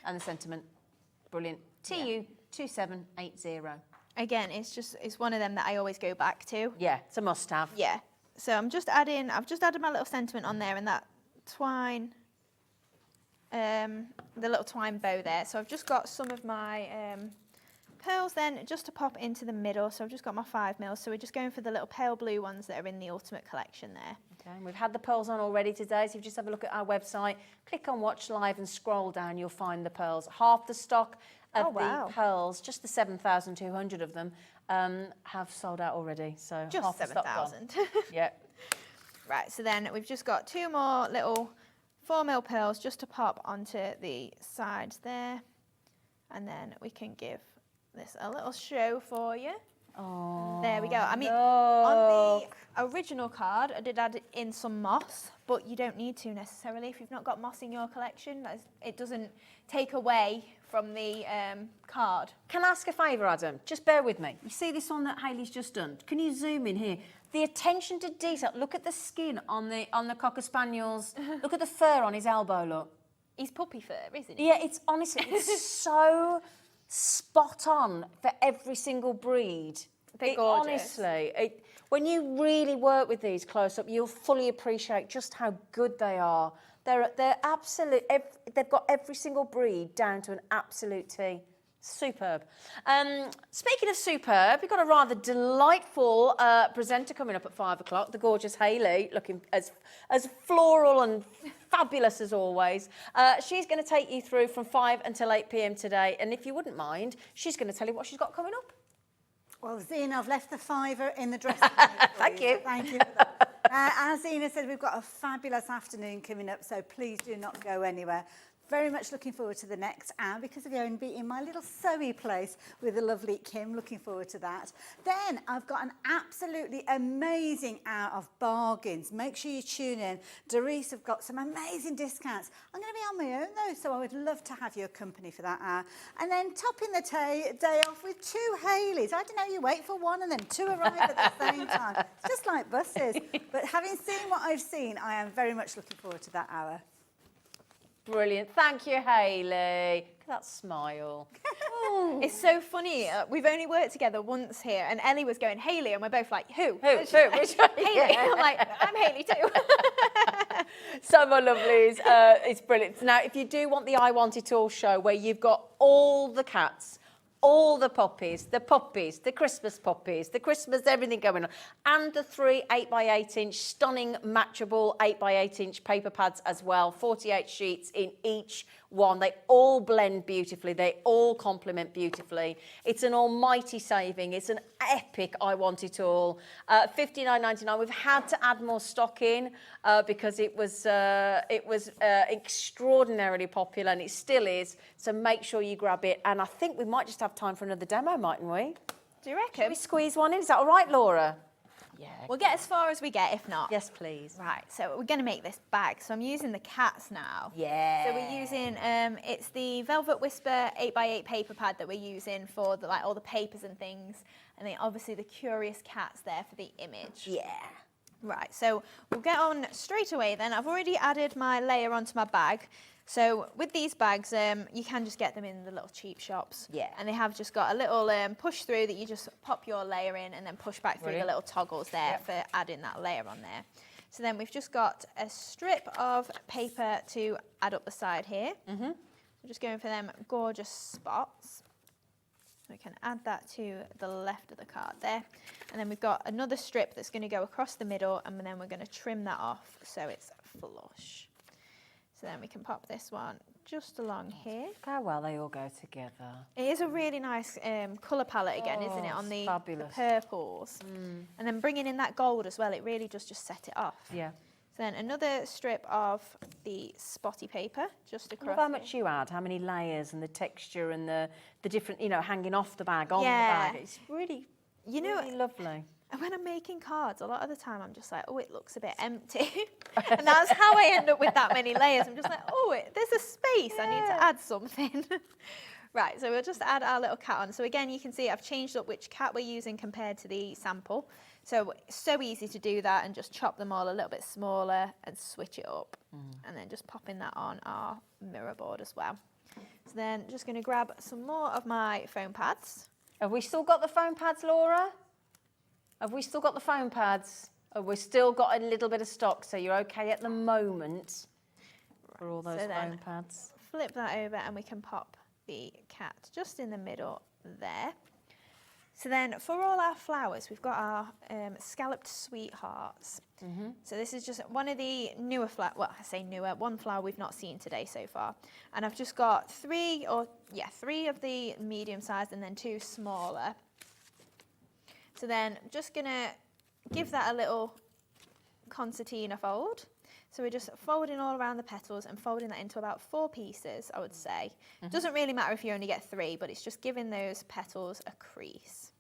And the sentiment. Brilliant. TU2780. Again, it's one of them that I always go back to. Yeah, it's a must-have. Yeah. So I've just added my little sentiment on there and that twine, the little twine bow there. So I've just got some of my pearls then just to pop into the middle. So I've just got my 5mm. So we're just going for the little pale blue ones that are in the Ultimate Collection there. Okay, and we've had the pearls on already today, so if you just have a look at our website, click on Watch Live and scroll down, you'll find the pearls. Half the stock of the pearls, just the 7,200 of them, have sold out already. So Just half the stock gone. 7,000. Yeah. Right, so then we've just got 2 more little 4mm pearls just to pop onto the sides there. And then we can give this a little show for you. Oh, There we go. I mean, on the original card, I did add in some moss, but you don't need to necessarily if you've not got moss in your collection. It doesn't take away from the card. Can I ask a favour, Adam? Just bear with me. You see this one that Hayley's just done? Can you zoom in here? The attention to detail. Look at the skin on the Cocker Spaniel's. Look at the fur on his elbow, look. He's puppy fur, isn't he? Yeah, it's honestly, it's so spot on for every single breed. They're gorgeous. Honestly, when you really work with these close up, you'll fully appreciate just how good they are. They're absolute. They've got every single breed down to an absolute T. Superb. Speaking of superb, we've got a rather delightful presenter coming up at 5 o'clock. The gorgeous Hayley, looking as floral and fabulous as always. She's going to take you through from 5 until 8 p.m. today. And if you wouldn't mind, she's going to tell you what she's got coming up. Well, Zena, I've left the fiver in the dressing room. Thank you. Thank you. As Zena said, we've got a fabulous afternoon coming up, so please do not go anywhere. Very much looking forward to the next hour because of going to be in my little sewy place with the lovely Kim. Looking forward to that. Then I've got an absolutely amazing hour of bargains. Make sure you tune in. Darice have got some amazing discounts. I'm going to be on my own though, so I would love to have your company for that hour. And then topping the day off with 2 Haleys. I don't know, you wait for one and then 2 arrive at the same time. It's just like buses. But having seen what I've seen, I am very much looking forward to that hour. Brilliant. Thank you, Hayley. Look at that smile. It's so funny. We've only worked together once here, and Ellie was going, Hayley, and we're both like, who? Which one? Hayley. I'm like, I'm Hayley too. So, my lovelies, it's brilliant. Now, if you do want the I Want It All show, where you've got all the cats, all the puppies, the Christmas puppies, the Christmas everything going on, and the 3 8x8 stunning matchable 8x8 paper pads as well, 48 sheets in each one. They all blend beautifully. They all complement beautifully. It's an almighty saving. It's an epic I Want It All. $59.99. We've had to add more stock in because it was extraordinarily popular, and it still is. So make sure you grab it. And I think we might just have time for another demo, mightn't we? Do you reckon? Should we squeeze one in? Is that all right, Laura? Yeah. We'll get as far as we get, if not. Yes, please. Right, so we're going to make this bag. So I'm using the cats now. Yeah. So we're using, it's the Velvet Whisper 8x8 paper pad that we're using for the, all the papers and things. And then obviously the curious cats there for the image. Yeah. Right, so we'll get on straight away then. I've already added my layer onto my bag. So with these bags, you can just get them in the little cheap shops. Yeah. And they have just got a little push through that you just pop your layer in and then push back through the little toggles there for adding that layer on there. So then we've just got a strip of paper to add up the side here. We're just going for them gorgeous spots. We can add that to the left of the card there. And then we've got another strip that's going to go across the middle, and then we're going to trim that off so it's flush. So then we can pop this one just along here. Look how well they all go together. It is a really nice colour palette again, isn't it, on the purples. And then bringing in that gold as well, it really does just set it off. Yeah. So then another strip of the spotty paper just across. How much you add, how many layers and the texture and the different, hanging off the bag, on the bag. It's really, really lovely. And when I'm making cards, a lot of the time I'm just like, oh, it looks a bit empty. And that's how I end up with that many layers. I'm just like, oh, there's a space. I need to add something. Right, so we'll just add our little cat on. So again, you can see I've changed up which cat we're using compared to the sample. So it's so easy to do that and just chop them all a little bit smaller and switch it up. And then just popping that on our mirror board as well. So then just going to grab some more of my foam pads. Have we still got the foam pads, Laura? Have we still got the foam pads? Have we still got a little bit of stock, so you're okay at the moment for all those foam pads? Flip that over and we can pop the cat just in the middle there. So then for all our flowers, we've got our scalloped sweethearts. So this is just one of the newer flowers, well, I say newer, one flower we've not seen today so far. And I've just got three of the medium sized and then 2 smaller. So then just gonna give that a little concertina fold. So we're just folding all around the petals and folding that into about 4 pieces, I would say. Doesn't really matter if you only get 3, but it's just giving those petals a crease.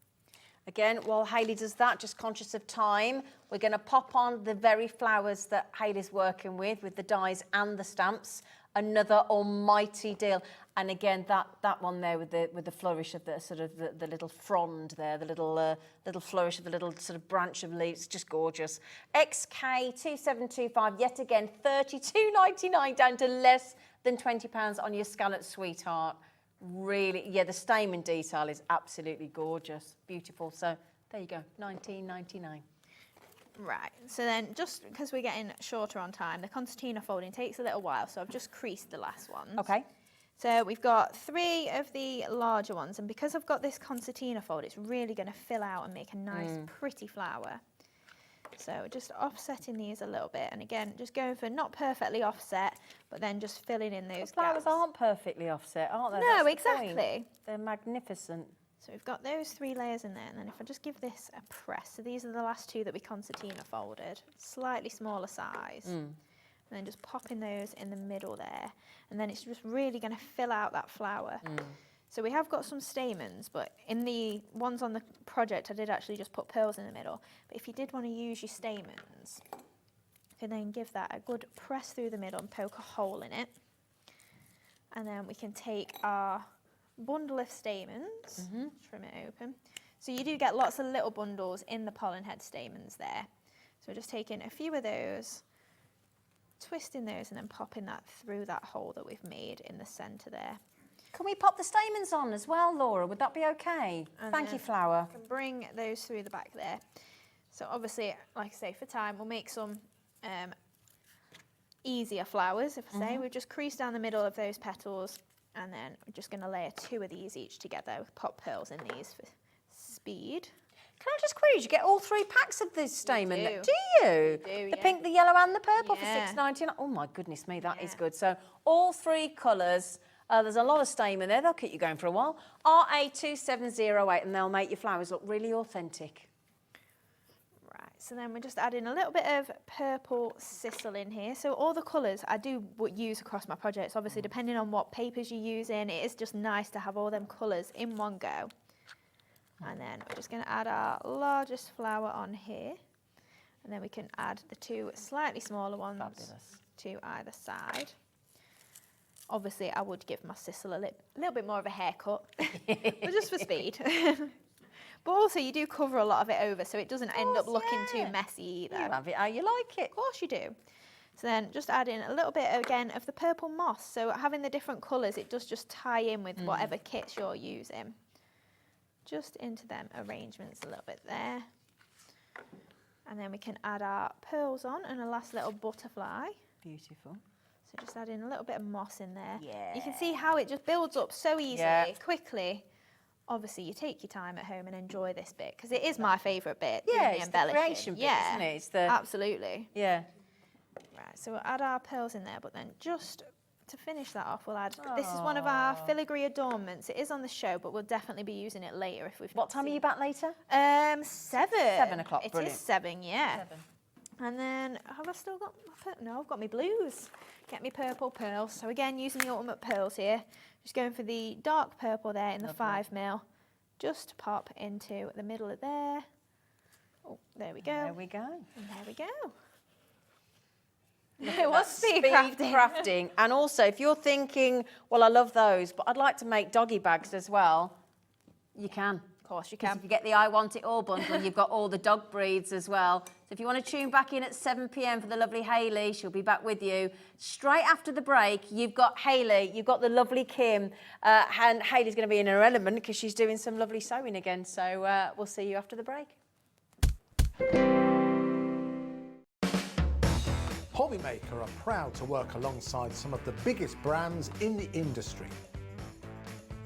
Again, while Hayley does that, just conscious of time, we're going to pop on the very flowers that Hayley's working with the dies and the stamps. Another almighty deal. And again, that one there with the flourish of the sort of the little frond there, the little flourish of the little sort of branch of leaves, just gorgeous. XK2725, yet again, $32.99 down to less than £20 on your scalloped sweetheart. Really, the stamen detail is absolutely gorgeous, beautiful. So there you go, $19.99. Right, so then just because we're getting shorter on time, the concertina folding takes a little while, so I've just creased the last ones. Okay. So we've got 3 of the larger ones, and because I've got this concertina fold, it's really going to fill out and make a nice, pretty flower. So just offsetting these a little bit, and again, just going for not perfectly offset, but then just filling in those flowers gaps. aren't perfectly offset, aren't they? No, That's exactly. the point. They're magnificent. So we've got those 3 layers in there, and then if I just give this a press, so these are the last 2 that we concertina folded, slightly smaller size. And then just popping those in the middle there. And then it's just really going to fill out that flower. So we have got some stamens, but in the ones on the project, I did actually just put pearls in the middle. But if you did want to use your stamens, you can then give that a good press through the middle and poke a hole in it. And then we can take our bundle of stamens, trim it open. So you do get lots of little bundles in the pollen head stamens there. So we're just taking a few of those, twisting those and then popping that through that hole that we've made in the centre there. Can we pop the stamens on as well, Laura? Would that be okay? And Thank you, Flower. Can bring those through the back there. So obviously, like I say, for time, we'll make some easier flowers, if I say. We've just creased down the middle of those petals, and then we're just going to layer 2 of these each together with pop pearls in these for speed. Can I just query, you get all 3 packs of this stamen? do. Do you? We do, The yeah. pink, the yellow and the purple for Yeah. $6.99. Oh my goodness me, that is good. So all 3 colours. There's a lot of stamen there. They'll keep you going for a while. RA2708, and they'll make your flowers look really authentic. Right, so then we're just adding a little bit of purple sisal in here. So all the colours I do use across my projects, obviously depending on what papers you're using, it is just nice to have all them colours in one go. And then we're just going to add our largest flower on here. And then we can add the 2 slightly smaller ones to either side. Obviously, I would give my sisal a little bit more of a haircut, but just for speed. But also, you do cover a lot of it over, so it doesn't end up looking too messy either. You have it how you like it. Of course you do. So then just add in a little bit, again, of the purple moss. So having the different colours, it does just tie in with whatever kits you're using. Just into them arrangements a little bit there. And then we can add our pearls on and a last little butterfly. Beautiful. So just add in a little bit of moss in there. Yeah. You can see how it just builds up so easily, quickly. Obviously, you take your time at home and enjoy this bit, because it is my favourite bit. Yeah, doing it's the creation bit, isn't it? It's the... Absolutely. Yeah. Right, so we'll add our pearls in there, but then just to finish that off, we'll add, this is one of our filigree adornments. It is on the show, but we'll definitely be using it later if we've What time are you back later? 7. 7 o'clock, It brilliant. is 7, yeah. 7. And then, have I still got my no, I've got my blues. Get me purple pearls. So again, using the ultimate pearls here. Just going for the dark purple there in the 5mm. Just pop into the middle of there. Oh, there we go. There we go. And there we go. It was speed crafting. And also, if you're thinking, well, I love those, but I'd like to make doggy bags as well, you can. Of course you 'Cause can. if you get the I Want It All bundle, you've got all the dog breeds as well. So if you want to tune back in at 7 p.m. for the lovely Hayley, she'll be back with you. Straight after the break, you've got Hayley, you've got the lovely Kim, and Hayley's going to be in her element because she's doing some lovely sewing again. So we'll see you after the break. Hobbymaker are proud to work alongside some of the biggest brands in the industry.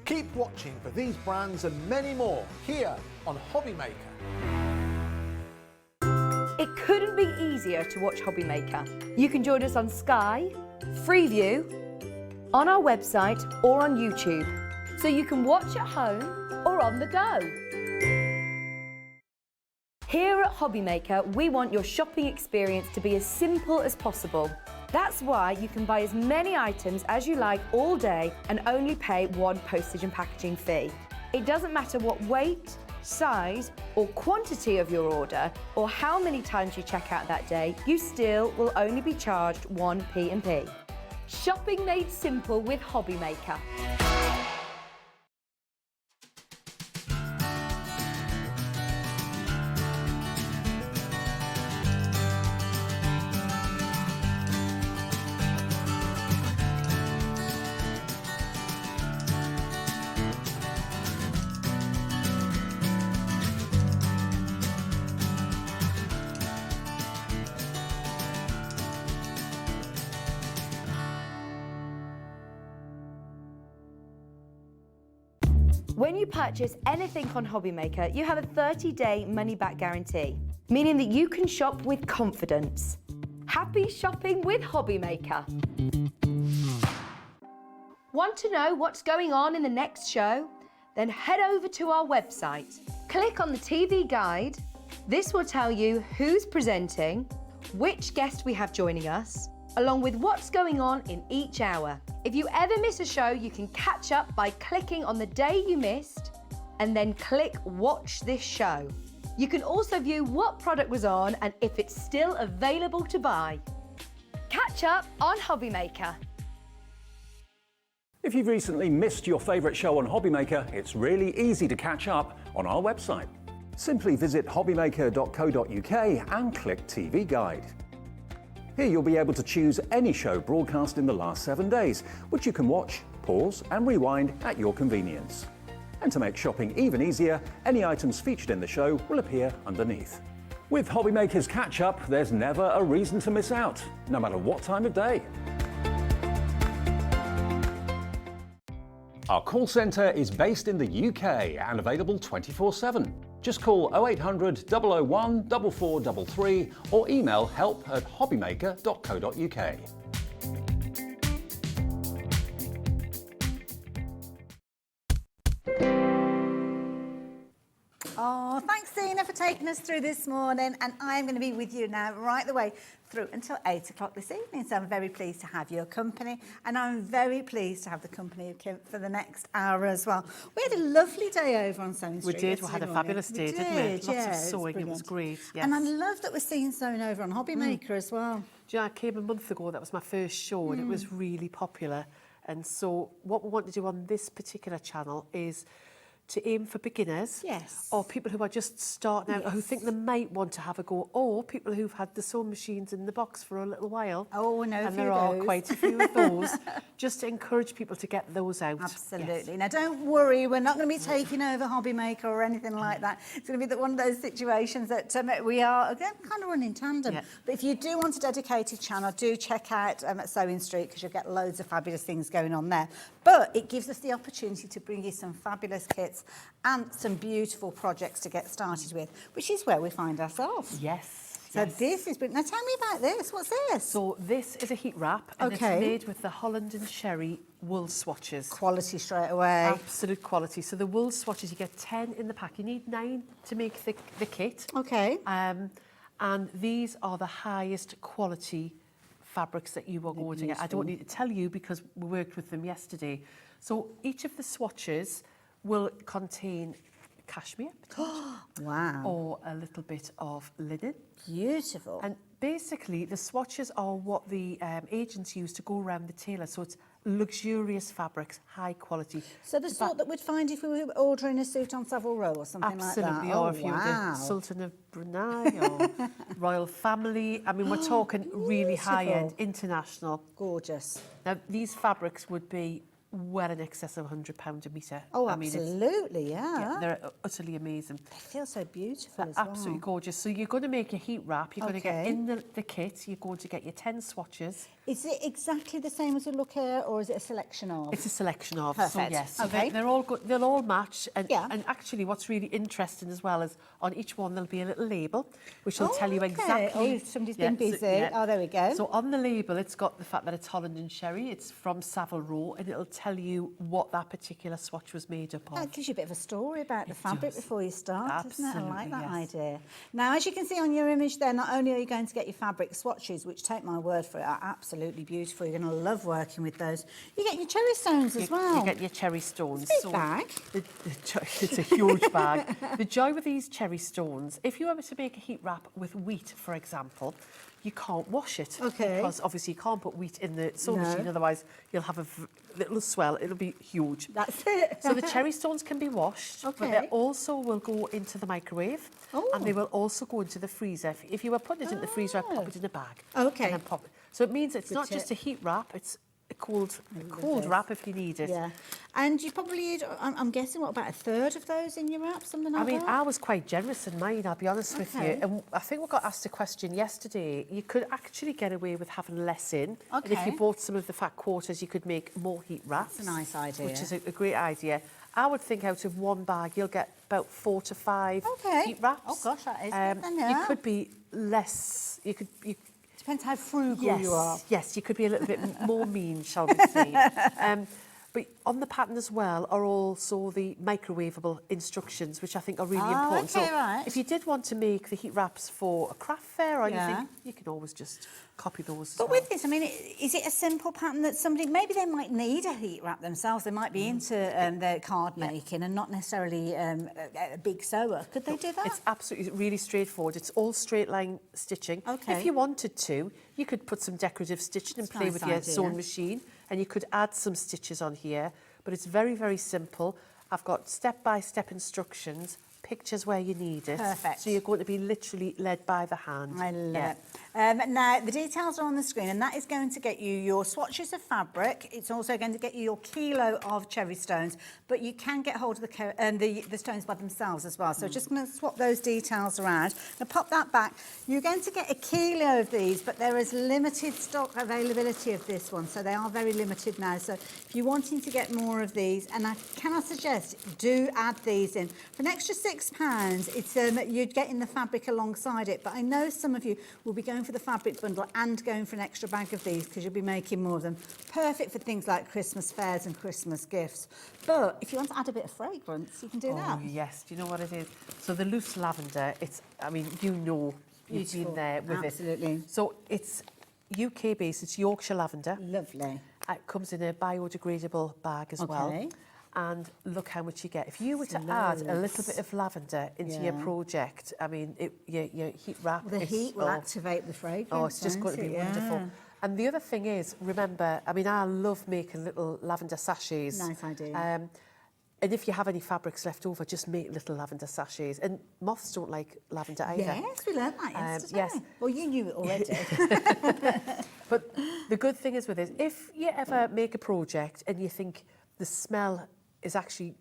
Keep watching for these brands and many more here on Hobbymaker. It couldn't be easier to watch Hobbymaker. You can join us on Sky, Freeview, on our website or on YouTube, so you can watch at home or on the go. Here at Hobbymaker, we want your shopping experience to be as simple as possible. That's why you can buy as many items as you like all day and only pay one postage and packaging fee. It doesn't matter what weight, size or quantity of your order or how many times you check out that day, you still will only be charged one P&P. Shopping made simple with Hobbymaker. When you purchase anything on Hobbymaker, you have a 30-day money-back guarantee, meaning that you can shop with confidence. Happy shopping with Hobbymaker. Want to know what's going on in the next show? Then head over to our website. Click on the TV guide. This will tell you who's presenting, which guest we have joining us, along with what's going on in each hour. If you ever miss a show, you can catch up by clicking on the day you missed and then click Watch This Show. You can also view what product was on and if it's still available to buy. Catch up on Hobbymaker. If you've recently missed your favourite show on Hobbymaker, it's really easy to catch up on our website. Simply visit hobbymaker.co.uk and click TV Guide. Here you'll be able to choose any show broadcast in the last 7 days, which you can watch, pause and rewind at your convenience. And to make shopping even easier, any items featured in the show will appear underneath. With Hobbymaker's Catch-Up, there's never a reason to miss out, no matter what time of day. Our call centre is based in the UK and available 24/7. Just call 0800 001 4433 or email help@hobbymaker.co.uk. Oh, thanks, Zena, for taking us through this morning. And I'm going to be with you now right the way through until 8 o'clock this evening. So I'm very pleased to have your company. And I'm very pleased to have the company of Kim for the next hour as well. We had a lovely day over on Sewing Street. We did. We had a fabulous day, didn't we? Lots of sewing. It was great. Yes. And I love that we're seeing sewing over on Hobbymaker as well. Do you know, I came a month ago. That was my first show and it was really popular. And so what we want to do on this particular channel is to aim for beginners, yes, or people who are just starting out, or who think they might want to have a go, or people who've had the sewing machines in the box for a little while. Oh, no, and there are quite a few of those. Just to encourage people to get those out. Absolutely. Yes. Now, don't worry, we're not going to be taking over Hobbymaker or anything like that. It's going to be one of those situations that we are again kind of running in tandem. Yeah. But if you do want a dedicated channel, do check out at Sewing Street because you'll get loads of fabulous things going on there. But it gives us the opportunity to bring you some fabulous kits and some beautiful projects to get started with, which is where we find ourselves. Yes. So this is, now tell me about this. What's this? So this is a heat wrap and it's made with the Holland and Sherry wool swatches. Quality straight away. Absolute quality. So the wool swatches, you get 10 in the pack. You need 9 to make the kit. Okay. And these are the highest quality fabrics that you are going to get. I don't need to tell you because we worked with them yesterday. So each of the swatches will contain cashmere, wow, or a little bit of linen. Beautiful. And basically the swatches are what the agents use to go around the tailor. So it's luxurious fabrics, high quality. So the sort that we'd find if we were ordering a suit on Savile Row or something like that? Absolutely, or if you were the Sultan of Brunei or royal family. I mean, we're talking really high-end, international. Gorgeous. Now, these fabrics would be well in excess of £100 a metre. Oh, absolutely, yeah. They're utterly amazing. They feel so beautiful as absolutely gorgeous. So you're going to make a heat wrap. You're going to get in the kit. You're going to get your 10 swatches. Is it exactly the same as a look here, or is it a selection of? It's a selection of. Perfect. So yes, Okay. they're all good. They'll all match. And, and actually, what's really interesting as well is on each one there'll be a little label, which will tell you exactly. Oh, somebody's been busy. Oh, there we go. So on the label, it's got the fact that it's Holland and Sherry. It's from Savile Row, and it'll tell you what that particular swatch was made up of. That gives you a bit of a story about the fabric before you start, Absolutely, doesn't it? I like that idea. Now, as you can see on your image there, not only are you going to get your fabric swatches, which, take my word for it, are absolutely beautiful. You're going to love working with those. You're getting your cherry stones as well. You get your cherry stones. It's a big bag. It's a huge bag. The joy with these cherry stones, if you were to make a heat wrap with wheat, for example, you can't wash it. Okay. Because obviously you can't put wheat in the sewing machine, otherwise you'll have a little swell. It'll be huge. That's it. So the cherry stones can be washed, but they also will go into the microwave, and they will also go into the freezer. If you were putting it in the freezer, I'd pop it in a bag. Okay. And then pop it. So it means it's not just a heat wrap, it's a cold wrap if you need it. Yeah. And you probably need, I'm guessing, what, about a third of those in your wrap, something like that? I mean, I was quite generous in mine, I'll be honest with you. And I think we got asked a question yesterday. You could actually get away with having less in. And if you bought some of the fat quarters, you could make more heat wraps. That's a nice idea. Which is a great idea. I would think out of one bag, you'll get about 4 to 5 heat wraps. Oh, gosh, that is good then, yeah. You could be less, Depends how frugal you are. Yes, you could be a little bit more mean, shall we say. But on the pattern as well are also the microwavable instructions, which I think are really important. Okay, so right. if you did want to make the heat wraps for a craft fair or Yeah. anything, you can always just copy those as But well. with this, I mean, is it a simple pattern that somebody, maybe they might need a heat wrap themselves, they might be into their card making and not necessarily a big sewer. Could they do that? It's absolutely really straightforward. It's all straight line stitching. Okay. If you wanted to, you could put some decorative stitching and That's a play nice with your idea. sewing machine, and you could add some stitches on here. But it's very, very simple. I've got step-by-step instructions, pictures where you need it. Perfect. So you're going to be literally led by the hand. I love Yeah. it. Now, the details are on the screen, and that is going to get you your swatches of fabric. It's also going to get you your kilo of cherry stones, but you can get hold of the stones by themselves as well. So just going to swap those details around. Now, pop that back. You're going to get a kilo of these, but there is limited stock availability of this one, so they are very limited now. So if you're wanting to get more of these, and I cannot suggest, do add these in. For an extra £6, it's you're getting the fabric alongside it, but I know some of you will be going for the fabric bundle and going for an extra bag of these because you'll be making more of them. Perfect for things like Christmas fairs and Christmas gifts. But if you want to add a bit of fragrance, you can do that. Oh, yes. Do you know what it is? So the loose lavender, I mean, you've Beautiful. been there with Absolutely. it. So it's UK based, it's Yorkshire lavender. Lovely. It comes in a biodegradable bag as well. Okay. And look how much you get. If you were to add a little bit of lavender into your Yeah. project, I mean, your heat wrap. The is- heat will activate the fragrance. Oh, it's just going to be won't it? wonderful. Yeah. And the other thing is, remember, I mean, I love making little lavender sachets. Nice idea. And if you have any fabrics left over, just make little lavender sachets. And moths don't like lavender either. Yes, we learned that yesterday. yes. Well, you knew it already. But the good thing is with this, if you ever make a project and you think the smell is actually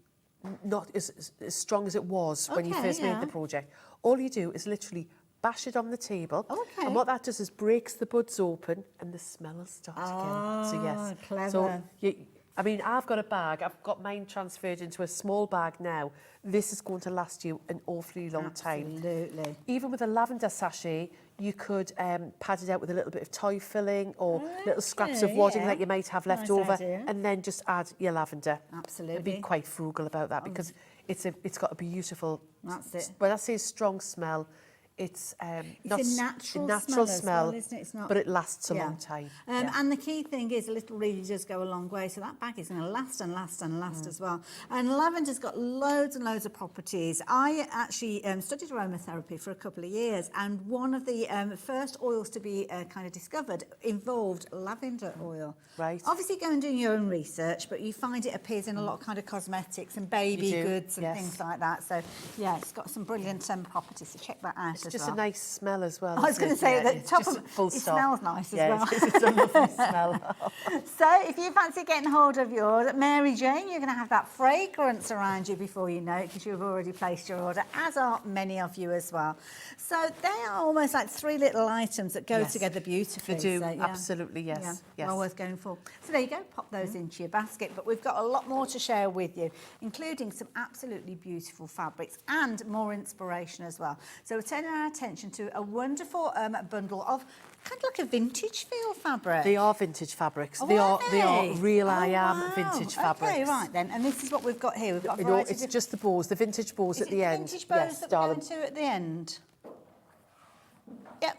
not as strong as it was when you Okay, first yeah. made the project, all you do is literally bash it on the table. Okay. And what that does is breaks the buds open and the smell will start again. So yes. clever. So I mean, I've got a bag. I've got mine transferred into a small bag now. This is going to last you an awfully long time. Absolutely. Even with a lavender sachet, you could pad it out with a little bit of toy filling or little scraps of Okay, wadding yeah. that you might have left Nice over, idea. and then just add your lavender. Absolutely. And be quite frugal about that because it's got a beautiful. That's it. When I say strong smell, it's not a natural smell as well, isn't it? It's not- but it lasts a Yeah. long time. And the key thing is a little really does go a long way. So that bag is going to last and last and last as well. And lavender's got loads and loads of properties. I actually studied aromatherapy for a couple of years, and one of the first oils to be kind of discovered involved lavender oil. Right. Obviously, go and do your own research, but you find it appears in a lot of kind of cosmetics and baby You do, goods and yes. things like that. So yeah, it's got some brilliant properties. So check that out. It's just a nice smell as well. I was isn't going to it? say Yeah, that it's top just of full it stop. smells nice as Yeah, well. it's a lovely smell. So if you fancy getting hold of yours, Mary Jane, you're going to have that fragrance around you before you know it because you've already placed your order, as are many of you as well. So they are almost like three little items that go Yes. together beautifully. They do, So, yeah. absolutely, yes. Yeah, Yes. well worth going for. So there you go, pop those into your basket. But we've got a lot more to share with you, including some absolutely beautiful fabrics and more inspiration as well. So we're turning our attention to a wonderful bundle of kind of like a vintage feel fabric. They are vintage fabrics. Oh, they are they? real Oh, I am wow. vintage fabrics. Okay, right then. And this is what we've got here. We've got a You know, variety it's of just the bows, the vintage bows Is at it the end. vintage bows Yes, that darling. we're going to at the end? Yep,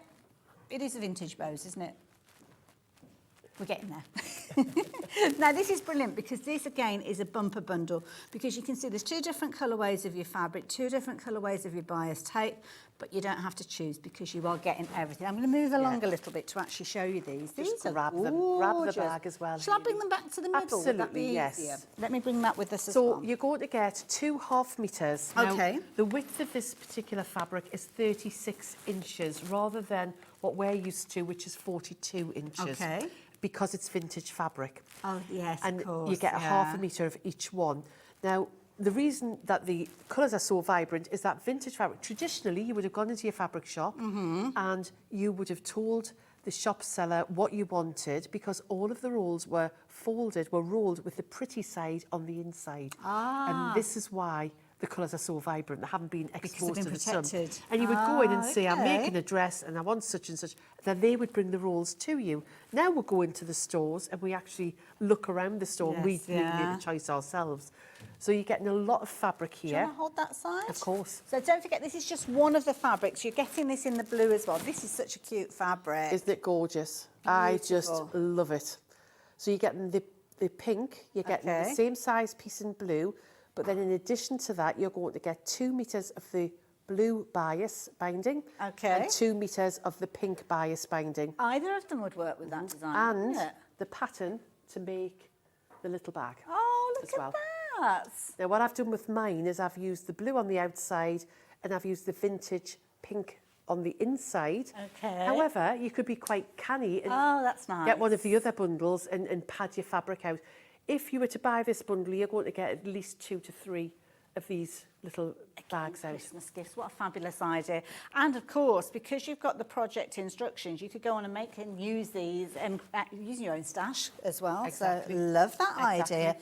it is a vintage bows, isn't it? We're getting there. Now, this is brilliant because this, again, is a bumper bundle because you can see there's two different colourways of your fabric, two different colourways of your bias tape, but you don't have to choose because you are getting everything. I'm going to move along a little bit to actually show you these. These Just are grab them, gorgeous. grab the bag as well. Shall I bring them back to the middle? Would that be Absolutely, yes. easier? Let me bring that with us as So well. you're going to get 2.5 metres. Now, Okay. the width of this particular fabric is 36 inches rather than what we're used to, which is 42 inches. Okay. Because it's vintage fabric. Oh, yes, And of course. you get a half a metre of each one. Now, the reason that the colours are so vibrant is that vintage fabric, traditionally you would have gone into your fabric shop and you would have told the shop seller what you wanted because all of the rolls were rolled with the pretty side on the inside. And this is why the colours are so vibrant, they haven't been exposed been to the sun. protected. And you would go in and say, I'm okay. making a dress and I want such and such. Then they would bring the rolls to you. Now we'll go into the stores and we actually look around the store and we make the choice ourselves. So you're getting a lot of fabric here. Do you want to hold that side? Of course. So don't forget, this is just one of the fabrics. You're getting this in the blue as well. This is such a cute fabric. Isn't it gorgeous? I just love it. So you're getting the pink, you're getting the same size piece in blue, but then in addition to that, you're going to get 2 meters of the blue bias binding and 2 meters of the pink bias binding. Either of them would work with that design. And the pattern to make the little bag. Oh, look at that. Now, what I've done with mine is I've used the blue on the outside and I've used the vintage pink on the inside. Okay. However, you could be quite canny and that's nice. get one of the other bundles and pad your fabric out. If you were to buy this bundle, you're going to get at least 2 to 3 of these little bags out. Christmas gifts, what a fabulous idea. And of course, because you've got the project instructions, you could go on and make and use these and using your own stash as well. Exactly. So love that idea.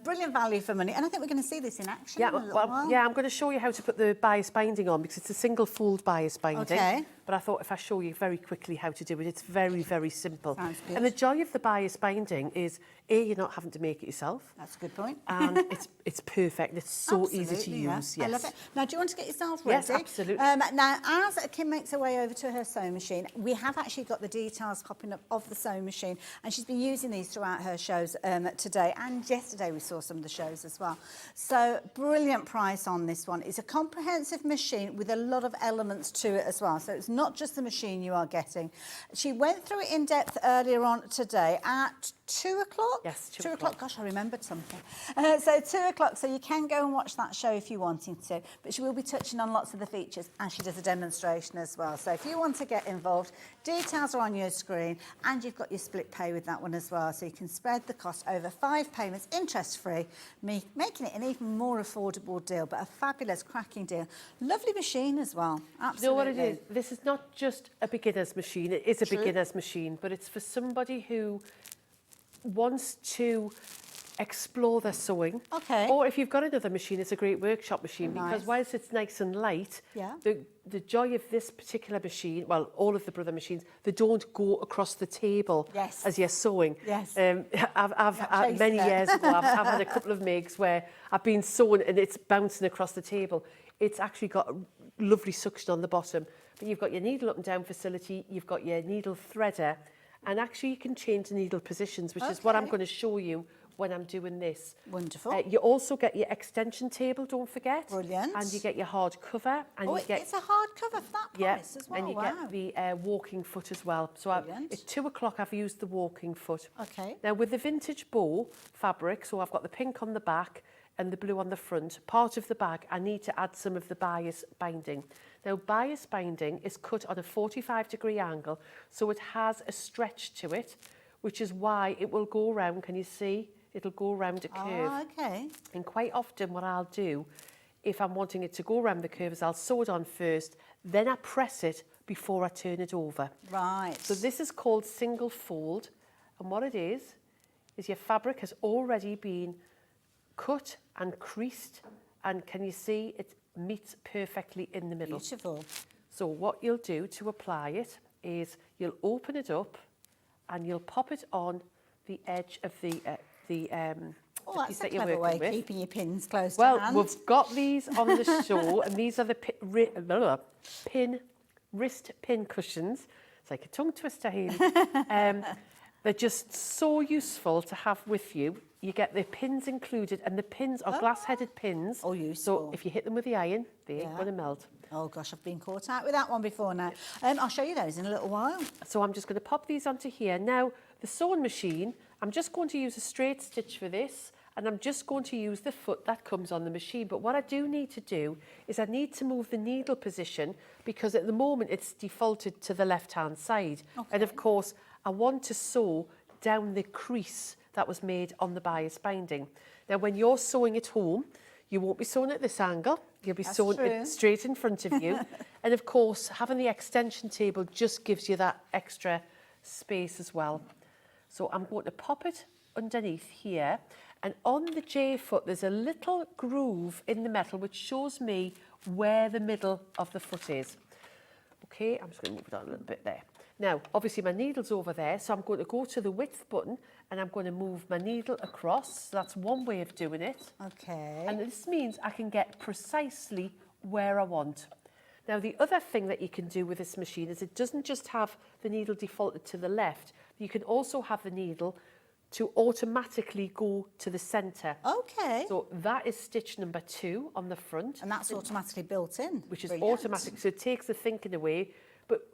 Brilliant value for money. And I think we're going to see this in action in a little while. Yeah, I'm going to show you how to put the bias binding on because it's a single fold bias binding. Okay. But I thought if I show you very quickly how to do it, it's very, very simple. Sounds good. And the joy of the bias binding is, A, you're not having to make it yourself. That's a good point. And it's perfect. And it's so easy to use. I love it. Now, do you want to get yourself ready? Yes, absolutely. Now, as Kim makes her way over to her sewing machine, we have actually got the details popping up of the sewing machine, and she's been using these throughout her shows today, and yesterday we saw some of the shows as well. So, brilliant price on this one. It's a comprehensive machine with a lot of elements to it as well. So, it's not just the machine you are getting. She went through it in depth earlier on today at 2 o'clock? Yes, 2 o'clock. Gosh, I remembered something. So 2 o'clock, so you can go and watch that show if you wanted to, but she will be touching on lots of the features and she does a demonstration as well. So if you want to get involved, details are on your screen and you've got your split pay with that one as well. So you can spread the cost over 5 payments, interest-free, making it an even more affordable deal, but a fabulous, cracking deal. Lovely machine as well, absolutely. You know what it is? This is not just a beginner's machine. It is a beginner's machine, but it's for somebody who wants to explore their sewing. Okay. Or if you've got another machine, it's a great workshop machine because whilst it's nice and light, the joy of this particular machine, well, all of the brother machines, they don't go across the table as you're sewing. Yes. I've many years ago, I've had a couple of makes where I've been sewing and it's bouncing across the table. It's actually got a lovely suction on the bottom, but you've got your needle up and down facility, you've got your needle threader, and actually you can change the needle positions, which is what I'm going to show you when I'm doing this. Wonderful. You also get your extension table, don't forget. Brilliant. And you get your hard cover. And you get, it's a hard cover for that price as well. And you get the walking foot as well. So at 2 o'clock, I've used the walking foot. Okay. Now, with the vintage bow fabric, so I've got the pink on the back and the blue on the front, part of the bag, I need to add some of the bias binding. Now, bias binding is cut on a 45-degree angle, so it has a stretch to it, which is why it will go around, can you see? It'll go around a curve. Oh, okay. And quite often what I'll do, if I'm wanting it to go around the curve, is I'll sew it on first, then I press it before I turn it over. Right. So this is called single fold, and what it is your fabric has already been cut and creased, and can you see it meets perfectly in the middle. Beautiful. So what you'll do to apply it is you'll open it up and you'll pop it on the edge of the that's a clever way of keeping your pins close to hand. hand. Well, we've got these on the show, and these are the wrist pin cushions. It's like a tongue twister here. They're just so useful to have with you. You get the pins included, and the pins are glass-headed pins. Oh, useful. So if you hit them with the iron, they ain't going to melt. Oh, gosh, I've been caught out with that one before now. I'll show you those in a little while. So I'm just going to pop these onto here. Now, the sewing machine, I'm just going to use a straight stitch for this, and I'm just going to use the foot that comes on the machine. But what I do need to do is I need to move the needle position because at the moment it's defaulted to the left-hand side. Okay. And of course, I want to sew down the crease that was made on the bias binding. Now, when you're sewing at home, you won't be sewing at this angle. You'll be sewing it straight in front of you. And of course, having the extension table just gives you that extra space as well. So I'm going to pop it underneath here. And on the J foot, there's a little groove in the metal which shows me where the middle of the foot is. Okay, I'm just going to move it on a little bit there. Now, obviously my needle's over there, so I'm going to go to the width button and I'm going to move my needle across. So that's one way of doing it. Okay. And this means I can get precisely where I want. Now, the other thing that you can do with this machine is it doesn't just have the needle defaulted to the left, you can also have the needle to automatically go to the centre. Okay. So that is stitch number 2 on the front. And that's automatically built in. Which is Brilliant. automatic, so it takes the thinking away. But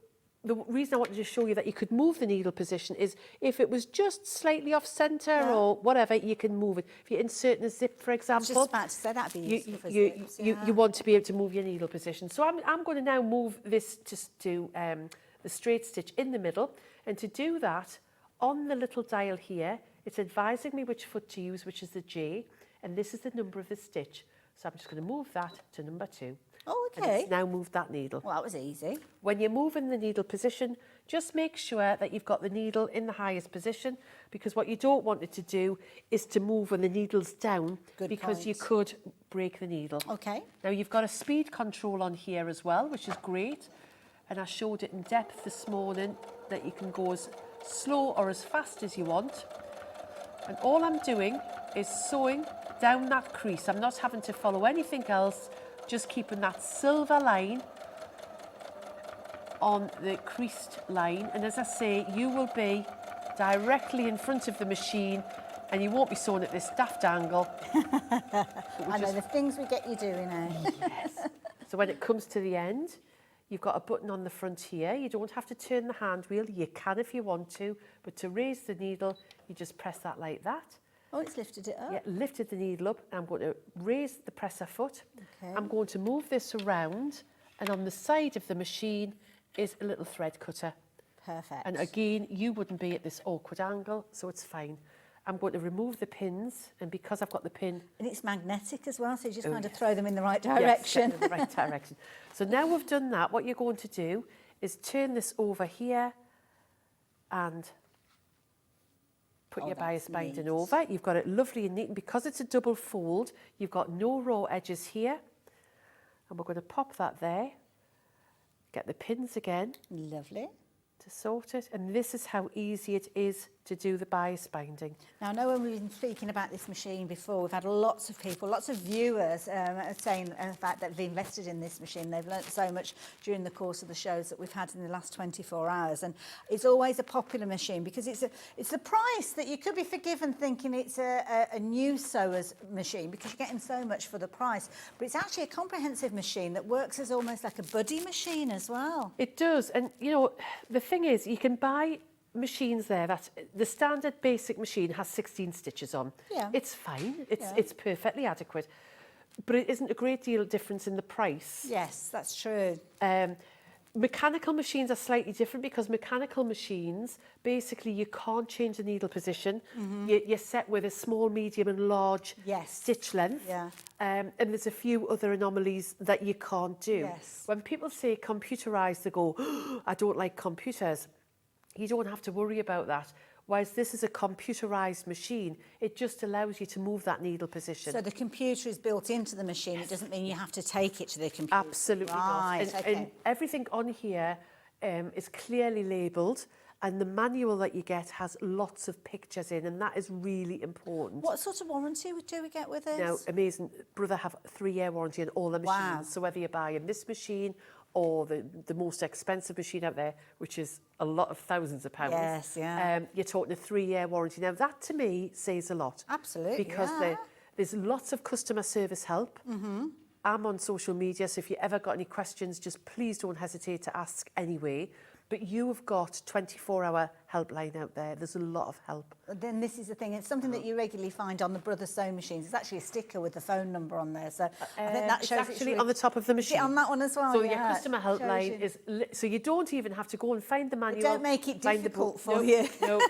the reason I wanted to show you that you could move the needle position is if it was just slightly off centre or whatever, you can move it. If you're inserting a zip, for example, Just about to say that'd be useful for zips, you want to be able to move your needle position. So I'm going to now move this to the straight stitch in the middle. And to do that, on the little dial here, it's advising me which foot to use, which is the J, and this is the number of the stitch. So I'm just going to move that to number 2. Oh, And okay. it's now moved that needle. Well, that was easy. When you're moving the needle position, just make sure that you've got the needle in the highest position, because what you don't want it to do is to move when the needle's down, because you could break the needle. Okay. Now you've got a speed control on here as well, which is great. And I showed it in depth this morning that you can go as slow or as fast as you want. And all I'm doing is sewing down that crease. I'm not having to follow anything else, just keeping that silver line on the creased line. And as I say, you will be directly in front of the machine and you won't be sewing at this daft angle. I know the things we get you doing now. Yes. So when it comes to the end, you've got a button on the front here. You don't have to turn the hand wheel. You can if you want to, but to raise the needle, you just press that like that. Oh, it's lifted it up. Yeah, lifted the needle up. I'm going to raise the presser foot. Okay. I'm going to move this around, and on the side of the machine is a little thread cutter. Perfect. And again, you wouldn't be at this awkward angle, so it's fine. I'm going to remove the pins, and because I've got the pin... And it's magnetic as well, so you just Oh, kind of yes. throw them in the right Yes, direction. in the right direction. So now we've done that, what you're going to do is turn this over here and put your bias binding over. You've got it lovely and neat, and because it's a double fold, you've got no raw edges here. And we're going to pop that there, get the pins again. Lovely. To sort it, and this is how easy it is to do the bias binding. Now, I know when we've been speaking about this machine before, we've had lots of people, lots of viewers saying the fact that they've invested in this machine. They've learnt so much during the course of the shows that we've had in the last 24 hours. And it's always a popular machine because it's the price that you could be forgiven thinking it's a new sewer's machine because you're getting so much for the price. But it's actually a comprehensive machine that works as almost like a buddy machine as well. It does, and you know, the thing is, you can buy machines there that the standard basic machine has 16 stitches on. Yeah. It's fine, it's perfectly adequate, but it isn't a great deal of difference in the price. Yes, that's true. Mechanical machines are slightly different because mechanical machines, basically you can't change the needle position. You're set with a small, medium and large stitch length. Yeah. And there's a few other anomalies that you can't do. Yes. When people say computerised, they go, oh, I don't like computers. You don't have to worry about that. Whereas this is a computerised machine, it just allows you to move that needle position. So the computer is built into the machine. It doesn't mean you have to take it to the computer. Absolutely not. Right, And everything on here is clearly labelled, and the manual that you get has lots of pictures in, and that is really important. What sort of warranty do we get with this? Now, amazing. Brother have a 3-year warranty on all the machines. Wow. So whether you're buying this machine or the most expensive machine out there, which is a lot of thousands of pounds. Yes, yeah. You're talking a 3-year warranty. Now, that to me says a lot. Absolutely, Because there's lots of customer service help. I'm on social media, so if you ever got any questions, just please don't hesitate to ask anyway. But you have got 24-hour helpline out there. There's a lot of help. Then this is the thing. It's something that you regularly find on the Brother Sew machines. It's actually a sticker with the phone number on there. So I think that shows it's actually on the top of the machine. Is it on that one as well? So yeah, your customer helpline is... So you don't even have to go and find the manual. Don't make it find the difficult book. for No, you. No.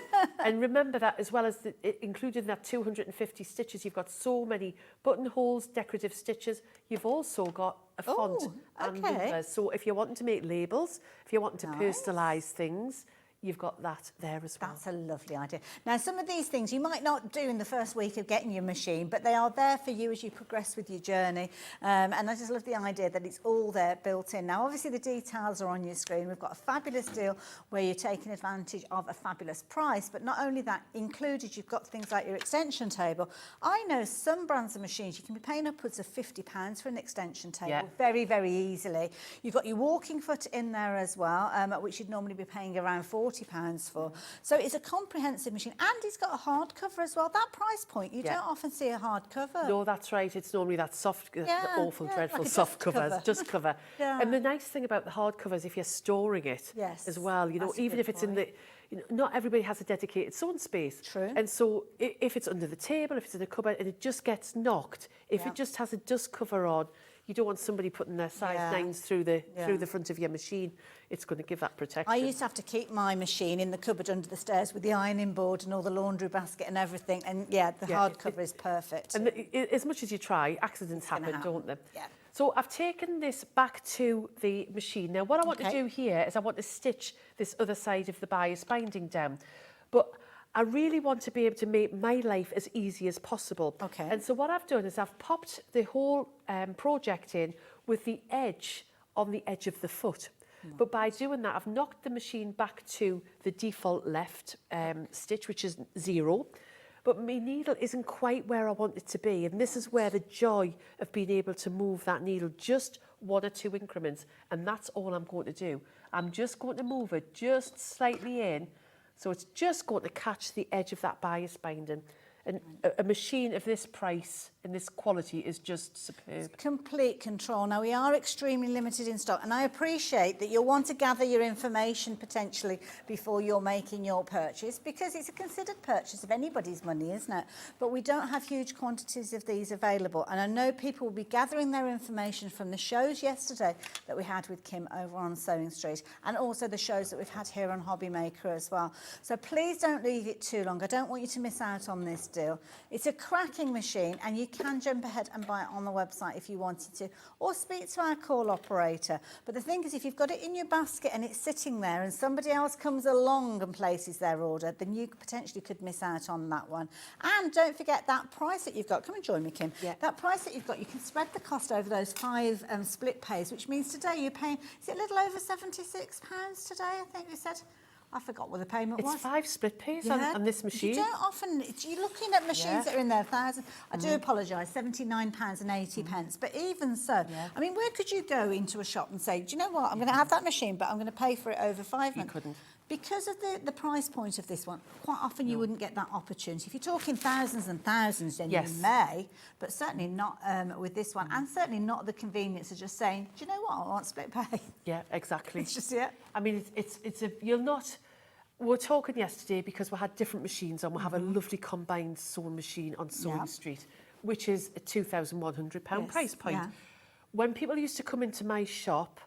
And remember that as well as including that 250 stitches, you've got so many buttonholes, decorative stitches. You've also got a font and numbers. So if you're wanting to make labels, if you're wanting to personalise things, you've got that there as well. That's a lovely idea. Now, some of these things you might not do in the first week of getting your machine, but they are there for you as you progress with your journey. And I just love the idea that it's all there built in. Now, obviously, the details are on your screen. We've got a fabulous deal where you're taking advantage of a fabulous price, but not only that, included, you've got things like your extension table. I know some brands of machines, you can be paying upwards of £50 for an extension table very, very easily. You've got your walking foot in there as well, which you'd normally be paying around £40 for. So it's a comprehensive machine, and it's got a hard cover as well. That price point, you don't often see a hard cover. No, that's right. It's normally that soft, awful, dreadful like a soft dust cover. dust cover. And the nice thing about the hard cover is if you're storing it as well, you know, that's a even good if it's point. in the, you know, not everybody has a dedicated sewing space. True. And so if it's under the table, if it's in a cupboard and it just gets knocked, if it just has a dust cover on, you don't want somebody putting their size 9s through the front of your machine. It's going to give that protection. I used to have to keep my machine in the cupboard under the stairs with the ironing board and all the laundry basket and everything. And the hard cover is perfect. And as much as you try, accidents happen, don't they? Yeah. So I've taken this back to the machine. Now, what I want to do here is I want to stitch this other side of the bias binding down. But I really want to be able to make my life as easy as possible. Okay. And so what I've done is I've popped the whole project in with the edge on the edge of the foot. But by doing that, I've knocked the machine back to the default left stitch, which is 0. But my needle isn't quite where I want it to be. And this is where the joy of being able to move that needle just 1 or 2 increments. And that's all I'm going to do. I'm just going to move it just slightly in. So it's just going to catch the edge of that bias binding. And a machine of this price and this quality is just superb. Complete control. Now, we are extremely limited in stock, and I appreciate that you'll want to gather your information potentially before you're making your purchase, because it's a considered purchase of anybody's money, isn't it? But we don't have huge quantities of these available, and I know people will be gathering their information from the shows yesterday that we had with Kim over on Sewing Street, and also the shows that we've had here on Hobby Maker as well. So please don't leave it too long. I don't want you to miss out on this deal. It's a cracking machine, and you can jump ahead and buy it on the website if you wanted to, or speak to our call operator. But the thing is, if you've got it in your basket and it's sitting there and somebody else comes along and places their order, then you potentially could miss out on that one. And don't forget that price that you've got. Come and join me, Kim. That price that you've got, you can spread the cost over those 5 split pays, which means today you're paying, is it a little over £76 today, I think we said? I forgot what the payment was. It's 5 split pays on this machine. You don't often, you're looking at machines that are in there, thousands. I do apologise, £79.80. But even so, I mean, where could you go into a shop and say, do you know what, I'm going to have that machine, but I'm going to pay for it over 5 months? You couldn't. Because of the price point of this one, quite often you wouldn't get that opportunity. If you're talking thousands and thousands, then you may, but certainly not with this one, and certainly not the convenience of just saying, do you know what, I want split pay. Yeah, exactly. It's just, I mean, you'll not... We were talking yesterday because we had different machines on. We have a lovely combined sewing machine on Sewing Street, which is a £2,100 price point. When people used to come into my shop,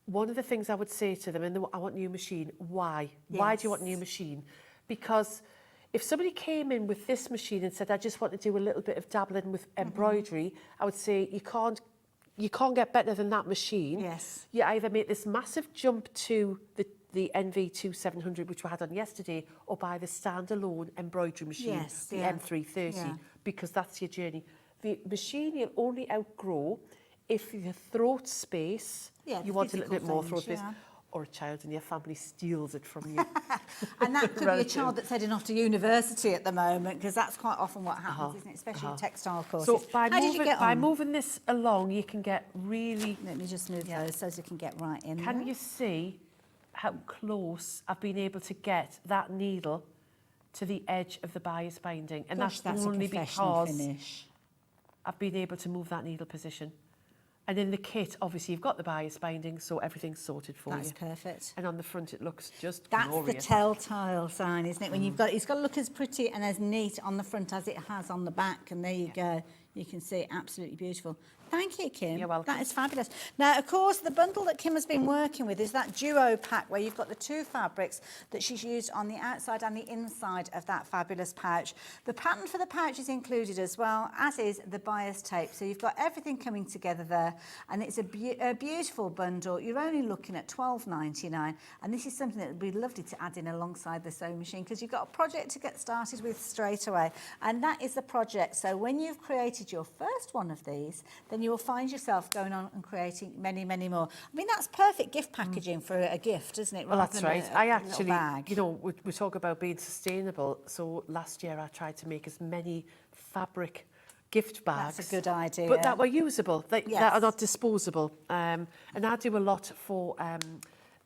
one of the things I would say to them, and I want a new machine, why? Why do you want a new machine? Because if somebody came in with this machine and said, I just want to do a little bit of dabbling with embroidery, I would say, you can't get better than that machine. Yes. You either make this massive jump to the NV2700, which we had on yesterday, or buy the standalone embroidery machine, the M330, because that's your journey. The machine you'll only outgrow if your throat space, you want a little bit more throat space, or a child in your family steals it from you. And that could be a child that's heading off to university at the moment, because that's quite often what happens, isn't it? Especially in textile courses. So by moving this along, you can get really... Let me just move those so you can get right in there. Can you see how close I've been able to get that needle to the edge of the bias binding? And that's only because I've been able to move that needle position. And in the kit, obviously, you've got the bias binding, so everything's sorted for you. That's perfect. And on the front, it looks just That's glorious. the telltale sign, isn't it? When you've got, it's got to look as pretty and as neat on the front as it has on the back. And there you go. You can see it, absolutely beautiful. Thank you, Kim. You're welcome. That is fabulous. Now, of course, the bundle that Kim has been working with is that duo pack where you've got the 2 fabrics that she's used on the outside and the inside of that fabulous pouch. The pattern for the pouch is included as well, as is the buyer's tape. So you've got everything coming together there, and it's a beautiful bundle. You're only looking at $12.99, and this is something that would be lovely to add in alongside the sewing machine, because you've got a project to get started with straight away, and that is the project. So when you've created your first one of these, then you will find yourself going on and creating many, many more. I mean, that's perfect gift packaging for a gift, isn't it? Well, that's right. I actually, bag. you know, we talk about being sustainable. So last year I tried to make as many fabric gift bags. That's a good idea. But that were usable, that Yes. are not disposable. And I do a lot for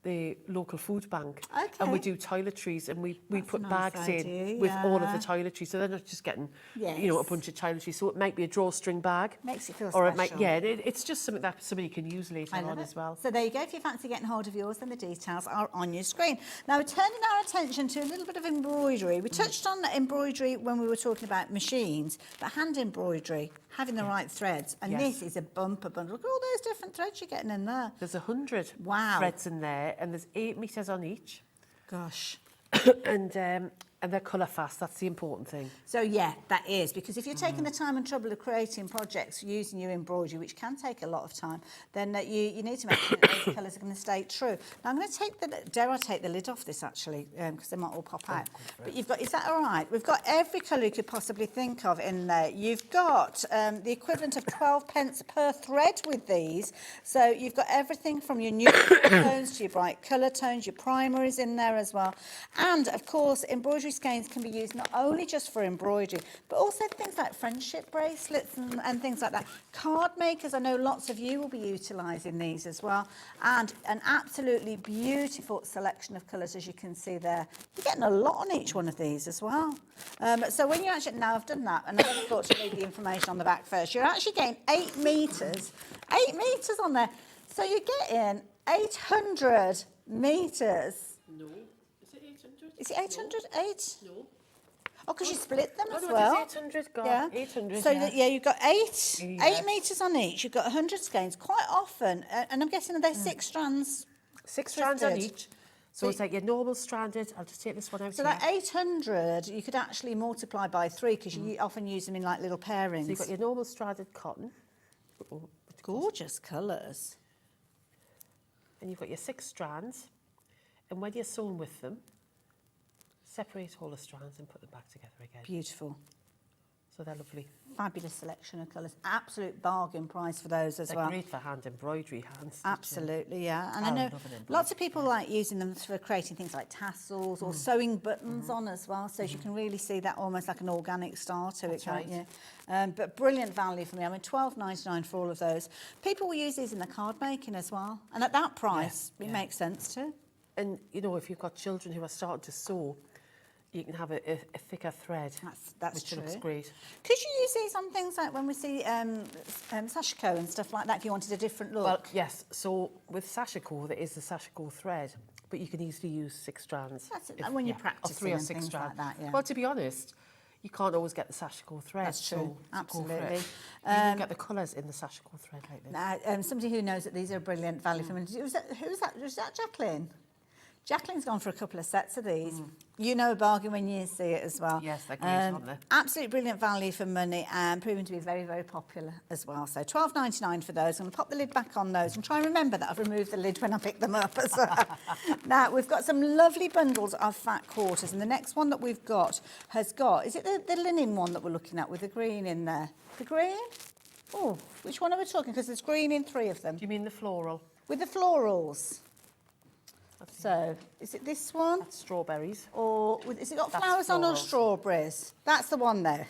the local food bank. Okay. And we do toiletries, and we put a nice bags idea, in with all of yeah. the toiletries. So they're not just getting, Yes. you know, a bunch of toiletries. So it might be a drawstring bag. Makes it feel Or it might, special. yeah, it's just something that somebody can use later I love on it. as well. So there you go. If you fancy getting hold of yours, then the details are on your screen. Now, we're turning our attention to a little bit of embroidery. We touched on embroidery when we were talking about machines, but hand embroidery, having the right threads. And Yes. this is a bumper bundle. Look at all those different threads you're getting in there. There's 100 Wow. threads in there, and there's 8 metres on each. Gosh. And they're colour fast. That's the important thing. So yeah, that is, because if you're taking the time and trouble of creating projects using your embroidery, which can take a lot of time, then you need to make sure that those colours are going to stay true. Now I'm going to dare I take the lid off this actually, because they might all pop out. But you've got, is that all right? We've got every colour you could possibly think of in there. You've got the equivalent of 12 pence per thread with these. So you've got everything from your neutral tones to your bright colour tones, your primer is in there as well. And of course, embroidery skeins can be used not only just for embroidery, but also things like friendship bracelets and things like that. Card makers, I know lots of you will be utilising these as well. And an absolutely beautiful selection of colours, as you can see there. You're getting a lot on each one of these as well. So when you actually, now I've done that, and I've thought to read the information on the back first, you're actually getting 8 metres on there. So you're getting 800 metres. No. Is it 800? Is it 800? 8? No. Oh, because you split them as No, well. it's 800, God. Yeah. 800, So yeah. you've got 8 Yeah. metres on each. You've got 100 skeins quite often, and I'm guessing they're 6 strands. 6 strands on twisted. each. So it's like your normal stranded. I'll just take this one out So here. that 800, you could actually multiply by 3 because you often use them in like little pairings. So you've got your normal stranded cotton. Gorgeous colours. And you've got your 6 strands. And when you're sewn with them, separate all the strands and put them back together again. Beautiful. So they're lovely. Fabulous selection of colours. Absolute bargain price for those as They're well. great for hand embroidery, hand stitching. Absolutely, yeah. And I I know love an embroidery. lots of people like using them for creating things like tassels or sewing buttons on as well. So you can really see that almost like an organic style to That's it, can't right. you? But brilliant value for me. I mean, $12.99 for all of those. People will use these in the card making as well. And at that price, it makes sense too. And, you know, if you've got children who are starting to sew, you can have a thicker thread, That's which true. looks great. Could you use these on things like when we see sashiko and stuff like that if you wanted a different look? Well, yes. So with sashiko, there is the sashiko thread, but you can easily use 6 strands. That's it, when you're or practicing 3 or and 6 things like strands. that, yeah. Well, to be honest, you can't always get the sashiko thread. That's true, so go for absolutely. it. You can get the colours in the sashiko thread like this. Now, somebody who knows that these are a brilliant value for money. Who's that? Was that Jacqueline? Jacqueline's gone for a couple of sets of these. You know a bargain when you see it as well. Yes, they're great, aren't they? Absolute brilliant value for money and proving to be very, very popular as well. So $12.99 for those. I'm going to pop the lid back on those and try and remember that I've removed the lid when I pick them up as well. Now, we've got some lovely bundles of fat quarters, and the next one that we've got has got, is it the linen one that we're looking at with the green in there? The green? Oh, which one are we talking? Because there's green in 3 of them. Do you mean the floral? With the florals. So, is it this one? That's strawberries. Or has it got That's flowers on or florals. strawberries? That's the one there.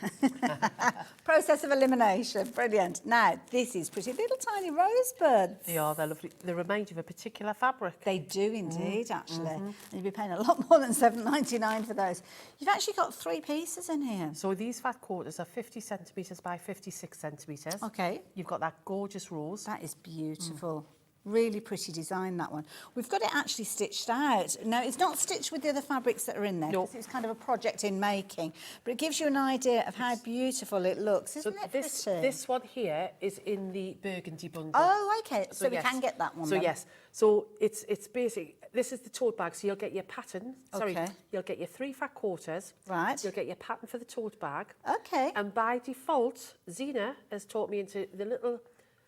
Process of elimination. Brilliant. Now, this is pretty little tiny rosebuds. They are, they're lovely. They remind you of a particular fabric. They do indeed, actually. And you'll be paying a lot more than $7.99 for those. You've actually got 3 pieces in here. So these fat quarters are 50 centimetres by 56 centimetres. Okay. You've got that gorgeous rose. That is beautiful. Really pretty design, that one. We've got it actually stitched out. No, it's not stitched with the other fabrics that are in there, because it's kind of a project in making. But it gives you an idea of how beautiful it looks, isn't it pretty? This one here is in the burgundy bundle. Oh, okay. So we yes. can get that one So then. yes. So it's basic. This is the tote bag. So you'll get your pattern. Sorry. Okay. You'll get your 3 fat quarters. Right. You'll get your pattern for the tote bag. Okay. And by default, Zena has taught me into the little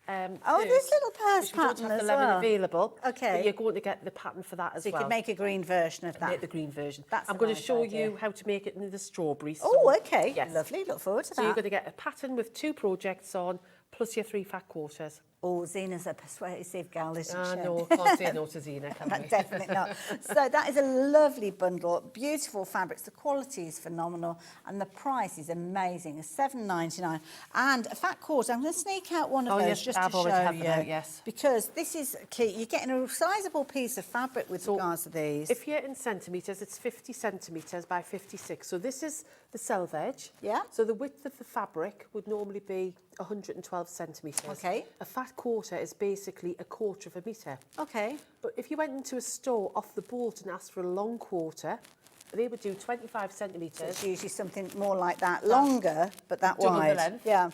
this little purse which we don't pattern have as the lemon well. available. Okay. But you're going to get the pattern for that as So you well. could make a green version of that. Make the green version. That's I'm a going nice to show idea. you how to make it in the strawberry. Oh, okay. Yes. Lovely. Look forward to So you're that. going to get a pattern with 2 projects on, plus your 3 fat quarters. Oh, Zena's a persuasive gal, isn't she? No, can't say no to Zena, can we? Definitely not. So that is a lovely bundle, beautiful fabrics. The quality is phenomenal and the price is amazing. It's $7.99 and a fat quarter. I'm going to sneak out one of those yes, just I've to already show had you. them out, yes. Because this is key. You're getting a sizable piece of fabric with regards to these. If you're in centimetres, it's 50 centimetres by 56. So this is the selve edge. Yeah. So the width of the fabric would normally be 112 centimetres. Okay. A fat quarter is basically a quarter of a metre. Okay. But if you went into a store off the boat and asked for a long quarter, they would do 25 centimetres. So it's usually something more like that, longer, but that Double the wide. length. Yeah.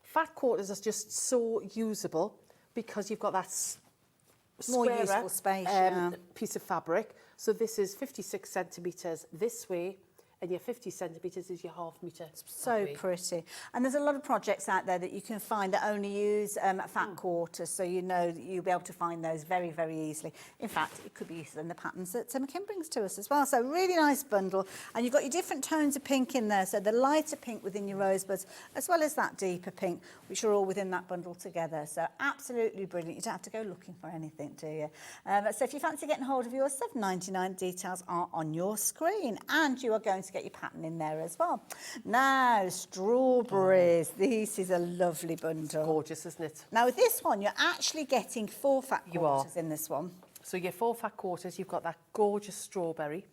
Fat quarters are just so usable because you've got that More squarer, useful space, yeah. piece of fabric. So this is 56 centimetres this way, and your 50 centimetres is your half metre. So pretty. And there's a lot of projects out there that you can find that only use fat quarters, so you know that you'll be able to find those very, very easily. In fact, it could be used in the patterns that Kim brings to us as well. So really nice bundle. And you've got your different tones of pink in there, so the lighter pink within your rosebuds, as well as that deeper pink, which are all within that bundle together. So absolutely brilliant. You don't have to go looking for anything, do you? So if you fancy getting hold of yours, $7.99, details are on your screen. And you are going to get your pattern in there as well. Now, strawberries. This is a lovely bundle. Gorgeous, isn't it? Now, with this one, you're actually getting 4 fat You are. quarters in this one. So your 4 fat quarters, you've got that gorgeous strawberry.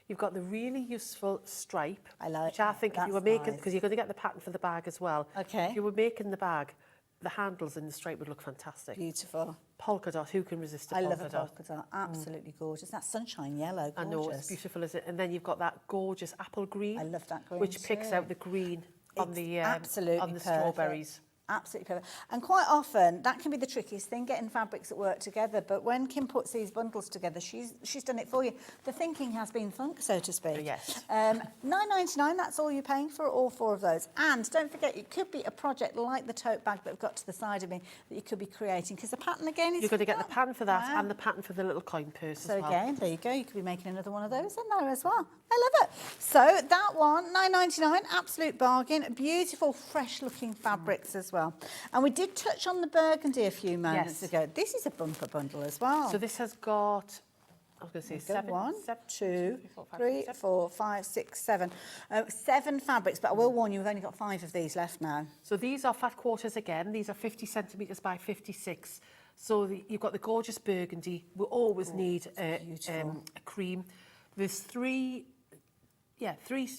You've got the really useful stripe. I like which I that. think if you were That's making, nice. because you're going to get the pattern for the bag as well. Okay. If you were making the bag, the handles in the stripe would look fantastic. Beautiful. Polka dot, who can resist a I polka love a dot? polka dot. Absolutely gorgeous. That sunshine yellow, gorgeous. I know, it's beautiful, is it? And then you've got that gorgeous apple green. I love that green which picks too. out the green on It's the absolutely on the perfect. strawberries. Absolutely perfect. And quite often, that can be the trickiest thing, getting fabrics that work together. But when Kim puts these bundles together, she's done it for you. The thinking has been funk, so to speak. Yes. $9.99, that's all you're paying for all 4 of those. And don't forget, it could be a project like the tote bag that I've got to the side of me that you could be creating, because the pattern again is... You're going to get the pattern for that Wow. and the pattern for the little coin purse So as well. again, there you go. You could be making another one of those in there as well. I love it. So that one, $9.99, absolute bargain. Beautiful, fresh-looking fabrics as well. And we did touch on the burgundy a few moments ago. This is a bumper bundle as well. So this has got, I was going to say Go 7, one, 7, 2, 5, 3, 7. 4, 5, 6, 7. 7 fabrics, but I will warn you, we've only got 5 of these left now. So these are fat quarters again. These are 50 centimetres by 56. So you've got the gorgeous burgundy. We always need a cream. There's 3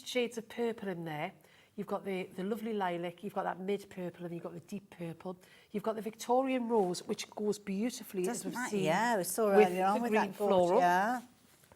shades of purple in there. You've got the lovely lilac, you've got that mid-purple, and you've got the deep purple. You've got the Victorian rose, which goes beautifully, as we've seen. Yeah, we saw with earlier on the with green that gorge, floral yeah.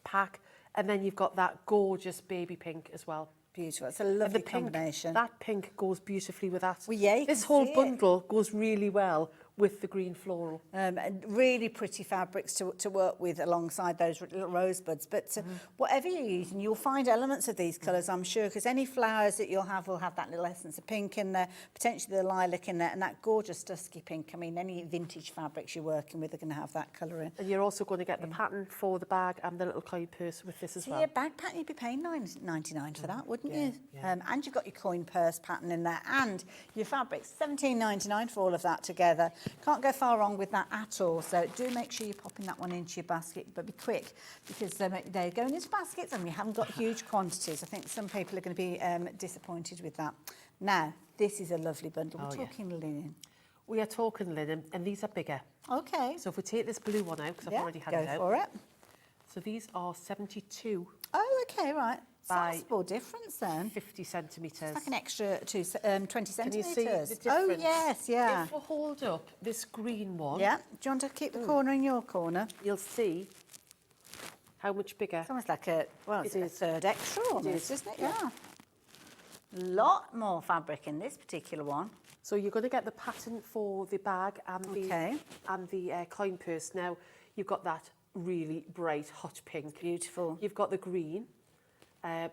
pack. And then you've got that gorgeous baby pink as well. Beautiful. It's a And lovely the pink, combination. that pink goes beautifully with that. Well, yeah, you this can whole see it. bundle goes really well with the green floral. And really pretty fabrics to work with alongside those little rosebuds. But whatever you're using, you'll find elements of these colours, I'm sure, because any flowers that you'll have will have that little essence of pink in there, potentially the lilac in there, and that gorgeous dusky pink. I mean, any vintage fabrics you're working with are going to have that colour in. And you're also going to get the pattern for the bag and the little coin purse with this as So well. your bag pattern, you'd be paying $9.99 for that, wouldn't you? yeah. And you've got your coin purse pattern in there, and your fabrics, $17.99 for all of that together. Can't go far wrong with that at all. So do make sure you're popping that one into your basket, but be quick, because they're going into baskets and we haven't got huge quantities. I think some people are going to be disappointed with that. Now, this is a lovely bundle. We're talking linen. We are talking linen, and these are bigger. Okay. So if we take this blue one out, because I've already had it out. Go for it. So these are 72 Oh, okay, right. By Sizable difference then. 50 centimetres. Like an extra 20 Can you centimetres. see the difference? Oh, yes, yeah. If we hold up this green one, Yeah. Do you want to keep the corner in your corner? you'll see how much bigger. It's almost like a, well, it's It a is. third extra almost, is, isn't it? Yeah. Lot more fabric in this particular one. So you're going to get the pattern for the bag and Okay. the coin purse. Now, you've got that really bright hot pink. Beautiful. You've got the green.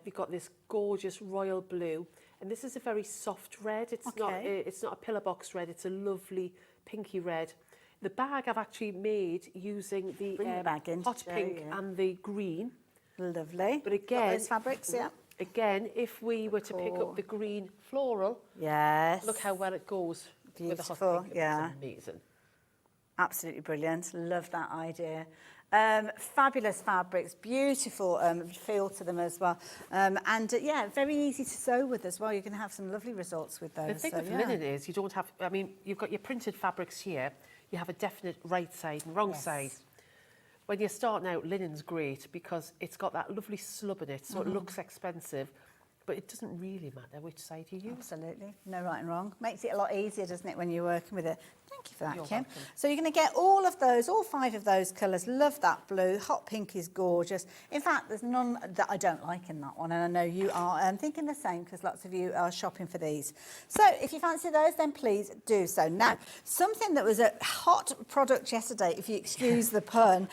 You've got this gorgeous royal blue. And this is a very soft red. It's not a pillar box red. It's a lovely pinky red. The bag I've actually made using the Bring the bag in hot to show pink you. and the green. Lovely. But Got again, those fabrics, yeah. Again, if we were to pick up the green floral, Yes. look how well it goes with the hot Beautiful, pink. yeah. It's amazing. Absolutely brilliant. Love that idea. Fabulous fabrics, beautiful feel to them as well. Yeah, very easy to sew with as well. You can have some lovely results with those. The thing with linen is you don't have, I mean, you've got your printed fabrics here, you have a definite right side and wrong side. When you're starting out, linen's great because it's got that lovely slub in it, so it looks expensive, but it doesn't really matter which side you use. Absolutely. No right and wrong. Makes it a lot easier, doesn't it, when you're working with it. Thank you for that, You're Kim. welcome. So you're going to get all of those, all 5 of those colours. Love that blue. Hot pink is gorgeous. In fact, there's none that I don't like in that one, and I know you are thinking the same because lots of you are shopping for these. So if you fancy those, then please do so. Now, something that was a hot product yesterday, if you excuse the pun,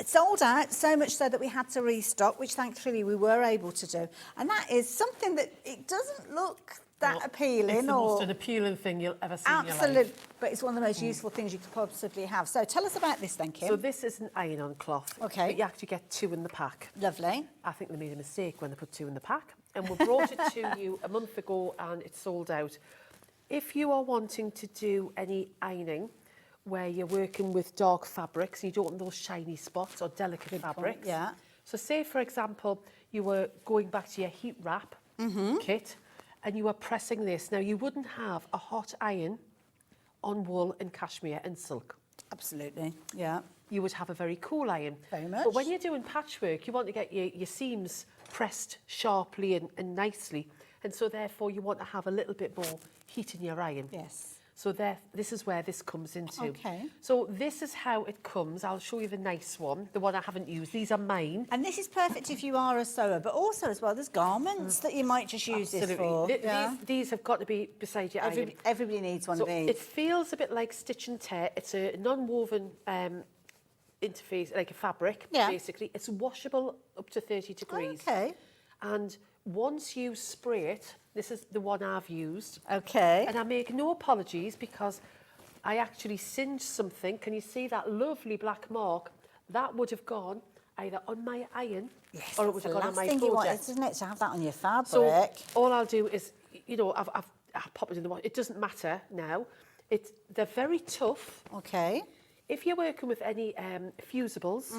sold out, so much so that we had to restock, which thankfully we were able to do. And that is something that it doesn't look that appealing. It's the most unappealing thing you'll ever see in your life. Absolutely, but it's one of the most useful things you could possibly have. So tell us about this then, Kim. So this is an iron-on cloth. Okay. But you actually get 2 in the pack. Lovely. I think they made a mistake when they put 2 in the pack. And we brought it to you a month ago and it's sold out. If you are wanting to do any ironing where you're working with dark fabrics, you don't want those shiny spots or delicate fabrics. Yeah. So say, for example, you were going back to your heat wrap kit and you were pressing this. Now, you wouldn't have a hot iron on wool and cashmere and silk. Absolutely, yeah. You would have a very cool iron. Very much. But when you're doing patchwork, you want to get your seams pressed sharply and nicely. And so, therefore, you want to have a little bit more heat in your iron. Yes. So this is where this comes into. Okay. So this is how it comes. I'll show you the nice one, the one I haven't used. These are mine. And this is perfect if you are a sewer, but also as well, there's garments that you might just use this for. These have got to be beside your iron. Everybody needs one So of these. it feels a bit like stitch and tear. It's a non-woven interface, like a fabric, basically. It's washable up to 30 degrees. Okay. And once you spray it, this is the one I've used. Okay. And I make no apologies because I actually singed something. Can you see that lovely black mark? That would have gone either on my iron or it would have gone on my thing you want, project. isn't it, to have that on your fabric? So all I'll do is, you know, I've popped it in the wash. It doesn't matter now. They're very tough. Okay. If you're working with any fusibles,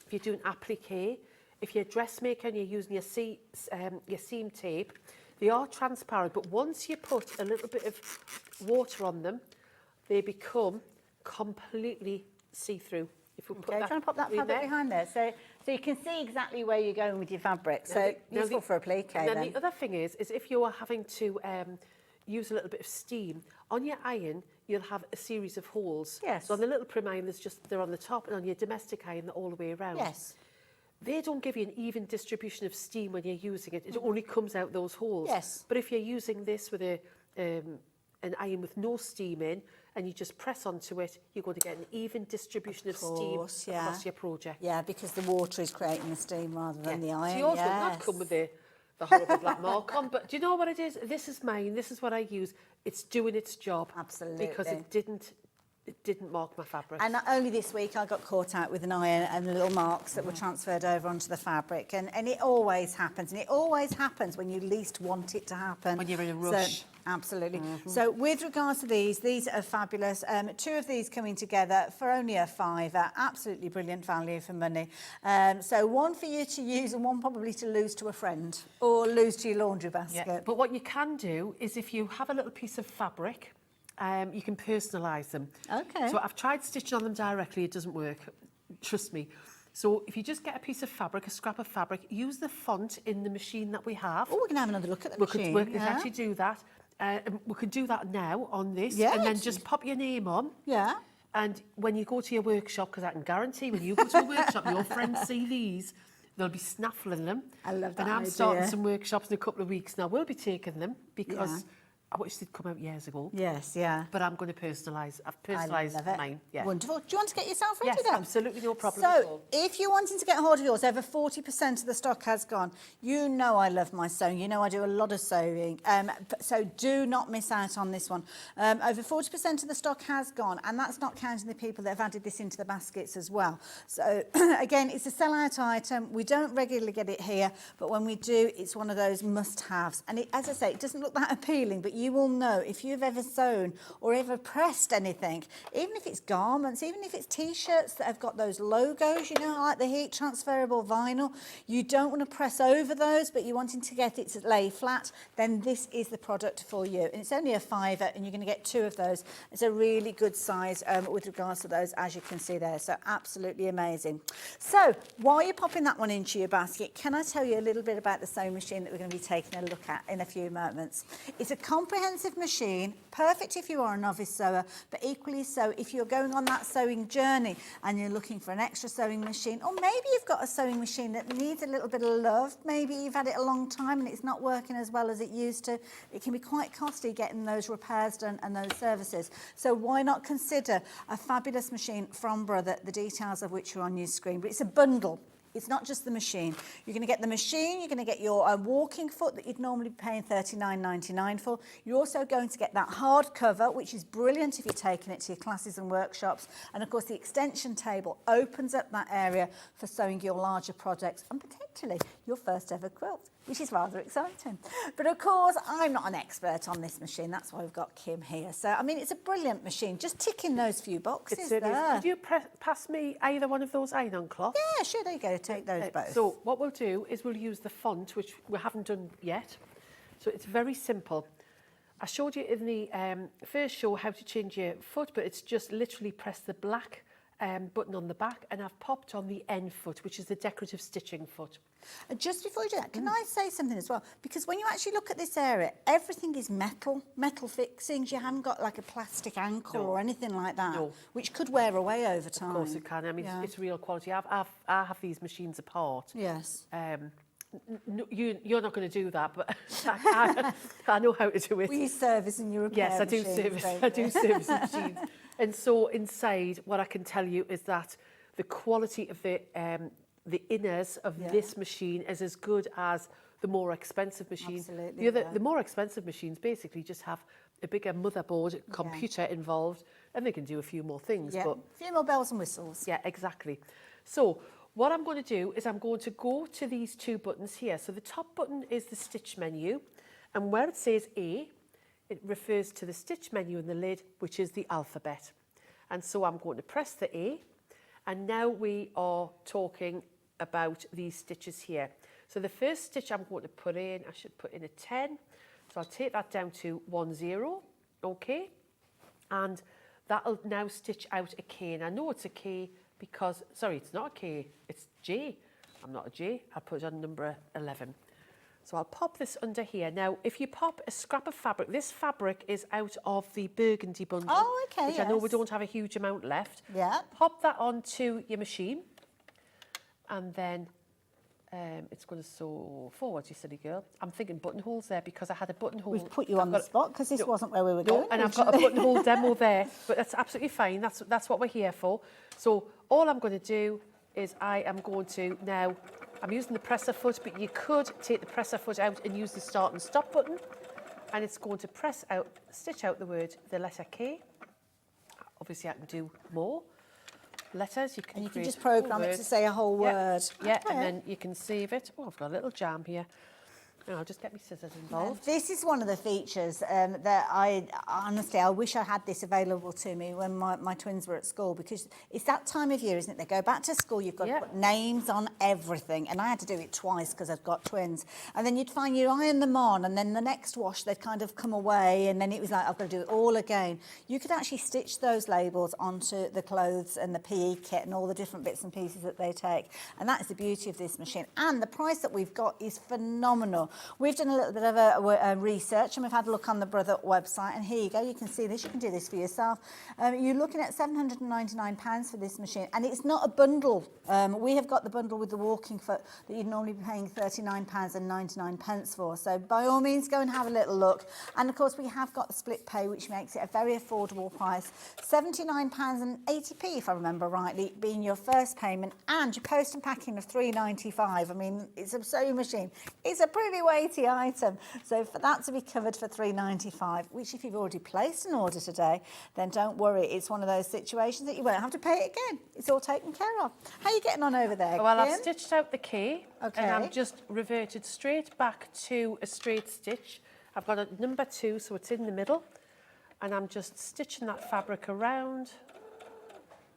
if you're doing applique, if you're a dressmaker and you're using your seam tape, they are transparent, but once you put a little bit of water on them, they become completely see-through. If we put Okay, try and pop that fabric behind there. So you can see exactly where you're going with your fabric. So useful for applique and then then. the other thing is if you are having to use a little bit of steam, on your iron, you'll have a series of holes. Yes. So on the little prim iron, they're on the top, and on your domestic iron, they're all the way around. Yes. They don't give you an even distribution of steam when you're using it. It only comes out those holes. Yes. But if you're using this with an iron with no steam in, and you just press onto it, you're going to get an even distribution of steam across your project. Yeah, because the water is creating the steam rather than the iron. So yours would not come with the horrible black mark on, but do you know what it is? This is mine. This is what I use. It's doing its job. Absolutely. Because it didn't mark my fabric. And only this week I got caught out with an iron and little marks that were transferred over onto the fabric. And it always happens. And it always happens when you least want it to happen. When you're in a rush. So, absolutely. So with regards to these are fabulous. 2 of these coming together for only a £5. Absolutely brilliant value for money. So 1 for you to use and 1 probably to lose to a friend or lose to your laundry basket. Yeah. But what you can do is if you have a little piece of fabric, you can personalise them. Okay. So I've tried stitching on them directly. It doesn't work. Trust me. So if you just get a piece of fabric, a scrap of fabric, use the font in the machine that we have. Oh, we're going to have another look at the machine. We could actually do that. We could do that now on this, Yeah, and then just pop your name on. Yeah. And when you go to your workshop, because I can guarantee when you go to a workshop, your friends see these, they'll be snaffling them. I love that And I'm idea. starting some workshops in a couple of weeks now. We'll be taking them because I wish they'd come out years ago. Yes, yeah. But I'm going to personalise. I've I personalised love it. mine. Yeah. Wonderful. Do you want to get yourself ready Yes, then? absolutely, no problem at So, all. if you're wanting to get hold of yours, over 40% of the stock has gone. You know I love my sewing. You know I do a lot of sewing. So do not miss out on this one. Over 40% of the stock has gone, and that's not counting the people that have added this into the baskets as well. So, again, it's a sell-out item. We don't regularly get it here, but when we do, it's one of those must-haves. And as I say, it doesn't look that appealing, but you will know if you've ever sewn or ever pressed anything, even if it's garments, even if it's T-shirts that have got those logos, you know, like the heat transferable vinyl, you don't want to press over those, but you're wanting to get it to lay flat, then this is the product for you. And it's only a £5, and you're going to get 2 of those. It's a really good size with regards to those, as you can see there. So absolutely amazing. So while you're popping that one into your basket, can I tell you a little bit about the sewing machine that we're going to be taking a look at in a few moments? It's a comprehensive machine, perfect if you are a novice sewer, but equally so if you're going on that sewing journey and you're looking for an extra sewing machine, or maybe you've got a sewing machine that needs a little bit of love. Maybe you've had it a long time and it's not working as well as it used to. It can be quite costly getting those repairs done and those services. So why not consider a fabulous machine from Brother, the details of which are on your screen. But it's a bundle. It's not just the machine. You're going to get the machine, you're going to get your walking foot that you'd normally be paying $39.99 for. You're also going to get that hard cover, which is brilliant if you're taking it to your classes and workshops. And of course, the extension table opens up that area for sewing your larger projects and potentially your first ever quilt, which is rather exciting. But of course, I'm not an expert on this machine. That's why we've got Kim here. So, I mean, it's a brilliant machine. Just ticking those few boxes there. Could you pass me either one of those iron cloths? Yeah, sure, there you go. Take those both. So what we'll do is we'll use the font, which we haven't done yet. So it's very simple. I showed you in the first show how to change your foot, but it's just literally press the black button on the back, and I've popped on the end foot, which is the decorative stitching foot. Just before you do that, can I say something as well? Because when you actually look at this area, everything is metal fixings. You haven't got like a plastic ankle or anything like that, which could wear away over time. Of course it can. I mean, it's real quality. I have these machines apart. Yes. You're not going to do that, but I know how to do it. Well, you service and you repair Yes, I do service. I do service machines. And so inside, what I can tell you is that the quality of the inners of this machine is as good as the more expensive machines. Absolutely. The more expensive machines basically just have a bigger motherboard, computer involved, and they can do a few more things. Yeah, but a few more bells and whistles. Yeah, exactly. So what I'm going to do is I'm going to go to these 2 buttons here. So the top button is the stitch menu, and where it says A, it refers to the stitch menu in the lid, which is the alphabet. And so I'm going to press the A, and now we are talking about these stitches here. So the first stitch I'm going to put in, I should put in a 10. So I'll take that down to 1 0, okay? And that'll now stitch out a K. And I know it's a K because, sorry, it's not a K, it's J. I'm not a J, I'll put it on number 11. So I'll pop this under here. Now, if you pop a scrap of fabric, this fabric is out of the burgundy bundle. Oh, okay, which I know we don't have a huge amount left. Yeah. Pop that onto your machine. And then it's going to sew forward, you silly girl. I'm thinking buttonholes there because I had a buttonhole. We've put you on the spot because this wasn't where we were going. And I've got a buttonhole demo there, but that's absolutely fine. That's what we're here for. So all I'm going to do is I am going to now, I'm using the presser foot, but you could take the presser foot out and use the start and stop button. And it's going to stitch out the letter K. Obviously I can do more letters. You can just program it to say a whole word. Yeah, and then you can save it. Oh, I've got a little jam here. I'll just get my scissors involved. This is one of the features that I wish I had this available to me when my twins were at school, because it's that time of year, isn't it? They go back to school, you've got to put names on everything, and I had to do it twice because I've got twins. And then you'd find you iron them on, and then the next wash they'd kind of come away, and then it was like, I've got to do it all again. You could actually stitch those labels onto the clothes and the PE kit and all the different bits and pieces that they take, and that is the beauty of this machine. And the price that we've got is phenomenal. We've done a little bit of a research, and we've had a look on the Brother website, and here you go, you can see this, you can do this for yourself. You're looking at £799 for this machine, and it's not a bundle. We have got the bundle with the walking foot that you'd normally be paying £39.99 for, so by all means go and have a little look. And of course we have got the split pay, which makes it a very affordable price, £79.80 if I remember rightly, being your first payment, and your post and packing of £3.95. I mean, it's a sewing machine, it's a pretty weighty item, so for that to be covered for £3.95, which if you've already placed an order today, then don't worry, it's one of those situations that you won't have to pay it again. It's all taken care of. How are you getting on over there, Well, Kim? I've stitched out the key, and I'm just reverted straight back to a straight stitch. I've got a number 2, so it's in the middle, and I'm just stitching that fabric around.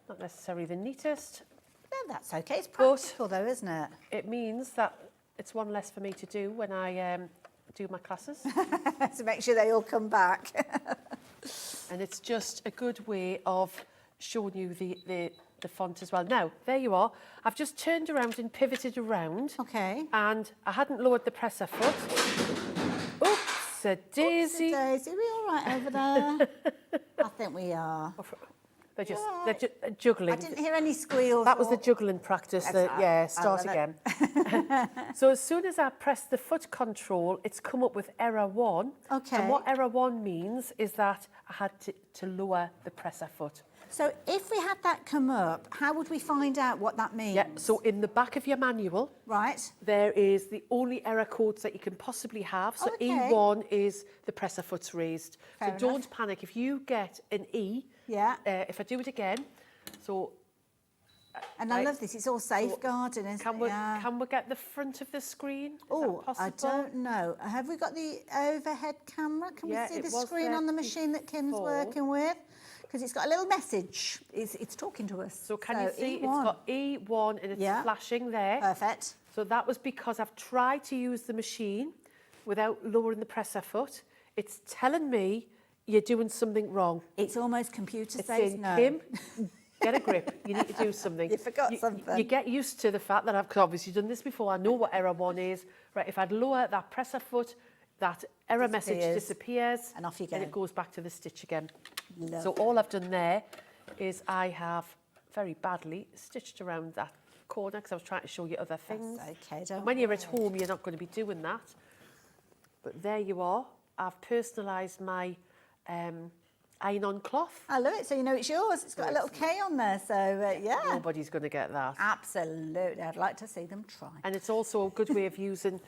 Not necessarily the neatest. No, that's okay. It's practical though, isn't it? It means that it's one less for me to do when I do my classes. To make sure they all come back. And it's just a good way of showing you the font as well. Now, there you are. I've just turned around and pivoted around. Okay. And I hadn't lowered the presser foot. Oops-a-daisy. Oops-a-daisy. Are we all right over there? I think we are. They're just juggling. I didn't hear any squeals. That was the juggling practice. Start again. So as soon as I press the foot control, it's come up with error 1. Okay. And what error 1 means is that I had to lower the presser foot. So if we had that come up, how would we find out what that means? Yeah, so in the back of your manual, right, there is the only error codes that you can possibly have. So okay. E1 is the presser foot's raised. Fair so don't panic. If you get an E, if I do it again, so... And I love this, it's all safeguarding, isn't it? Can we get the front of the screen? Oh, I don't know. Have we got the overhead camera? Can we see the screen on the machine that Kim's working with? Because it's got a little message. It's talking to us. So can you see it's got E1 and it's flashing there? Perfect. So that was because I've tried to use the machine without lowering the presser foot. It's telling me you're doing something wrong. It's almost computer it's says saying, no. Kim, get a grip. You need to do something. You forgot something. You get used to the fact that I've obviously done this before. I know what error 1 is. Right, if I'd lower that presser foot, that error message disappears. And off you go. And it goes back to the stitch again. Lovely. So all I've done there is I have very badly stitched around that corner because I was trying to show you other things. That's okay, don't when you're at home, you're not going to be doing that. But there you are. I've personalised my iron-on cloth. I love it. So you know it's yours. It's got a little K on there. So, yeah. Nobody's going to get that. Absolutely. I'd like to see them try. And it's also a good way of using,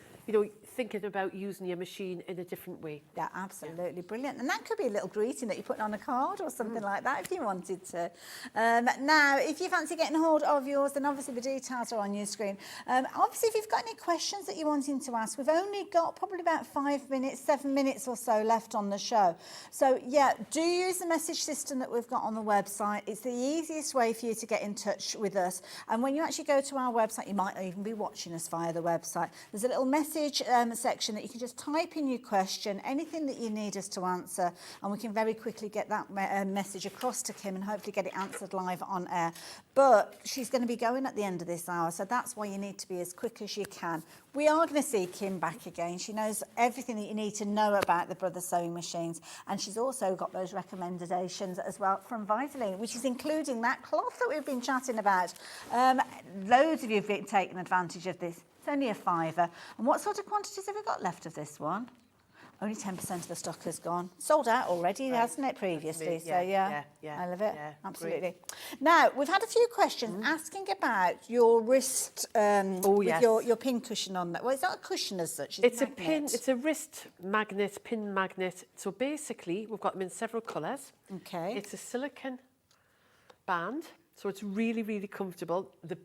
thinking about using your machine in a different way. Yeah, absolutely. Brilliant. And that could be a little greeting that you put on a card or something like that if you wanted to. Now, if you fancy getting hold of yours, then obviously the details are on your screen. Obviously, if you've got any questions that you're wanting to ask, we've only got probably about 7 minutes or so left on the show. So, yeah, do use the message system that we've got on the website. It's the easiest way for you to get in touch with us. And when you actually go to our website, you might even be watching us via the website. There's a little message section that you can just type in your question, anything that you need us to answer, and we can very quickly get that message across to Kim and hopefully get it answered live on air. But she's going to be going at the end of this hour, so that's why you need to be as quick as you can. We are going to see Kim back again. She knows everything that you need to know about the Brother sewing machines, and she's also got those recommendations as well from Vitaline, which is including that cloth that we've been chatting about. Loads of you have taken advantage of this. It's only a £5. And what sort of quantities have we got left of this one? Only 10% of the stock has gone. Sold out already, hasn't it, previously? So, yeah, I love it. Yeah, absolutely. great. Now, we've had a few questions asking about your wrist with your pin cushion on that. Well, it's not a cushion as such. It's a pin. It's a wrist magnet, pin magnet. So basically, we've got them in several colours. Okay. It's a silicone band, so it's really, really comfortable. The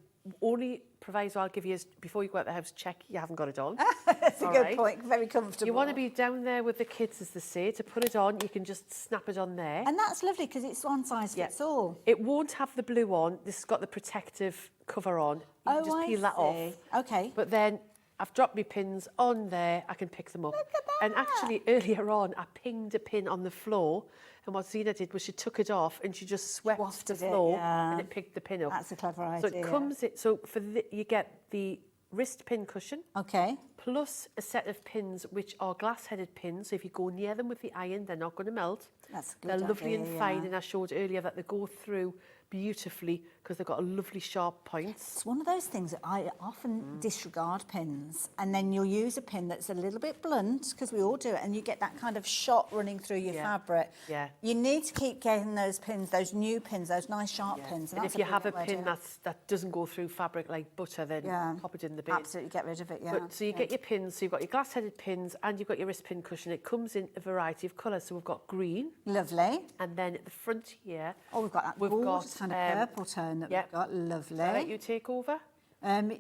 only proviso I'll give you is before you go out the house, check you haven't got it on. That's a All good right? point. Very comfortable. You want to be down there with the kids, as they say, to put it on. You can just snap it on there. And that's lovely because it's one size fits all. It won't have the blue on. This has got the protective cover on. You can just peel that off. Okay. But then I've dropped my pins on there. I can pick them up. Look at that. And actually, earlier on, I pinged a pin on the floor. And what Zena did was she took it off and she just swept the Wafted it, floor yeah. and it picked the pin up. That's a clever So idea. it comes. So for you get the wrist pin cushion. Okay. Plus a set of pins which are glass-headed pins. So if you go near them with the iron, they're not going to melt. That's a good They're lovely idea, and fine, yeah. and I showed earlier that they go through beautifully because they've got a lovely sharp points. It's one of those things that I often disregard pins, and then you'll use a pin that's a little bit blunt, because we all do it, and you get that kind of shot running through your fabric. Yeah. You need to keep getting those pins, those new pins, those nice sharp pins. And that's if you have a brilliant pin idea. that doesn't go through fabric like butter, then pop it in the bin. Absolutely, get rid of it, yeah. But, so you get your pins, so you've got your glass-headed pins and you've got your wrist pin cushion. It comes in a variety of colours. So we've got green. Lovely. And then at the front here, Oh, we've got that gorgeous kind of purple tone that we've got. Lovely. I'll let you take over. Well,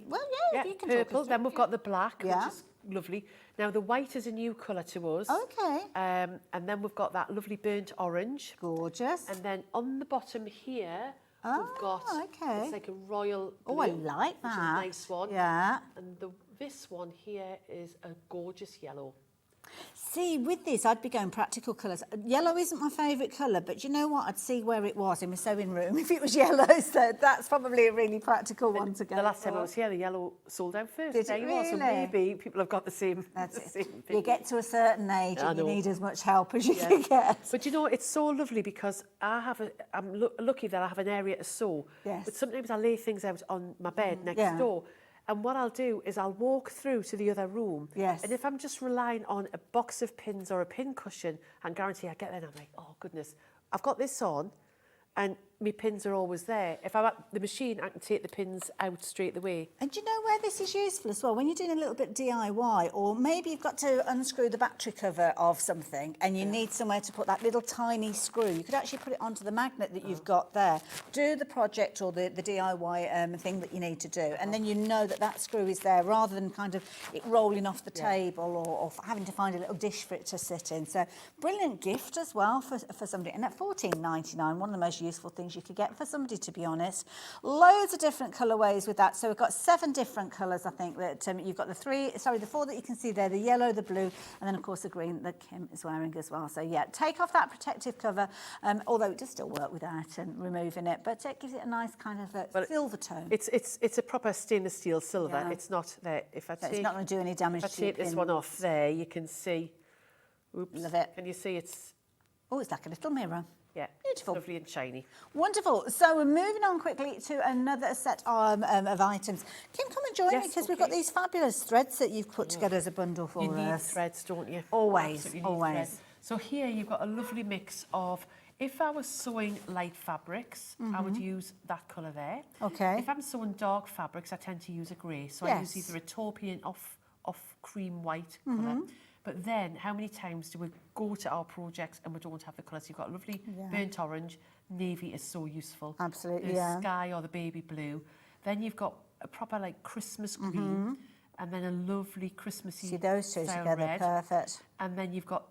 yeah, you can talk purple. us Then through we've got the black, Yeah. which is lovely. Now the white is a new colour to us. Okay. And then we've got that lovely burnt orange. Gorgeous. And then on the bottom here, we've got okay. it's like a royal blue, Oh, I like which is a that. nice one. Yeah. And this one here is a gorgeous yellow. See, with this, I'd be going practical colours. Yellow isn't my favourite colour, but you know what? I'd see where it was in my sewing room if it was yellow, so that's probably a really practical one to go The last time I for. was here, the yellow sold out first. Did There it you are. So really? maybe people have got the same. That's the it. same thing. You get to a certain age I and you know. need as much help as you can get. But you know, it's so lovely because I'm lucky that I have an area to sew. Yes. But sometimes I lay things out on my bed next door. And what I'll do is I'll walk through to the other room. Yes. And if I'm just relying on a box of pins or a pin cushion, I guarantee I get there and I'm like, oh, goodness, I've got this on and my pins are always there. If I'm at the machine, I can take the pins out straight away. And do you know where this is useful as well? When you're doing a little bit DIY, or maybe you've got to unscrew the battery cover of something and you need somewhere to put that little tiny screw, you could actually put it onto the magnet that you've got there. Do the project or the DIY thing that you need to do, and then you know that that screw is there rather than kind of it rolling off the table or having to find a little dish for it to sit in. So brilliant gift as well for somebody. And at $14.99, one of the most useful things you could get for somebody, to be honest. Loads of different colourways with that. So we've got 7 different colours, I think, that you've got the 4 that you can see there, the yellow, the blue, and then, of course, the green that Kim is wearing as well. So, yeah, take off that protective cover, although it does still work without and removing it, but it gives it a nice kind of silver tone. It's a proper stainless steel silver. Yeah. It's not there. If I So take, it's not going to do any damage if I to your take this pins. one off there, you can see. Oops. Love it. Can you see it's? Oh, it's like a little mirror. Yeah. Beautiful. Lovely and shiny. Wonderful. So we're moving on quickly to another set of items. Kim, come and join me, because we've got these fabulous threads that you've put together as a bundle for You need us. threads, don't you? Always, Absolutely need always. thread. So here you've got a lovely mix of, if I was sewing light fabrics, I would use that colour there. Okay. If I'm sewing dark fabrics, I tend to use a grey. So I use Yes. either a taupe off cream white colour. But then, how many times do we go to our projects and we don't have the colours? You've got lovely burnt orange. Navy is so useful. Absolutely, the yeah. sky or the baby blue. Then you've got a proper like Christmas green. And then a lovely Christmassy See those two sour together, red. perfect. And then you've got,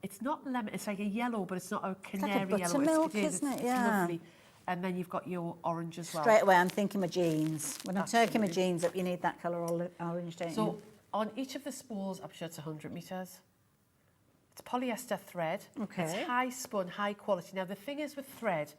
it's not lemon, it's like a yellow, but it's not a like a canary yellow. buttermilk, It's isn't it? It's Yeah. lovely. And then you've got your orange as well. Straight away, I'm thinking my jeans. When I'm taking my Absolutely. jeans up, you need that colour orange, don't So you? on each of the spools, I'm sure it's 100 metres. It's polyester thread. Okay. It's high spun, high quality. Now the thing is with thread,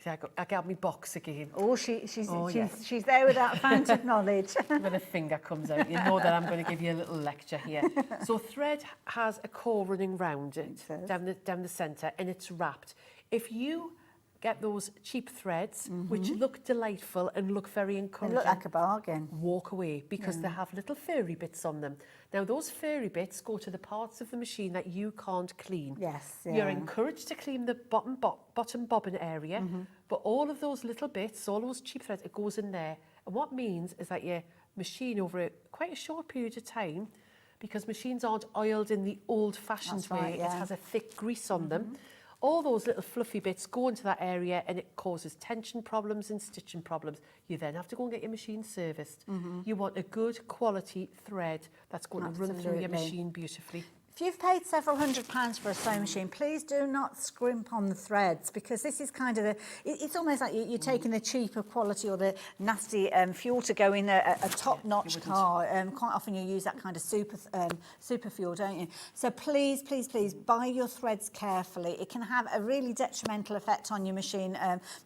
see, I got my box again. Oh, she's yes. she's there with that fount of knowledge. When a finger comes out, you know that I'm going to give you a little lecture here. So thread has a core running round it, down the centre, and it's wrapped. If you get those cheap threads, which look delightful and look very They encouraging, look like a bargain. walk away, because they have little furry bits on them. Now, those furry bits go to the parts of the machine that you can't clean. Yes, You're yeah. encouraged to clean the bottom bobbin area, but all of those little bits, all those cheap threads, it goes in there. And what means is that your machine, over quite a short period of time, because machines aren't oiled in the old-fashioned That's right, way, yeah. it has a thick grease on them. all those little fluffy bits go into that area and it causes tension problems and stitching problems. You then have to go and get your machine serviced. You want a good quality thread that's going to run through your machine beautifully. If you've paid several £100s for a sewing machine, please do not scrimp on the threads, because this is kind of it's almost like you're taking the cheaper quality or the nasty fuel to go in a top-notch car. Quite often you use that kind of super fuel, don't you? So please, please, please buy your threads carefully. It can have a really detrimental effect on your machine,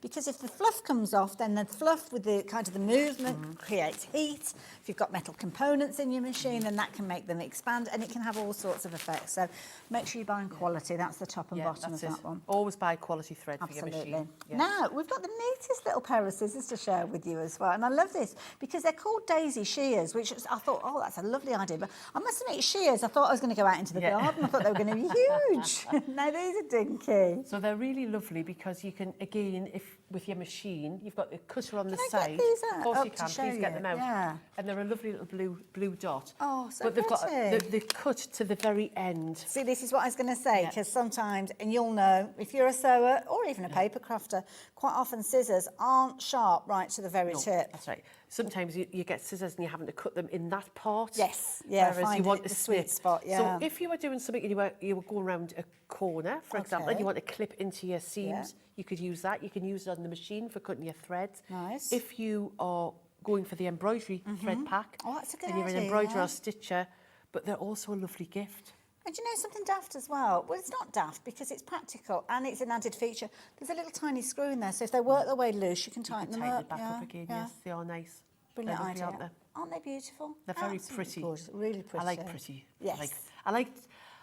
because if the fluff comes off, then the fluff with the kind of the movement creates heat. If you've got metal components in your machine, then that can make them expand, and it can have all sorts of effects. So make sure you're buying quality. That's the top and bottom of that one. Always buy quality thread for your machine. Now, we've got the neatest little pair of scissors to share with you as well. And I love this because they're called daisy shears, which I thought, oh, that's a lovely idea. But I must admit, shears, I thought I was going to go out into the garden. I thought they were going to be huge. No, these are dinky. So they're really lovely because you can, again, if with your machine, you've got the cutter on the side. Get these out? Of course you can. Show Please get them out. Yeah. And they're a lovely little blue dot. Oh, so but they've got pretty. the cut to the very end. See, this is what I was going to say, because sometimes, and you'll know, if you're a sewer or even a paper crafter, quite often scissors aren't sharp right to the very tip. That's right. Sometimes you get scissors and you're having to cut them in that part. Yes, yeah, whereas find you want the a sweet snip. spot, yeah. So if you were doing something and you were going around a corner, for example, and you want to clip into your seams, you could use that. You can use it on the machine for cutting your threads. Nice. If you are going for the embroidery thread pack, Oh, that's a good and you're an idea, embroiderer yeah. or stitcher, but they're also a lovely gift. And do you know something daft as well? Well, it's not daft because it's practical and it's an added feature. There's a little tiny screw in there, so if they work their way loose, you can tighten them up. It back up again, yes, they are nice. Brilliant They're lovely, idea. Aren't they beautiful? They're very Absolutely pretty. Gorgeous. Really pretty. I like pretty. Yes.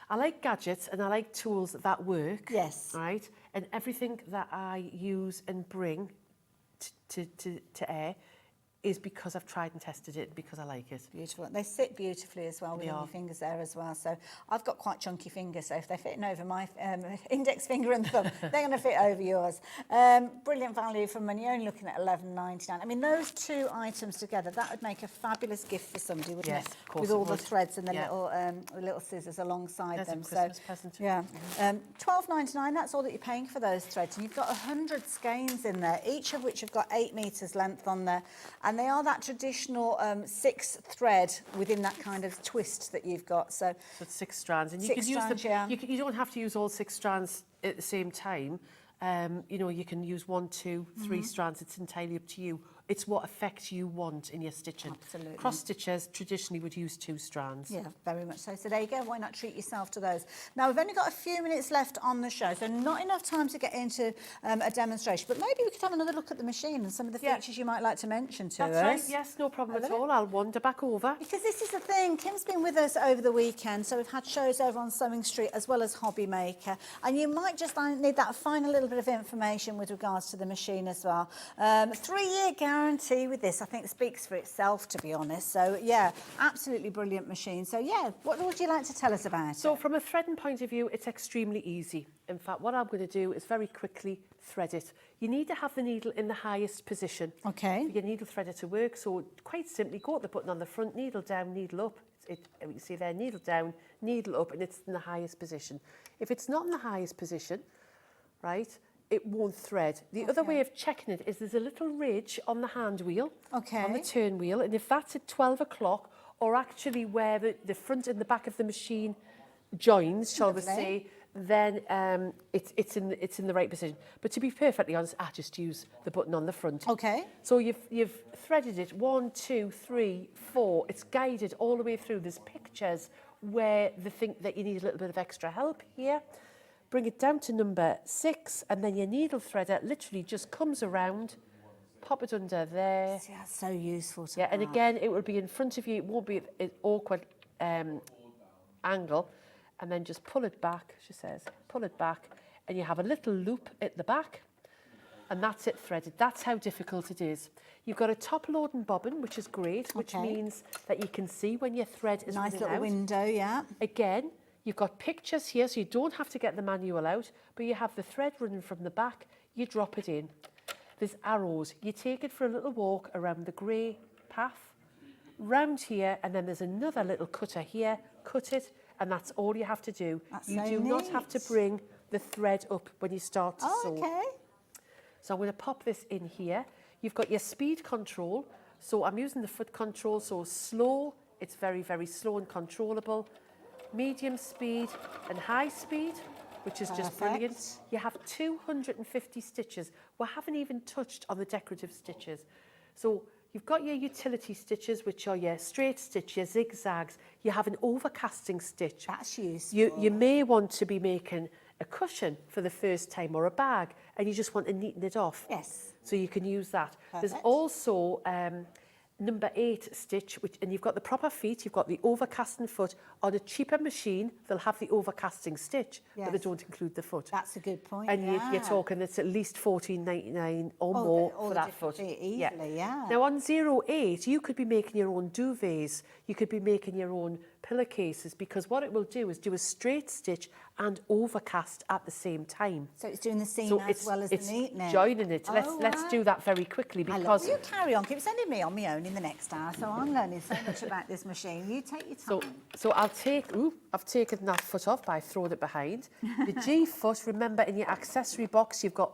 I like gadgets and I like tools that work. Yes. Right? And everything that I use and bring to air is because I've tried and tested it, because I like it. Beautiful. They sit beautifully as well with your fingers there as well. So I've got quite chunky fingers, so if they're fitting over my index finger and thumb, they're going to fit over yours. Brilliant value for money. You're only looking at $11.99. I mean, those two items together, that would make a fabulous gift for somebody, wouldn't it? Of course with it all the would. threads and the little scissors alongside That's them. a Christmas present. Yeah. $12.99, that's all that you're paying for those threads. And you've got 100 skeins in there, each of which have got 8 metres length on there. And they are that traditional 6 thread within that kind of twist that you've got. So it's 6 strands. And you 6 can use strands, them. yeah. You don't have to use all 6 strands at the same time. You know, you can use 1, 2, 3 strands. It's entirely up to you. It's what effect you want in your stitching. Absolutely. Cross stitchers traditionally would use 2 strands. yeah, very much so. So there you go. Why not treat yourself to those? Now, we've only got a few minutes left on the show, so not enough time to get into a demonstration. But maybe we could have another look at the machine and some of the features you might like to mention to us. That's right. Yes, no problem at all. I'll wander back over. Because this is the thing, Kim's been with us over the weekend, so we've had shows over on Sewing Street as well as Hobby Maker, and you might just need that final little bit of information with regards to the machine as well. 3-year guarantee with this, I think, speaks for itself, to be honest. So, yeah, absolutely brilliant machine. So, yeah, what would you like to tell us about it? So from a threading point of view, it's extremely easy. In fact, what I'm going to do is very quickly thread it. You need to have the needle in the highest position Okay. for your needle threader to work. So quite simply, go to the button on the front, needle down, needle up. You can see there, needle down, needle up, and it's in the highest position. If it's not in the highest position, right, it won't thread. The other way of checking it is there's a little ridge on the hand wheel, on the turn wheel, and if that's at 12 o'clock, or actually where the front and the back of the machine joins, shall we say, then it's in the right position. But to be perfectly honest, I just use the button on the front. Okay. So you've threaded it 1, 2, 3, 4. It's guided all the way through. There's pictures where they think that you need a little bit of extra help here. Bring it down to number 6, and then your needle threader literally just comes around, pop it under there. See, that's so useful to Yeah, and again, it will be in front of you. It won't be an awkward angle. And then just pull it back, she says. Pull it back, and you have a little loop at the back, and that's it threaded. That's how difficult it is. You've got a top-loading bobbin, which is great, which means that you can see when your thread is nice running little out. window, yeah. Again, you've got pictures here, so you don't have to get the manual out, but you have the thread running from the back. You drop it in. There's arrows. You take it for a little walk around the grey path, round here, and then there's another little cutter here. Cut it, and that's all you have to do. That's you so do not have to bring the thread up when you start to sew. Okay. So I'm going to pop this in here. You've got your speed control. So I'm using the foot control, so slow, it's very, very slow and controllable. Medium speed and high speed, which is just brilliant. You have 250 stitches. We haven't even touched on the decorative stitches. So you've got your utility stitches, which are your straight stitch, your zigzags. You have an overcasting stitch. That's useful. You may want to be making a cushion for the first time or a bag, and you just want to neaten it off. Yes. So you can use that. Perfect. There's also number 8 stitch, and you've got the proper feet, you've got the overcasting foot. On a cheaper machine, they'll have the overcasting stitch, but they don't include the foot. That's a good point. And you're talking it's at least $14.99 or more for that foot. Easily, yeah. Now on 08, you could be making your own duvets, you could be making your own pillowcases, because what it will do is do a straight stitch and overcast at the same time. So it's doing the seam as well as the neatening. It's joining it. Let's do that very quickly, because you carry on. Keep sending me on my own in the next hour. So I'm learning so much about this machine. You take your time. So I've taken that foot off by throwing it behind. The G foot, remember in your accessory box, you've got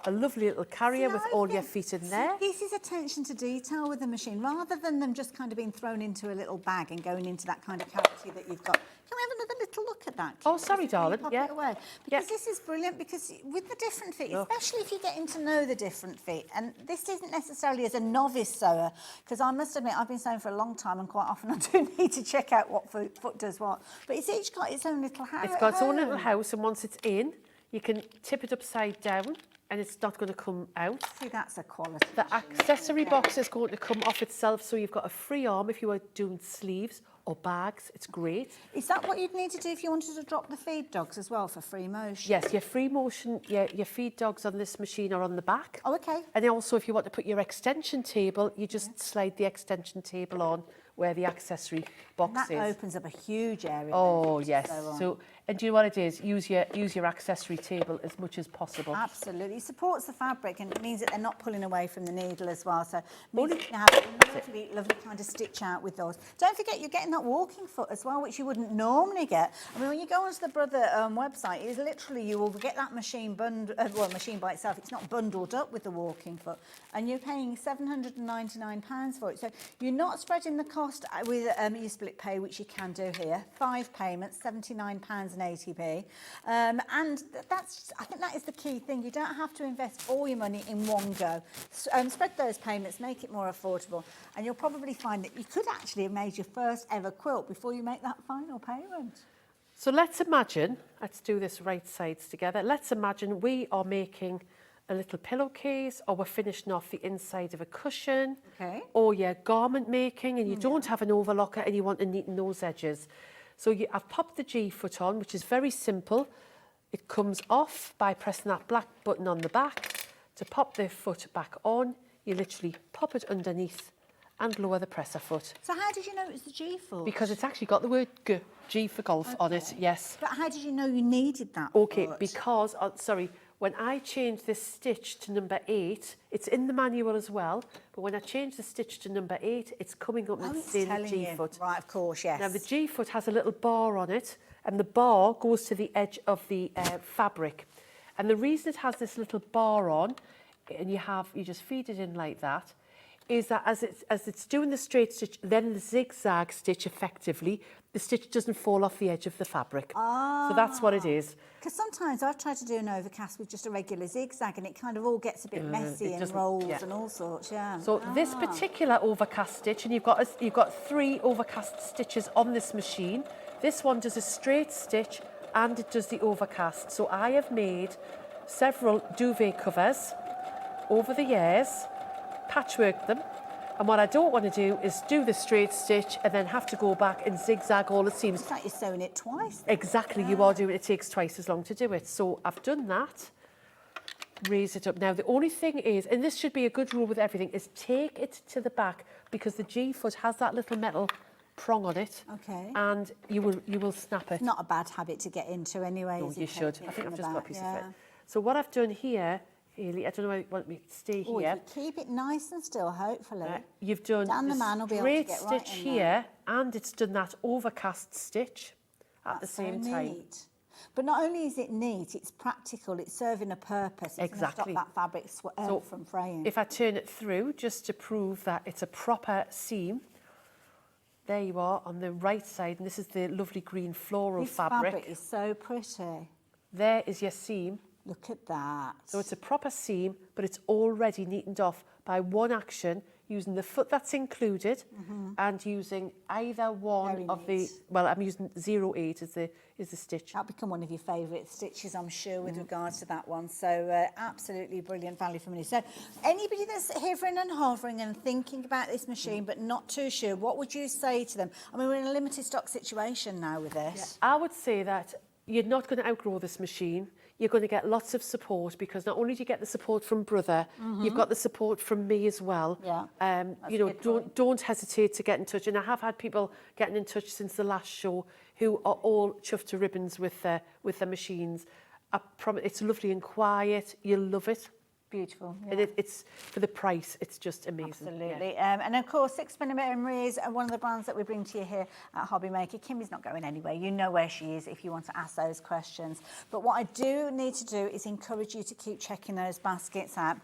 a lovely little carrier with all your feet in there. This is attention to detail with the machine, rather than them just kind of being thrown into a little bag and going into that kind of cavity that you've got. Can we have another little look at that? Oh, sorry, darling. Pop Yeah. it away. Because this is brilliant, because with the different feet, especially if you're getting to know the different feet, and this isn't necessarily as a novice sewer, because I must admit I've been sewing for a long time, and quite often I do need to check out what foot does what. But it's each got its own little house. It's got its own little house, and once it's in, you can tip it upside down, and it's not going to come out. See, that's a quality. The accessory box is going to come off itself, so you've got a free arm if you are doing sleeves or bags. It's great. Is that what you'd need to do if you wanted to drop the feed dogs as well for free motion? Yes, your free motion, your feed dogs on this machine are on the back. Oh, okay. And then also if you want to put your extension table, you just slide the extension table on where the accessory box And that is. opens up a huge area. Oh, yes. So, and do you know what it is? Use your accessory table as much as possible. Absolutely. It supports the fabric, and it means that they're not pulling away from the needle as well. So it means that you can have a lovely, lovely kind of stitch out with those. Don't forget, you're getting that walking foot as well, which you wouldn't normally get. I mean, when you go onto the Brother website, it is literally, you will get that machine machine by itself. It's not bundled up with the walking foot. And you're paying £799 for it. So you're not spreading the cost with your split pay, which you can do here. 5 payments, £79.80p. And I think that is the key thing. You don't have to invest all your money in one go. Spread those payments, make it more affordable, and you'll probably find that you could actually have made your first ever quilt before you make that final payment. So let's do this right sides together. Let's imagine we are making a little pillowcase, or we're finishing off the inside of a cushion, or you're garment making and you don't have an overlocker and you want to neaten those edges. So I've popped the G foot on, which is very simple. It comes off by pressing that black button on the back. To pop the foot back on, you literally pop it underneath and lower the presser foot. So how did you know it was the G foot? Because it's actually got the word G for golf on it, yes. But how did you know you needed that Okay, foot? because, when I changed this stitch to number 8, it's in the manual as well, but when I changed the stitch to number 8, it's coming up and saying the G foot. Right, of course, yes. Now the G foot has a little bar on it, and the bar goes to the edge of the fabric. And the reason it has this little bar on, and you just feed it in like that, is that as it's doing the straight stitch, then the zigzag stitch effectively, the stitch doesn't fall off the edge of the fabric. So that's what it is. Because sometimes I've tried to do an overcast with just a regular zigzag, and it kind of all gets a bit messy and rolls and all sorts, So this particular overcast stitch, and you've got 3 overcast stitches on this machine. This one does a straight stitch and it does the overcast. So I have made several duvet covers over the years, patchworked them, and what I don't want to do is do the straight stitch and then have to go back and zigzag all the seams. It's like you're sewing it twice. Exactly, you are doing it. It takes twice as long to do it. So I've done that, raise it up. Now the only thing is, and this should be a good rule with everything, is take it to the back, because the G foot has that little metal prong on it. Okay. And you will snap it. Not a bad habit to get into anyway. No, is you it? should. Take I it think from I've the just got a back, piece of it. So what I've done here, Hayley, I don't know why you want me to stay Oh, here. if you keep it nice and still, hopefully. You've done Dan the man will be able to straight get right stitch in here, and it's done that overcast stitch at the same time. Neat. But not only is it neat, it's practical, it's serving a purpose. It's Exactly. going to stop that fabric from fraying. If I turn it through, just to prove that it's a proper seam, there you are on the right side, and this is the lovely green floral This fabric. fabric is so pretty. There is your seam. Look at that. So it's a proper seam, but it's already neatened off by one action, using the foot that's included and using either one Very of neat. the, well, I'm using 08 as the stitch. That'll become one of your favourite stitches, I'm sure, with regards to that one. So absolutely brilliant value for money. So anybody that's hovering and hovering and thinking about this machine but not too sure, what would you say to them? I mean, we're in a limited stock situation now with this. I would say that you're not going to outgrow this machine. You're going to get lots of support, because not only do you get the support from brother, you've got the support from me as well. Yeah, You know, don't hesitate to get in touch. And I have had people getting in touch since the last show who are all chuffed to ribbons with the machines. I promise, it's lovely and quiet. You'll love it. Beautiful. And it's for the price, it's just amazing. Absolutely. Yeah. And of course, 6mm Memories are one of the brands that we bring to you here at Hobby Maker. Kimmy's not going anywhere. You know where she is if you want to ask those questions. But what I do need to do is encourage you to keep checking those baskets out.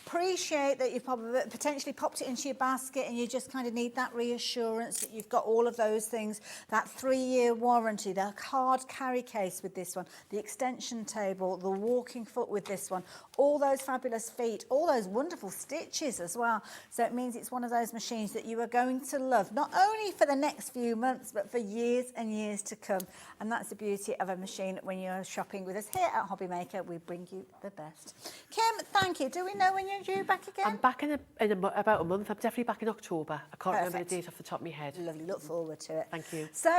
Appreciate that you've probably potentially popped it into your basket and you just kind of need that reassurance that you've got all of those things, that 3-year warranty, the hard carry case with this one, the extension table, the walking foot with this one, all those fabulous feet, all those wonderful stitches as well. So it means it's one of those machines that you are going to love, not only for the next few months, but for years and years to come. And that's the beauty of a machine when you're shopping with us here at Hobby Maker. We bring you the best. Kim, thank you. Do we know when you're due back again? I'm back in about a month. I'm definitely back in October. I can't remember the date off the top of my head. Lovely, look forward to it. Thank you. So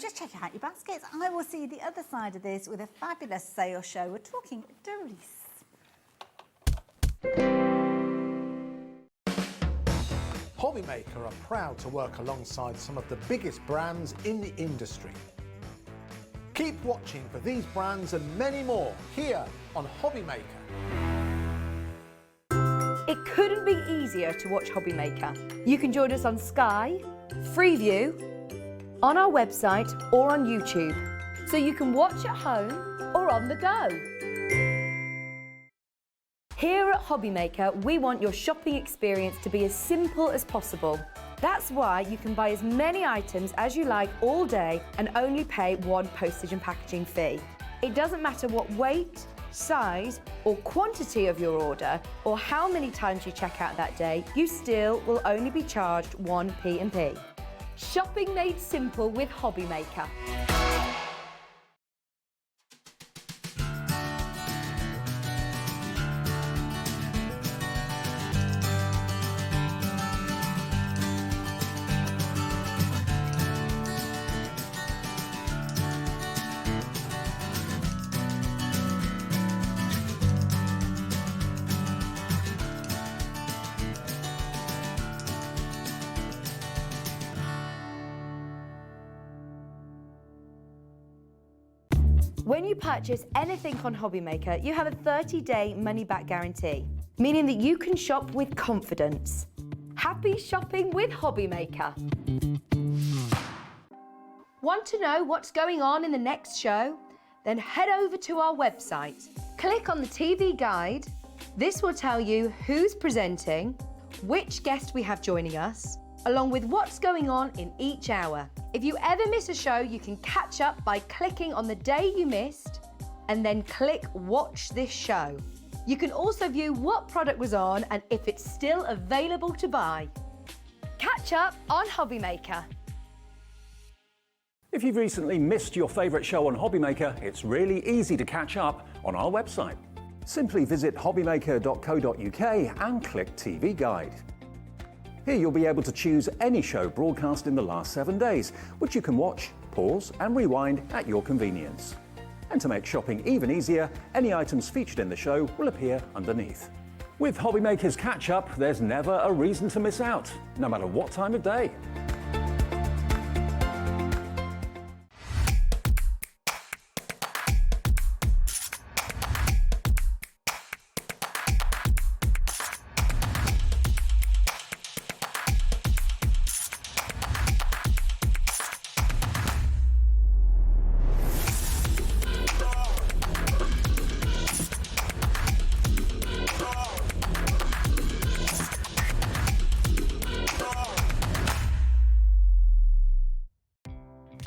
just check out your baskets. I will see you the other side of this with a fabulous sale show. We're talking Darice. Hobby Maker are proud to work alongside some of the biggest brands in the industry. Keep watching for these brands and many more here on Hobby Maker. It couldn't be easier to watch Hobby Maker. You can join us on Sky, Freeview, on our website or on YouTube, so you can watch at home or on the go. Here at Hobby Maker, we want your shopping experience to be as simple as possible. That's why you can buy as many items as you like all day and only pay one postage and packaging fee. It doesn't matter what weight, size or quantity of your order or how many times you check out that day, you still will only be charged one P&P. Shopping made simple with Hobby Maker. When you purchase anything on Hobby Maker, you have a 30-day money-back guarantee, meaning that you can shop with confidence. Happy shopping with Hobby Maker. Want to know what's going on in the next show? Then head over to our website. Click on the TV guide. This will tell you who's presenting, which guest we have joining us, along with what's going on in each hour. If you ever miss a show, you can catch up by clicking on the day you missed and then click Watch This Show. You can also view what product was on and if it's still available to buy. Catch up on Hobby Maker. If you've recently missed your favourite show on Hobby Maker, it's really easy to catch up on our website. Simply visit hobbymaker.co.uk and click TV Guide. Here you'll be able to choose any show broadcast in the last 7 days, which you can watch, pause and rewind at your convenience. And to make shopping even easier, any items featured in the show will appear underneath. With Hobby Maker's catch-up, there's never a reason to miss out, no matter what time of day.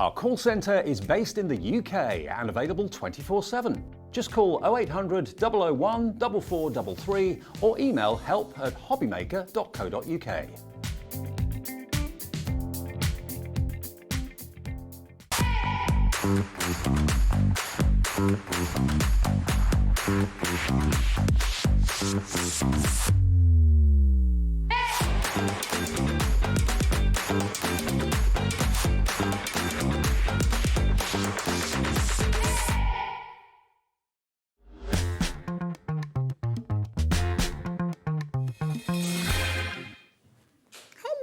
Our call centre is based in the UK and available 24/7. Just call 0800 001 4433 or email help@hobbymaker.co.uk.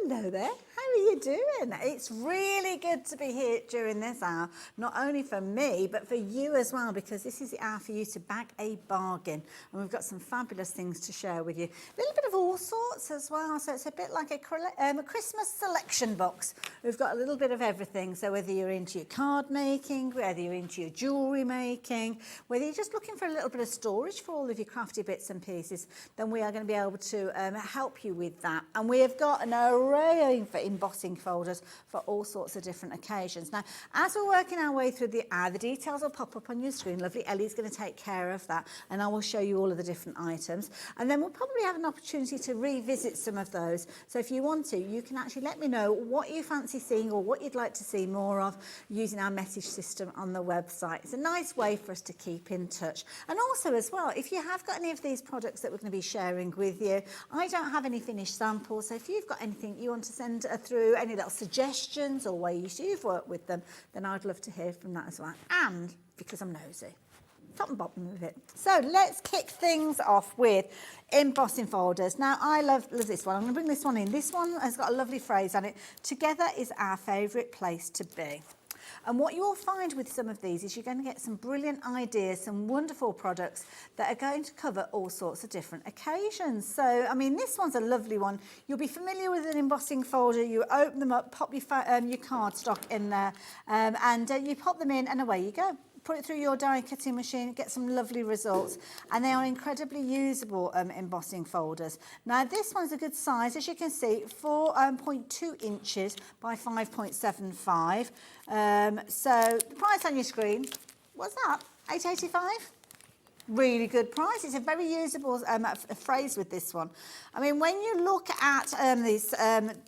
Hello there, how are you doing? It's really good to be here during this hour, not only for me, but for you as well, because this is the hour for you to bag a bargain. And we've got some fabulous things to share with you. A little bit of all sorts as well, so it's a bit like a Christmas selection box. We've got a little bit of everything, so whether you're into your card making, whether you're into your jewellery making, whether you're just looking for a little bit of storage for all of your crafty bits and pieces, then we are going to be able to help you with that. And we have got an array of embossing folders for all sorts of different occasions. Now, as we're working our way through the hour, the details will pop up on your screen. Lovely Ellie's going to take care of that, and I will show you all of the different items. And then we'll probably have an opportunity to revisit some of those. So if you want to, you can actually let me know what you fancy seeing or what you'd like to see more of using our message system on the website. It's a nice way for us to keep in touch. And also as well, if you have got any of these products that we're going to be sharing with you, I don't have any finished samples, so if you've got anything you want to send through, any little suggestions or ways you've worked with them, then I'd love to hear from that as well. And because I'm nosy, top and bottom of it. So let's kick things off with embossing folders. Now, I love this one. I'm going to bring this one in. This one has got a lovely phrase on it. Together is our favourite place to be. And what you will find with some of these is you're going to get some brilliant ideas, some wonderful products that are going to cover all sorts of different occasions. So, I mean, this one's a lovely one. You'll be familiar with an embossing folder. You open them up, pop your cardstock in there, and you pop them in, and away you go. Put it through your die cutting machine, get some lovely results, and they are incredibly usable embossing folders. Now this one's a good size, as you can see, 4.2 inches by 5.75. So the price on your screen, what's that? £8.85? Really good price. It's a very usable phrase with this one. I mean, when you look at this,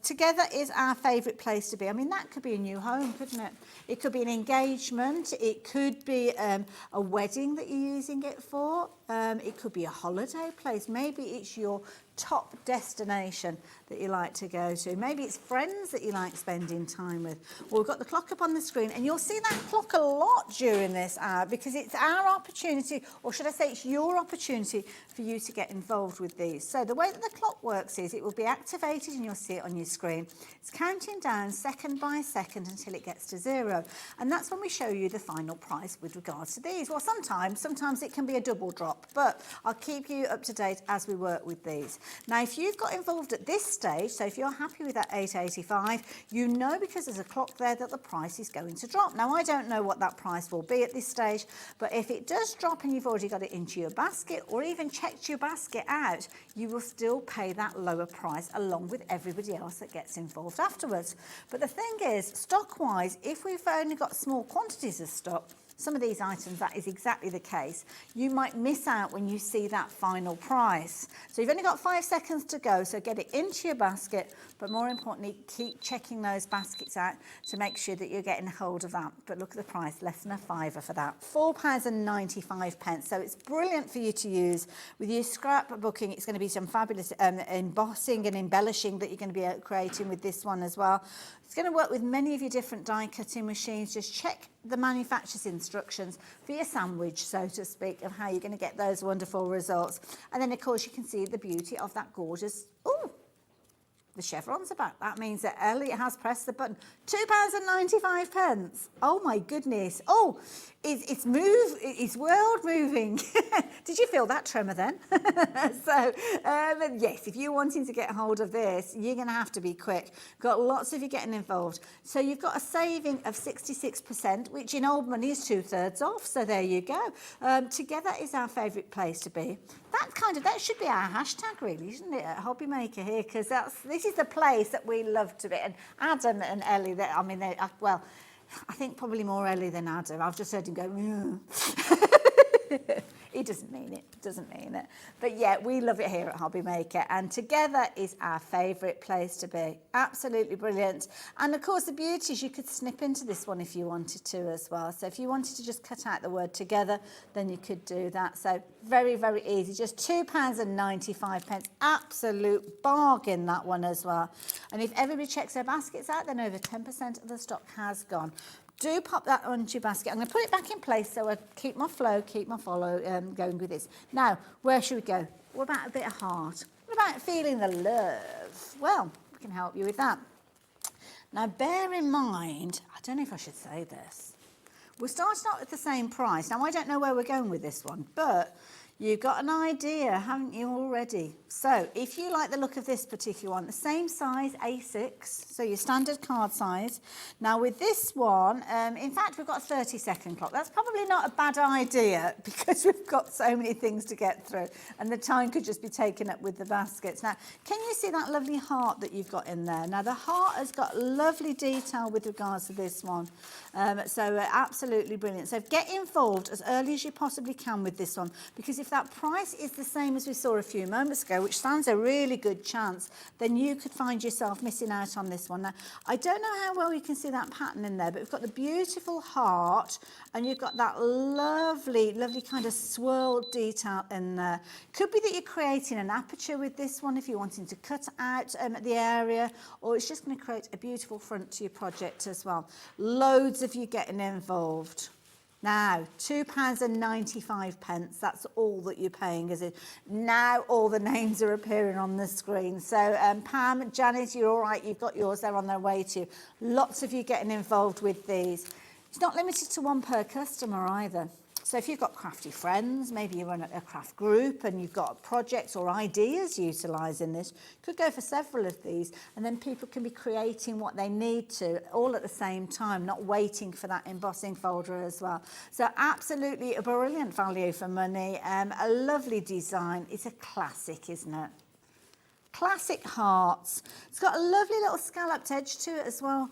together is our favourite place to be. I mean, that could be a new home, couldn't it? It could be an engagement. It could be a wedding that you're using it for. It could be a holiday place. Maybe it's your top destination that you like to go to. Maybe it's friends that you like spending time with. Well, we've got the clock up on the screen, and you'll see that clock a lot during this hour because it's our opportunity, or should I say it's your opportunity for you to get involved with these. So the way that the clock works is it will be activated and you'll see it on your screen. It's counting down second by second until it gets to 0. And that's when we show you the final price with regards to these. Well, sometimes it can be a double drop, but I'll keep you up to date as we work with these. Now, if you've got involved at this stage, so if you're happy with that £8.85, you know because there's a clock there that the price is going to drop. Now, I don't know what that price will be at this stage, but if it does drop and you've already got it into your basket or even checked your basket out, you will still pay that lower price along with everybody else that gets involved afterwards. But the thing is, stock-wise, if we've only got small quantities of stock, some of these items, that is exactly the case. You might miss out when you see that final price. So you've only got 5 seconds to go, so get it into your basket, but more importantly, keep checking those baskets out to make sure that you're getting hold of that. But look at the price, less than a fiver for that. £4.95. So it's brilliant for you to use. With your scrapbooking, it's going to be some fabulous embossing and embellishing that you're going to be creating with this one as well. It's going to work with many of your different die cutting machines. Just check the manufacturer's instructions for your sandwich, so to speak, of how you're going to get those wonderful results. And then, of course, you can see the beauty of that gorgeous... Ooh, the chevrons are back. That means that Elliot has pressed the button. £2.95. Oh, my goodness. Oh, it's world moving. Did you feel that tremor then? So, yes, if you're wanting to get hold of this, you're going to have to be quick. Got lots of you getting involved. So you've got a saving of 66%, which in old money is 2/3 off. So there you go. Together is our favourite place to be. That should be our hashtag, really, isn't it, at Hobby Maker here? Because this is the place that we love to be. And Adam and Ellie, I think probably more Ellie than Adam. I've just heard him go, He doesn't mean it, But yeah, we love it here at Hobby Maker, and together is our favourite place to be. Absolutely brilliant. And of course, the beauty is you could snip into this one if you wanted to as well. So if you wanted to just cut out the word together, then you could do that. So very, very easy. Just £2.95. Absolute bargain, that one as well. And if everybody checks their baskets out, then over 10% of the stock has gone. Do pop that onto your basket. I'm going to put it back in place so I keep my flow, keep my follow going with this. Now, where should we go? What about a bit of heart? What about feeling the love? Well, we can help you with that. Now, bear in mind, I don't know if I should say this. We're starting out at the same price. Now, I don't know where we're going with this one, but you've got an idea, haven't you, already? So if you like the look of this particular one, the same size, A6, so your standard card size. Now with this one, in fact, we've got a 30-second clock. That's probably not a bad idea because we've got so many things to get through and the time could just be taken up with the baskets. Now, can you see that lovely heart that you've got in there? Now, the heart has got lovely detail with regards to this one. Absolutely brilliant. So get involved as early as you possibly can with this one, because if that price is the same as we saw a few moments ago, which stands a really good chance, then you could find yourself missing out on this one. Now, I don't know how well you can see that pattern in there, but we've got the beautiful heart and you've got that lovely, lovely kind of swirled detail in there. Could be that you're creating an aperture with this one if you're wanting to cut out the area, or it's just going to create a beautiful front to your project as well. Loads of you getting involved. Now, £2.95, that's all that you're paying, is it? Now all the names are appearing on the screen. So Pam, Janice, you're all right, you've got yours, they're on their way to you. Lots of you getting involved with these. It's not limited to one per customer either. So if you've got crafty friends, maybe you run a craft group and you've got projects or ideas utilising this, you could go for several of these, and then people can be creating what they need to all at the same time, not waiting for that embossing folder as well. So absolutely a brilliant value for money, a lovely design. It's a classic, isn't it? Classic hearts. It's got a lovely little scalloped edge to it as well.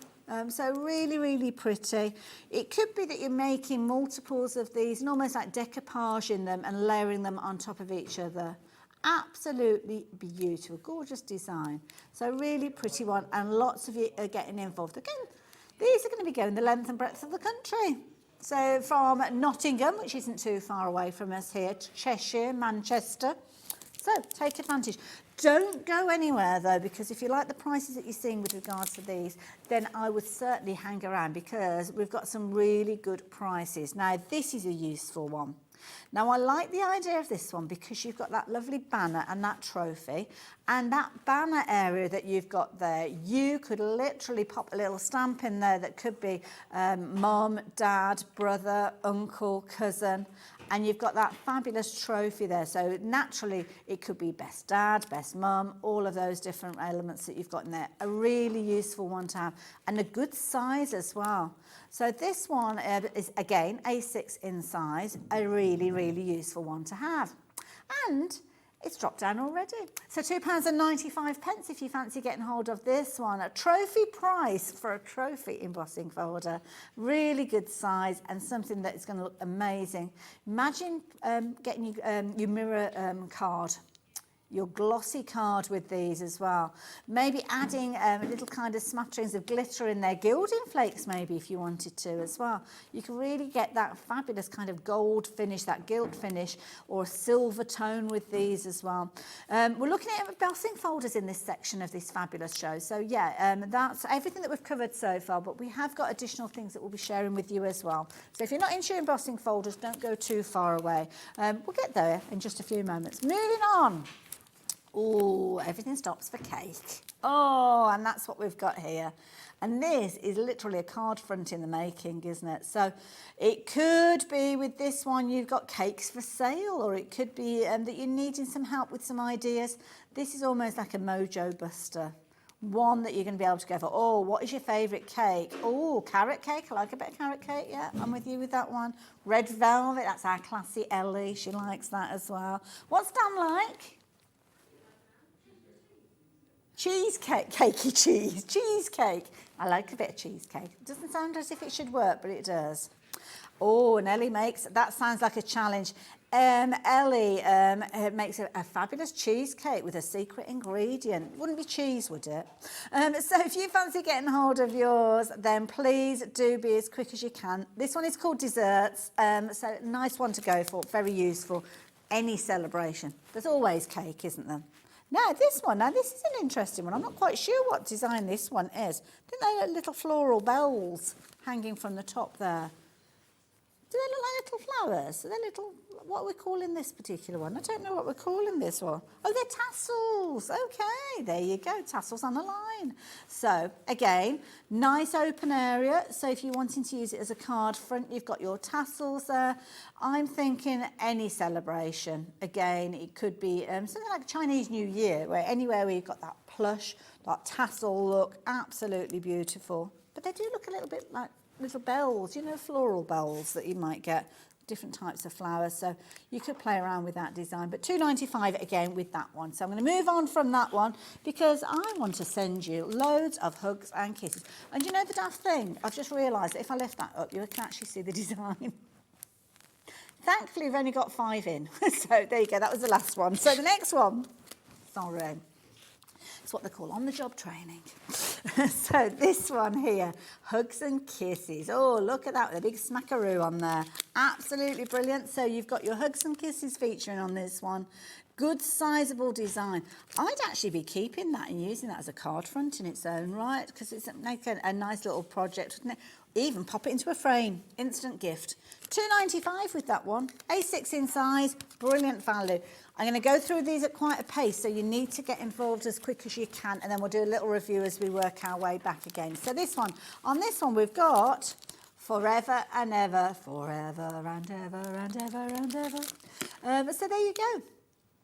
So really, really pretty. It could be that you're making multiples of these and almost like decoupaging them and layering them on top of each other. Absolutely beautiful, gorgeous design. So really pretty one, and lots of you are getting involved. Again, these are going to be going the length and breadth of the country. So from Nottingham, which isn't too far away from us here, to Cheshire, Manchester. So take advantage. Don't go anywhere though, because if you like the prices that you're seeing with regards to these, then I would certainly hang around because we've got some really good prices. Now, this is a useful one. Now, I like the idea of this one because you've got that lovely banner and that trophy, and that banner area that you've got there, you could literally pop a little stamp in there that could be mum, dad, brother, uncle, cousin, and you've got that fabulous trophy there. So naturally, it could be best dad, best mum, all of those different elements that you've got in there. A really useful one to have, and a good size as well. So this one is, again, A6 in size, a really, really useful one to have. And it's dropped down already. So £2.95 if you fancy getting hold of this one. A trophy price for a trophy embossing folder. Really good size and something that is going to look amazing. Imagine getting your mirror card, your glossy card with these as well. Maybe adding little kind of smatterings of glitter in there, gilding flakes maybe if you wanted to as well. You can really get that fabulous kind of gold finish, that gilt finish, or a silver tone with these as well. We're looking at embossing folders in this section of this fabulous show. So yeah, that's everything that we've covered so far, but we have got additional things that we'll be sharing with you as well. So if you're not into your embossing folders, don't go too far away. We'll get there in just a few moments. Moving on. Oh, everything stops for cake. Oh, and that's what we've got here. And this is literally a card front in the making, isn't it? So it could be with this one, you've got cakes for sale, or it could be that you're needing some help with some ideas. This is almost like a mojo buster. One that you're going to be able to go for. Oh, what is your favourite cake? Oh, carrot cake. I like a bit of carrot cake. Yeah, I'm with you with that one. Red velvet. That's our classy Ellie. She likes that as well. What's Dan like? Cheesecake, cakey cheese, cheesecake. I like a bit of cheesecake. It doesn't sound as if it should work, but it does. Oh, and Ellie makes, that sounds like a challenge. Ellie makes a fabulous cheesecake with a secret ingredient. Wouldn't be cheese, would it? So if you fancy getting hold of yours, then please do be as quick as you can. This one is called desserts, so nice one to go for, very useful. Any celebration. There's always cake, isn't there? Now this is an interesting one. I'm not quite sure what design this one is. I think they look little floral bells hanging from the top there. Do they look like little flowers? Are they little, what are we calling this particular one? I don't know what we're calling this one. Oh, they're tassels. Okay, there you go, tassels on a line. So, again, nice open area. So if you're wanting to use it as a card front, you've got your tassels there. I'm thinking any celebration. Again, it could be something like Chinese New Year, where anywhere where you've got that plush, that tassel look, absolutely beautiful. But they do look a little bit like little bells, you know, floral bells that you might get, different types of flowers. So you could play around with that design. But £2.95 again with that one. So I'm going to move on from that one because I want to send you loads of hugs and kisses. And you know the daft thing? I've just realised that if I left that up, you can actually see the design. Thankfully, we've only got 5 in. So there you go. That was the last one. So the next one, sorry. It's what they call on-the-job training. So this one here, hugs and kisses. Oh, look at that with a big smackaroo on there. Absolutely brilliant. So you've got your hugs and kisses featuring on this one. Good sizable design. I'd actually be keeping that and using that as a card front in its own right because it's like a nice little project, wouldn't it? Even pop it into a frame. Instant gift. £2.95 with that one. A6 in size. Brilliant value. I'm going to go through these at quite a pace, so you need to get involved as quick as you can, and then we'll do a little review as we work our way back again. So this one, on this one we've got forever and ever, forever and ever and ever and ever. So there you go.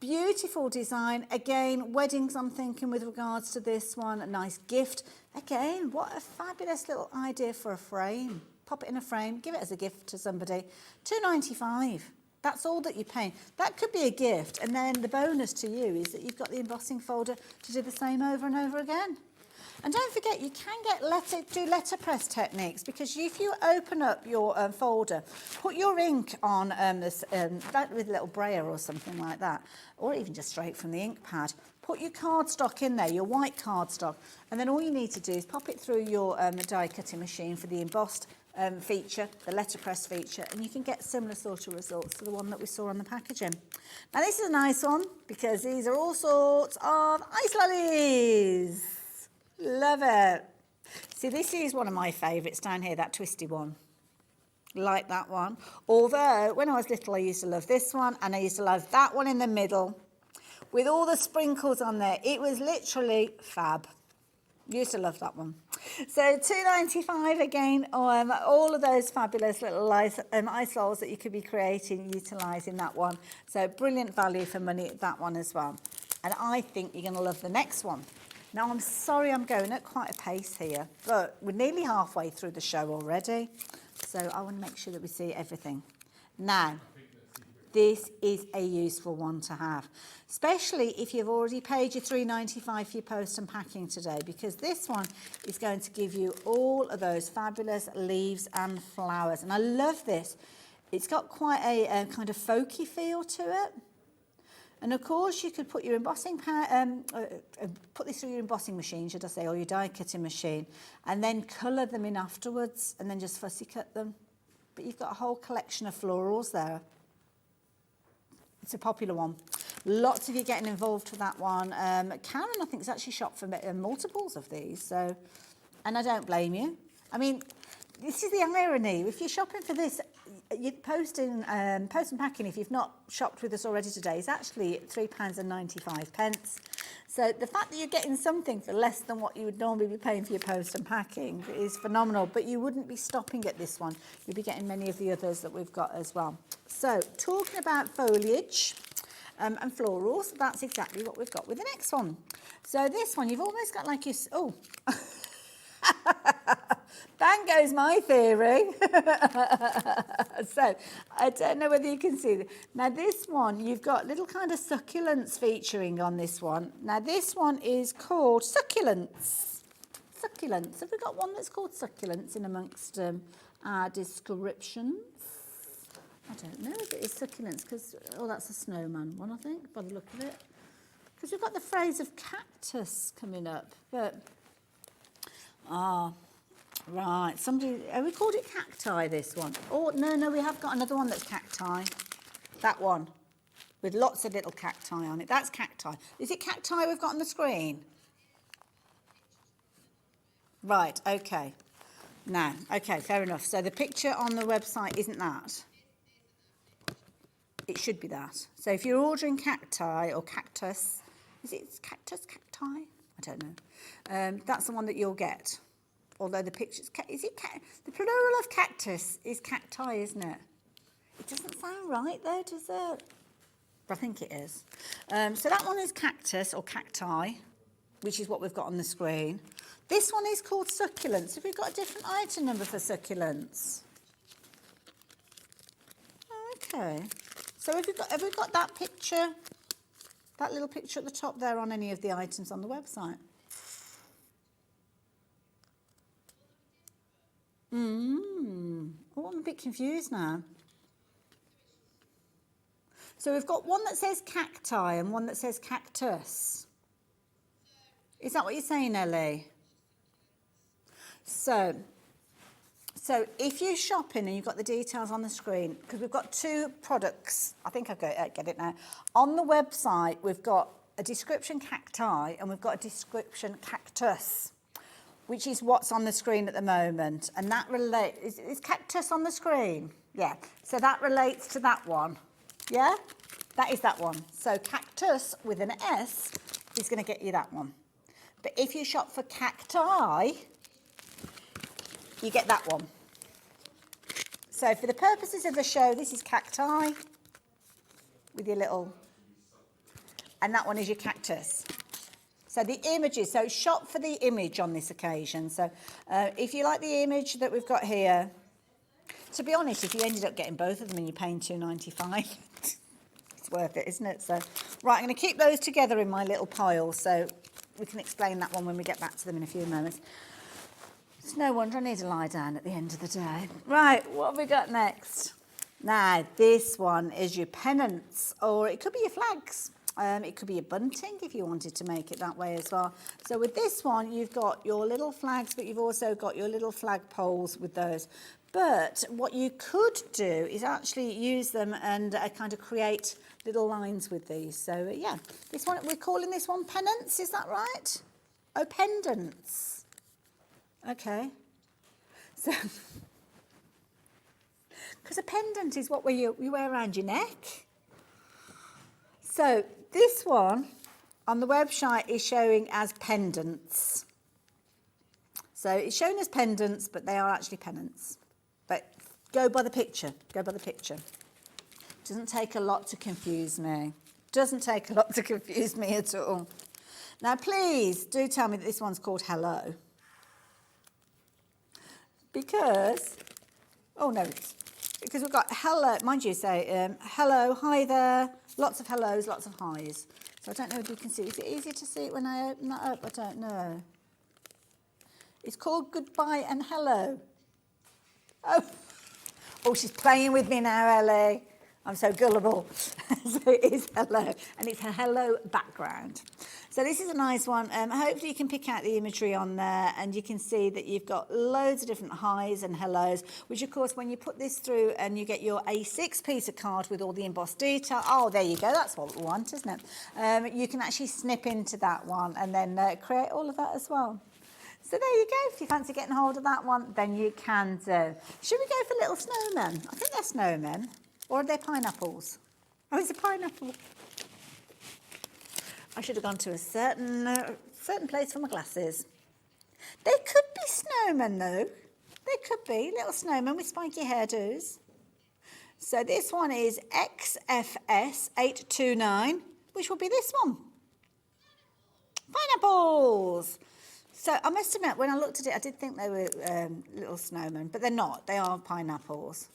Beautiful design. Again, weddings I'm thinking with regards to this one. A nice gift. Again, what a fabulous little idea for a frame. Pop it in a frame, give it as a gift to somebody. £2.95. That's all that you're paying. That could be a gift, and then the bonus to you is that you've got the embossing folder to do the same over and over again. And don't forget, you can do letterpress techniques, because if you open up your folder, put your ink on with a little brayer or something like that, or even just straight from the ink pad. Put your cardstock in there, your white cardstock, and then all you need to do is pop it through your die cutting machine for the embossed feature, the letterpress feature, and you can get similar sort of results to the one that we saw on the packaging. Now this is a nice one because these are all sorts of ice lollies. Love it. See, this is one of my favourites down here, that twisty one. Like that one. Although, when I was little, I used to love this one, and I used to love that one in the middle with all the sprinkles on there. It was literally fab. Used to love that one. So £2.95 again, all of those fabulous little ice lolls that you could be creating, utilising that one. So brilliant value for money, that one as well. And I think you're going to love the next one. Now, I'm sorry I'm going at quite a pace here, but we're nearly halfway through the show already. So I want to make sure that we see everything. Now, this is a useful one to have, especially if you've already paid your £3.95 for your post and packing today, because this one is going to give you all of those fabulous leaves and flowers. And I love this. It's got quite a kind of folky feel to it. And of course, you could put your embossing put this through your embossing machine, should I say, or your die cutting machine, and then colour them in afterwards, and then just fussy cut them. But you've got a whole collection of florals there. It's a popular one. Lots of you getting involved with that one. Karen, I think, has actually shopped for multiples of these. So, and I don't blame you. I mean, this is the irony. If you're shopping for this, you're post and packing, if you've not shopped with us already today, is actually £3.95. So the fact that you're getting something for less than what you would normally be paying for your post and packing is phenomenal. But you wouldn't be stopping at this one. You'd be getting many of the others that we've got as well. So talking about foliage and florals, that's exactly what we've got with the next one. So this one, you've almost got like your... Oh... Bang goes my theory. So, I don't know whether you can see that. Now, this one, you've got little kind of succulents featuring on this one. Now, this one is called Succulents. succulents. Have we got one that's called succulents in amongst our descriptions? I don't know if it is succulents because, oh, that's a snowman one, I think, by the look of it. Because we've got the phrase of cactus coming up, but, right, somebody, have we called it cacti, this one? Oh, no, we have got another one that's cacti. That one, with lots of little cacti on it. That's cacti. Is it cacti we've got on the screen? Right, okay. No, okay, fair enough. So the picture on the website isn't that. It should be that. So if you're ordering cacti or cactus, is it cactus, cacti? I don't know. That's the one that you'll get. Although the picture's, the plural of cactus is cacti, isn't it? It doesn't sound right though, does it? But I think it is. So that one is cactus or cacti, which is what we've got on the screen. This one is called succulents. Have we got a different item number for succulents? Okay. So have we got that picture, that little picture at the top there on any of the items on the website? Oh, I'm a bit confused now. So we've got one that says cacti and one that says cactus. Is that what you're saying, Ellie? So if you're shopping and you've got the details on the screen, because we've got two products, I think I get it now. On the website, we've got a description cacti and we've got a description cactus, which is what's on the screen at the moment. And that relates, is cactus on the screen? Yeah, so that relates to that one. Yeah, that is that one. So cactus with an S is going to get you that one. But if you shop for cacti, you get that one. So for the purposes of the show, this is cacti with your little, and that one is your cactus. So the images, so shop for the image on this occasion. So if you like the image that we've got here, to be honest, if you ended up getting both of them and you're paying $2.95, it's worth it, isn't it? So, right, I'm going to keep those together in my little pile so we can explain that one when we get back to them in a few moments. It's no wonder I need to lie down at the end of the day. Right, what have we got next? Now, this one is your pennants, or it could be your flags. It could be a bunting if you wanted to make it that way as well. So with this one, you've got your little flags, but you've also got your little flag poles with those. But what you could do is actually use them and kind of create little lines with these. So yeah, this one, we're calling this one pennants, is that right? Oh, pendants. Okay. So, because a pendant is what you wear around your neck. So this one on the website is showing as pendants. So it's shown as pendants, but they are actually pennants. But go by the picture. Go by the picture. Doesn't take a lot to confuse me. Doesn't take a lot to confuse me at all. Now, please do tell me that this one's called Hello. Because, oh no, because we've got hello, mind you, say hello, hi there, lots of hellos, lots of highs. So I don't know if you can see. Is it easier to see it when I open that up? I don't know. It's called Goodbye and Hello. Oh, she's playing with me now, Ellie. I'm so gullible. So it is hello, and it's a hello background. So this is a nice one. Hopefully you can pick out the imagery on there, and you can see that you've got loads of different highs and hellos, which of course when you put this through and you get your A6 piece of card with all the embossed detail, oh, there you go, that's what we want, isn't it? You can actually snip into that one and then create all of that as well. So there you go. If you fancy getting hold of that one, then you can do. Should we go for little snowmen? I think they're snowmen. Or are they pineapples? Oh, it's a pineapple. I should have gone to a certain place for my glasses. They could be snowmen, though. They could be little snowmen with spiky hairdos. So this one is XFS829, which will be this one. Pineapples. So I must admit, when I looked at it, I did think they were little snowmen, but they're not. They are pineapples.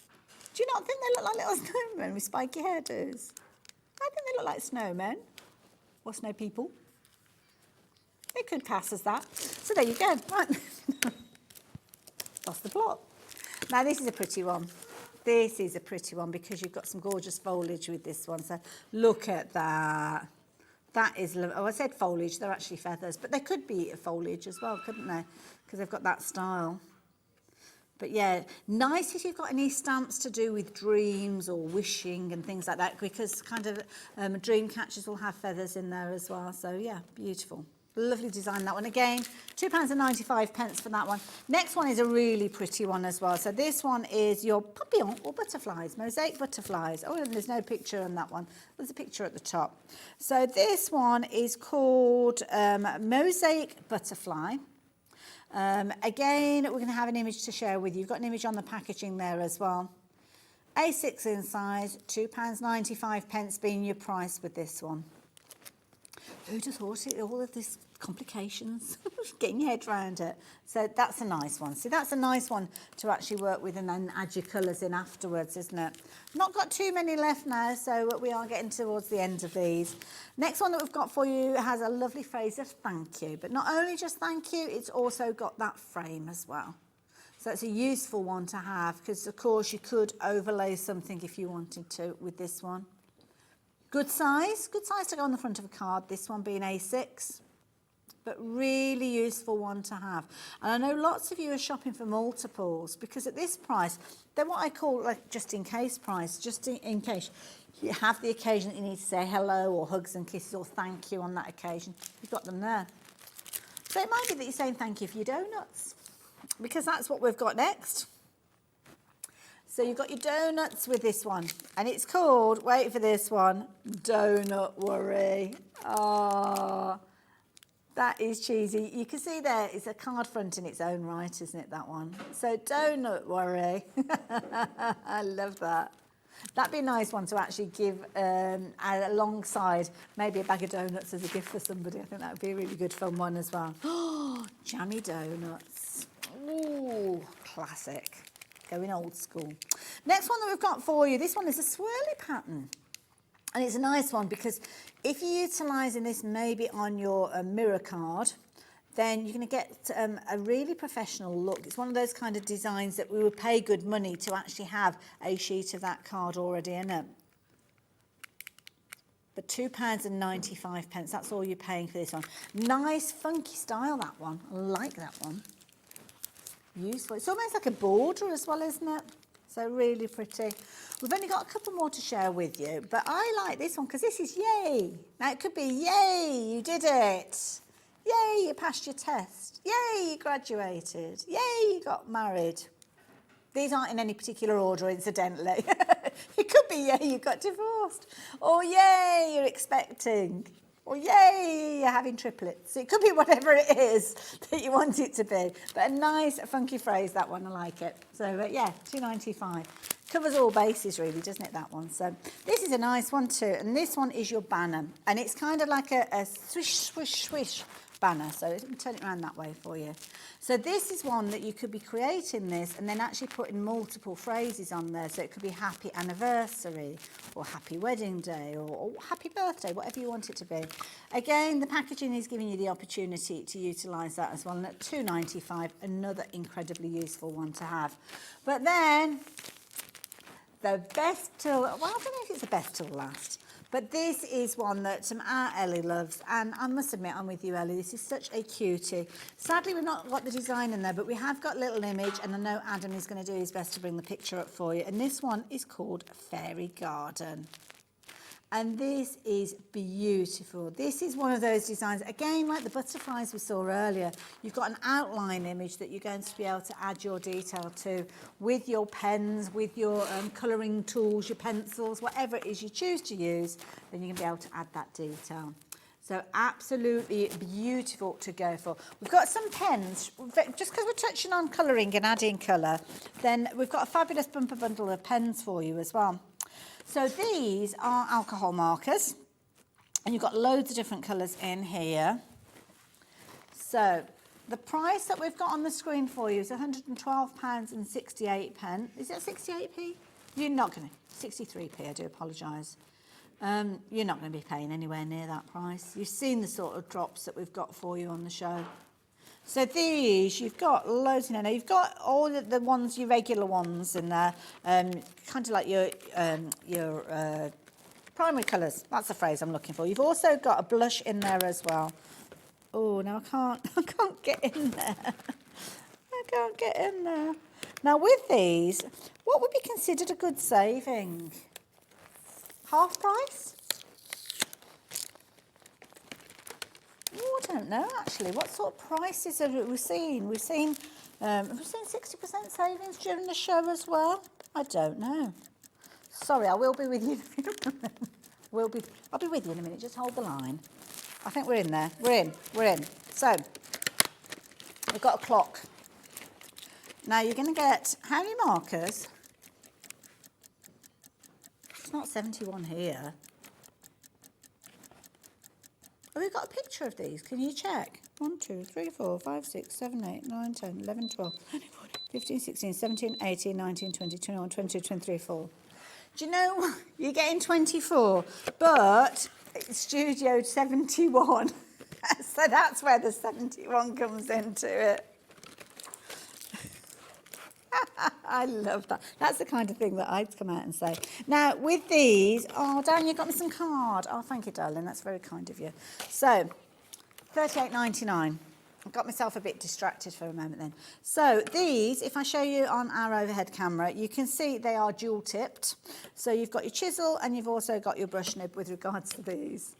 Do you not think they look like little snowmen with spiky hairdos? I think they look like snowmen or snow people. It could pass as that. So there you go. Right. Lost the plot. Now this is a pretty one. This is a pretty one because you've got some gorgeous foliage with this one. So look at that. That is, oh, I said foliage, they're actually feathers, but they could be foliage as well, couldn't they? Because they've got that style. But yeah, nice if you've got any stamps to do with dreams or wishing and things like that, because kind of dream catchers will have feathers in there as well. So yeah, beautiful. Lovely design, that one. Again, £2.95 for that one. Next one is a really pretty one as well. So this one is your papillon or butterflies, mosaic butterflies. Oh, and there's no picture on that one. There's a picture at the top. So this one is called Mosaic Butterfly. Again, we're going to have an image to share with you. You've got an image on the packaging there as well. A6 in size, £2.95 being your price with this one. Who'd have thought it, all of this complications, getting your head around it. So that's a nice one. See, that's a nice one to actually work with and then add your colours in afterwards, isn't it? Not got too many left now, so we are getting towards the end of these. Next one that we've got for you has a lovely phrase of thank you, but not only just thank you, it's also got that frame as well. So it's a useful one to have because, of course, you could overlay something if you wanted to with this one. Good size to go on the front of a card, this one being A6, but really useful one to have. And I know lots of you are shopping for multiples because at this price, they're what I call like just in case price, just in case you have the occasion that you need to say hello or hugs and kisses or thank you on that occasion, you've got them there. So it might be that you're saying thank you for your donuts because that's what we've got next. So you've got your donuts with this one, and it's called, wait for this one, Donut Worry. Oh, that is cheesy. You can see there, it's a card front in its own right, isn't it, that one? So Donut Worry. I love that. That'd be a nice one to actually give alongside maybe a bag of donuts as a gift for somebody. I think that would be a really good fun one as well. Oh, jammy donuts. Ooh, classic. Going old school. Next one that we've got for you, this one is a swirly pattern. And it's a nice one because if you're utilising this maybe on your mirror card, then you're going to get a really professional look. It's one of those kind of designs that we would pay good money to actually have a sheet of that card already in it. But £2.95, that's all you're paying for this one. Nice, funky style, that one. I like that one. Useful. It's almost like a border as well, isn't it? So really pretty. We've only got a couple more to share with you, but I like this one because this is yay. Now it could be yay, you did it. Yay, you passed your test. Yay, you graduated. Yay, you got married. These aren't in any particular order, incidentally. It could be yay, you got divorced. Or yay, you're expecting. Or yay, you're having triplets. It could be whatever it is that you want it to be. But a nice, funky phrase, that one, I like it. So, yeah, $2.95. Covers all bases, really, doesn't it, that one? So this is a nice one, too. And this one is your banner. And it's kind of like a swish, swish, swish banner. So let me turn it around that way for you. So this is one that you could be creating this and then actually putting multiple phrases on there. So it could be happy anniversary or happy wedding day or happy birthday, whatever you want it to be. Again, the packaging is giving you the opportunity to utilise that as well. And at $2.95, another incredibly useful one to have. But then the best till, well, I don't know if it's the best till last. But this is one that our Ellie loves, and I must admit, I'm with you, Ellie. This is such a cutie. Sadly, we've not got the design in there, but we have got a little image, and I know Adam is going to do his best to bring the picture up for you. And this one is called Fairy Garden. And this is beautiful. This is one of those designs, again, like the butterflies we saw earlier. You've got an outline image that you're going to be able to add your detail to with your pens, with your colouring tools, your pencils, whatever it is you choose to use, then you're going to be able to add that detail. So absolutely beautiful to go for. We've got some pens, just because we're touching on colouring and adding colour, then we've got a fabulous bumper bundle of pens for you as well. So these are alcohol markers, and you've got loads of different colours in here. So the price that we've got on the screen for you is £112.68. Is it 68p? You're not going to. 63p, I do apologise. You're not going to be paying anywhere near that price. You've seen the sort of drops that we've got for you on the show. So these, you've got loads in there. You've got all the ones, your regular ones in there, kind of like your primary colours. That's the phrase I'm looking for. You've also got a blush in there as well. Oh, now I can't get in there. I can't get in there. Now with these, what would be considered a good saving? Half price? Oh, I don't know actually. What sort of prices have we seen? Have we seen 60% savings during the show as well? I don't know. Sorry, I will be with you. I'll be with you in a minute. Just hold the line. I think we're in there. We're in. So we've got a clock. Now you're going to get how many markers? It's not 71 here. Oh, we've got a picture of these. Can you check? 1, 2, 3, 4, 5, 6, 7, 8, 9, 10, 11, 12, 15, 16, 17, 18, 19, 20, 21, 22, 23, 24. Do you know, you're getting 24, but it's Studio 71. So that's where the 71 comes into it. I love that. That's the kind of thing that I'd come out and say. Now, with these, oh, Dan, you got me some card. Oh, thank you, darling. That's very kind of you. So, $38.99. I got myself a bit distracted for a moment then. So these, if I show you on our overhead camera, you can see they are dual tipped. So you've got your chisel and you've also got your brush nib with regards to these.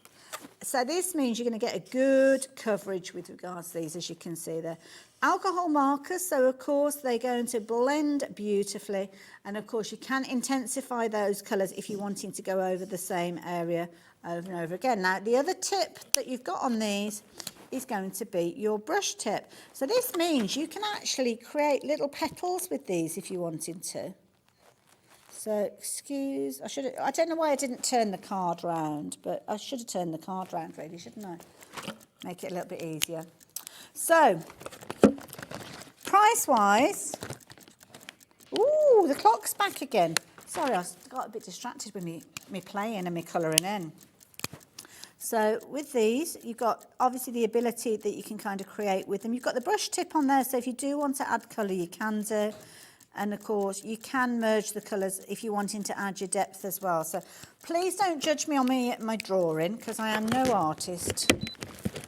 So this means you're going to get a good coverage with regards to these, as you can see there. Alcohol markers, so of course they're going to blend beautifully, and of course you can intensify those colours if you're wanting to go over the same area over and over again. Now the other tip that you've got on these is going to be your brush tip. So this means you can actually create little petals with these if you wanted to. So I don't know why I didn't turn the card round, but I should have turned the card round really, shouldn't I? Make it a little bit easier. So, price-wise, ooh, the clock's back again. Sorry, I got a bit distracted with me playing and me colouring in. So with these, you've got obviously the ability that you can kind of create with them. You've got the brush tip on there, so if you do want to add colour, you can do. And of course, you can merge the colours if you're wanting to add your depth as well. So please don't judge me on my drawing, because I am no artist.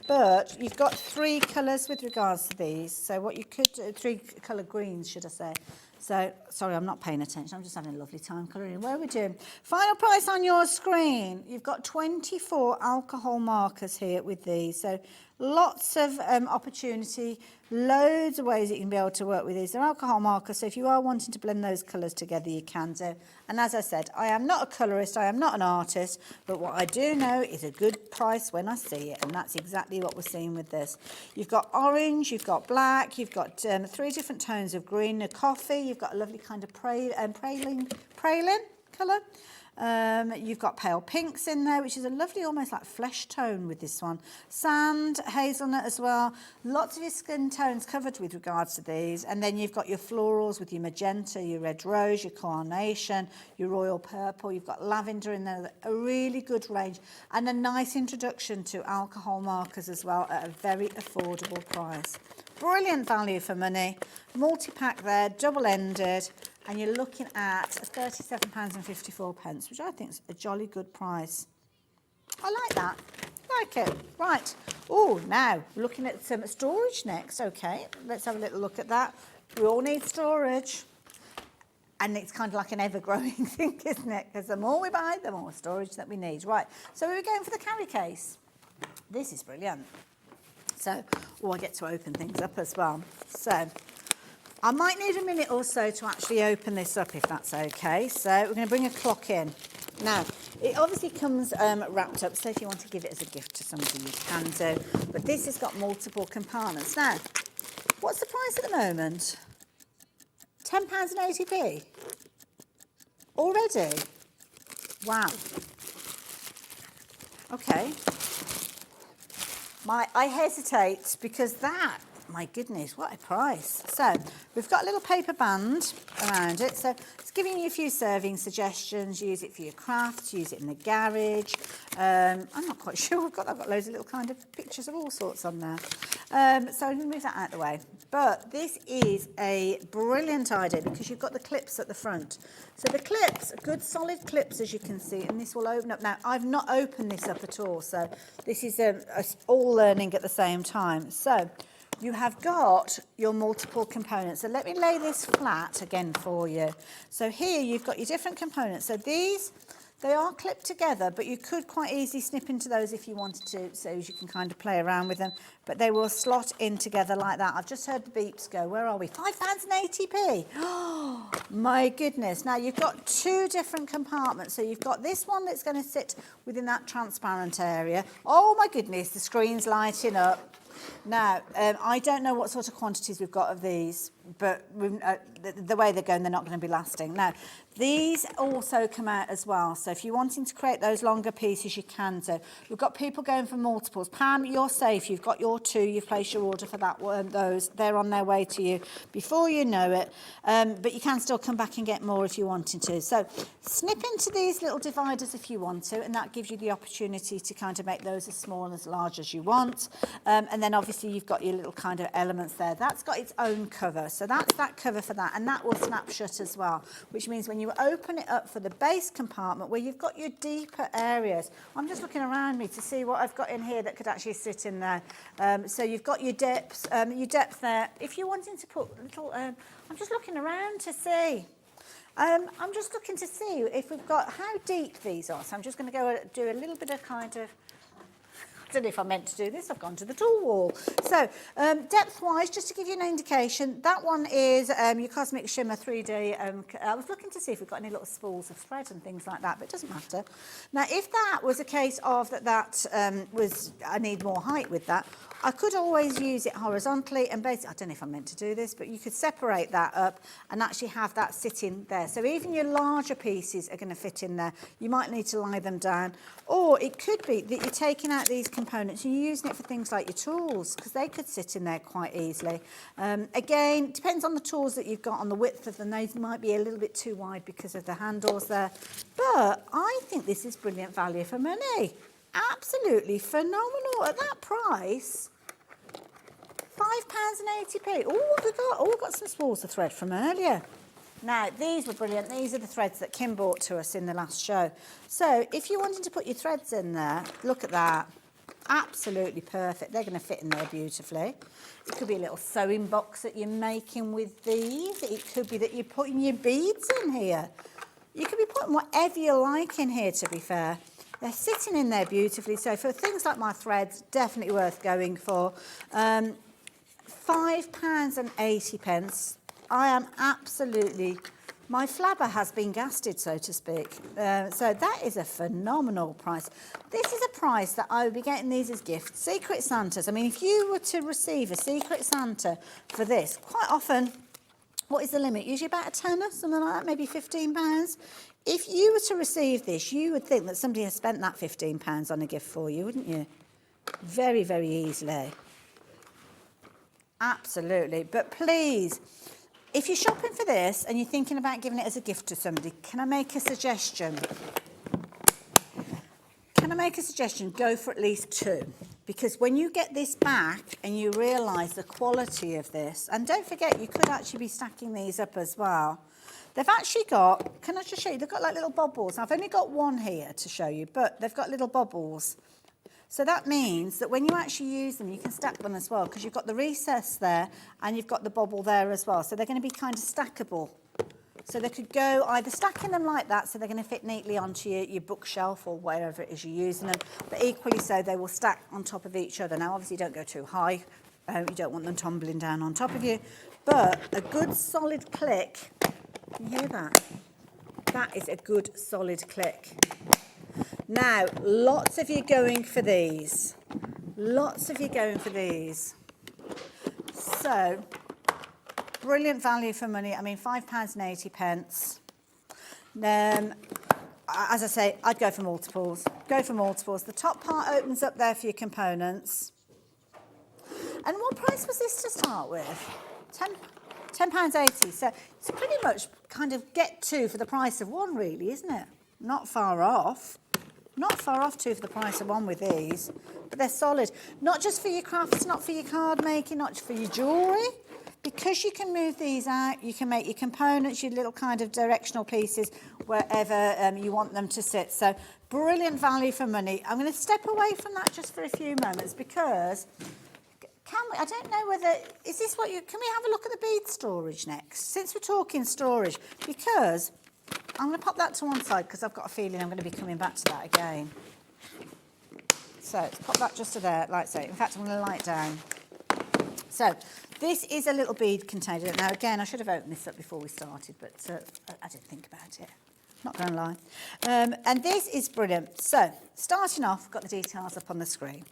But you've got 3 colours with regards to these. So what you could do, 3 colour greens, should I say. So, sorry, I'm not paying attention. I'm just having a lovely time colouring. What are we doing? Final price on your screen. You've got 24 alcohol markers here with these. So lots of opportunity, loads of ways that you can be able to work with these. They're alcohol markers, so if you are wanting to blend those colours together, you can do. And as I said, I am not a colourist, I am not an artist, but what I do know is a good price when I see it, and that's exactly what we're seeing with this. You've got orange, you've got black, you've got 3 different tones of green, a coffee, you've got a lovely kind of praline colour. You've got pale pinks in there, which is a lovely almost like flesh tone with this one. Sand, hazelnut as well. Lots of your skin tones covered with regards to these. And then you've got your florals with your magenta, your red rose, your carnation, your royal purple. You've got lavender in there. A really good range. And a nice introduction to alcohol markers as well at a very affordable price. Brilliant value for money. Multi-pack there, double-ended. And you're looking at £37.54, which I think is a jolly good price. I like that. Like it. Right. Oh, now we're looking at some storage next. Okay, let's have a little look at that. We all need storage. And it's kind of like an ever-growing thing, isn't it? Because the more we buy, the more storage that we need. Right. So we're going for the carry case. This is brilliant. So, I get to open things up as well. So, I might need a minute or so to actually open this up, if that's okay. So we're going to bring a clock in. Now, it obviously comes wrapped up, so if you want to give it as a gift to somebody, you can do. But this has got multiple compartments. Now, what's the price at the moment? £10.80p? Already? Wow. Okay. I hesitate because that my goodness, what a price. So we've got a little paper band around it. So it's giving you a few serving suggestions. Use it for your crafts, use it in the garage. I'm not quite sure. I've got loads of little kind of pictures of all sorts on there. So I'm going to move that out of the way. But this is a brilliant idea because you've got the clips at the front. So the clips are good solid clips, as you can see, and this will open up. Now, I've not opened this up at all, so this is all learning at the same time. So you have got your multiple components. So let me lay this flat again for you. So here you've got your different components. So these, they are clipped together, but you could quite easily snip into those if you wanted to, so you can kind of play around with them. But they will slot in together like that. I've just heard the beeps go. Where are we? £5.80. Oh, my goodness. Now, you've got two different compartments. So you've got this one that's going to sit within that transparent area. Oh, my goodness, the screen's lighting up. Now, I don't know what sort of quantities we've got of these, but the way they're going, they're not going to be lasting. Now, these also come out as well. So if you're wanting to create those longer pieces, you can do. We've got people going for multiples. Pam, you're safe. You've got your two. You've placed your order for that one. Those, they're on their way to you before you know it. But you can still come back and get more if you wanted to. So snip into these little dividers if you want to, and that gives you the opportunity to kind of make those as small and as large as you want. And then obviously you've got your little kind of elements there. That's got its own cover. So that's that cover for that, and that will snap shut as well, which means when you open it up for the base compartment where you've got your deeper areas, I'm just looking around me to see what I've got in here that could actually sit in there. So you've got your depth there. If you're wanting to put little, I'm just looking around to see. I'm just looking to see if we've got how deep these are. So I'm just going to go do a little bit of kind of, I don't know if I meant to do this, I've gone to the tool wall. So depth-wise, just to give you an indication, that one is your Cosmic Shimmer 3D. I was looking to see if we've got any little spools of thread and things like that, but it doesn't matter. Now, if that was a case of I need more height with that, I could always use it horizontally and basically, I don't know if I meant to do this, but you could separate that up and actually have that sitting there. So even your larger pieces are going to fit in there. You might need to lie them down. Or it could be that you're taking out these components and you're using it for things like your tools, because they could sit in there quite easily. Again, depends on the tools that you've got, on the width of them. They might be a little bit too wide because of the handles there. But I think this is brilliant value for money. Absolutely phenomenal at that price. £5.80. Oh, we've got some spools of thread from earlier. Now, these were brilliant. These are the threads that Kim brought to us in the last show. So if you're wanting to put your threads in there, look at that. Absolutely perfect. They're going to fit in there beautifully. It could be a little sewing box that you're making with these. It could be that you're putting your beads in here. You could be putting whatever you like in here, to be fair. They're sitting in there beautifully. So for things like my threads, definitely worth going for. £5.80. I am absolutely, my flabber has been gasted, so to speak. So that is a phenomenal price. This is a price that I would be getting these as gifts. Secret Santas. I mean, if you were to receive a Secret Santa for this, quite often, what is the limit? Usually about a tenner, something like that, maybe £15. If you were to receive this, you would think that somebody has spent that £15 on a gift for you, wouldn't you? Very, very easily. Absolutely. But please, if you're shopping for this and you're thinking about giving it as a gift to somebody, can I make a suggestion? Go for at least two. Because when you get this back and you realise the quality of this, and don't forget, you could actually be stacking these up as well. They've actually got, can I just show you, they've got like little bubbles. Now, I've only got one here to show you, but they've got little bubbles. So that means that when you actually use them, you can stack them as well, because you've got the recess there and you've got the bubble there as well. So they're going to be kind of stackable. So they could go either stacking them like that, so they're going to fit neatly onto your bookshelf or wherever it is you're using them, but equally so they will stack on top of each other. Now, obviously, don't go too high. You don't want them tumbling down on top of you, but a good solid click. Can you hear that? That is a good solid click. Now, lots of you going for these. So, brilliant value for money. I mean, £5.80. As I say, I'd go for multiples. The top part opens up there for your components. And what price was this to start with? £10.80. So it's pretty much kind of get two for the price of one, really, isn't it? Not far off. Not far off two for the price of one with these. But they're solid. Not just for your crafts, not for your card making, not just for your jewellery. Because you can move these out, you can make your components, your little kind of directional pieces wherever you want them to sit. So brilliant value for money. I'm going to step away from that just for a few moments because I don't know whether, is this what can we have a look at the bead storage next? Since we're talking storage, because I'm going to pop that to one side because I've got a feeling I'm going to be coming back to that again. So let's pop that just to there, like so. In fact, I'm going to lie it down. So this is a little bead container. Now, again, I should have opened this up before we started, but I didn't think about it. Not going to lie. And this is brilliant. So, starting off, I've got the details up on the screen.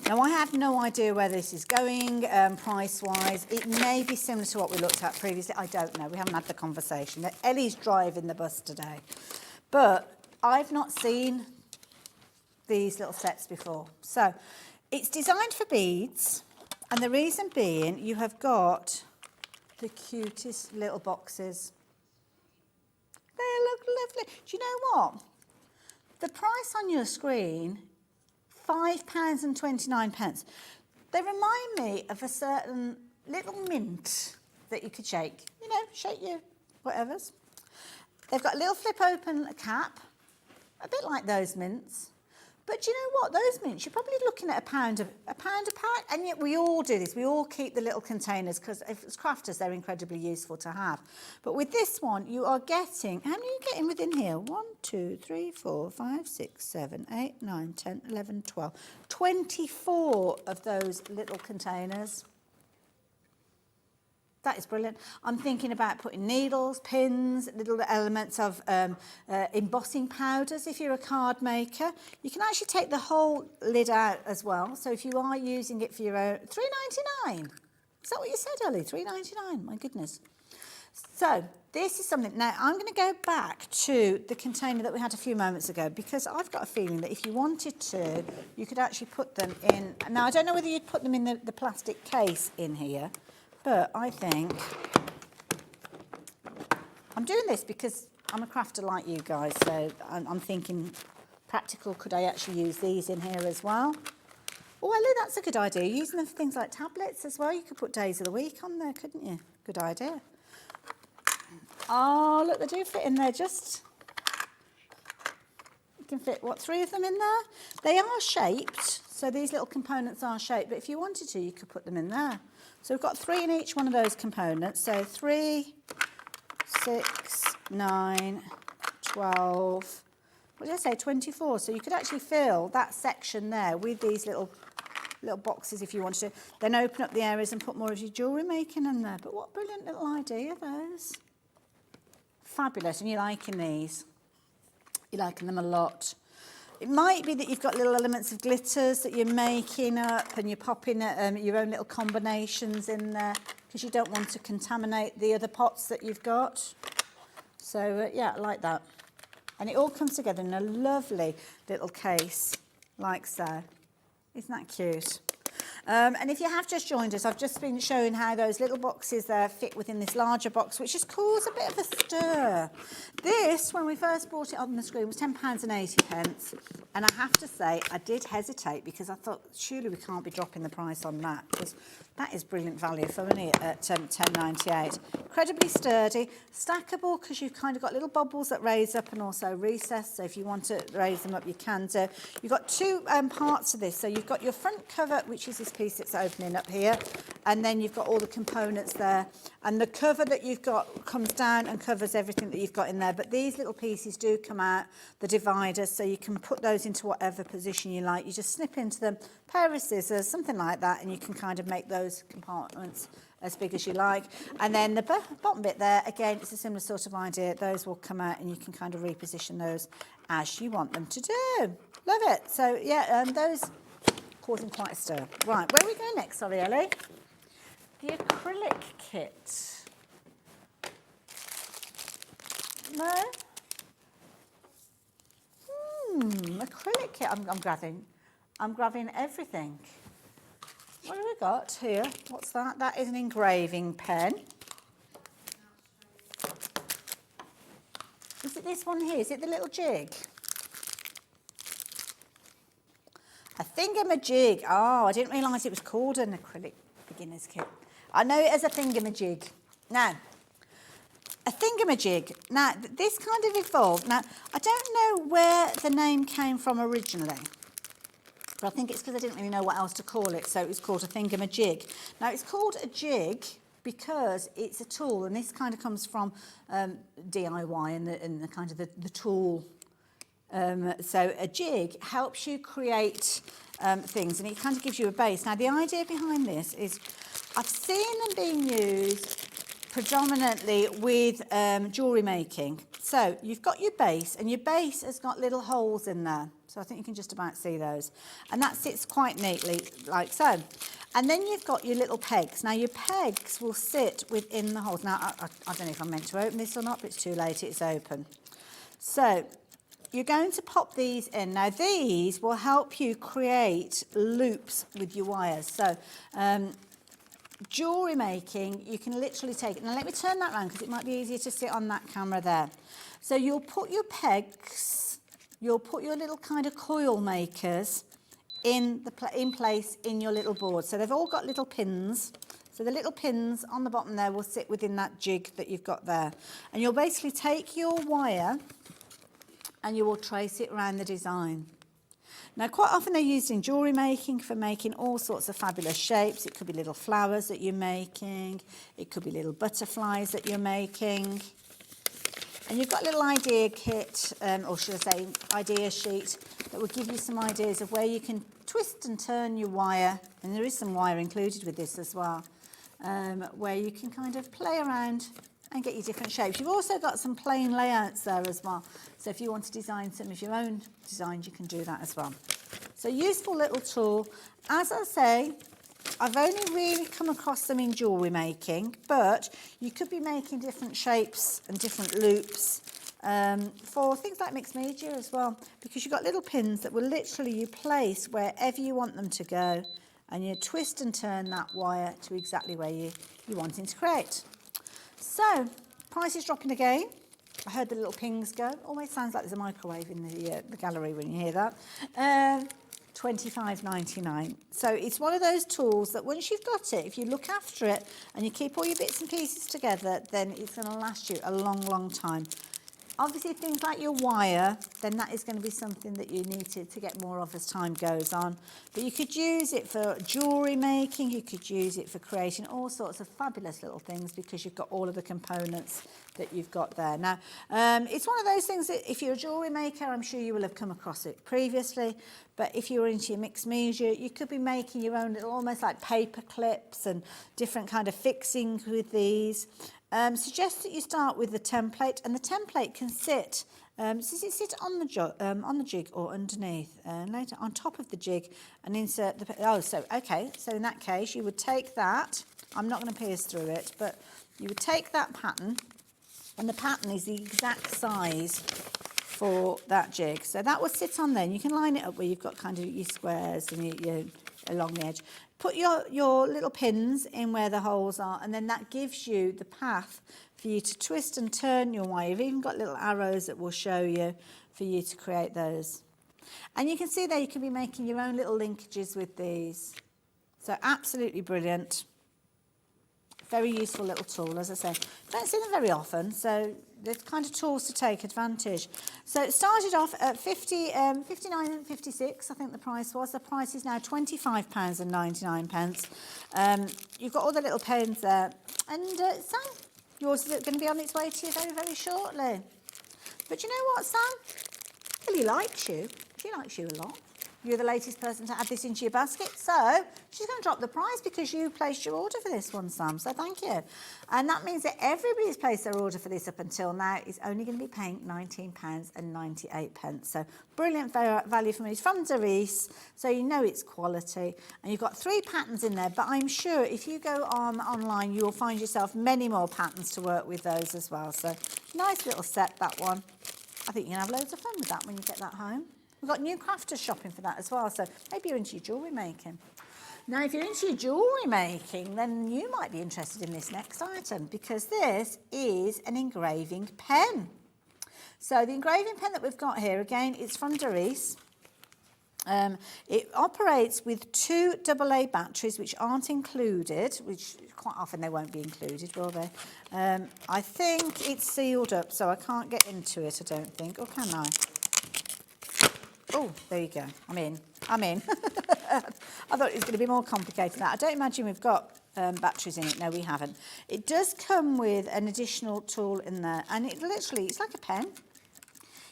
Now, I have no idea where this is going price-wise. It may be similar to what we looked at previously. I don't know. We haven't had the conversation. Ellie's driving the bus today. But I've not seen these little sets before. So, it's designed for beads. And the reason being, you have got the cutest little boxes. They look lovely. Do you know what? The price on your screen, £5.29. They remind me of a certain little mint that you could shake. You know, shake your whatevers. They've got a little flip open cap, a bit like those mints. But do you know what? Those mints, you're probably looking at a pound a pack, and yet we all do this. We all keep the little containers because as crafters, they're incredibly useful to have. But with this one, you are getting, how many are you getting within here? 1, 2, 3, 4, 5, 6, 7, 8, 9, 10, 11, 12. 24 of those little containers. That is brilliant. I'm thinking about putting needles, pins, little elements of embossing powders if you're a card maker. You can actually take the whole lid out as well. So if you are using it for your own, £3.99. Is that what you said, Ellie? £3.99, my goodness. So this is something, now I'm going to go back to the container that we had a few moments ago because I've got a feeling that if you wanted to, you could actually put them in. Now I don't know whether you'd put them in the plastic case in here, but I think I'm doing this because I'm a crafter like you guys, so I'm thinking practical, could I actually use these in here as well? Oh, Ellie, that's a good idea. Using them for things like tablets as well. You could put days of the week on there, couldn't you? Good idea. Oh, look, they do fit in there just... You can fit, what, 3 of them in there? They are shaped, so these little components are shaped, but if you wanted to, you could put them in there. So we've got 3 in each one of those components. So 3, 6, 9, 12, what did I say, 24. So you could actually fill that section there with these little boxes if you wanted to. Then open up the areas and put more of your jewellery making in there. But what a brilliant little idea, those. Fabulous. And you're liking these. You're liking them a lot. It might be that you've got little elements of glitters that you're making up and you're popping your own little combinations in there because you don't want to contaminate the other pots that you've got. So, yeah, I like that. And it all comes together in a lovely little case like so. Isn't that cute? And if you have just joined us, I've just been showing how those little boxes there fit within this larger box, which has caused a bit of a stir. This, when we first brought it on the screen, was £10.80. And I have to say, I did hesitate because I thought, surely we can't be dropping the price on that because that is brilliant value for money at £10.98. Incredibly sturdy, stackable because you've kind of got little bubbles that raise up and also recess. So if you want to raise them up, you can do. You've got 2 parts of this. So you've got your front cover, which is this piece that's opening up here, and then you've got all the components there. And the cover that you've got comes down and covers everything that you've got in there. But these little pieces do come out, the dividers, so you can put those into whatever position you like. You just snip into them, pair of scissors, something like that, and you can kind of make those compartments as big as you like. And then the bottom bit there, again, it's a similar sort of idea. Those will come out and you can kind of reposition those as you want them to do. Love it. So, yeah, those causing quite a stir. Right, where are we going next? Sorry, Ellie. The acrylic kit. No? Acrylic kit. I'm grabbing everything. What have we got here? What's that? That is an engraving pen. Is it this one here? Is it the little jig? A thingamajig. Oh, I didn't realise it was called an acrylic beginner's kit. I know it as a thingamajig. Now, a thingamajig. Now, this kind of evolved. Now, I don't know where the name came from originally, but I think it's because I didn't really know what else to call it, so it was called a thingamajig. Now, it's called a jig because it's a tool, and this kind of comes from DIY and the kind of the tool. So a jig helps you create things, and it kind of gives you a base. Now, the idea behind this is I've seen them being used predominantly with jewellery making. So you've got your base, and your base has got little holes in there. So I think you can just about see those. And that sits quite neatly like so. And then you've got your little pegs. Now, your pegs will sit within the holes. Now, I don't know if I'm meant to open this or not, but it's too late, it's open. So you're going to pop these in. Now, these will help you create loops with your wires. So jewellery making, you can literally take it. Now, let me turn that around because it might be easier to sit on that camera there. So you'll put your pegs, you'll put your little kind of coil makers in place in your little board. So they've all got little pins. So the little pins on the bottom there will sit within that jig that you've got there. And you'll basically take your wire and you will trace it around the design. Now, quite often they're used in jewellery making for making all sorts of fabulous shapes. It could be little flowers that you're making. It could be little butterflies that you're making. And you've got a little idea kit, or should I say idea sheet, that will give you some ideas of where you can twist and turn your wire. And there is some wire included with this as well, where you can kind of play around and get your different shapes. You've also got some plain layouts there as well. So if you want to design some of your own designs, you can do that as well. So useful little tool. As I say, I've only really come across them in jewellery making, but you could be making different shapes and different loops for things like mixed media as well, because you've got little pins that will literally you place wherever you want them to go, and you twist and turn that wire to exactly where you're wanting to create. So, price is dropping again. I heard the little pings go. Always sounds like there's a microwave in the gallery when you hear that. $25.99. So it's one of those tools that once you've got it, if you look after it and you keep all your bits and pieces together, then it's going to last you a long, long time. Obviously, things like your wire, then that is going to be something that you need to get more of as time goes on. But you could use it for jewellery making, you could use it for creating all sorts of fabulous little things because you've got all of the components that you've got there. Now, it's one of those things that if you're a jewellery maker, I'm sure you will have come across it previously. But if you're into your mixed media, you could be making your own little, almost like paper clips and different kind of fixings with these. Suggest that you start with the template, and the template can sit, does it sit on the jig or underneath? Later on top of the jig and insert the, so in that case you would take that, I'm not going to pierce through it, but you would take that pattern, and the pattern is the exact size for that jig. So that will sit on there, and you can line it up where you've got kind of your squares and your along the edge. Put your little pins in where the holes are, and then that gives you the path for you to twist and turn your wire. You've even got little arrows that will show you for you to create those. And you can see there you can be making your own little linkages with these. So absolutely brilliant. Very useful little tool, as I say. Don't see them very often, so they're kind of tools to take advantage. So it started off at $59.56, I think the price was. The price is now £25.99. You've got all the little pens there. And Sam, yours is going to be on its way to you very, very shortly. But you know what, Sam? Well, he likes you. She likes you a lot. You're the latest person to add this into your basket, so she's going to drop the price because you placed your order for this one, Sam, so thank you. And that means that everybody who's placed their order for this up until now is only going to be paying £19.98. So brilliant value for money. It's from Darice, so you know it's quality. And you've got 3 patterns in there, but I'm sure if you go online, you will find yourself many more patterns to work with those as well. So nice little set, that one. I think you can have loads of fun with that when you get that home. We've got new crafters shopping for that as well, so maybe you're into your jewellery making. Now, if you're into your jewellery making, then you might be interested in this next item, because this is an engraving pen. So the engraving pen that we've got here, again, it's from Darice. It operates with 2 AA batteries, which aren't included, which quite often they won't be included, will they? I think it's sealed up, so I can't get into it, I don't think. Or can I? Oh, there you go. I'm in. I thought it was going to be more complicated than that. I don't imagine we've got batteries in it. No, we haven't. It does come with an additional tool in there, and it literally, it's like a pen.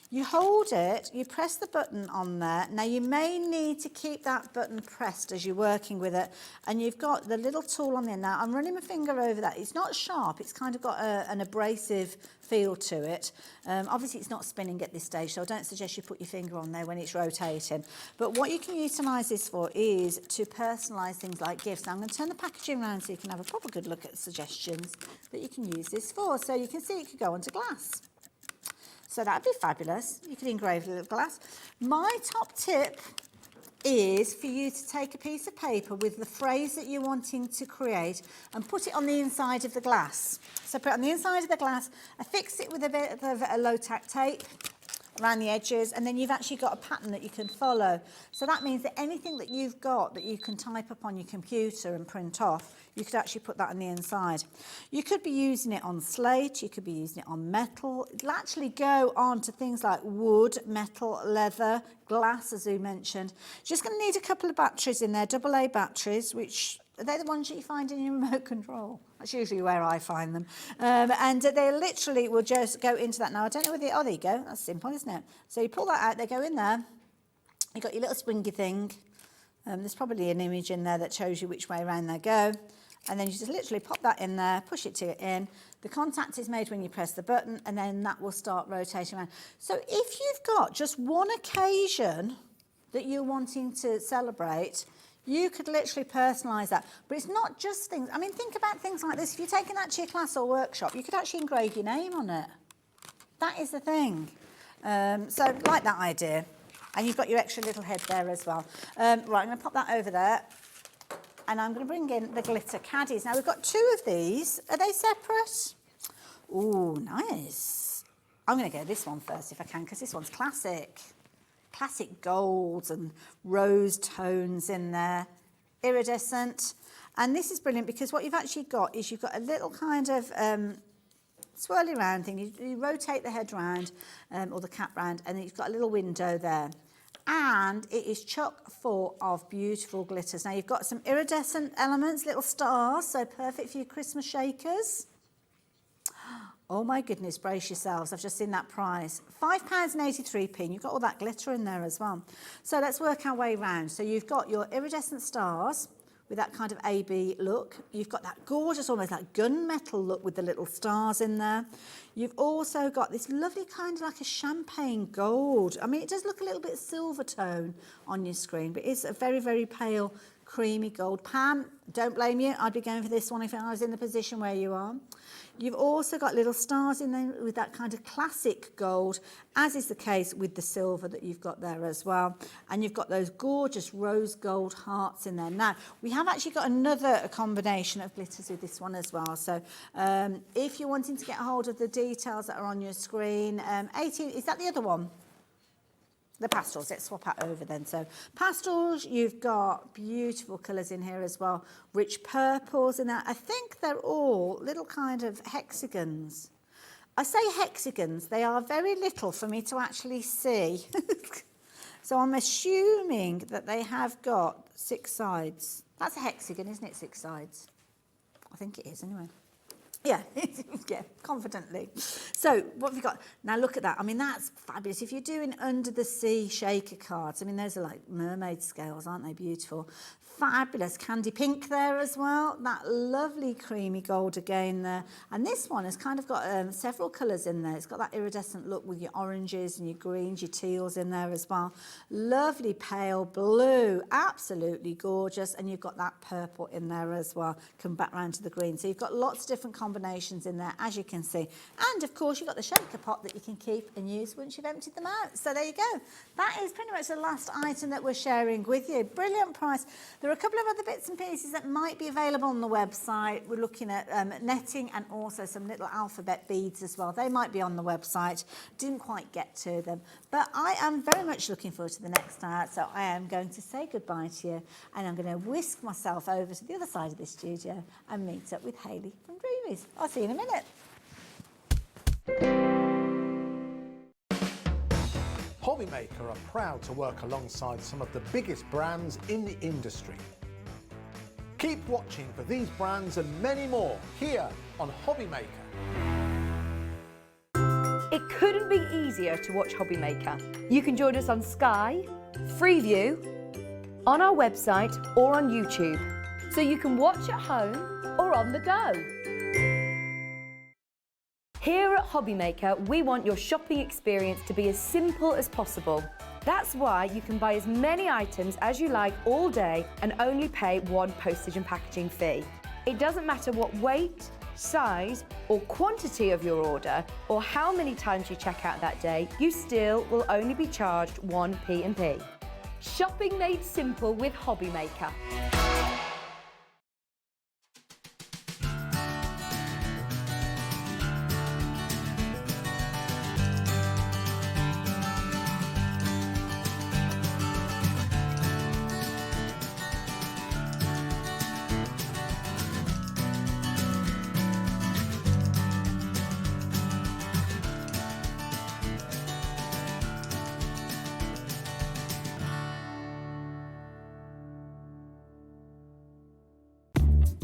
You hold it, you press the button on there. Now, you may need to keep that button pressed as you're working with it, and you've got the little tool on there. Now, I'm running my finger over that. It's not sharp, it's kind of got an abrasive feel to it. Obviously, it's not spinning at this stage, so I don't suggest you put your finger on there when it's rotating. But what you can utilise this for is to personalise things like gifts. Now, I'm going to turn the packaging around so you can have a proper good look at suggestions that you can use this for. So you can see it could go onto glass. So that'd be fabulous. You could engrave a little glass. My top tip is for you to take a piece of paper with the phrase that you're wanting to create and put it on the inside of the glass. So put it on the inside of the glass, affix it with a bit of a low-tack tape around the edges, and then you've actually got a pattern that you can follow. So that means that anything that you've got that you can type up on your computer and print off, you could actually put that on the inside. You could be using it on slate, you could be using it on metal. It'll actually go on to things like wood, metal, leather, glass, as we mentioned. Just going to need a couple of batteries in there, AA batteries, which they're the ones that you find in your remote control. That's usually where I find them. And they literally will just go into that. Now, I don't know whether oh, there you go. That's simple, isn't it? So you pull that out, they go in there. You've got your little springy thing. There's probably an image in there that shows you which way around they go. And then you just literally pop that in there, push it to it in. The contact is made when you press the button, and then that will start rotating around. So if you've got just one occasion that you're wanting to celebrate, you could literally personalise that. But it's not just things. I mean, think about things like this. If you're taking that to your class or workshop, you could actually engrave your name on it. That is the thing. So like that idea. And you've got your extra little head there as well. Right, I'm going to pop that over there. And I'm going to bring in the glitter caddies. Now, we've got 2 of these. Are they separate? Oh, nice. I'm going to go this one first if I can, because this one's classic. Classic golds and rose tones in there. Iridescent. And this is brilliant because what you've actually got is you've got a little kind of swirly round thing. You rotate the head round or the cap round, and then you've got a little window there. And it is chock full of beautiful glitters. Now, you've got some iridescent elements, little stars, so perfect for your Christmas shakers. Oh, my goodness, brace yourselves. I've just seen that price. £5.83. You've got all that glitter in there as well. So let's work our way round. So you've got your iridescent stars with that kind of AB look. You've got that gorgeous, almost like gunmetal look with the little stars in there. You've also got this lovely kind of like a champagne gold. I mean, it does look a little bit silver tone on your screen, but it's a very, very pale, creamy gold. Pam, don't blame you. I'd be going for this one if I was in the position where you are. You've also got little stars in there with that kind of classic gold, as is the case with the silver that you've got there as well. And you've got those gorgeous rose gold hearts in there. Now, we have actually got another combination of glitters with this one as well. So if you're wanting to get a hold of the details that are on your screen, 18, is that the other one? The pastels, let's swap that over then. So pastels, you've got beautiful colours in here as well. Rich purples in there. I think they're all little kind of hexagons. I say hexagons, they are very little for me to actually see. So I'm assuming that they have got 6 sides. That's a hexagon, isn't it? 6 sides. I think it is anyway. Yeah, yeah, confidently. So what have we got? Now look at that. I mean, that's fabulous. If you're doing under the sea shaker cards, I mean, those are like mermaid scales, aren't they? Beautiful. Fabulous candy pink there as well. That lovely creamy gold again there. And this one has kind of got several colours in there. It's got that iridescent look with your oranges and your greens, your teals in there as well. Lovely pale blue, absolutely gorgeous. And you've got that purple in there as well. Come back round to the green. So you've got lots of different combinations in there, as you can see. And of course, you've got the shaker pot that you can keep and use once you've emptied them out. So there you go. That is pretty much the last item that we're sharing with you. Brilliant price. There are a couple of other bits and pieces that might be available on the website. We're looking at netting and also some little alphabet beads as well. They might be on the website. Didn't quite get to them. But I am very much looking forward to the next hour, so I am going to say goodbye to you, and I'm going to whisk myself over to the other side of the studio and meet up with Hayley from Dreamees. I'll see you in a minute. Hobbymaker are proud to work alongside some of the biggest brands in the industry. Keep watching for these brands and many more here on Hobbymaker. It couldn't be easier to watch Hobbymaker. You can join us on Sky, Freeview, on our website or on YouTube, so you can watch at home or on the go. Here at Hobbymaker, we want your shopping experience to be as simple as possible. That's why you can buy as many items as you like all day and only pay one postage and packaging fee. It doesn't matter what weight, size or quantity of your order or how many times you check out that day, you still will only be charged one P&P. Shopping made simple with Hobbymaker.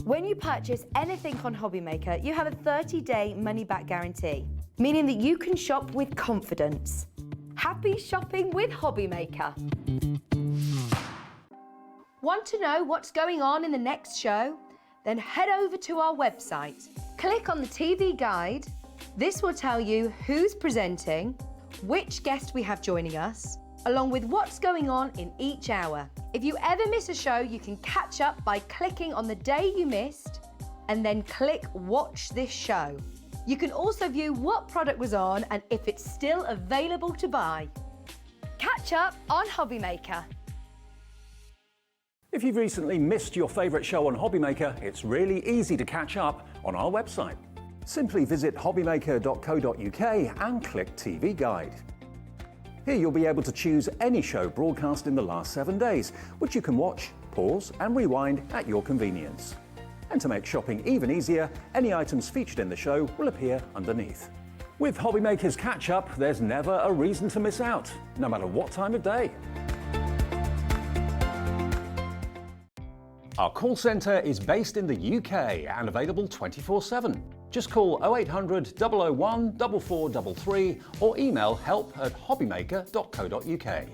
When you purchase anything on Hobbymaker, you have a 30-day money-back guarantee, meaning that you can shop with confidence. Happy shopping with Hobbymaker. Want to know what's going on in the next show? Then head over to our website. Click on the TV guide. This will tell you who's presenting, which guest we have joining us, along with what's going on in each hour. If you ever miss a show, you can catch up by clicking on the day you missed and then click Watch This Show. You can also view what product was on and if it's still available to buy. Catch up on Hobbymaker. If you've recently missed your favourite show on Hobbymaker, it's really easy to catch up on our website. Simply visit hobbymaker.co.uk and click TV Guide. Here you'll be able to choose any show broadcast in the last 7 days, which you can watch, pause and rewind at your convenience. And to make shopping even easier, any items featured in the show will appear underneath. With Hobbymaker's Catch-Up, there's never a reason to miss out, no matter what time of day. Our call centre is based in the UK and available 24/7. Just call 0800 001 4433 or email help@hobbymaker.co.uk.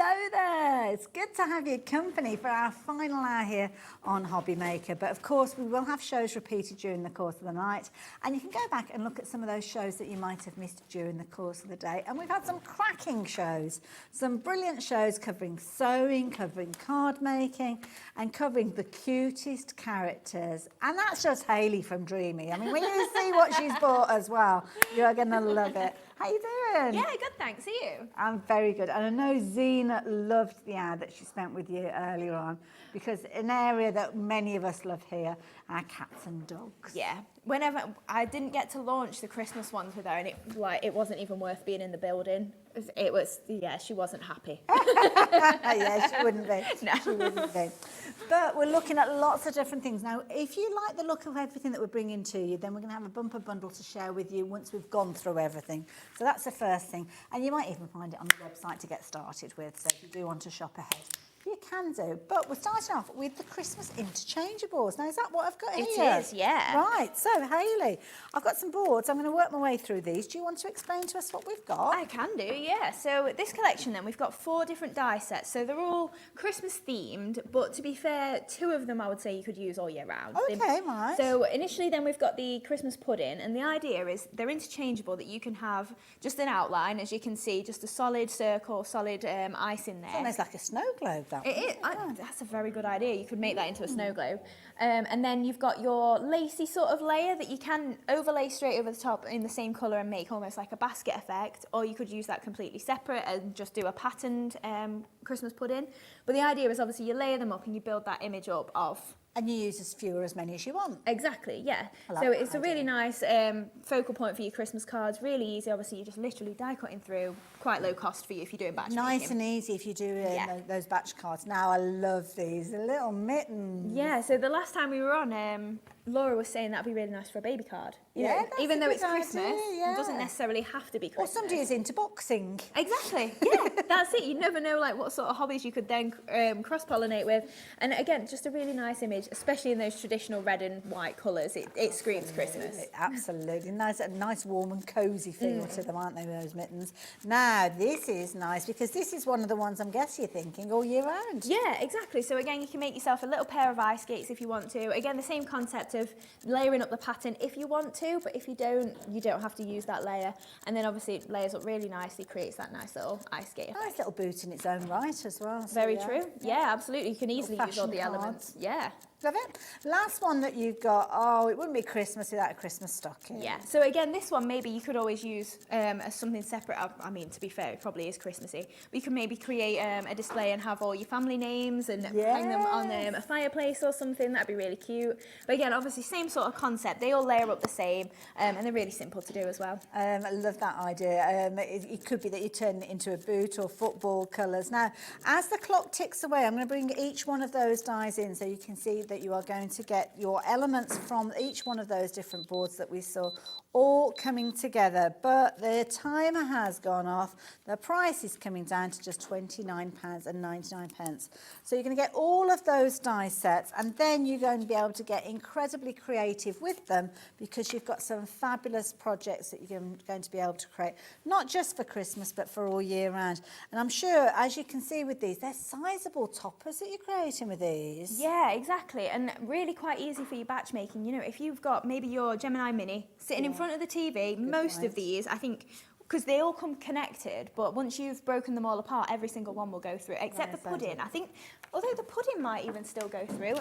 Hello there, it's good to have your company for our final hour here on Hobbymaker. But of course we will have shows repeated during the course of the night, and you can go back and look at some of those shows that you might have missed during the course of the day. And we've had some cracking shows, some brilliant shows covering sewing, covering card making and covering the cutest characters. And that's just Hayley from Dreamees. I mean, when you see what she's bought as well, you're going to love it. How you doing? Yeah, good, thanks. Are you? I'm very good. And I know Zena loved the hour that she spent with you earlier on, because an area that many of us love here, our cats and dogs. Yeah. Whenever I didn't get to launch the Christmas ones with her, and it wasn't even worth being in the building. It was she wasn't happy. Yeah, she wouldn't be. No. She wouldn't be. But we're looking at lots of different things. Now, if you like the look of everything that we're bringing to you, then we're going to have a bumper bundle to share with you once we've gone through everything. So that's the first thing. And you might even find it on the website to get started with. So if you do want to shop ahead, you can do. But we're starting off with the Christmas interchangeables. Now, is that what I've got here? It is, yeah. Right. So, Hayley, I've got some boards. I'm going to work my way through these. Do you want to explain to us what we've got? I can do, yeah. So this collection then, we've got 4 different die sets. So they're all Christmas themed, but to be fair, 2 of them I would say you could use all year round. Okay, right. So initially then we've got the Christmas pudding, and the idea is they're interchangeable, that you can have just an outline, as you can see, just a solid circle, solid ice in there. It's almost like a snow globe. globe, that It one. is. That's a very good idea. You could make that into a snow globe. And then you've got your lacy sort of layer that you can overlay straight over the top in the same colour and make almost like a basket effect, or you could use that completely separate and just do a patterned Christmas pudding. But the idea is obviously you layer them up and you build that image up of... And you use as few or as many as you want. Exactly, yeah. I like So that it's a really nice focal point for your Christmas cards. Really easy. Obviously, you're just literally die cutting through. Quite low cost for you if you're doing batch Nice making. and easy if you do those batch cards. Now, I love these, the little mittens. Yeah, so the last time we were on, Laura was saying that'd be really nice for a baby card. You know, that's even a though good it's Christmas, idea, it doesn't necessarily have to be Or Christmas. somebody who's into boxing. Exactly, yeah, that's it. You never know like what sort of hobbies you could then cross-pollinate with. And again, just a really nice image, especially in those traditional red and white colours. It screams Christmas. Absolutely. Nice warm and cosy feel to them, aren't they, those mittens? Now, this is nice because this is one of the ones I'm guessing you're thinking all year round. Yeah, exactly. So again, you can make yourself a little pair of ice skates if you want to. Again, the same concept of layering up the pattern if you want to, but if you don't have to use that layer. And then obviously it layers up really nicely, creates that nice little ice skate effect. Nice little boot in its own right as well. So Very true. Yeah, absolutely. You can easily use all fashion the elements. cards. Yeah. Love it. Last one that you've got, it wouldn't be Christmas without a Christmas stocking. Yeah, so again, this one maybe you could always use as something separate. I mean, to be fair, it probably is Christmassy. But you can maybe create a display and have all your family names and hang them on a fireplace or something. That'd be really cute. But again, obviously, same sort of concept. They all layer up the same and they're really simple to do as well. I love that idea. It could be that you turn it into a boot or football colours. Now, as the clock ticks away, I'm going to bring each one of those dies in so you can see that you are going to get your elements from each one of those different boards that we saw all coming together, but the timer has gone off. The price is coming down to just £29.99. So you're going to get all of those die sets, and then you're going to be able to get incredibly creative with them because you've got some fabulous projects that you're going to be able to create, not just for Christmas, but for all year round. And I'm sure, as you can see with these, they're sizable toppers that you're creating with these. Yeah, exactly, and really quite easy for your batch making. You know, if you've got maybe your Gemini Mini sitting in front of the TV, most of these, I think, because they all come connected, but once you've broken them all apart, every single one will go through, except the pudding. I think, although the pudding might even still go through.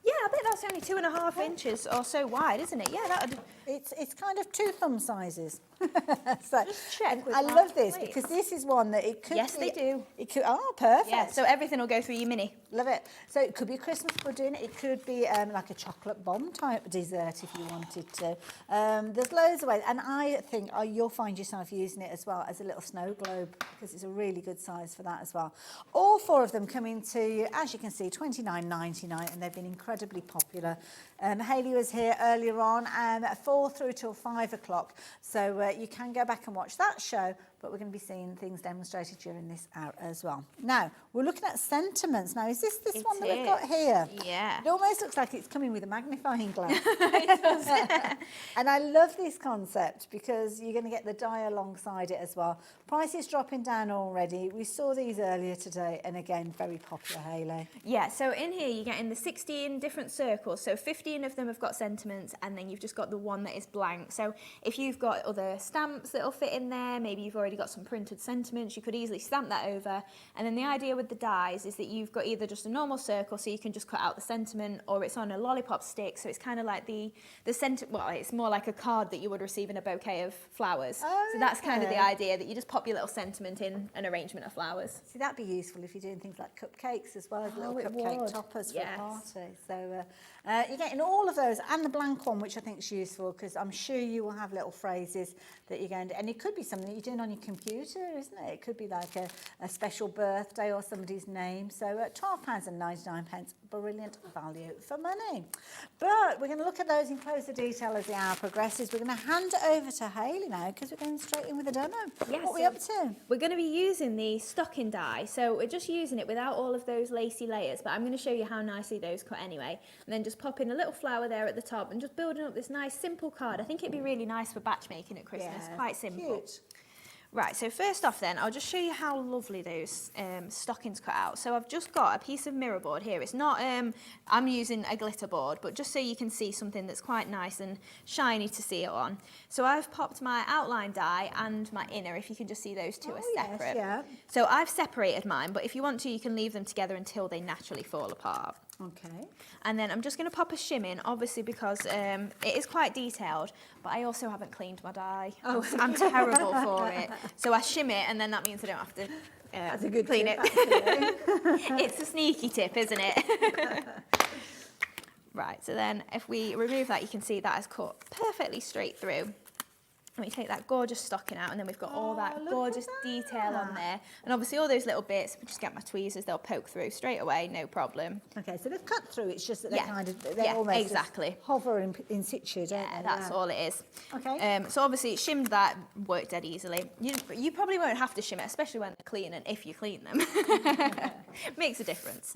Yeah, I bet that's only 2.5 inches or so wide, isn't it? Yeah, that'd... It's kind of 2 thumb sizes. So, Just check with I that. love this Wait. because this is one that it could Yes, be... they do. It could, perfect. Yeah, so everything will go through your Mini. Love it. So it could be a Christmas pudding. It could be like a chocolate bomb type dessert if you wanted to. There's loads of ways. And I think you'll find yourself using it as well as a little snow globe because it's a really good size for that as well. All 4 of them come into, as you can see, $29.99, and they've been incredibly popular. Hayley was here earlier on, 4 through till 5 o'clock. So you can go back and watch that show, but we're going to be seeing things demonstrated during this hour as well. Now, we're looking at sentiments. Now, is this one that we've got here? Yeah. It almost looks like it's coming with a magnifying glass. It does. And I love this concept because you're going to get the die alongside it as well. Price is dropping down already. We saw these earlier today, and again, very popular, Hayley. Yeah, so in here you're getting the 16 different circles. So 15 of them have got sentiments, and then you've just got the one that is blank. So if you've got other stamps that'll fit in there, maybe you've already got some printed sentiments, you could easily stamp that over. And then the idea with the dies is that you've got either just a normal circle, so you can just cut out the sentiment, or it's on a lollipop stick, so it's kind of like the sentiment. Well, it's more like a card that you would receive in a bouquet of flowers. Oh, so that's kind of the okay. idea, that you just pop your little sentiment in an arrangement of flowers. See, that'd be useful if you're doing things like cupcakes as well as little it cupcake would. toppers for Yes. a party. So you're getting all of those and the blank one, which I think is useful because I'm sure you will have little phrases that you're going to, and it could be something that you're doing on your computer, isn't it? It could be like a special birthday or somebody's name. So £12.99, brilliant value for money. But we're going to look at those in closer detail as the hour progresses. We're going to hand it over to Hayley now because we're going straight in with the demo. Yes, What are we so up to? We're going to be using the stocking die, so we're just using it without all of those lacy layers, but I'm going to show you how nicely those cut anyway. And then just pop in a little flower there at the top and just building up this nice simple card. I think it'd be really nice for batch making at Christmas, quite simple. Cute. Right, so first off then, I'll just show you how lovely those stockings cut out. So I've just got a piece of mirror board here. It's not, I'm using a glitter board, but just so you can see something that's quite nice and shiny to see it on. So I've popped my outline die and my inner, if you can just see those two are separate. Yes, yeah. So I've separated mine, but if you want to, you can leave them together until they naturally fall apart. Okay. And then I'm just going to pop a shim in, obviously because it is quite detailed, but I also haven't cleaned my die. Oh. I'm terrible for it. So I shim it, and then that means I don't have to That's a good clean tip, it. It's a sneaky tip, isn't it? Right, so then if we remove that, you can see that has cut perfectly straight through. And we take that gorgeous stocking out, and then we've got all that gorgeous detail on there. And obviously all those little bits, if I just get my tweezers, they'll poke through straight away, no problem. Okay, so they've cut through, it's just that they're kind of, they're yeah, almost exactly. hover in situ, don't Yeah, they? that's all it is. Okay. So obviously shimmed that worked dead easily. You probably won't have to shim it, especially when they're clean and if you clean them. Makes a difference.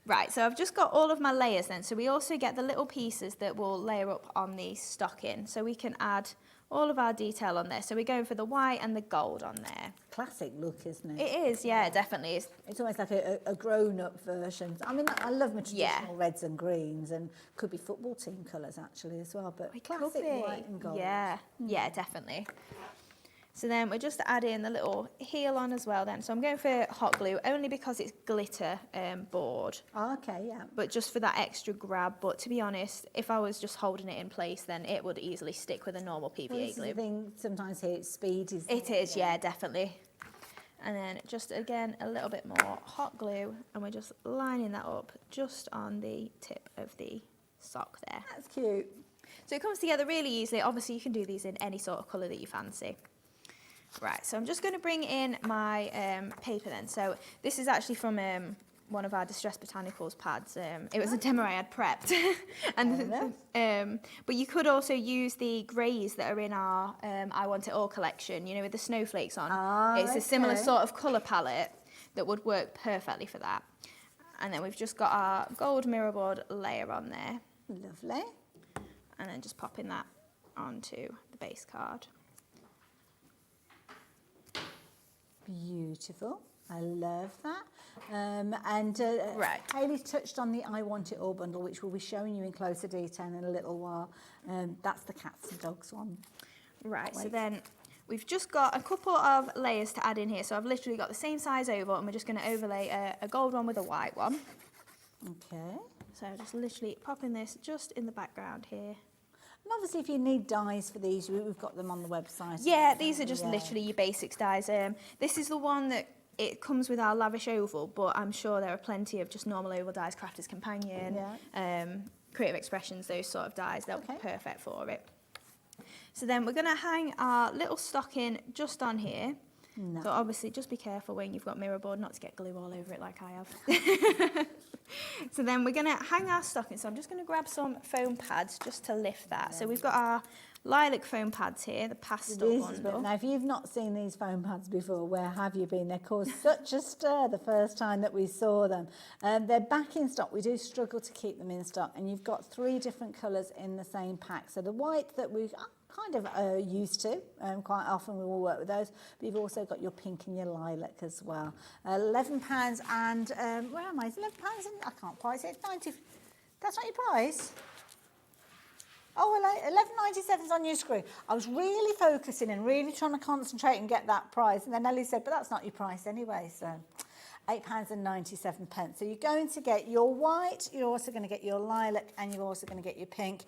Right, so I've just got all of my layers then. So we also get the little pieces that will layer up on the stocking. So we can add all of our detail on there. So we're going for the white and the gold on there. Classic look, isn't it? It is, yeah, it definitely is. It's almost like a grown-up version. I mean, I love my traditional reds and greens, and could be football team colours actually as well, but classic white and gold. Yeah, yeah, definitely. So then we're just adding the little heel on as well then. So I'm going for hot glue only because it's glitter board. Oh, okay, yeah. But just for that extra grab. But to be honest, if I was just holding it in place, then it would easily stick with a normal PVA Well, this glue. is the thing, sometimes here, speed is... It is, yeah, definitely. And then just again, a little bit more hot glue, and we're just lining that up just on the tip of the sock there. That's cute. So it comes together really easily. Obviously, you can do these in any sort of colour that you fancy. Right, so I'm just going to bring in my paper then. So this is actually from one of our Distress Botanicals pads. It was a demo I had prepped. But you could also use the greys that are in our I Want It All collection, you know, with the snowflakes on. It's a similar sort of colour palette that would work perfectly for that. And then we've just got our gold mirror board layer on there. Lovely. And then just popping that onto the base card. Beautiful. I love that. Right. Hayley's touched on the I Want It All bundle, which we'll be showing you in closer detail in a little while. That's the cats and dogs one. Right, so then we've just got a couple of layers to add in here. So I've literally got the same size oval, and we're just going to overlay a gold one with a white one. Okay. So just literally popping this just in the background here. And obviously, if you need dies for these, we've got them on the website. Yeah, these are just literally your basics dies. This is the one that it comes with our lavish oval, but I'm sure there are plenty of just normal oval dies, Crafter's Companion, Creative Expressions, those sort of dies. They'll be perfect for it. So then we're going to hang our little stocking just on here. No. So obviously just be careful when you've got mirror board not to get glue all over it like I have. So then we're going to hang our stocking. So I'm just going to grab some foam pads just to lift that. So we've got our lilac foam pads here, the pastel bundle. Now, if you've not seen these foam pads before, where have you been? They caused such a stir the first time that we saw them. They're back in stock. We do struggle to keep them in stock. And you've got 3 different colours in the same pack. So the white that we've kind of used to, quite often we will work with those, but you've also got your pink and your lilac as well. £11 and, where am I? It's £11 and, I can't quite say it's 90, that's not your price? Oh, well, 11.97 is on your screen. I was really focusing and really trying to concentrate and get that price, and then Ellie said, but that's not your price anyway, so £8.97. So you're going to get your white, you're also going to get your lilac, and you're also going to get your pink.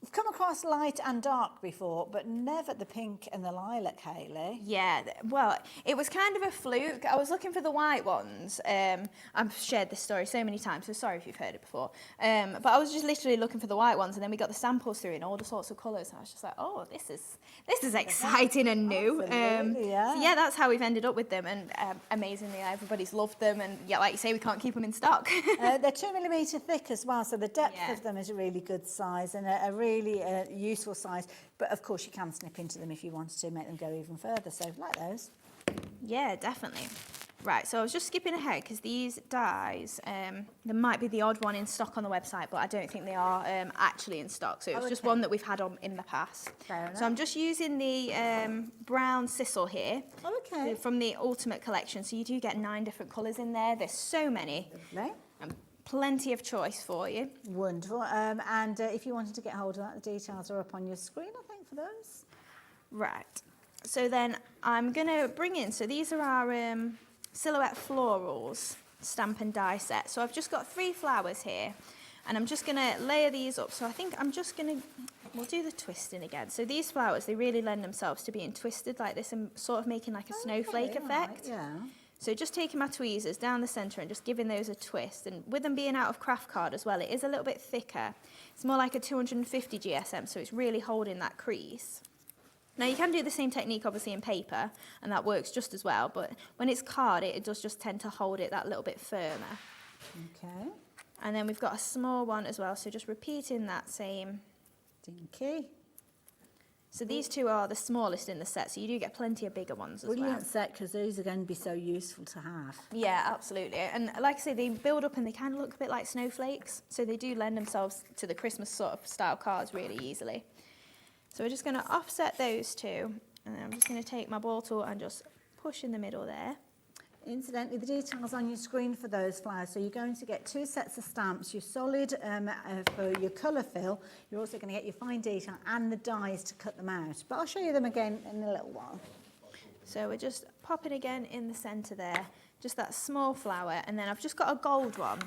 We've come across light and dark before, but never the pink and the lilac, Hayley. Yeah, well, it was kind of a fluke. I was looking for the white ones. I've shared this story so many times, so sorry if you've heard it before. But I was just literally looking for the white ones, and then we got the samples through in all the sorts of colours. I was just like, oh, this is exciting and new. So yeah, that's how we've ended up with them, and amazingly, everybody's loved them. And yeah, like you say, we can't keep them in stock. They're 2mm thick as well, so the depth of them is a really good size and a really useful size. But of course, you can snip into them if you wanted to make them go even further. So like those. Yeah, definitely. Right, so I was just skipping ahead because these dies, there might be the odd one in stock on the website, but I don't think they are actually in stock. So it was just one that we've had on in the past. Fair enough. So I'm just using the brown sisal here from the Ultimate Collection. So you do get 9 different colours in there. There's so many. Lovely. And plenty of choice for you. Wonderful. And if you wanted to get hold of that, the details are up on your screen, I think, for those. Right. So then I'm going to bring in, so these are our Silhouette Florals stamp and die set. So I've just got 3 flowers here, and I'm just going to layer these up. So I think I'm just going to, we'll do the twisting again. So these flowers, they really lend themselves to being twisted like this and sort of making like a snowflake effect. Yeah. So just taking my tweezers down the centre and just giving those a twist. And with them being out of craft card as well, it is a little bit thicker. It's more like a 250 GSM, so it's really holding that crease. Now you can do the same technique obviously in paper, and that works just as well, but when it's card, it does just tend to hold it that little bit firmer. Okay. And then we've got a small one as well, so just repeating that same. Dinky. So these 2 are the smallest in the set, so you do get plenty of bigger ones as well. Brilliant set, because those are going to be so useful to have. Yeah, absolutely. And like I say, they build up and they kind of look a bit like snowflakes, so they do lend themselves to the Christmas sort of style cards really easily. So we're just going to offset those 2, and then I'm just going to take my ball tool and just push in the middle there. Incidentally, the details on your screen for those flowers. So you're going to get 2 sets of stamps, your solid for your colour fill. You're also going to get your fine detail and the dies to cut them out. But I'll show you them again in a little while. So we're just popping again in the centre there, just that small flower, and then I've just got a gold one.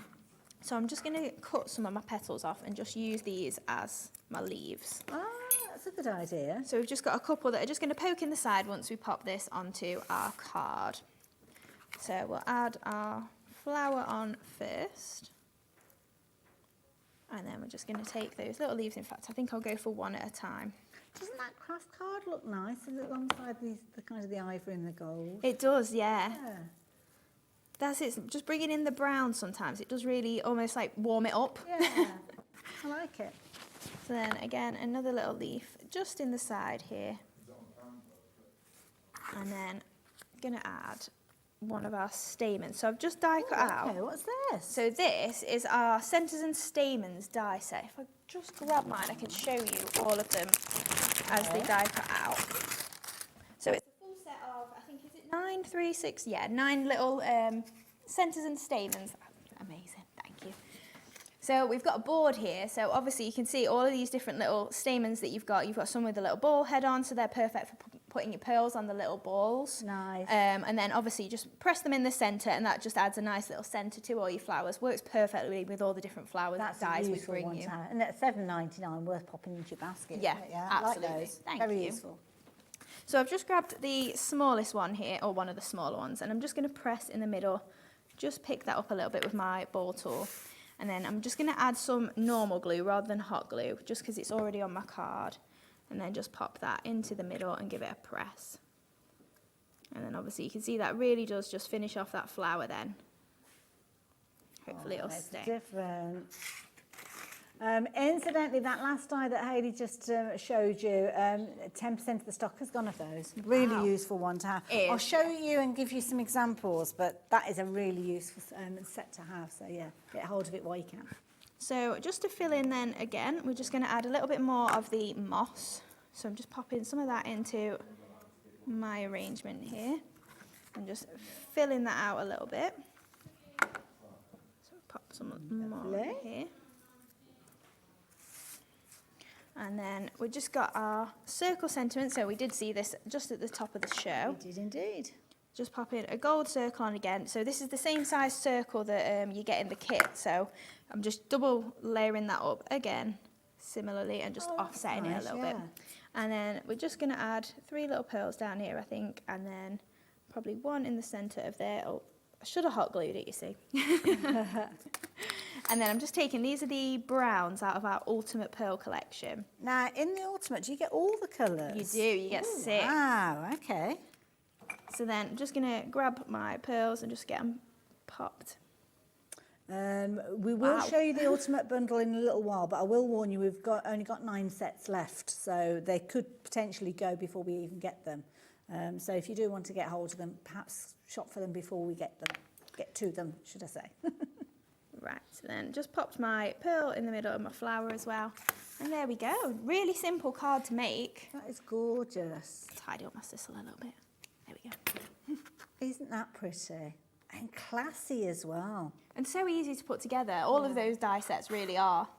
So I'm just going to cut some of my petals off and just use these as my leaves. Ah, that's a good idea. So we've just got a couple that are just going to poke in the side once we pop this onto our card. So we'll add our flower on first. And then we're just going to take those little leaves. In fact, I think I'll go for one at a time. Doesn't that craft card look nice alongside the kind of the ivory and the gold? It does, yeah. Yeah. That's it. Just bringing in the brown sometimes. It does really almost like warm it up. Yeah, I like it. So then again, another little leaf just in the side here. And then I'm going to add one of our stamens. So I've just die cut out. Okay, what's this? So this is our centres and stamens die set. If I just grab mine, I can show you all of them as they die cut out. So it's a full set of, I think, is it 9, 3, 6? Yeah, 9 little centres and stamens. Amazing, thank you. So we've got a board here. So obviously you can see all of these different little stamens that you've got. You've got some with a little ball head on, so they're perfect for putting your pearls on the little balls. Nice. And then obviously you just press them in the centre, and that just adds a nice little centre to all your flowers. Works perfectly with all the different flowers That's that dies a we useful bring one you. to have. And at $7.99, worth popping into your basket. Yeah, isn't it? absolutely. I like those. Thank Very you. useful. So I've just grabbed the smallest one here, or one of the smaller ones, and I'm just going to press in the middle, just pick that up a little bit with my ball tool. And then I'm just going to add some normal glue rather than hot glue, just because it's already on my card. And then just pop that into the middle and give it a press. And then obviously you can see that really does just finish off that flower then. Hopefully it'll It's stay. different. Incidentally, that last die that Hayley just showed you, 10% of the stock has gone of those. Really useful one to have. It I'll is. show you and give you some examples, but that is a really useful set to have. So yeah, get hold of it while you can. So just to fill in then again, we're just going to add a little bit more of the moss. So I'm just popping some of that into my arrangement here and just filling that out a little bit. So pop some more in here. And then we've just got our circle sentiment. So we did see this just at the top of the show. We did indeed. Just pop in a gold circle on again. So this is the same size circle that you get in the kit. So I'm just double layering that up again, similarly, and just offsetting it a little bit. And then we're just going to add 3 little pearls down here, I think, and then probably one in the centre of there. Oh, I should have hot glued it, you see. And then I'm just taking, these are the browns out of our Ultimate Pearl collection. Now, in the Ultimate, do you get all the colours? You do, you get 6. Wow, okay. So then I'm just going to grab my pearls and just get them popped. We will show you the Ultimate bundle in a little while, but I will warn you, we've only got 9 sets left, so they could potentially go before we even get them. So if you do want to get hold of them, perhaps shop for them before we get to them, should I say. Right, so then just popped my pearl in the middle of my flower as well. And there we go. Really simple card to make. That is gorgeous. Tidy up my sisal a little bit. There we go. Isn't that pretty? And classy as well. And so easy to put together. All of those die sets really are.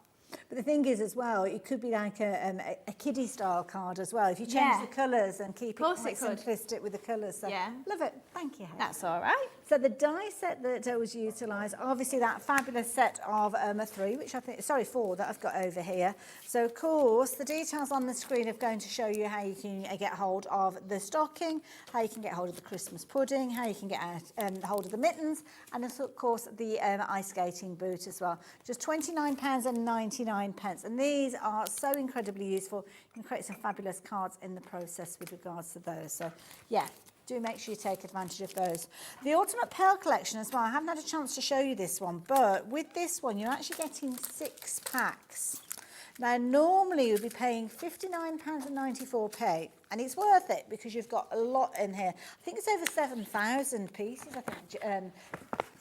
But the thing is as well, it could be like a kiddie style card as well. If you change the colours and keep it quite simplistic with the colours. So love it. Thank you, Hayley. That's all right. So the die set that was utilised, obviously that fabulous set of 4 that I've got over here. So of course, the details on the screen are going to show you how you can get hold of the stocking, how you can get hold of the Christmas pudding, how you can get hold of the mittens, and of course the ice skating boot as well. Just £29.99, and these are so incredibly useful. You can create some fabulous cards in the process with regards to those. So yeah, do make sure you take advantage of those. The Ultimate Pearl Collection as well, I haven't had a chance to show you this one, but with this one you're actually getting 6 packs. Now normally you'd be paying £59.94, and it's worth it because you've got a lot in here. I think it's over 7,000 pieces, I think.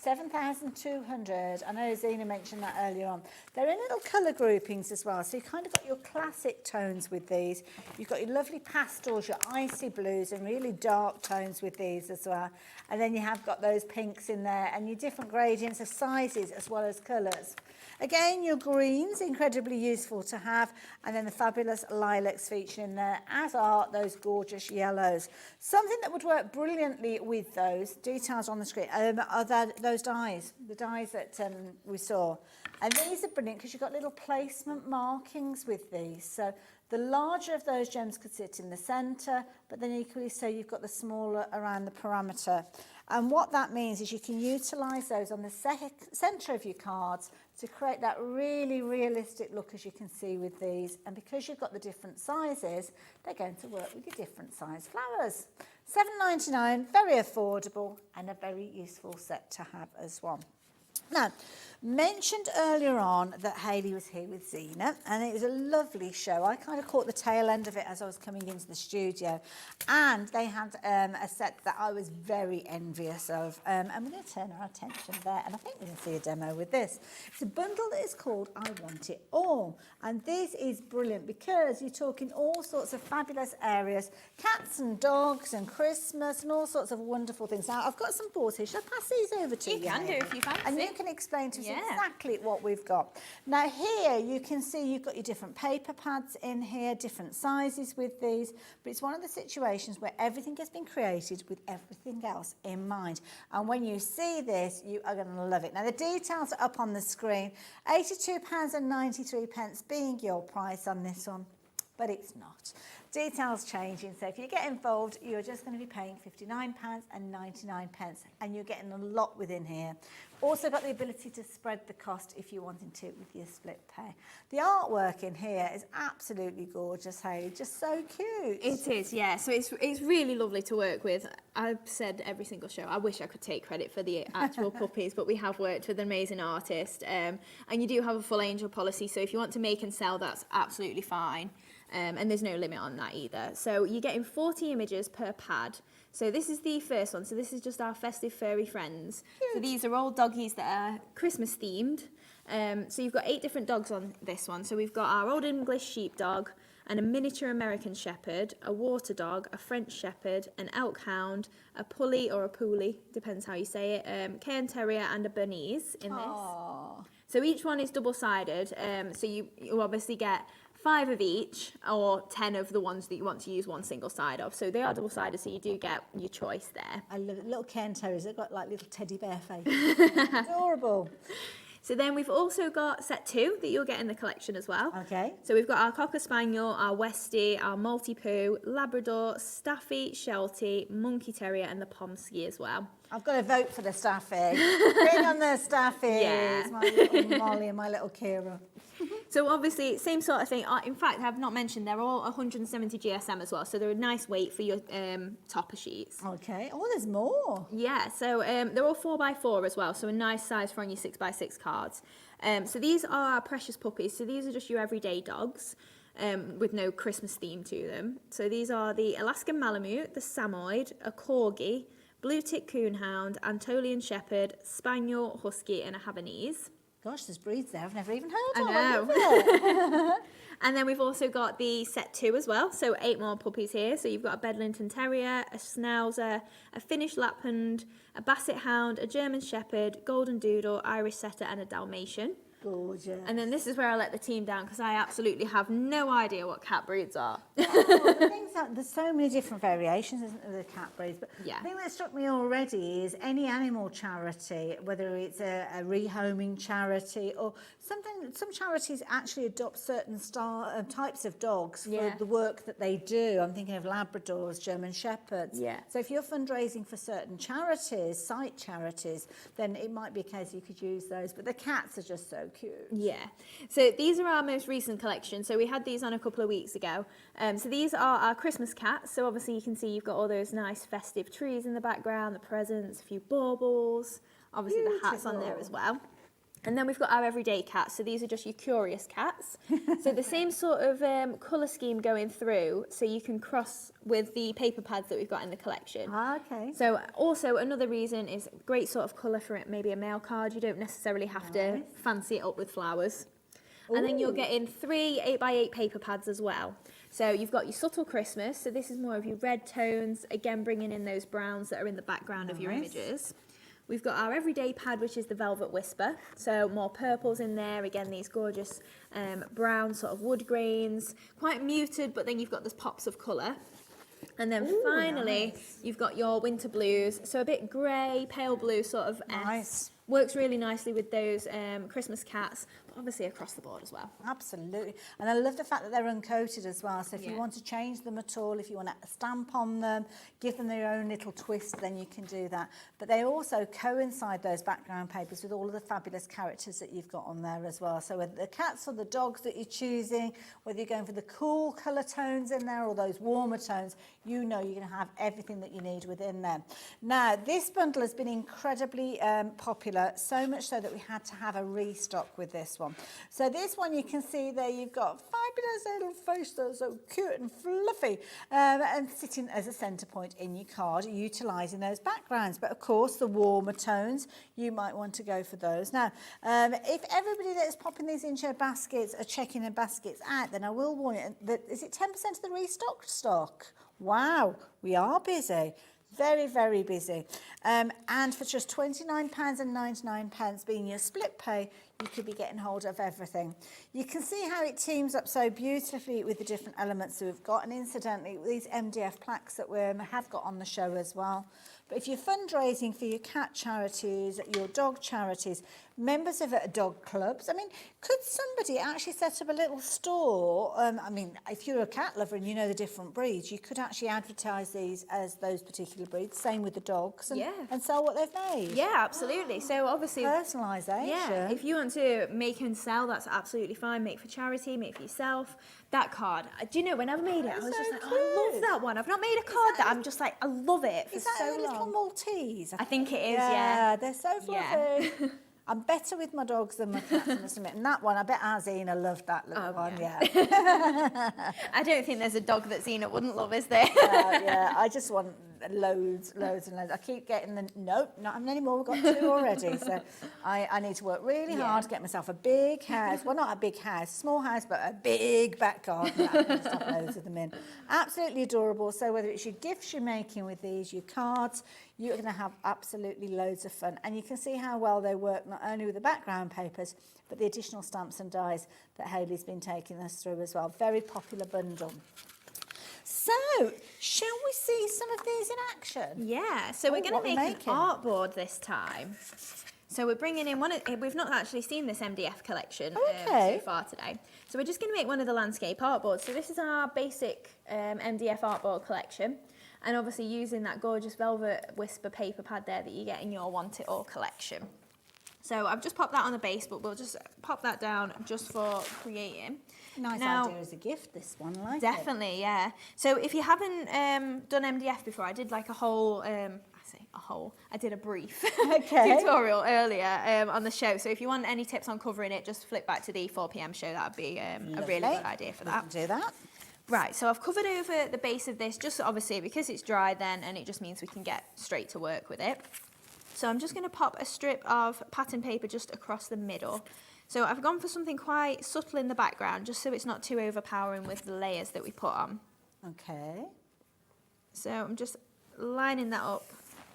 7,200. I know Zena mentioned that earlier on. They're in little colour groupings as well. So you've kind of got your classic tones with these. You've got your lovely pastels, your icy blues, and really dark tones with these as well. And then you have got those pinks in there and your different gradients of sizes as well as colours. Again, your greens, incredibly useful to have, and then the fabulous lilacs featured in there, as are those gorgeous yellows. Something that would work brilliantly with those, details on the screen, are those dies, the dies that we saw. And these are brilliant because you've got little placement markings with these. So the larger of those gems could sit in the centre, but then equally so you've got the smaller around the parameter. And what that means is you can utilise those on the centre of your cards to create that really realistic look, as you can see with these. And because you've got the different sizes, they're going to work with your different size flowers. £7.99, very affordable and a very useful set to have as well. Now, mentioned earlier on that Hayley was here with Zena, and it was a lovely show. I kind of caught the tail end of it as I was coming into the studio, and they had a set that I was very envious of. And we're going to turn our attention there, and I think we're going to see a demo with this. It's a bundle that is called I Want It All, and this is brilliant because you're talking all sorts of fabulous areas, cats and dogs and Christmas and all sorts of wonderful things. Now, I've got some boards here. Should I pass these over to you? You can do if you fancy. And you can explain to us exactly what we've got. Now here you can see you've got your different paper pads in here, different sizes with these, but it's one of the situations where everything has been created with everything else in mind. And when you see this, you are going to love it. Now the details are up on the screen, £82.93 being your price on this one, but it's not. Details changing, so if you get involved, you're just going to be paying £59.99, and you're getting a lot within here. Also got the ability to spread the cost if you're wanting to with your split pay. The artwork in here is absolutely gorgeous, Hayley, just so cute. It is, yeah, so it's really lovely to work with. I've said every single show, I wish I could take credit for the actual puppies, but we have worked with an amazing artist, and you do have a full angel policy, so if you want to make and sell, that's absolutely fine. And there's no limit on that either. So you're getting 40 images per pad. So this is the first one. So this is just our festive furry friends. Cute. So these are all doggies that are Christmas themed. So you've got 8 different dogs on this one. So we've got our Old English sheepdog, and a miniature American shepherd, a water dog, a French shepherd, an elk hound, a pulley or a poolie, depends how you say it, Cairn terrier, and a Bernese in this. Aww. So each one is double-sided. So you obviously get 5 of each, or 10 of the ones that you want to use one single side of. So they are double-sided, so you do get your choice there. I love it. Little Cairn terriers, they've got like little teddy bear face. Adorable. So then we've also got set 2 that you'll get in the collection as well. Okay. So we've got our Cocker Spaniel, our Westie, our Maltipoo, Labrador, Staffy, Sheltie, Monkey Terrier, and the Pomsky as well. I've got to vote for the Staffy. Bring on the Staffies. Yeah. My little Molly and my little Kira. So obviously, same sort of thing. In fact, I've not mentioned, they're all 170 GSM as well, so they're a nice weight for your topper sheets. Okay. Oh, there's more. Yeah, so they're all 4x4 as well, so a nice size for on your 6x6 cards. So these are our precious puppies. So these are just your everyday dogs with no Christmas theme to them. So these are the Alaskan Malamute, the Samoyed, a Corgi, blue tick coonhound, Anatolian shepherd, spaniel, husky, and a Havanese. Gosh, there's breeds there I've never even heard of. I know. And then we've also got the set 2 as well, so 8 more puppies here. So you've got a Bedlington Terrier, a Schnauzer, a Finnish Lapland, a Basset Hound, a German Shepherd, Golden Doodle, Irish Setter, and a Dalmatian. Gorgeous. And then this is where I let the team down because I absolutely have no idea what cat breeds are. Oh, the things that, there's so many different variations, isn't there, with the cat breeds? But Yeah. the thing that struck me already is any animal charity, whether it's a rehoming charity or something. Some charities actually adopt certain types of dogs for Yeah. the work that they do. I'm thinking of Labradors, German Shepherds. Yeah. So if you're fundraising for certain charities, site charities, then it might be a case you could use those. But the cats are just so cute. Yeah, so these are our most recent collection. So we had these on a couple of weeks ago. So these are our Christmas cats. So obviously you can see you've got all those nice festive trees in the background, the presents, a few baubles, obviously the hats on there as well. And then we've got our everyday cats. So these are just your curious cats. So the same sort of colour scheme going through. So you can cross with the paper pads that we've got in the collection. Okay. So also another reason is great sort of colour for it, maybe a mail card. You don't necessarily have to fancy it up with flowers. And then you're getting 3 8x8 paper pads as well. So you've got your subtle Christmas. So this is more of your red tones, again bringing in those browns that are in the background of your images. We've got our everyday pad, which is the Velvet Whisper. So more purples in there. Again, these gorgeous brown sort of wood grains, quite muted, but then you've got those pops of colour. And then finally, you've got your winter blues. So a bit grey, pale blue sort of Nice. Works really nicely with those Christmas cats, but obviously across the board as well. Absolutely. And I love the fact that they're uncoated as well. So if you want to change them at all, if you want to stamp on them, give them their own little twist, then you can do that. But they also coincide those background papers with all of the fabulous characters that you've got on there as well. So whether the cats or the dogs that you're choosing, whether you're going for the cool colour tones in there or those warmer tones, you know you're going to have everything that you need within there. Now, this bundle has been incredibly popular. So much so that we had to have a restock with this one. So this one you can see there, you've got fabulous little face that's so cute and fluffy and sitting as a centre point in your card, utilising those backgrounds. But of course the warmer tones, you might want to go for those. Now, if everybody that's popping these into your baskets are checking their baskets out, then I will warn you that is it 10% of the restocked stock? Wow, we are busy. Very, very busy. And for just £29.99 being your split pay, you could be getting hold of everything. You can see how it teams up so beautifully with the different elements that we've got. And incidentally, these MDF plaques that we have got on the show as well. But if you're fundraising for your cat charities, your dog charities, members of dog clubs, I mean, could somebody actually set up a little store? I mean, if you're a cat lover and you know the different breeds, you could actually advertise these as those particular breeds, same with the dogs, and sell what they've made. Yeah, absolutely. So obviously... Personalisation. Yeah, if you want to make and sell, that's absolutely fine. Make for charity, make for yourself. That card, do you know, when I made it, I was just like, oh, I love that one. I've not made a card that I'm just like, I love it for Is that so a little long. Maltese? I think it is, Yeah, they're so fluffy. Yeah. I'm better with my dogs than my cats, I must admit. And that one, I bet Azina loved that little one, yeah. I don't think there's a dog that Zena wouldn't love, is there? Yeah, I just want loads and loads. I keep getting the, nope, not having any more, we've got 2 already. So I need to work really hard to get myself a big house. Well, not a big house, small house, but a big back garden that I can stuff loads of them in. Absolutely adorable. So whether it's your gifts you're making with these, your cards, you're going to have absolutely loads of fun. And you can see how well they work, not only with the background papers, but the additional stamps and dies that Hayley's been taking us through as well. Very popular bundle. So, shall we see some of these in action? Yeah, so we're going to make an artboard this time. So we're bringing in we've not actually seen this MDF collection so far today. So we're just going to make one of the landscape artboards. So this is our basic MDF artboard collection. And obviously using that gorgeous Velvet Whisper paper pad there that you get in your Want It All collection. So I've just popped that on the base, but we'll just pop that down just for creating. Nice idea as a gift, this one, I like it. Definitely, yeah. So if you haven't done MDF before, I did like a whole, I did a brief tutorial earlier on the show. So if you want any tips on covering it, just flip back to the 4 p.m. show. That would be a really good idea for that. Do that. Right, so I've covered over the base of this, just obviously because it's dry then, and it just means we can get straight to work with it. So I'm just going to pop a strip of pattern paper just across the middle. So I've gone for something quite subtle in the background, just so it's not too overpowering with the layers that we put on. Okay. So I'm just lining that up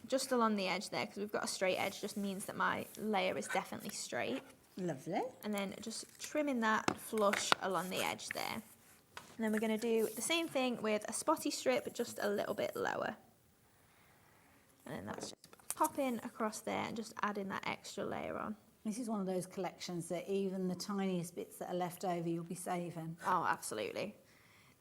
just along the edge there, because we've got a straight edge, just means that my layer is definitely straight. Lovely. And then just trimming that flush along the edge there. And then we're going to do the same thing with a spotty strip, but just a little bit lower. And then that's just popping across there and just adding that extra layer on. This is one of those collections that even the tiniest bits that are left over, you'll be saving. Oh, absolutely.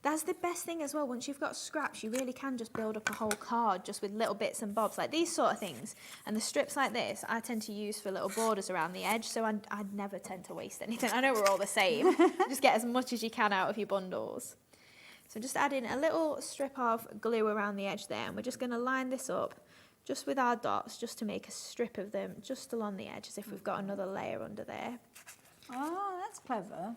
That's the best thing as well. Once you've got scraps, you really can just build up a whole card just with little bits and bobs, like these sort of things. And the strips like this, I tend to use for little borders around the edge, so I'd never tend to waste anything. I know we're all the same. Just get as much as you can out of your bundles. So just adding a little strip of glue around the edge there, and we're just going to line this up just with our dots, just to make a strip of them just along the edge, as if we've got another layer under there. Oh, that's clever.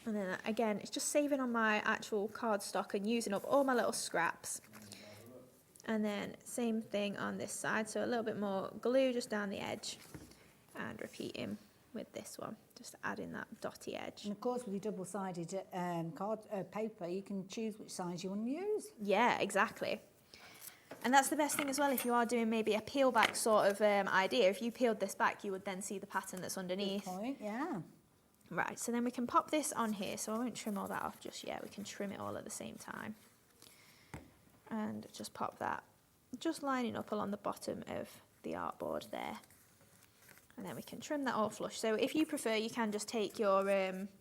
And then again, it's just saving on my actual cardstock and using up all my little scraps. And then same thing on this side, so a little bit more glue just down the edge, and repeating with this one, just adding that dotty edge. And of course, with your double-sided paper, you can choose which size you want to use. Yeah, exactly. And that's the best thing as well, if you are doing maybe a peel back sort of idea. If you peeled this back, you would then see the pattern that's underneath. Good point, yeah. Right, so then we can pop this on here, so I won't trim all that off just yet. We can trim it all at the same time. And just pop that, just lining up along the bottom of the artboard there. And then we can trim that all flush. So if you prefer, you can just take your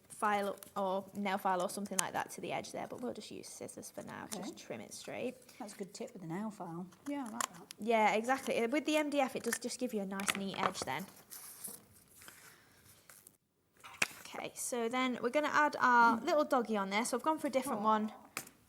file or nail file or something like that to the edge there, but we'll just use scissors for now, Okay. just trim it straight. That's a good tip with the nail file. Yeah, I like that. Yeah, exactly. With the MDF, it does just give you a nice neat edge then. Okay, so then we're going to add our little doggy on there. So I've gone for a different one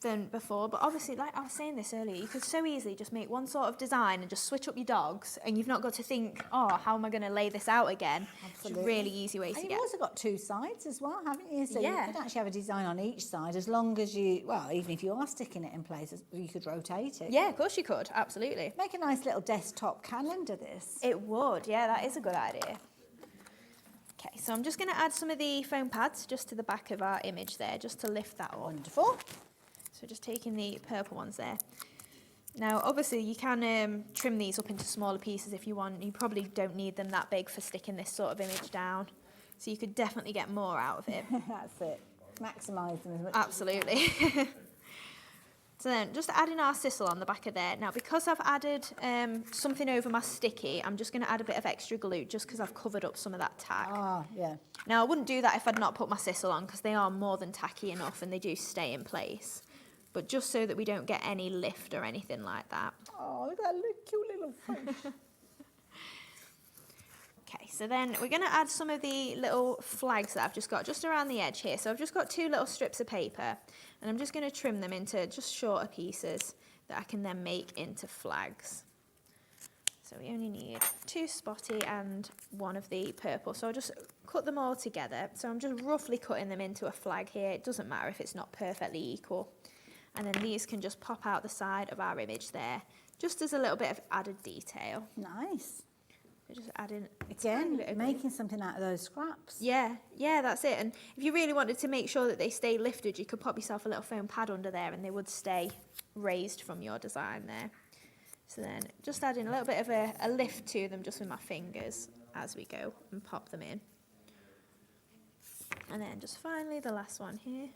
than before, but obviously, like I was saying this earlier, you could so easily just make one sort of design and just switch up your dogs, and you've not got to think, oh, how am I going to lay this out again? Absolutely. It's a really easy way to And get. you've also got two sides as well, haven't you? So Yeah. you could actually have a design on each side, as long as you, well, even if you are sticking it in place, you could rotate it. Yeah, of course you could, absolutely. Make a nice little desktop calendar, this. It would, yeah, that is a good idea. Okay, so I'm just going to add some of the foam pads just to the back of our image there, just to lift that up. Wonderful. So just taking the purple ones there. Now, obviously, you can trim these up into smaller pieces if you want. You probably don't need them that big for sticking this sort of image down. So you could definitely get more out of it. That's it. Maximise them as much Absolutely. So then, just adding our sisal on the back of there. Now, because I've added something over my sticky, I'm just going to add a bit of extra glue just because I've covered up some of that tack. Ah, yeah. Now, I wouldn't do that if I'd not put my sisal on, because they are more than tacky enough and they do stay in place. But just so that we don't get any lift or anything like that. Oh, look at that cute little face. Okay, so then we're going to add some of the little flags that I've just got just around the edge here. So I've just got two little strips of paper, and I'm just going to trim them into just shorter pieces that I can then make into flags. So we only need two spotty and one of the purple. So I'll just cut them all together. So I'm just roughly cutting them into a flag here. It doesn't matter if it's not perfectly equal. And then these can just pop out the side of our image there, just as a little bit of added detail. Nice. So just adding a tiny bit Again, of making something out of those scraps. Yeah, that's it. And if you really wanted to make sure that they stay lifted, you could pop yourself a little foam pad under there and they would stay raised from your design there. So then just adding a little bit of a lift to them just with my fingers as we go and pop them in. And then just finally the last one here.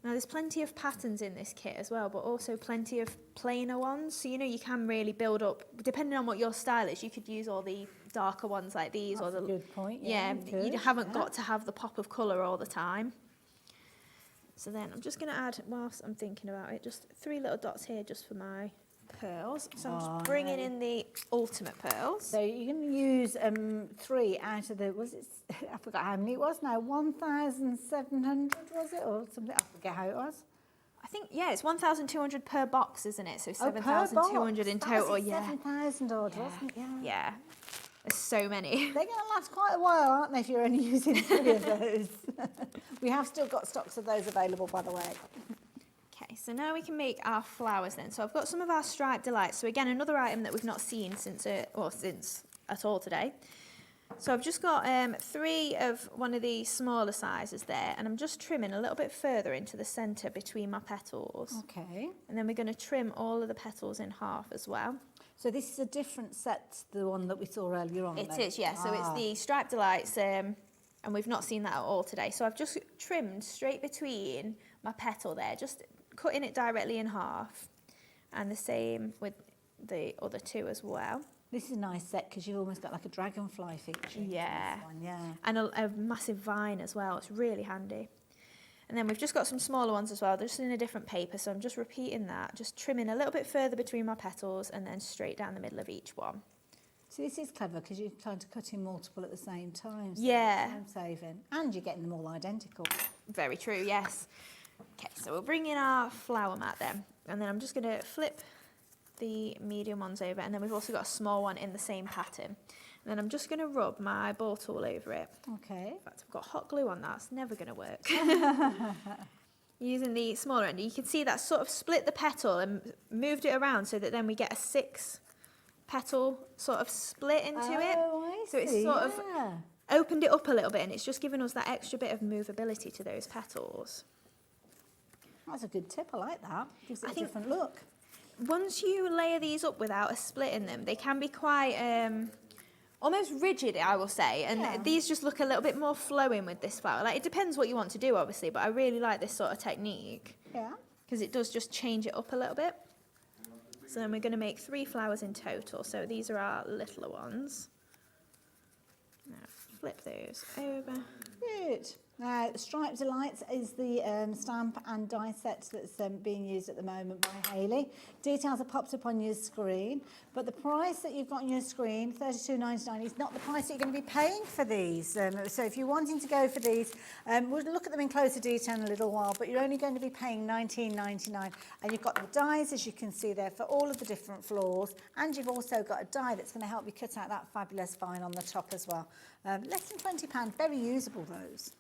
Now there's plenty of patterns in this kit as well, but also plenty of plainer ones. So, you know, you can really build up, depending on what your style is, you could use all the darker ones like these. That's or the a good point. Yeah, you could, you haven't got to have the pop of colour all the time. So then I'm just going to add, whilst I'm thinking about it, just 3 little dots here just for my pearls. So I'm just bringing in the ultimate pearls. So you're going to use 3 out of the, was it, I forgot how many it was now, 1,700 was it, or something, I forget how it was. I think, yeah, it's 1,200 per box, isn't it? So Oh, per 7,200 in box. total, That was yeah. 7,000 odd, wasn't it? Yeah. Yeah, there's so many. They're going to last quite a while, aren't they, if you're only using 3 of those? We have still got stocks of those available, by the way. Okay, so now we can make our flowers then. So I've got some of our striped delights. So again, another item that we've not seen since at all today. So I've just got 3 of one of the smaller sizes there, and I'm just trimming a little bit further into the centre between my petals. Okay. And then we're going to trim all of the petals in half as well. So this is a different set to the one that we saw earlier on. It is, yeah. So it's the striped delights, and we've not seen that at all today. So I've just trimmed straight between my petal there, just cutting it directly in half, and the same with the other 2 as well. This is a nice set because you've almost got like a dragonfly feature. Yeah. This one, yeah. And a massive vine as well. It's really handy. And then we've just got some smaller ones as well. They're just in a different paper, so I'm just repeating that, just trimming a little bit further between my petals and then straight down the middle of each one. So this is clever because you're trying to cut in multiple at the same time. So Yeah. Time saving. And you're getting them all identical. Very true, yes. Okay, so we'll bring in our flower mat then. And then I'm just going to flip the medium ones over, and then we've also got a small one in the same pattern. And then I'm just going to rub my ball tool over it. Okay. In fact, I've got hot glue on that. It's never going to work. Using the smaller end, you can see that sort of split the petal and moved it around so that then we get a 6 petal sort of split into it. I So it's see, sort of yeah. opened it up a little bit, and it's just given us that extra bit of movability to those petals. That's a good tip. I like that. Gives it I a think- different look. Once you layer these up without a split in them, they can be quite almost rigid, I will say, and Yeah. these just look a little bit more flowing with this flower. Like, it depends what you want to do, obviously, but I really like this sort of technique Yeah. because it does just change it up a little bit. So then we're going to make 3 flowers in total. So these are our littler ones. Now flip those over. Good. Now, Striped Delights is the stamp and die set that's being used at the moment by Hayley. Details are popped up on your screen, but the price that you've got on your screen, $32.99, is not the price that you're going to be paying for these. So if you're wanting to go for these, we'll look at them in closer detail in a little while, but you're only going to be paying $19.99. And you've got the dies, as you can see there, for all of the different floors, and you've also got a die that's going to help you cut out that fabulous vine on the top as well. Less than £20, very usable those.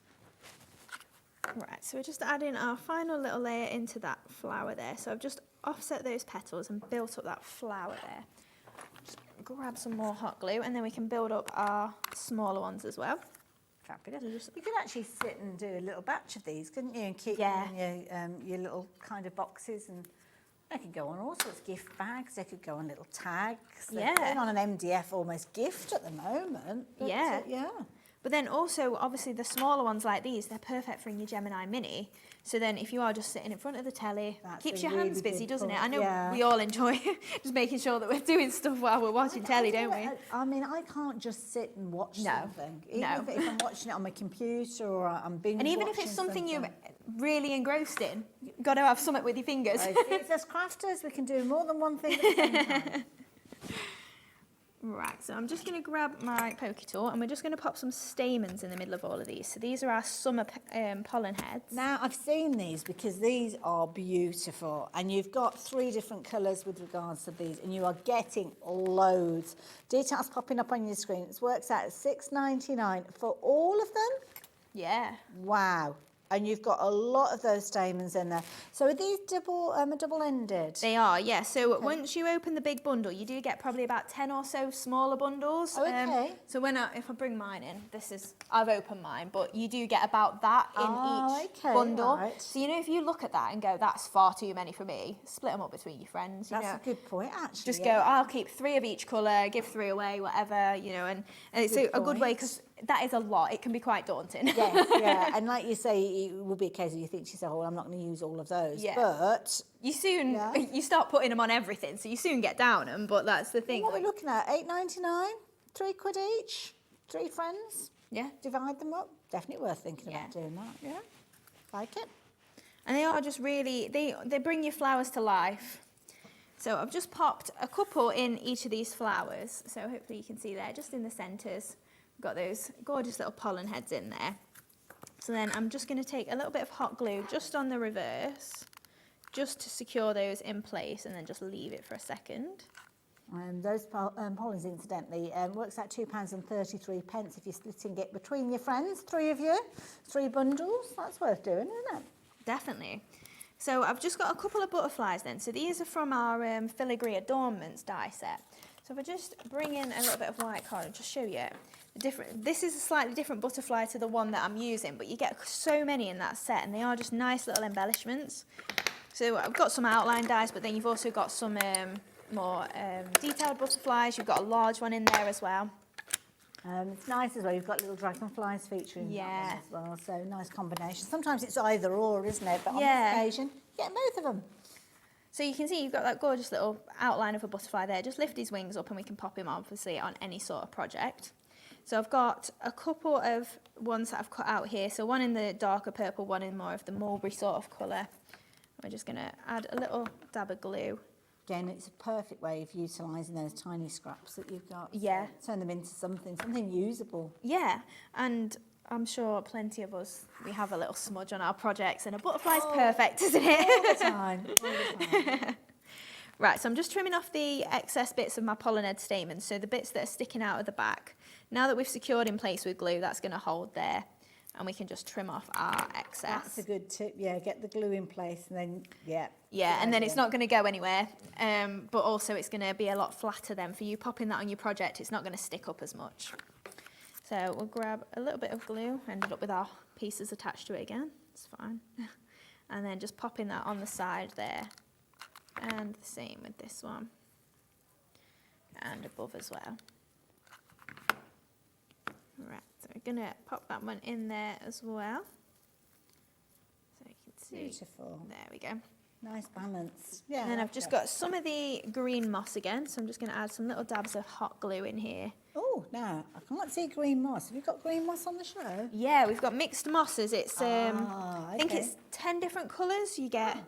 Right, so we're just adding our final little layer into that flower there. So I've just offset those petals and built up that flower there. Just grab some more hot glue, and then we can build up our smaller ones as well. Fabulous. You could actually sit and do a little batch of these, couldn't you? And keep Yeah. them in your little kind of boxes, and they could go on all sorts of gift bags. They could go on little tags. They're Yeah. going on an MDF almost gift at the moment. But, Yeah. yeah. But then also, obviously, the smaller ones like these, they're perfect for in your Gemini Mini. So then if you are just sitting in front of the telly, That's keeps a your hands really busy, good doesn't it? point, I know yeah. we all enjoy just making sure that we're doing stuff while we're watching telly, don't we? I mean, I can't just sit and watch No. something. Even No. if I'm watching it on my computer or I'm binge And even if watching it's something you're something. really engrossed in, you've got to have something with your fingers. It's as crafters, we can do more than one thing at the same time. Right, so I'm just going to grab my pokey tool, and we're just going to pop some stamens in the middle of all of these. So these are our summer pollen heads. Now, I've seen these because these are beautiful, and you've got 3 different colours with regards to these, and you are getting loads. Details popping up on your screen. It works out at $6.99 for all of them. Yeah. Wow. And you've got a lot of those stamens in there. So are these double-ended? They are, yeah. So once you open the big bundle, you do get probably about 10 or so smaller bundles. Oh, okay. So if I bring mine in, I've opened mine, but you do get about that in each bundle. right. So, if you look at that and go, that's far too many for me, split them up between your friends. That's a good point, actually. Just go, I'll keep 3 of each colour, give 3 away, whatever, and it's a good way, because that is a lot. It can be quite daunting. Yes, yeah. And like you say, it will be a case of you think to yourself, I'm not going to use all of those. Yeah. But you start putting them on everything, so you soon get down them, but that's the thing. what are we looking at? $8.99? £3 each? 3 friends? Yeah. Divide them up? Definitely worth thinking about doing that. Yeah. Like it. And they are just really, they bring your flowers to life. So I've just popped a couple in each of these flowers. So hopefully you can see there, just in the centres. We've got those gorgeous little pollen heads in there. So then I'm just going to take a little bit of hot glue just on the reverse, just to secure those in place, and then just leave it for a second. Those pollens, incidentally, works out £2.33 if you're splitting it between your friends, 3 of you, 3 bundles. That's worth doing, isn't it? Definitely. So I've just got a couple of butterflies then. So these are from our filigree adornments die set. So if I just bring in a little bit of white card and just show you the different. This is a slightly different butterfly to the one that I'm using, but you get so many in that set, and they are just nice little embellishments. So I've got some outline dies, but then you've also got some more detailed butterflies. You've got a large one in there as well. It's nice as well. You've got little dragonflies featuring that one as well. So nice combination. Sometimes it's either or, isn't it? But on this occasion, you get both of them. So you can see you've got that gorgeous little outline of a butterfly there. Just lift his wings up and we can pop him obviously on any sort of project. So I've got a couple of ones that I've cut out here. So one in the darker purple, one in more of the mulberry sort of colour. We're just going to add a little dab of glue. Again, it's a perfect way of utilising those tiny scraps that you've got. Yeah. So turn them into something usable. Yeah, and I'm sure plenty of us, we have a little smudge on our projects, and a butterfly's perfect, isn't it? All the time, all the time. Right, so I'm just trimming off the excess bits of my pollen head stamens, so the bits that are sticking out of the back. Now that we've secured in place with glue, that's going to hold there, and we can just trim off our excess. That's a good tip, yeah, get the glue in place and then, Yeah, and then it's not going to go anywhere, but also it's going to be a lot flatter then. For you popping that on your project, it's not going to stick up as much. So we'll grab a little bit of glue, ended up with our pieces attached to it again, it's fine. And then just popping that on the side there. And the same with this one. And above as well. Right, so we're going to pop that one in there as well. So you can see. Beautiful. There we go. Nice balance. Yeah. And then I've just got some of the green moss again, so I'm just going to add some little dabs of hot glue in here. Oh, now, I can't see green moss. Have you got green moss on the show? Yeah, we've got mixed mosses. It's I think okay. it's 10 different colours you get.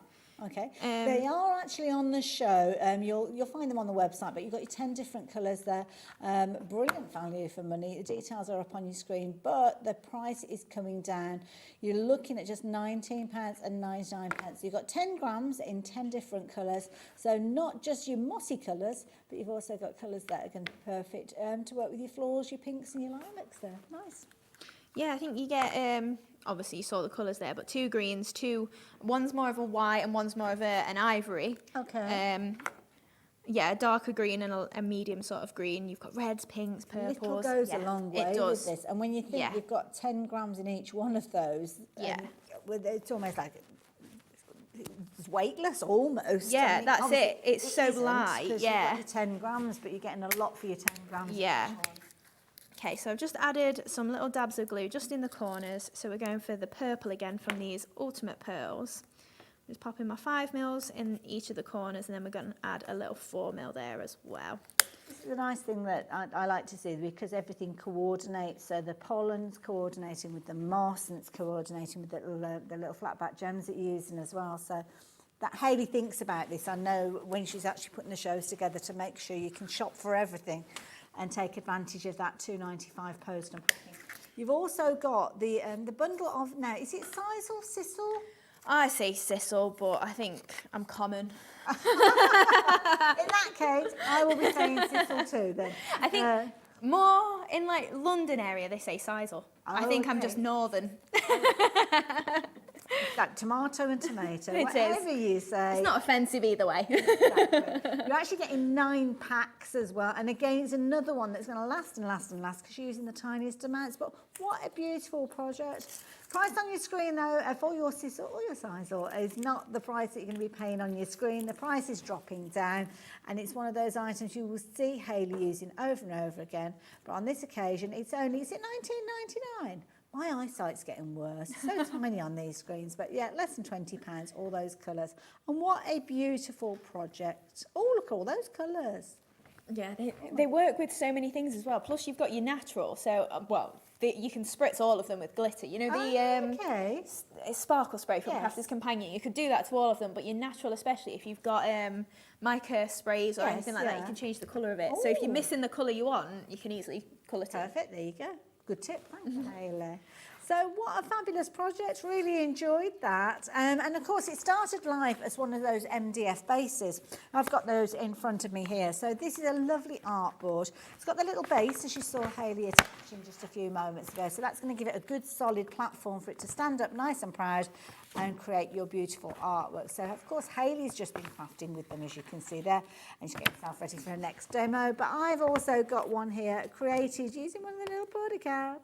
Okay, they are actually on the show. You'll find them on the website, but you've got your 10 different colours there. Brilliant value for money. The details are up on your screen, but the price is coming down. You're looking at just £19.99. You've got 10 grams in 10 different colours, so not just your mossy colours, but you've also got colours that are going to be perfect to work with your florals, your pinks and your lilacs there. Nice. Yeah, I think you get, obviously you saw the colours there, but 2 greens, one's more of a white and one's more of an ivory. Okay. Yeah, a darker green and a medium sort of green. You've got reds, pinks, purples. Little goes a long way with this. And when you think you've got 10 grams in each one of those, it's almost like it's weightless almost. Yeah, I mean, that's it. It's so light, You've got your 10 grams, but you're getting a lot for your 10 grams. Yeah. Okay, so I've just added some little dabs of glue just in the corners. So we're going for the purple again from these Ultimate Pearls. Just popping my 5mm in each of the corners, and then we're going to add a little 4mm there as well. This is a nice thing that I like to see, because everything coordinates. So the pollen's coordinating with the moss, and it's coordinating with the little flat-back gems that you're using as well. So that Hayley thinks about this. I know when she's actually putting the shows together to make sure you can shop for everything and take advantage of that £2.95 post and packing. You've also got the bundle of, now, is it sisal, sisal? I say sisal, but I think I'm common. In that case, I will be saying sisal too then. I think more in like London area they say sisal. I think I'm just northern. Like tomato and tomato, It whatever is. you say. It's not offensive either way. Exactly. You're actually getting 9 packs as well. And again, it's another one that's going to last and last and last because you're using the tiniest amounts. But what a beautiful project. Price on your screen, though, for your sisal or your sisal is not the price that you're going to be paying on your screen. The price is dropping down. And it's one of those items you will see Hayley using over and over again. But on this occasion, it's only, is it £19.99? My eyesight's getting worse. So tiny on these screens. But yeah, less than £20, all those colours. And what a beautiful project. Oh, look at all those colours. Yeah, they work with so many things as well. Plus, you've got your natural. So, you can spritz all of them with glitter. You know, the sparkle spray from Crafter's Companion. You could do that to all of them, but your natural, especially if you've got mica sprays or anything like that, you can change the colour of it. So if you're missing the colour you want, you can easily colour it. Perfect, there you go. Good tip, thank you, Hayley. So what a fabulous project, really enjoyed that. And of course it started life as one of those MDF bases. I've got those in front of me here. So this is a lovely artboard. It's got the little base as you saw Hayley attaching just a few moments ago. So that's going to give it a good solid platform for it to stand up nice and proud and create your beautiful artwork. So of course Hayley's just been crafting with them, as you can see there, and she's getting herself ready for her next demo. But I've also got one here created using one of the little border cards.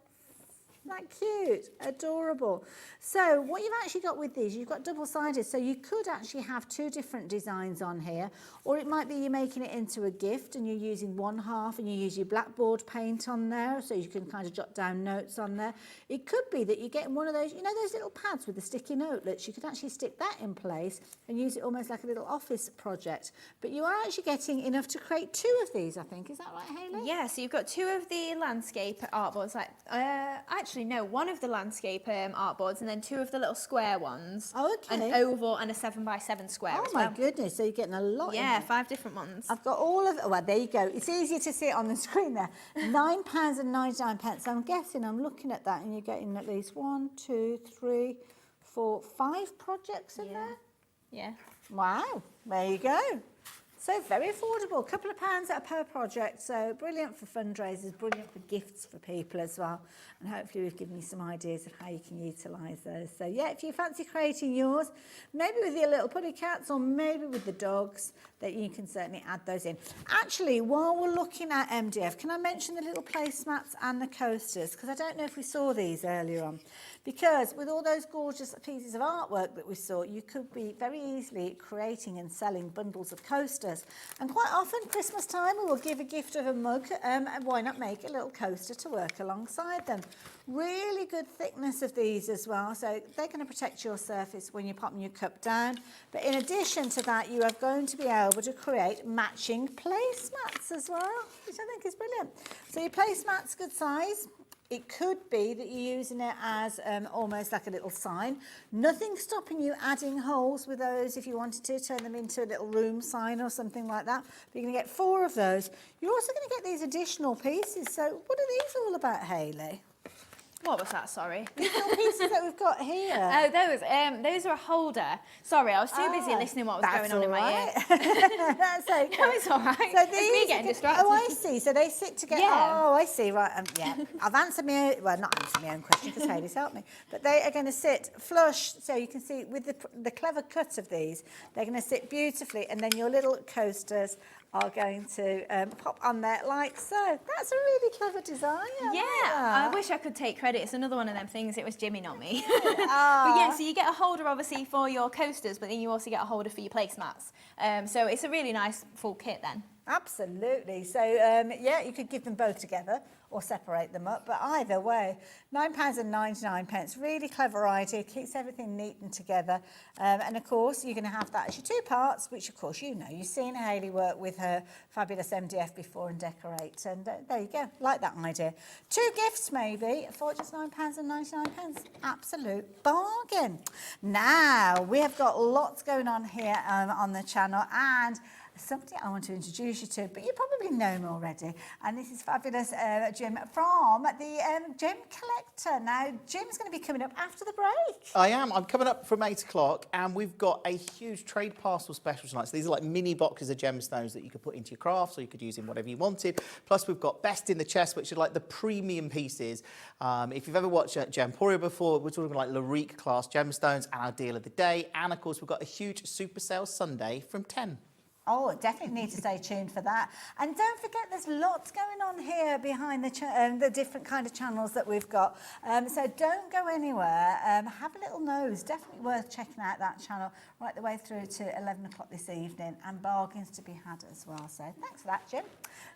Isn't that cute? Adorable. So what you've actually got with these, you've got double-sided, so you could actually have two different designs on here, or it might be you're making it into a gift and you're using one half and you use your blackboard paint on there, so you can kind of jot down notes on there. It could be that you're getting one of those, you know those little pads with the sticky notelets, you could actually stick that in place and use it almost like a little office project. But you are actually getting enough to create two of these, I think. Is that right, Hayley? Yeah, so you've got two of the landscape artboards, like actually no, one of the landscape artboards and then two of the little square ones. Oh, okay. An oval and a 7x7 square Oh as my well. goodness, so you're getting a lot in Yeah, there. 5 different ones. I've got all of it. Well, there you go. It's easier to see it on the screen there. £9.99. So I'm guessing I'm looking at that and you're getting at least 1, 2, 3, 4, 5 projects in there. Yeah. Wow, there you go. So very affordable, a couple of pounds per project. So brilliant for fundraisers, brilliant for gifts for people as well. And hopefully we've given you some ideas of how you can utilise those. So yeah, if you fancy creating yours, maybe with your little putty cats or maybe with the dogs, that you can certainly add those in. Actually, while we're looking at MDF, can I mention the little placemats and the coasters? Because I don't know if we saw these earlier on. Because with all those gorgeous pieces of artwork that we saw, you could be very easily creating and selling bundles of coasters. And quite often, Christmas time, we will give a gift of a mug, and why not make a little coaster to work alongside them. Really good thickness of these as well, so they're going to protect your surface when you're popping your cup down. But in addition to that, you are going to be able to create matching placemats as well, which I think is brilliant. So your placemat's good size. It could be that you're using it as almost like a little sign. Nothing stopping you adding holes with those if you wanted to turn them into a little room sign or something like that. But you're going to get 4 of those. You're also going to get these additional pieces. So what are these all about, Hayley? What was that, sorry? These little pieces that we've got here. Oh, those are a holder. Sorry, I was too busy listening what was going on in my ear. That's okay. No, it's all right. So It's me getting distracted. Oh, I see. So they sit together. Yeah. Oh, I see. Right. Yeah. I've answered my own, well, not answered my own question because Hayley's helped me. But they are going to sit flush. So you can see with the clever cut of these, they're going to sit beautifully. And then your little coasters are going to pop on there like so. That's a really clever design. I wish I could take credit. It's another one of them things. It was Jimmy, not me. But yeah, so you get a holder obviously for your coasters, but then you also get a holder for your placemats. So it's a really nice full kit then. Absolutely. So, yeah, you could give them both together or separate them up. But either way, £9.99. Really clever idea. Keeps everything neat and together. And, of course, you're going to have that as your 2 parts, which, of course, you know. You've seen Hayley work with her fabulous MDF before and decorate. And there you go. Like that idea. 2 gifts, maybe, for just £9.99. Absolute bargain. Now, we have got lots going on here on the channel. And somebody I want to introduce you to, but you probably know him already. And this is fabulous Jim from the Gem Collector. Now, Jim's going to be coming up after the break. I am. I'm coming up from 8 o'clock, and we've got a huge trade parcel special tonight. So these are like mini boxes of gemstones that you could put into your crafts, or you could use in whatever you wanted. Plus, we've got Best in the Chest, which are like the premium pieces. If you've ever watched Gemporia before, we're talking like Larique class gemstones and our deal of the day. And, of course, we've got a huge super sale Sunday from 10. Oh, definitely need to stay tuned for that. And don't forget, there's lots going on here behind the different kind of channels that we've got. So don't go anywhere. Have a little nose. Definitely worth checking out that channel right the way through to 11 o'clock this evening, and bargains to be had as well. So thanks for that, Jim.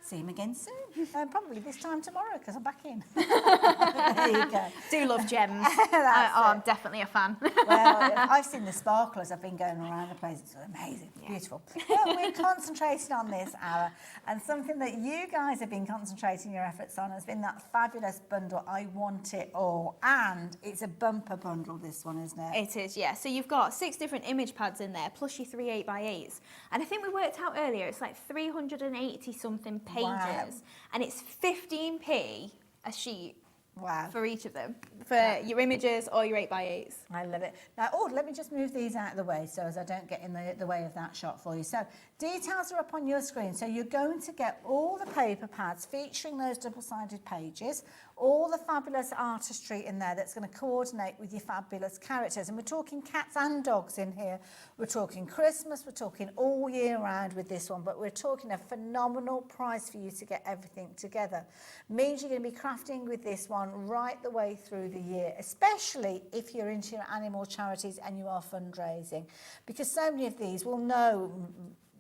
See him again soon. Probably this time tomorrow because I'm back in. There you go. Do love gems. I'm definitely a fan. Well, I've seen the sparklers. I've been going around the place. It's amazing, beautiful. But we're concentrating on this hour, and something that you guys have been concentrating your efforts on has been that fabulous bundle, I Want It All. And it's a bumper bundle, this one, isn't it? It is, yeah. So you've got 6 different image pads in there, plus your 3 8x8s. And I think we worked out earlier, it's like 380 something pages. Wow. And it's 15p a sheet. Wow. for each of them, for your images or your 8x8s. I love it. Now, let me just move these out of the way so as I don't get in the way of that shot for you. So details are up on your screen. So you're going to get all the paper pads featuring those double-sided pages, all the fabulous artistry in there that's going to coordinate with your fabulous characters. And we're talking cats and dogs in here. We're talking Christmas, we're talking all year round with this one, but we're talking a phenomenal price for you to get everything together. Means you're going to be crafting with this one right the way through the year, especially if you're into your animal charities and you are fundraising, because so many of these will know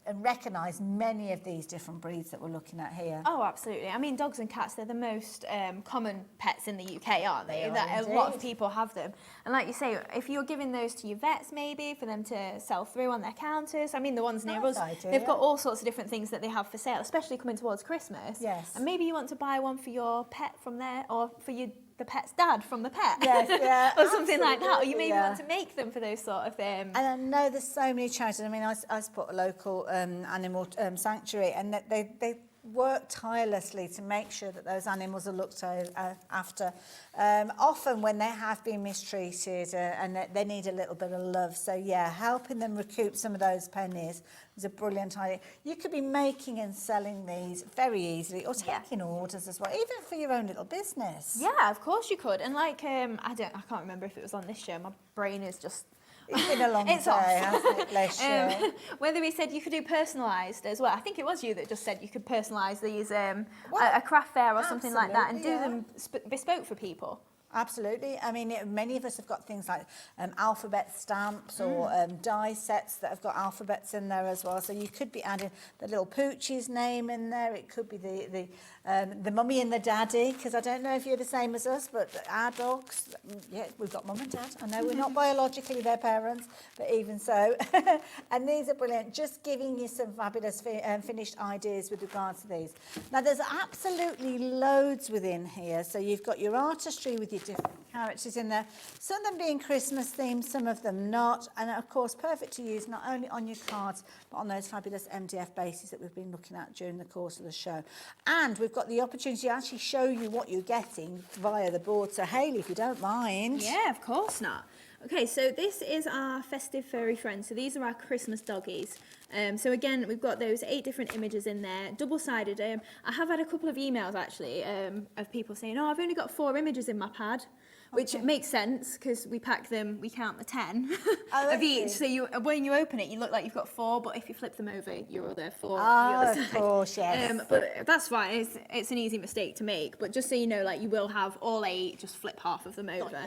and recognise many of these different breeds that we're looking at here. Oh, absolutely. I mean, dogs and cats, they're the most common pets in the UK, aren't they? They are That a indeed. lot of people have them. And like you say, if you're giving those to your vets maybe for them to sell through on their counters, I mean, the ones near us, Nice idea. they've got all sorts of different things that they have for sale, especially coming towards Christmas. Yes. And maybe you want to buy one for your pet from there, or for the pet's dad from the pet. Yes, yeah, or something like that. Or you absolutely, maybe yeah. want to make them for those sort of things. And I know there's so many charities. I mean, I support a local animal sanctuary, and they work tirelessly to make sure that those animals are looked after. Often when they have been mistreated and they need a little bit of love. So yeah, helping them recoup some of those pennies is a brilliant idea. You could be making and selling these very easily, or taking orders as well, even for your own little business. Yeah, of course you could. And like, I can't remember if it was on this show. My brain is just... It's been a long It's day, off. hasn't it? Bless you. Whether he said you could do personalised as well. I think it was you that just said you could personalise these a craft fair or something like that, and do absolutely, them bespoke for people. Absolutely. I mean, many of us have got things like alphabet stamps or die sets that have got alphabets in there as well. So you could be adding the little Poochie's name in there. It could be the mummy and the daddy, because I don't know if you're the same as us, but our dogs, yeah, we've got mum and dad. I know we're not biologically their parents, but even so. And these are brilliant. Just giving you some fabulous finished ideas with regards to these. Now, there's absolutely loads within here. So you've got your artistry with your different characters in there, some of them being Christmas themed, some of them not, and of course perfect to use not only on your cards but on those fabulous MDF bases that we've been looking at during the course of the show. And we've got the opportunity to actually show you what you're getting via the board. So Hayley, if you don't mind. Yeah, of course not. Okay, so this is our festive furry friends. So these are our Christmas doggies. So again, we've got those 8 different images in there, double-sided. I have had a couple of emails actually of people saying, oh, I've only got 4 images in my pad, which makes sense because we pack them, we count the 10 of each. So when you open it, you look like you've got 4, but if you flip them over, your other 4 on the other of side. course, yes. But that's fine, it's an easy mistake to make. But just so you know, like you will have all 8, just flip half of them over.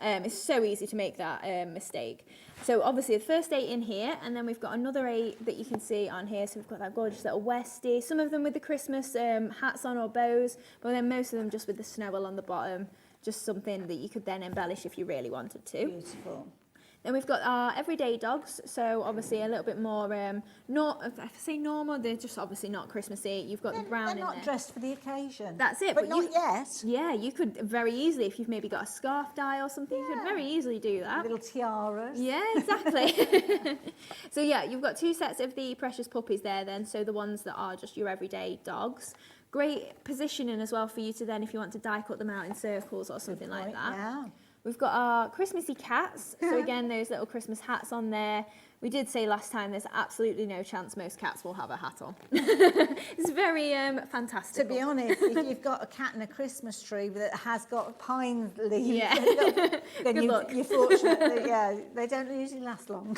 It's so easy to make that mistake. So obviously the first 8 in here, and then we've got another 8 that you can see on here. So we've got that gorgeous little Westie, some of them with the Christmas hats on or bows, but then most of them just with the snow on the bottom, just something that you could then embellish if you really wanted to. Beautiful. Then we've got our everyday dogs, so obviously a little bit more, if I say normal, they're just obviously not Christmassy. You've got the brown in there. They're not dressed for the occasion. That's it. But not yet. Yeah, you could very easily, if you've maybe got a scarf die or something, you could very easily do that. Little tiaras. Yeah, exactly. So yeah, you've got 2 sets of the precious puppies there then, so the ones that are just your everyday dogs. Great positioning as well for you to then, if you want to die cut them out in circles or something like that. Yeah. We've got our Christmassy cats. So again, those little Christmas hats on there. We did say last time there's absolutely no chance most cats will have a hat on. It's very fantastic. To be honest, if you've got a cat in a Christmas tree that has got pine leaves, then you're fortunate that, they don't usually last long.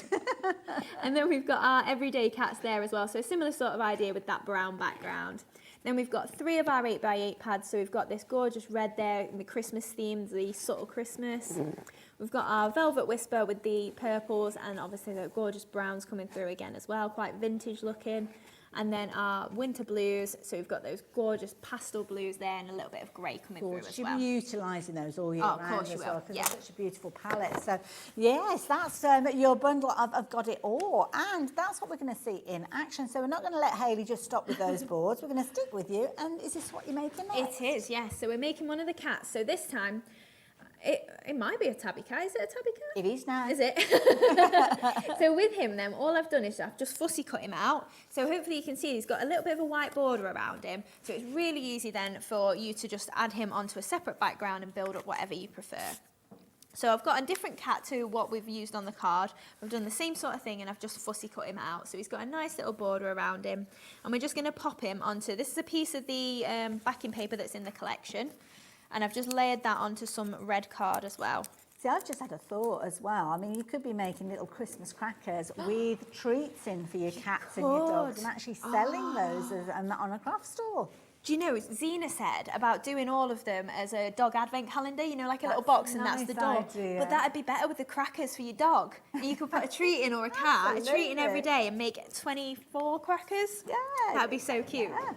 And then we've got our everyday cats there as well. So a similar sort of idea with that brown background. Then we've got 3 of our 8x8 pads. So we've got this gorgeous red there in the Christmas themed, the subtle Christmas. We've got our Velvet Whisper with the purples and obviously the gorgeous browns coming through again as well, quite vintage looking. And then our winter blues, so we've got those gorgeous pastel blues there and a little bit of grey coming through as well. You'll be utilising those all year of round course as you well, will, because yeah. it's such a beautiful palette. So yes, that's your bundle. I've got it all, and that's what we're going to see in action. So we're not going to let Hayley just stop with those boards. We're going to stick with you. And is this what you're making next? It is, yes. So we're making one of the cats. So this time, It might be a tabby cat. Is it a tabby cat? It is now. Is it? So with him then, all I've done is I've just fussy cut him out. So hopefully you can see he's got a little bit of a white border around him. So it's really easy then for you to just add him onto a separate background and build up whatever you prefer. So I've got a different cat to what we've used on the card. We've done the same sort of thing and I've just fussy cut him out. So he's got a nice little border around him. And we're just going to pop him onto, this is a piece of the backing paper that's in the collection. And I've just layered that onto some red card as well. See, I've just had a thought as well. I mean, you could be making little Christmas crackers with treats in for your cats and your dogs and actually selling those as, on a craft store. Do you know, Zena said about doing all of them as a dog advent calendar, you know, like a little box and that's the dog. Idea. But that'd be better with the crackers for your dog. You could put a treat in or a cat, a treat in every day and make 24 crackers. Yeah. That'd be so cute. Yeah.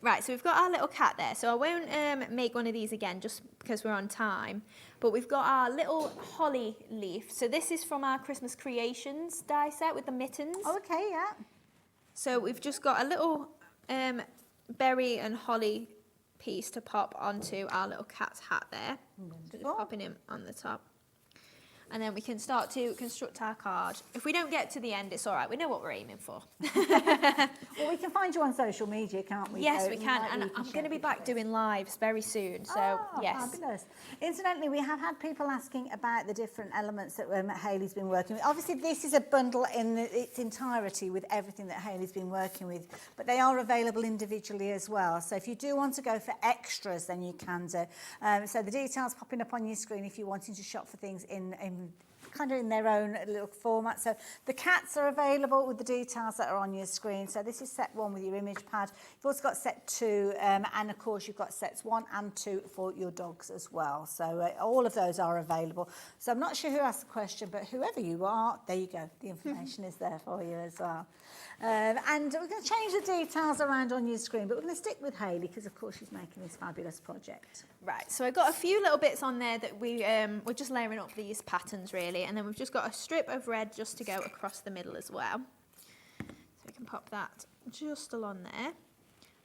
Right, so we've got our little cat there. So I won't make one of these again just because we're on time. But we've got our little holly leaf. So this is from our Christmas Creations die set with the mittens. Oh, okay, yeah. So we've just got a little berry and holly piece to pop onto our little cat's hat there. So just popping him on the top. And then we can start to construct our card. If we don't get to the end, it's all right. We know what we're aiming for. Well, we can find you on social media, can't we? Yes, we can. And I'm going to be back doing lives very soon. So, yes. Fabulous. Incidentally, we have had people asking about the different elements that Hayley's been working with. Obviously, this is a bundle in its entirety with everything that Hayley's been working with, but they are available individually as well. So if you do want to go for extras, then you can do. So the details popping up on your screen if you're wanting to shop for things in kind of in their own little format. So the cats are available with the details that are on your screen. So this is set 1 with your image pad. You've also got set 2 and of course you've got sets 1 and 2 for your dogs as well. So all of those are available. So I'm not sure who asked the question, but whoever you are, there you go. The information is there for you as well. And we're going to change the details around on your screen, but we're going to stick with Hayley because of course she's making this fabulous project. Right, so I've got a few little bits on there that we're just layering up these patterns really, and then we've just got a strip of red just to go across the middle as well. So we can pop that just along there,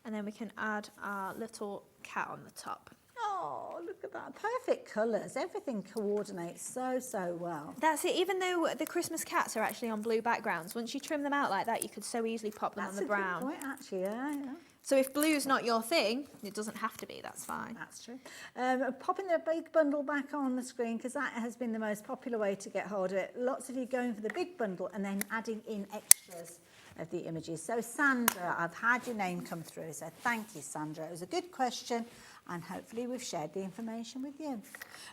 and then we can add our little cat on the top. Oh, look at that. Perfect colours. Everything coordinates so well. That's it. Even though the Christmas cats are actually on blue backgrounds, once you trim them out like that, you could so easily pop them on the brown. That's a good point, actually, yeah. So if blue's not your thing, it doesn't have to be, that's fine. That's true. Popping the big bundle back on the screen, because that has been the most popular way to get hold of it. Lots of you going for the big bundle and then adding in extras of the images. So Sandra, I've had your name come through, so thank you, Sandra. It was a good question, and hopefully we've shared the information with you.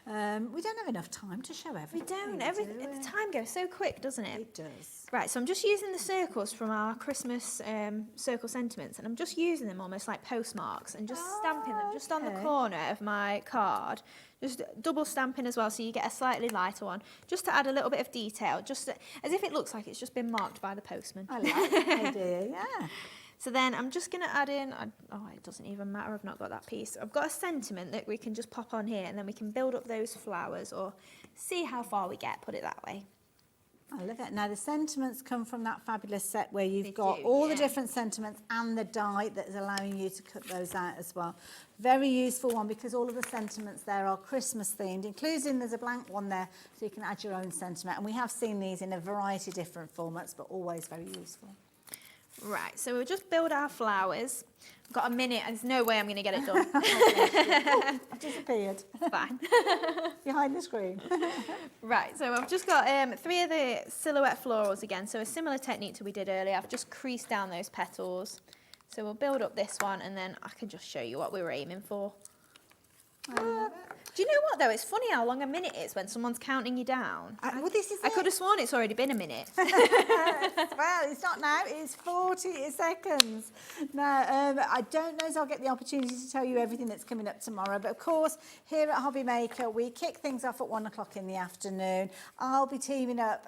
We don't have enough time to show everything. We don't. The time goes so quick, doesn't it? It does. Right, so I'm just using the circles from our Christmas circle sentiments, and I'm just using them almost like postmarks and just stamping them just on the corner of my card. Just double stamping as well, so you get a slightly lighter one, just to add a little bit of detail, just as if it looks like it's just been marked by the postman. I like that idea, yeah. So then I'm just going to add in, it doesn't even matter, I've not got that piece. I've got a sentiment that we can just pop on here, and then we can build up those flowers or see how far we get, put it that way. I love it. Now, the sentiments come from that fabulous set where you've got all the different sentiments and the die that is allowing you to cut those out as well. Very useful one because all of the sentiments there are Christmas themed, including there's a blank one there so you can add your own sentiment. And we have seen these in a variety of different formats, but always very useful. Right, so we'll just build our flowers. I've got a minute, there's no way I'm going to get it done. I've disappeared. Fine. Behind the screen. Right, so I've just got 3 of the silhouette florals again, so a similar technique to we did earlier. I've just creased down those petals. So we'll build up this one, and then I can just show you what we were aiming for. Do you know what though? It's funny how long a minute is when someone's counting you down. Well, this is I could have sworn it's already been a minute. Well, it's not now, it's 40 seconds. Now, I don't know if I'll get the opportunity to tell you everything that's coming up tomorrow, but of course, here at Hobby Maker, we kick things off at 1 o'clock in the afternoon. I'll be teaming up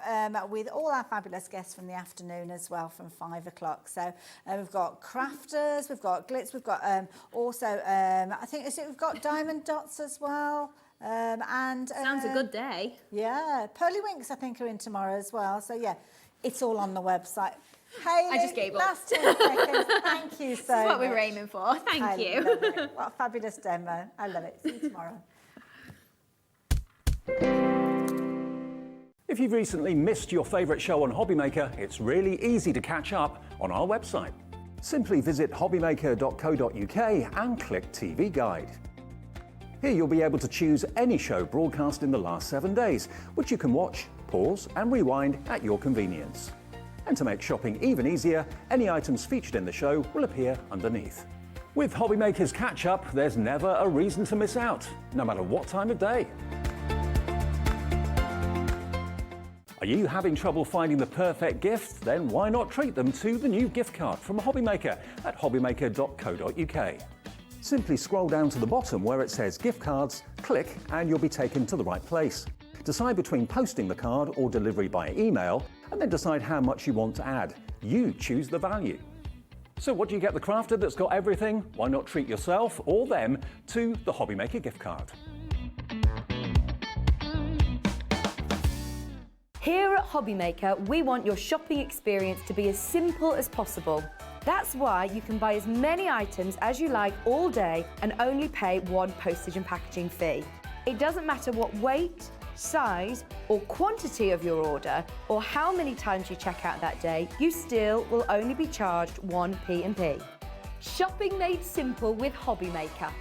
with all our fabulous guests from the afternoon as well from 5 o'clock. So we've got crafters, we've got glitz, we've got I think we've got diamond dots as well. Sounds a good day. Yeah, Pearly Winks I think are in tomorrow as well. So yeah, it's all on the website. Hayley, I just gave up. Last 10 seconds. Thank you so much. That's what we were aiming for. Thank you. Love it. What a fabulous demo. I love it. See you tomorrow. If you've recently missed your favourite show on Hobbymaker, it's really easy to catch up on our website. Simply visit hobbymaker.co.uk and click TV Guide. Here you'll be able to choose any show broadcast in the last 7 days, which you can watch, pause and rewind at your convenience. And to make shopping even easier, any items featured in the show will appear underneath. With Hobbymaker's Catch-Up, there's never a reason to miss out, no matter what time of day. Are you having trouble finding the perfect gift? Then why not treat them to the new gift card from Hobbymaker at hobbymaker.co.uk. Simply scroll down to the bottom where it says gift cards, click and you'll be taken to the right place. Decide between posting the card or delivery by email and then decide how much you want to add. You choose the value. So what do you get the crafter that's got everything? Why not treat yourself or them to the Hobbymaker gift card? Here at Hobbymaker, we want your shopping experience to be as simple as possible. That's why you can buy as many items as you like all day and only pay one postage and packaging fee. It doesn't matter what weight, size or quantity of your order or how many times you check out that day, you still will only be charged one P&P. Shopping made simple with Hobbymaker.